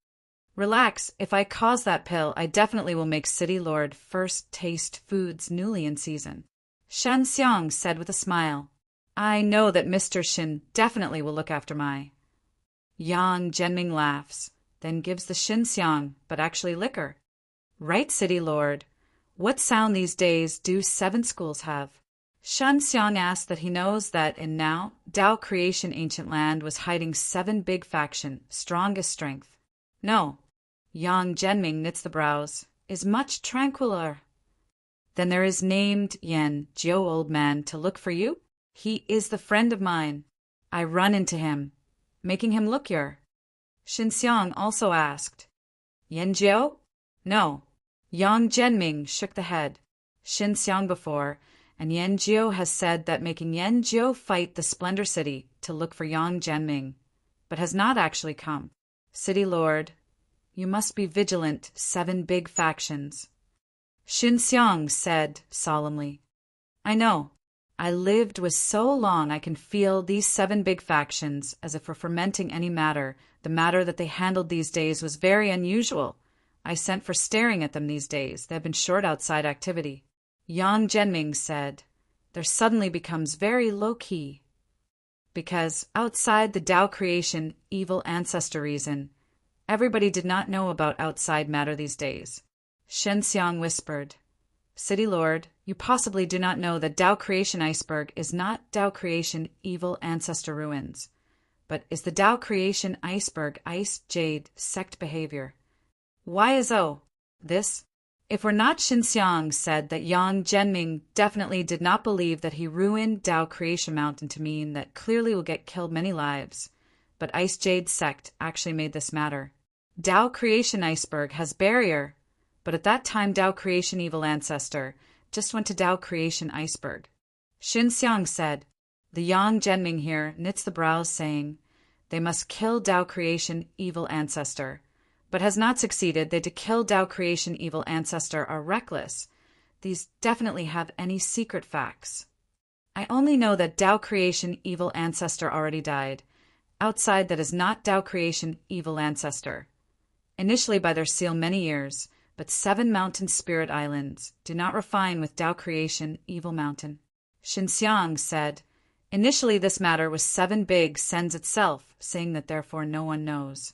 Relax, if I cause that pill, I definitely will make City Lord first taste foods newly in season. Xinxiang said with a smile. I know that Mr. Xin definitely will look after my. Yang Zhenming laughs, then gives the Xinxiang, but actually liquor. Right, City Lord. What sound these days do 7 schools have? Xinxiang asked that he knows that in now, Dao Creation ancient land was hiding 7 big faction, strongest strength. No. Yang Zhenming knits the brows, is much tranquiler. Then there is named Yan Jiu old man to look for you? He is the friend of mine. I run into him, making him look your. Xinxiang also asked. Yan Jiu? No. Yang Zhenming shook the head. Xinxiang before, and Yan Jiu has said that making Yan Jiu fight the Splendor City to look for Yang Zhenming, but has not actually come. City Lord, you must be vigilant, 7 big factions. Xinxiang said solemnly. I know. I lived with so long I can feel these 7 big factions as if for fermenting any matter. The matter that they handled these days was very unusual. I sent for staring at them these days. They have been short outside activity. Yang Zhenming said, there suddenly becomes very low-key. Because outside the Dao Creation evil ancestor reason, everybody did not know about outside matter these days. Xinxiang whispered, City Lord, you possibly do not know that Dao Creation iceberg is not Dao Creation evil ancestor ruins, but is the Dao Creation iceberg ice jade sect behavior. Why is this? If we're not Xinxiang said that Yang Zhenming definitely did not believe that he ruined Dao Creation Mountain to mean that clearly will get killed many lives, but Ice Jade Sect actually made this matter. Dao Creation Iceberg has barrier, but at that time Dao Creation Evil Ancestor just went to Dao Creation Iceberg. Xinxiang said, the Yang Zhenming here knits the brows saying, they must kill Dao Creation Evil Ancestor, but has not succeeded. They to kill Dao Creation Evil Ancestor are reckless. These definitely have any secret facts. I only know that Dao Creation Evil Ancestor already died. Outside that is not Dao Creation Evil Ancestor. Initially by their seal many years, but 7 mountain spirit islands do not refine with Dao Creation Evil Mountain. Xinxiang said, initially this matter was 7 big sends itself, saying that therefore no one knows.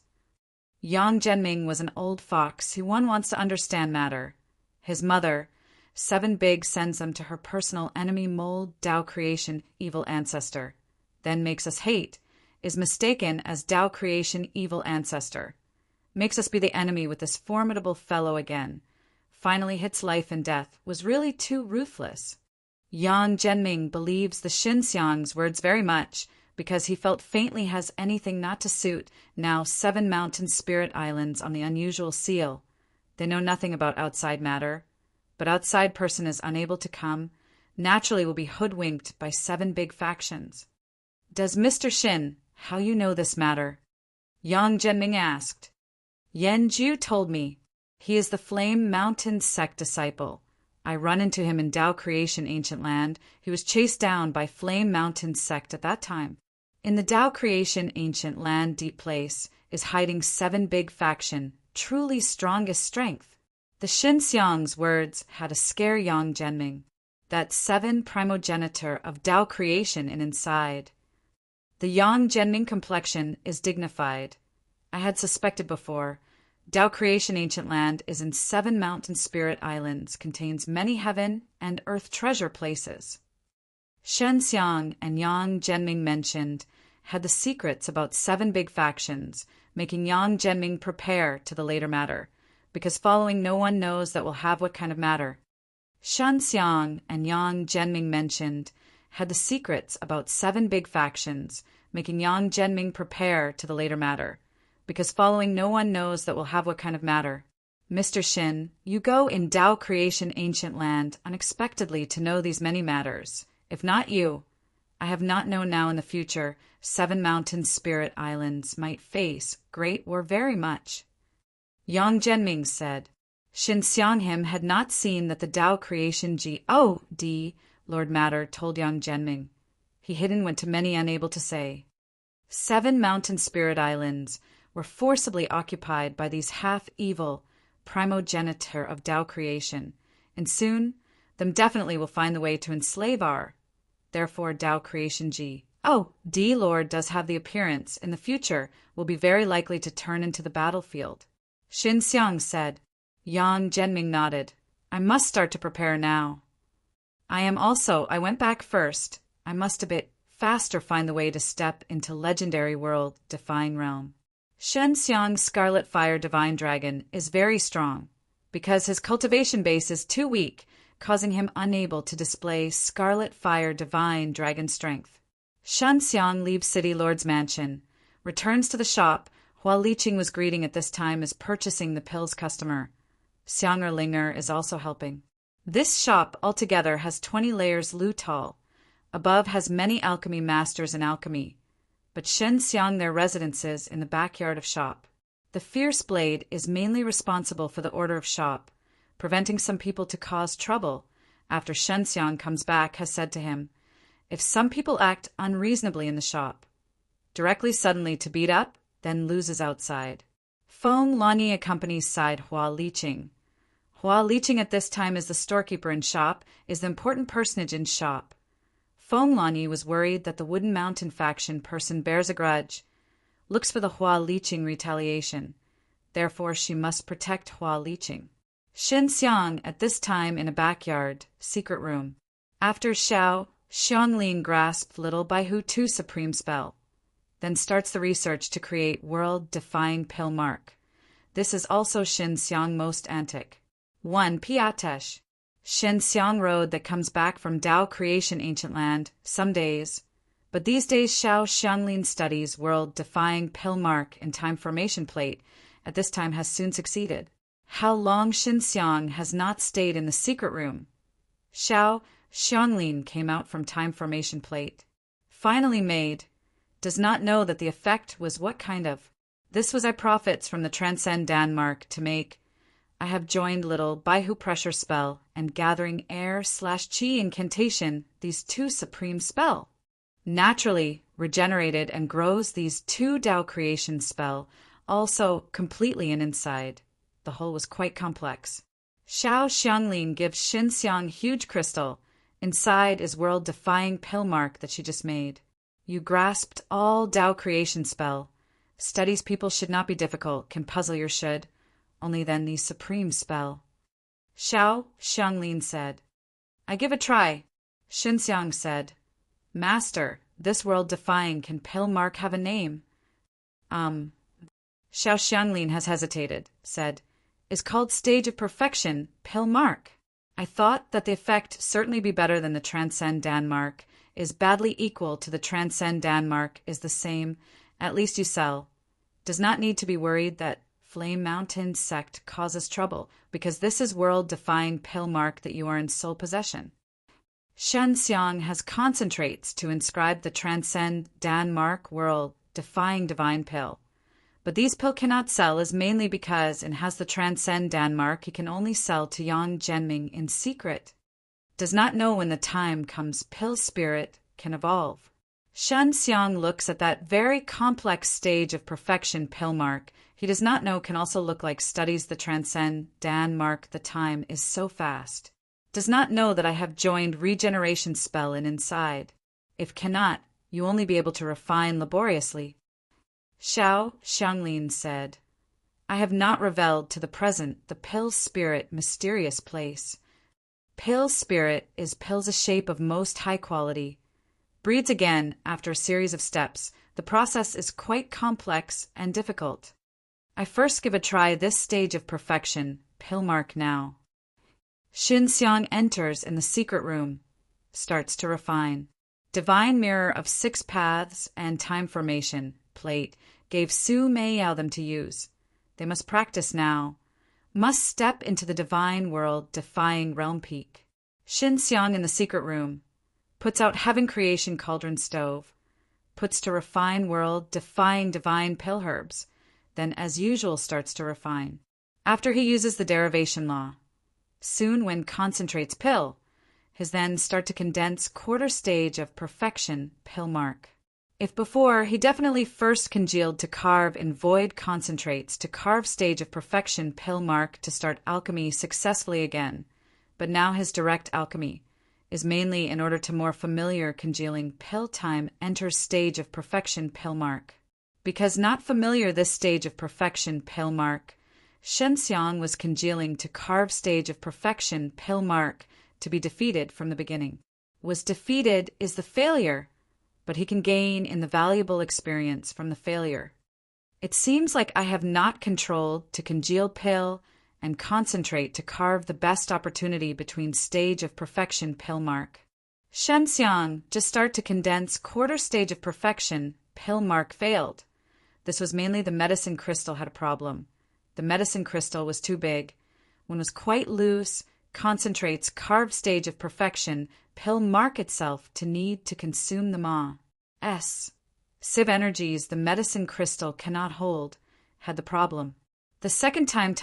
Yang Zhenming was an old fox who one wants to understand matter. His mother, 7 big sends them to her personal enemy mold Dao Creation Evil Ancestor, then makes us hate, is mistaken as Dao Creation Evil Ancestor, makes us be the enemy with this formidable fellow again, finally hits life and death, was really too ruthless. Yang Zhenming believes the Xinxiang's words very much, because he felt faintly has anything not to suit now 7 mountain spirit islands on the unusual seal. They know nothing about outside matter, but outside person is unable to come, naturally will be hoodwinked by 7 big factions. Does Mr. Shin, how you know this matter? Yang Zhenming asked. Yen Ju told me. He is the Flame Mountain sect disciple. I run into him in Tao Creation Ancient Land. He was chased down by Flame Mountain sect at that time. In the Tao Creation Ancient Land deep place is hiding 7 big faction, truly strongest strength. The Shin Xiang's words had to scare Yang Zhenming. That 7 primogenitor of Tao Creation in inside. The Yang Zhenming complexion is dignified. I had suspected before. Tao Creation Ancient Land is in 7 mountain spirit islands, contains many heaven and earth treasure places. Shen Xiang and Yang Zhenming mentioned had the secrets about 7 big factions, making Yang Zhenming prepare to the later matter, because following no one knows that will have what kind of matter. Shen Xiang and Yang Zhenming mentioned had the secrets about 7 big factions, making Yang Zhenming prepare to the later matter, because following no one knows that will have what kind of matter. Mr. Shin, you go in Tao Creation Ancient Land unexpectedly to know these many matters. If not you, I have not known now in the future 7 mountain spirit islands might face great or very much. Yang Zhenming said. Shin Xianghim had not seen that the Tao Creation God, Lord Matter told Yang Zhenming. He hidden went to many unable to say. 7 mountain spirit islands were forcibly occupied by these half-evil primogenitor of Tao Creation, and soon them definitely will find the way to enslave our. Therefore Tao Creation D Lord does have the appearance, in the future, will be very likely to turn into the battlefield. Shin Xiang said. Yang Zhenming nodded. I must start to prepare now. I went back first. I must a bit faster find the way to step into legendary world, defying realm. Shen Xiang's Scarlet Fire Divine Dragon is very strong, because his cultivation base is too weak, causing him unable to display Scarlet Fire Divine Dragon strength. Shen Xiang leaves City Lord's mansion, returns to the shop, while Li Qing was greeting at this time as purchasing the pills customer. Xiang Erlinger is also helping. This shop altogether has 20 layers lu tall. Above has many alchemy masters in alchemy, but Shen Xiang their residences in the backyard of shop. The Fierce Blade is mainly responsible for the order of shop, preventing some people to cause trouble, after Shen Xiang comes back has said to him, if some people act unreasonably in the shop, directly suddenly to beat up, then loses outside. Feng Lani accompanies side Hua Liqing. Hua Liqing at this time is the storekeeper in shop, is the important personage in shop. Feng Lani was worried that the Wooden Mountain faction person bears a grudge, looks for the Hua Liqing retaliation. Therefore she must protect Hua Liqing. Shin Xiang at this time in a backyard, secret room. After Xiao, Xianglin grasped Little Bai Hu 2 supreme spell, then starts the research to create world-defying pill mark. This is also Shin Xiang most antic. 1 Piatesh. Shin Xiang road that comes back from Tao Creation Ancient Land, some days. But these days Xiao Xianglin studies world-defying pill mark in time formation plate, at this time has soon succeeded. How long Shin Xiang has not stayed in the secret room. Xiao Xianglin came out from time formation plate. Finally made. Does not know that the effect was what kind of. This was I profits from the Transcend Danmark to make. I have joined Little Bai Hu pressure spell and gathering air/chi incantation these 2 supreme spell. Naturally regenerated and grows these 2 Tao creation spell, also completely in inside. The whole was quite complex. Xiao Xianglin gives Shin Xiang huge crystal. Inside is world-defying pill mark that she just made. You grasped all Tao creation spell. Studies people should not be difficult, can puzzle your should. Only then the supreme spell. Xiao Xianglin said. I give a try. Shin Xiang said. Master, this world-defying can pill mark have a name? Xiao Xianglin has hesitated, said. Is called stage of perfection, pill mark. I thought that the effect certainly be better than the Transcend Danmark, is badly equal to the transcend Danmark is the same, at least you sell. Does not need to be worried that Flame Mountain sect causes trouble, because this is world-defying pill mark that you are in sole possession. Shen Xiang has concentrates to inscribe the transcend Danmark world-defying divine pill. But these pill cannot sell is mainly because it has the transcend Danmark he can only sell to Yang Zhenming in secret. Does not know when the time comes pill spirit can evolve. Shen Xiang looks at that very complex stage of perfection pill mark he does not know can also look like studies the transcend Danmark the time is so fast. Does not know that I have joined regeneration spell in inside. If cannot, you only be able to refine laboriously. Xiao Xianglin said, I have not revealed to the present the pill spirit mysterious place. Pill spirit is pills a shape of most high quality. Breeds again after a series of steps. The process is quite complex and difficult. I first give a try this stage of perfection, pill mark now. Xin Xiang enters in the secret room, starts to refine. Divine mirror of 6 paths and time formation, plate, gave Su Meiyao them to use. They must practice now. Must step into the divine world defying realm peak. Xin Xiang in the secret room. Puts out heaven creation cauldron stove. Puts to refine world defying divine pill herbs. Then as usual starts to refine. After he uses the derivation law. Soon when concentrates pill, his then start to condense quarter stage of perfection pill mark. If before, he definitely first congealed to carve in void concentrates to carve stage of perfection pill mark to start alchemy successfully again, but now his direct alchemy is mainly in order to more familiar congealing pill time enters stage of perfection pill mark. Because not familiar this stage of perfection pill mark, Shen Xiang was congealing to carve stage of perfection pill mark to be defeated from the beginning. Was defeated is the failure, but he can gain in the valuable experience from the failure. It seems like I have not controlled to congeal pill and concentrate to carve the best opportunity between stage of perfection pill mark. Shen Xiang just start to condense quarter stage of perfection pill mark failed. This was mainly the medicine crystal had a problem. The medicine crystal was too big. When was quite loose, concentrates carved stage of perfection, pill mark itself to need to consume the ma. Civ energies the medicine crystal cannot hold, had the problem. The second time,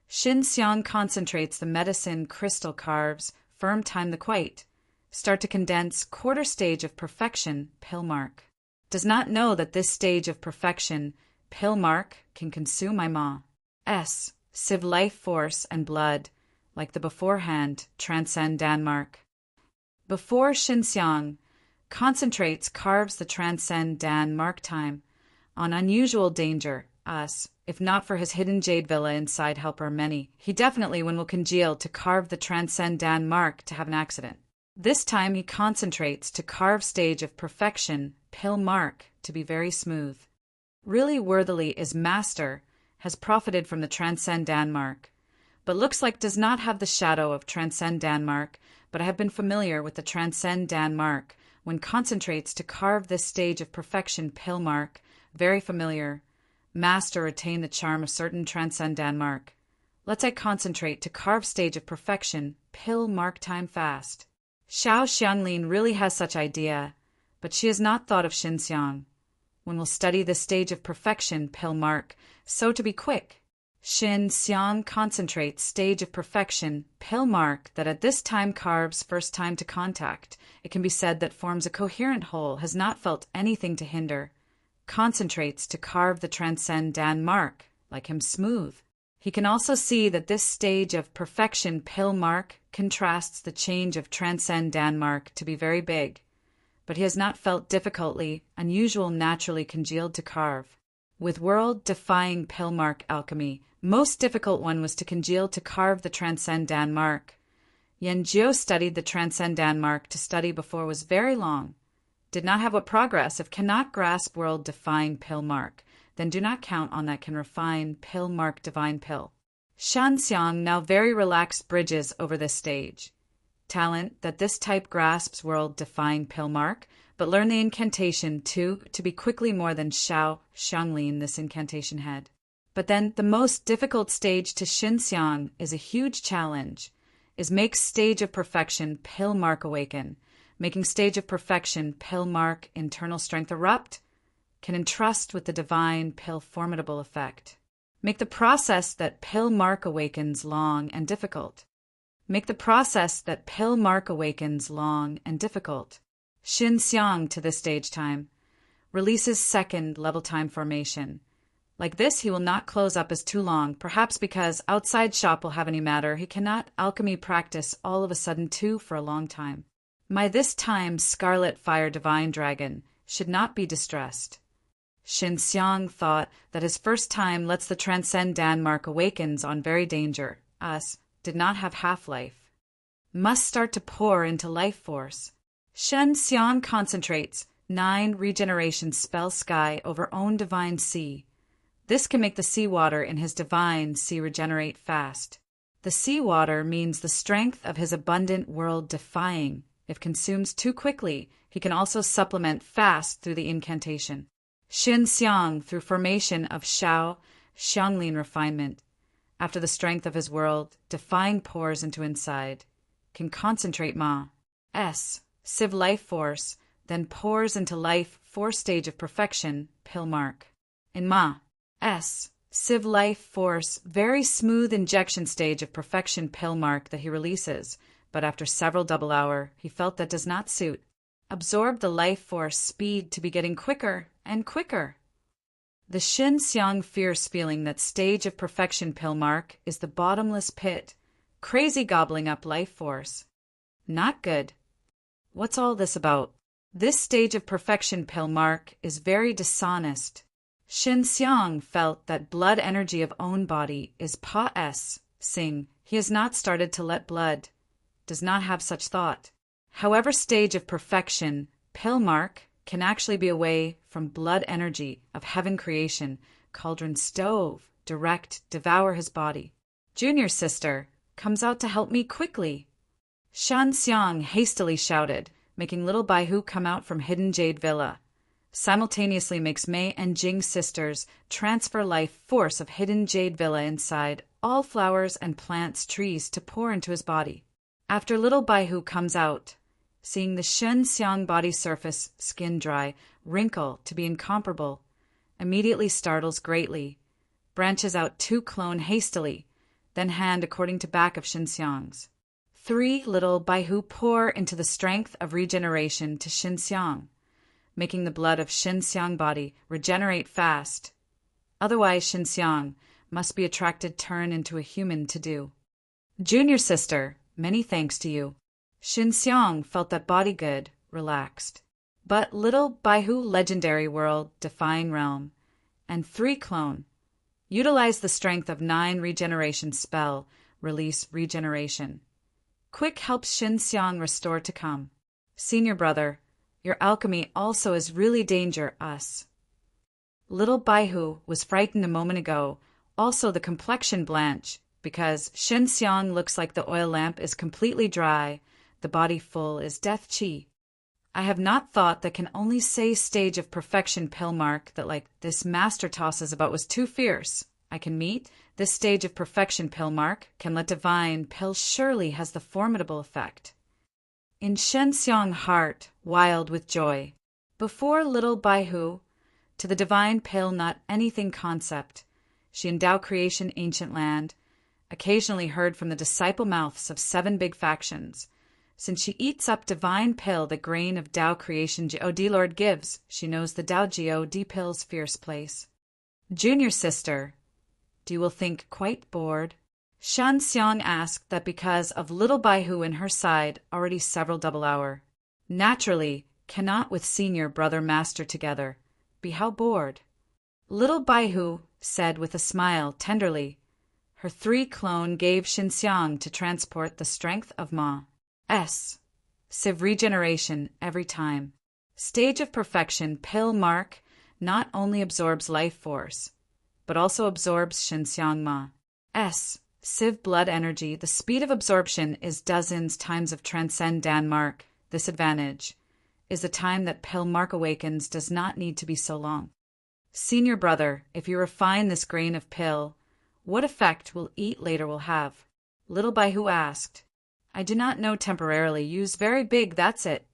Xin Xiang concentrates the medicine crystal carves, firm time the quite, start to condense quarter stage of perfection, pill mark. Does not know that this stage of perfection, pill mark, can consume my ma. Civ life force and blood, like the beforehand, transcend Danmark. Before Xin Xiang concentrates carves the transcend Danmark time on unusual danger, us, if not for his hidden jade villa inside helper many, he definitely will congeal to carve the transcend Danmark to have an accident. This time he concentrates to carve stage of perfection, pill mark, to be very smooth. Really worthily is master, has profited from the transcend Danmark, but looks like does not have the shadow of transcend Danmark, but I have been familiar with the transcend Danmark when concentrates to carve this stage of perfection pill mark, very familiar. Master retain the charm of certain transcend Danmark. Let's I concentrate to carve stage of perfection, pill mark time fast. Xiao Xianglin really has such idea, but she has not thought of Xin Xiang. When we'll study the stage of perfection, pill mark, so to be quick. Xin Xiang concentrates stage of perfection, pill mark that at this time carves first time to contact. It can be said that forms a coherent whole, has not felt anything to hinder. Concentrates to carve the transcend Danmark, like him smooth. He can also see that this stage of perfection pill mark contrasts the change of transcend Danmark to be very big, but he has not felt difficultly, unusual naturally congealed to carve. With world-defying pill mark alchemy, most difficult one was to congeal to carve the transcend Danmark. Yen Jiu studied the transcend Danmark to study before was very long. Did not have what progress if cannot grasp world-defying pill mark, then do not count on that can refine pill mark divine pill. Shan Xiang now very relaxed bridges over this stage. talent that this type grasps world-defying pill mark, but learn the incantation too to be quickly more than Xiao Xianglin this incantation head. But then the most difficult stage to Xinxiang is a huge challenge, is make stage of perfection pill mark awaken, making stage of perfection pill mark internal strength erupt, can entrust with the divine pill formidable effect. Make the process that pill mark awakens long and difficult. Make the process that pill mark awakens long and difficult. Xinxiang to this stage time releases second level time formation. Like this, he will not close up as too long, perhaps because outside shop will have any matter. He cannot alchemy practice all of a sudden too for a long time. My this time scarlet fire divine dragon should not be distressed. Xinxiang thought that his first time lets the transcend Danmark awakens on very danger, us, did not have half-life. Must start to pour into life force. Xinxiang concentrates 9 regeneration spell sky over own divine sea. This can make the seawater in his divine sea regenerate fast. The seawater means the strength of his abundant world defying. If consumes too quickly, he can also supplement fast through the incantation. Xinxiang through formation of Xiao Xianglin refinement. After the strength of his world, defying pours into inside. Can concentrate Ma. Civ life force, then pours into life 4 stage of perfection, pill mark. In Ma. Civ life force, very smooth injection stage of perfection pill mark that he releases, but after several double hour, he felt that does not suit. Absorb the life force speed to be getting quicker and quicker. The Xinxiang fierce feeling that stage of perfection pill mark is the bottomless pit, crazy gobbling up life force. Not good. What's all this about? This stage of perfection pill mark is very dishonest. Xinxiang felt that blood energy of own body is sing. He has not started to let blood. Does not have such thought. However, stage of perfection, pill mark, can actually be away from blood energy of heaven creation, cauldron stove, direct, devour his body. Junior sister, comes out to help me quickly. Xinxiang hastily shouted, making little Baihu come out from hidden jade villa. Simultaneously makes Mei and Jing sisters transfer life force of hidden jade villa inside all flowers and plants trees to pour into his body. After little Baihu comes out, seeing the Xinxiang body surface, skin dry, wrinkle to be incomparable, immediately startles greatly, branches out 2 clone hastily, then hand according to back of Xinxiang's. 3 little Baihu pour into the strength of regeneration to Xinxiang, making the blood of Xinxiang body regenerate fast. Otherwise Xinxiang must be attracted turn into a human to do. Junior sister, many thanks to you. Xinxiang felt that body good, relaxed. But little Baihu legendary world, defying realm, and 3 clone. Utilize the strength of 9 regeneration spell, release regeneration. Quick helps Xinxiang restore to come. Senior brother, your alchemy also is really danger us. Little Baihu was frightened a moment ago, also the complexion blanch, because Xinxiang looks like the oil lamp is completely dry, the body full is death chi. I have not thought that can only say stage of perfection pill mark that like this master tosses about was too fierce. I can meet this stage of perfection pill mark can let divine pill surely has the formidable effect. In Xinxiang heart, wild with joy, before little Baihu, to the divine pill not anything concept, she endow creation ancient land, occasionally heard from the disciple mouths of 7 big factions. Since she eats up divine pill the grain of Tao creation God Lord gives, she knows the Tao God pill's fierce place. Junior sister, do you will think quite bored? Xinxiang asked that because of little Baihu in her side already several double hour. Naturally, cannot with senior brother master together. Be how bored. Little Baihu said with a smile tenderly. Her 3 clone gave Xinxiang to transport the strength of Ma. Civ regeneration every time. Stage of perfection pill mark not only absorbs life force, but also absorbs Xinxiang Ma. Civ blood energy, the speed of absorption is dozens times of transcend Danmark. This advantage is the time that pill mark awakens does not need to be so long. Senior brother, if you refine this grain of pill, what effect will eat later will have? Little by who asked. I do not know temporarily, use very big, that's it.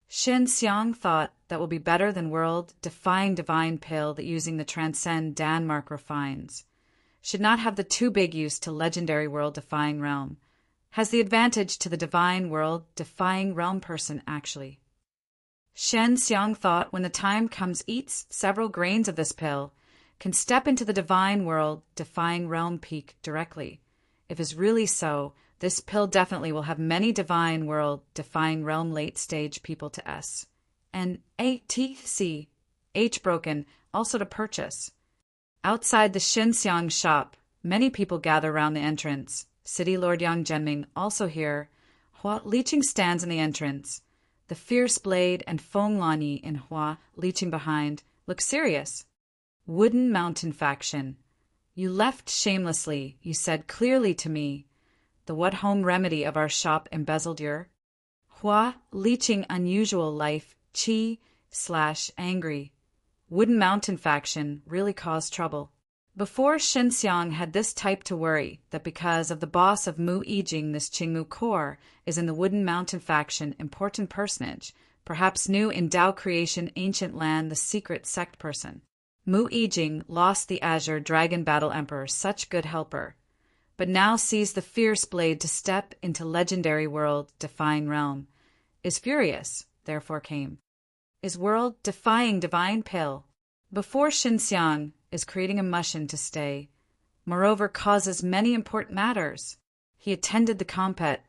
Shin Xiang thought that will be better than world-defying divine pill that using the transcend Danmark refines. Should not have the too big use to legendary world-defying realm. Has the advantage to the divine world-defying realm person, actually. Shen Xiang thought when the time comes eats several grains of this pill, can step into the divine world-defying realm peak directly. If is really so, this pill definitely will have many divine world-defying realm late-stage people to S. And ATC, H broken, also to purchase. Outside the Xinxiang shop, many people gather round the entrance. City Lord Yang Zhenming also here. Hua leeching stands in the entrance. The fierce blade and Feng Lani in Hua leeching behind look serious. Wooden Mountain faction. You left shamelessly, you said clearly to me. The what home remedy of our shop embezzled your? Hua leeching unusual life, chi/angry. Wooden Mountain faction really caused trouble. Before Xinxiang had this type to worry that because of the boss of Mu Yijing this Qingmu core is in the Wooden Mountain faction important personage, perhaps new in Tao creation ancient land the secret sect person. Mu Yijing lost the Azure Dragon Battle Emperor such good helper, but now sees the fierce blade to step into legendary world-defying realm, is furious, therefore came. Is world-defying divine pill. Before Xinxiang is creating a mushin to stay. Moreover causes many important matters. He attended the compet.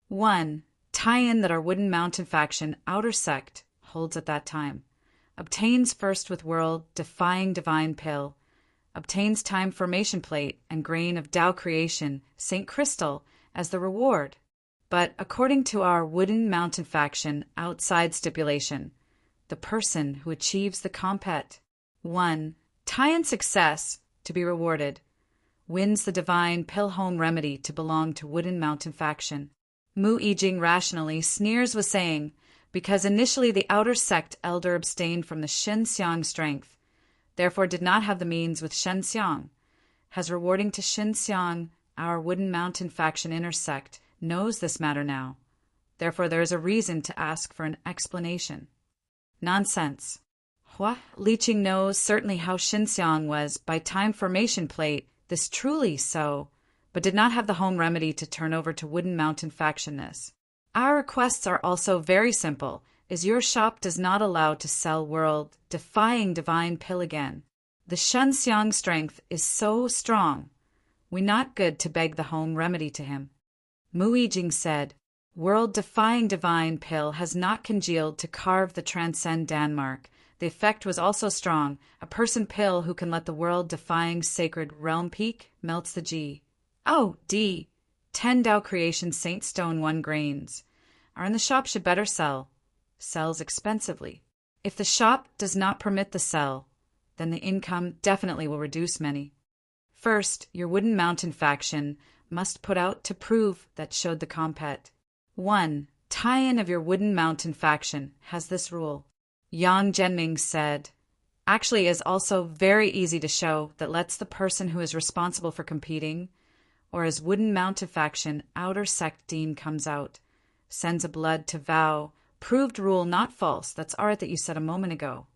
1. Tie-in that our Wooden Mountain faction outer sect holds at that time. Obtains first with world-defying divine pill. Obtains time formation plate and grain of Tao creation, Saint Crystal, as the reward. But according to our Wooden Mountain faction outside stipulation, the person who achieves the compet 1. Tie-in success to be rewarded, wins the divine pill home remedy to belong to Wooden Mountain faction. Mu Yijing rationally sneers with saying, because initially the outer sect elder abstained from the Xinxiang strength, therefore did not have the means with Xinxiang, has rewarding to Xinxiang, our Wooden Mountain faction intersect, knows this matter now. Therefore there is a reason to ask for an explanation. Nonsense. Hua Liqing knows certainly how Xinxiang was by time formation plate, this truly so, but did not have the home remedy to turn over to Wooden Mountain factionness. Our requests are also very simple, is your shop does not allow to sell world-defying divine pill again. The Xinxiang strength is so strong, we not good to beg the home remedy to him. Mu Yijing said, world-defying divine pill has not congealed to carve the transcend Danmark. The effect was also strong. A person pill who can let the world-defying sacred realm peak melts the G. Oh, D. 10 Tao creation Saint Stone 1 grains. Are in the shop should better sell. Sells expensively. If the shop does not permit the sell, then the income definitely will reduce many. First, your Wooden Mountain faction must put out to prove that showed the compet. 1. Tie-in of your Wooden Mountain faction has this rule. Yang Zhenming said, actually is also very easy to show that lets the person who is responsible for competing, or as Wooden Mountain faction outer sect dean comes out, sends a blood to vow, proved rule not false, that's art that you said a moment ago.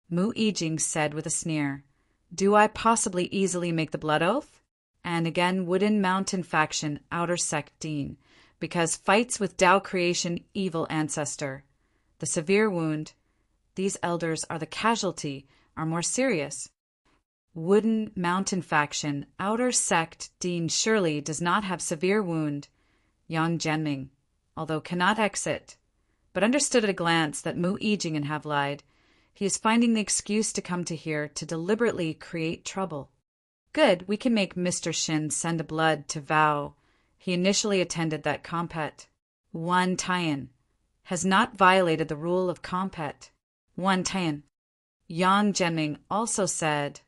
Mu Yijing said with a sneer, do I possibly easily make the blood oath? And again Wooden Mountain faction outer sect dean, because fights with Tao creation evil ancestor. The severe wound, these elders are the casualty, are more serious. Wooden Mountain faction, outer sect, Dean surely does not have severe wound. Yang Zhenming, although cannot exit, but understood at a glance that Mu Yijing have lied. He is finding the excuse to come to here to deliberately create trouble. Good, we can make Mr. Shin send a blood to vow. He initially attended that compet. 1 tie-in. Has not violated the rule of compet. 1 tie-in. Yang Zhenming also said,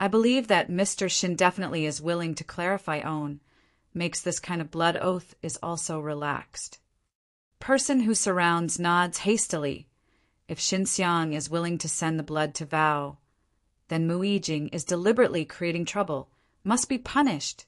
I believe that Mr. Shin definitely is willing to clarify own, makes this kind of blood oath is also relaxed. Person who surrounds nods hastily. If Xinxiang is willing to send the blood to vow, then Muijing is deliberately creating trouble, must be punished.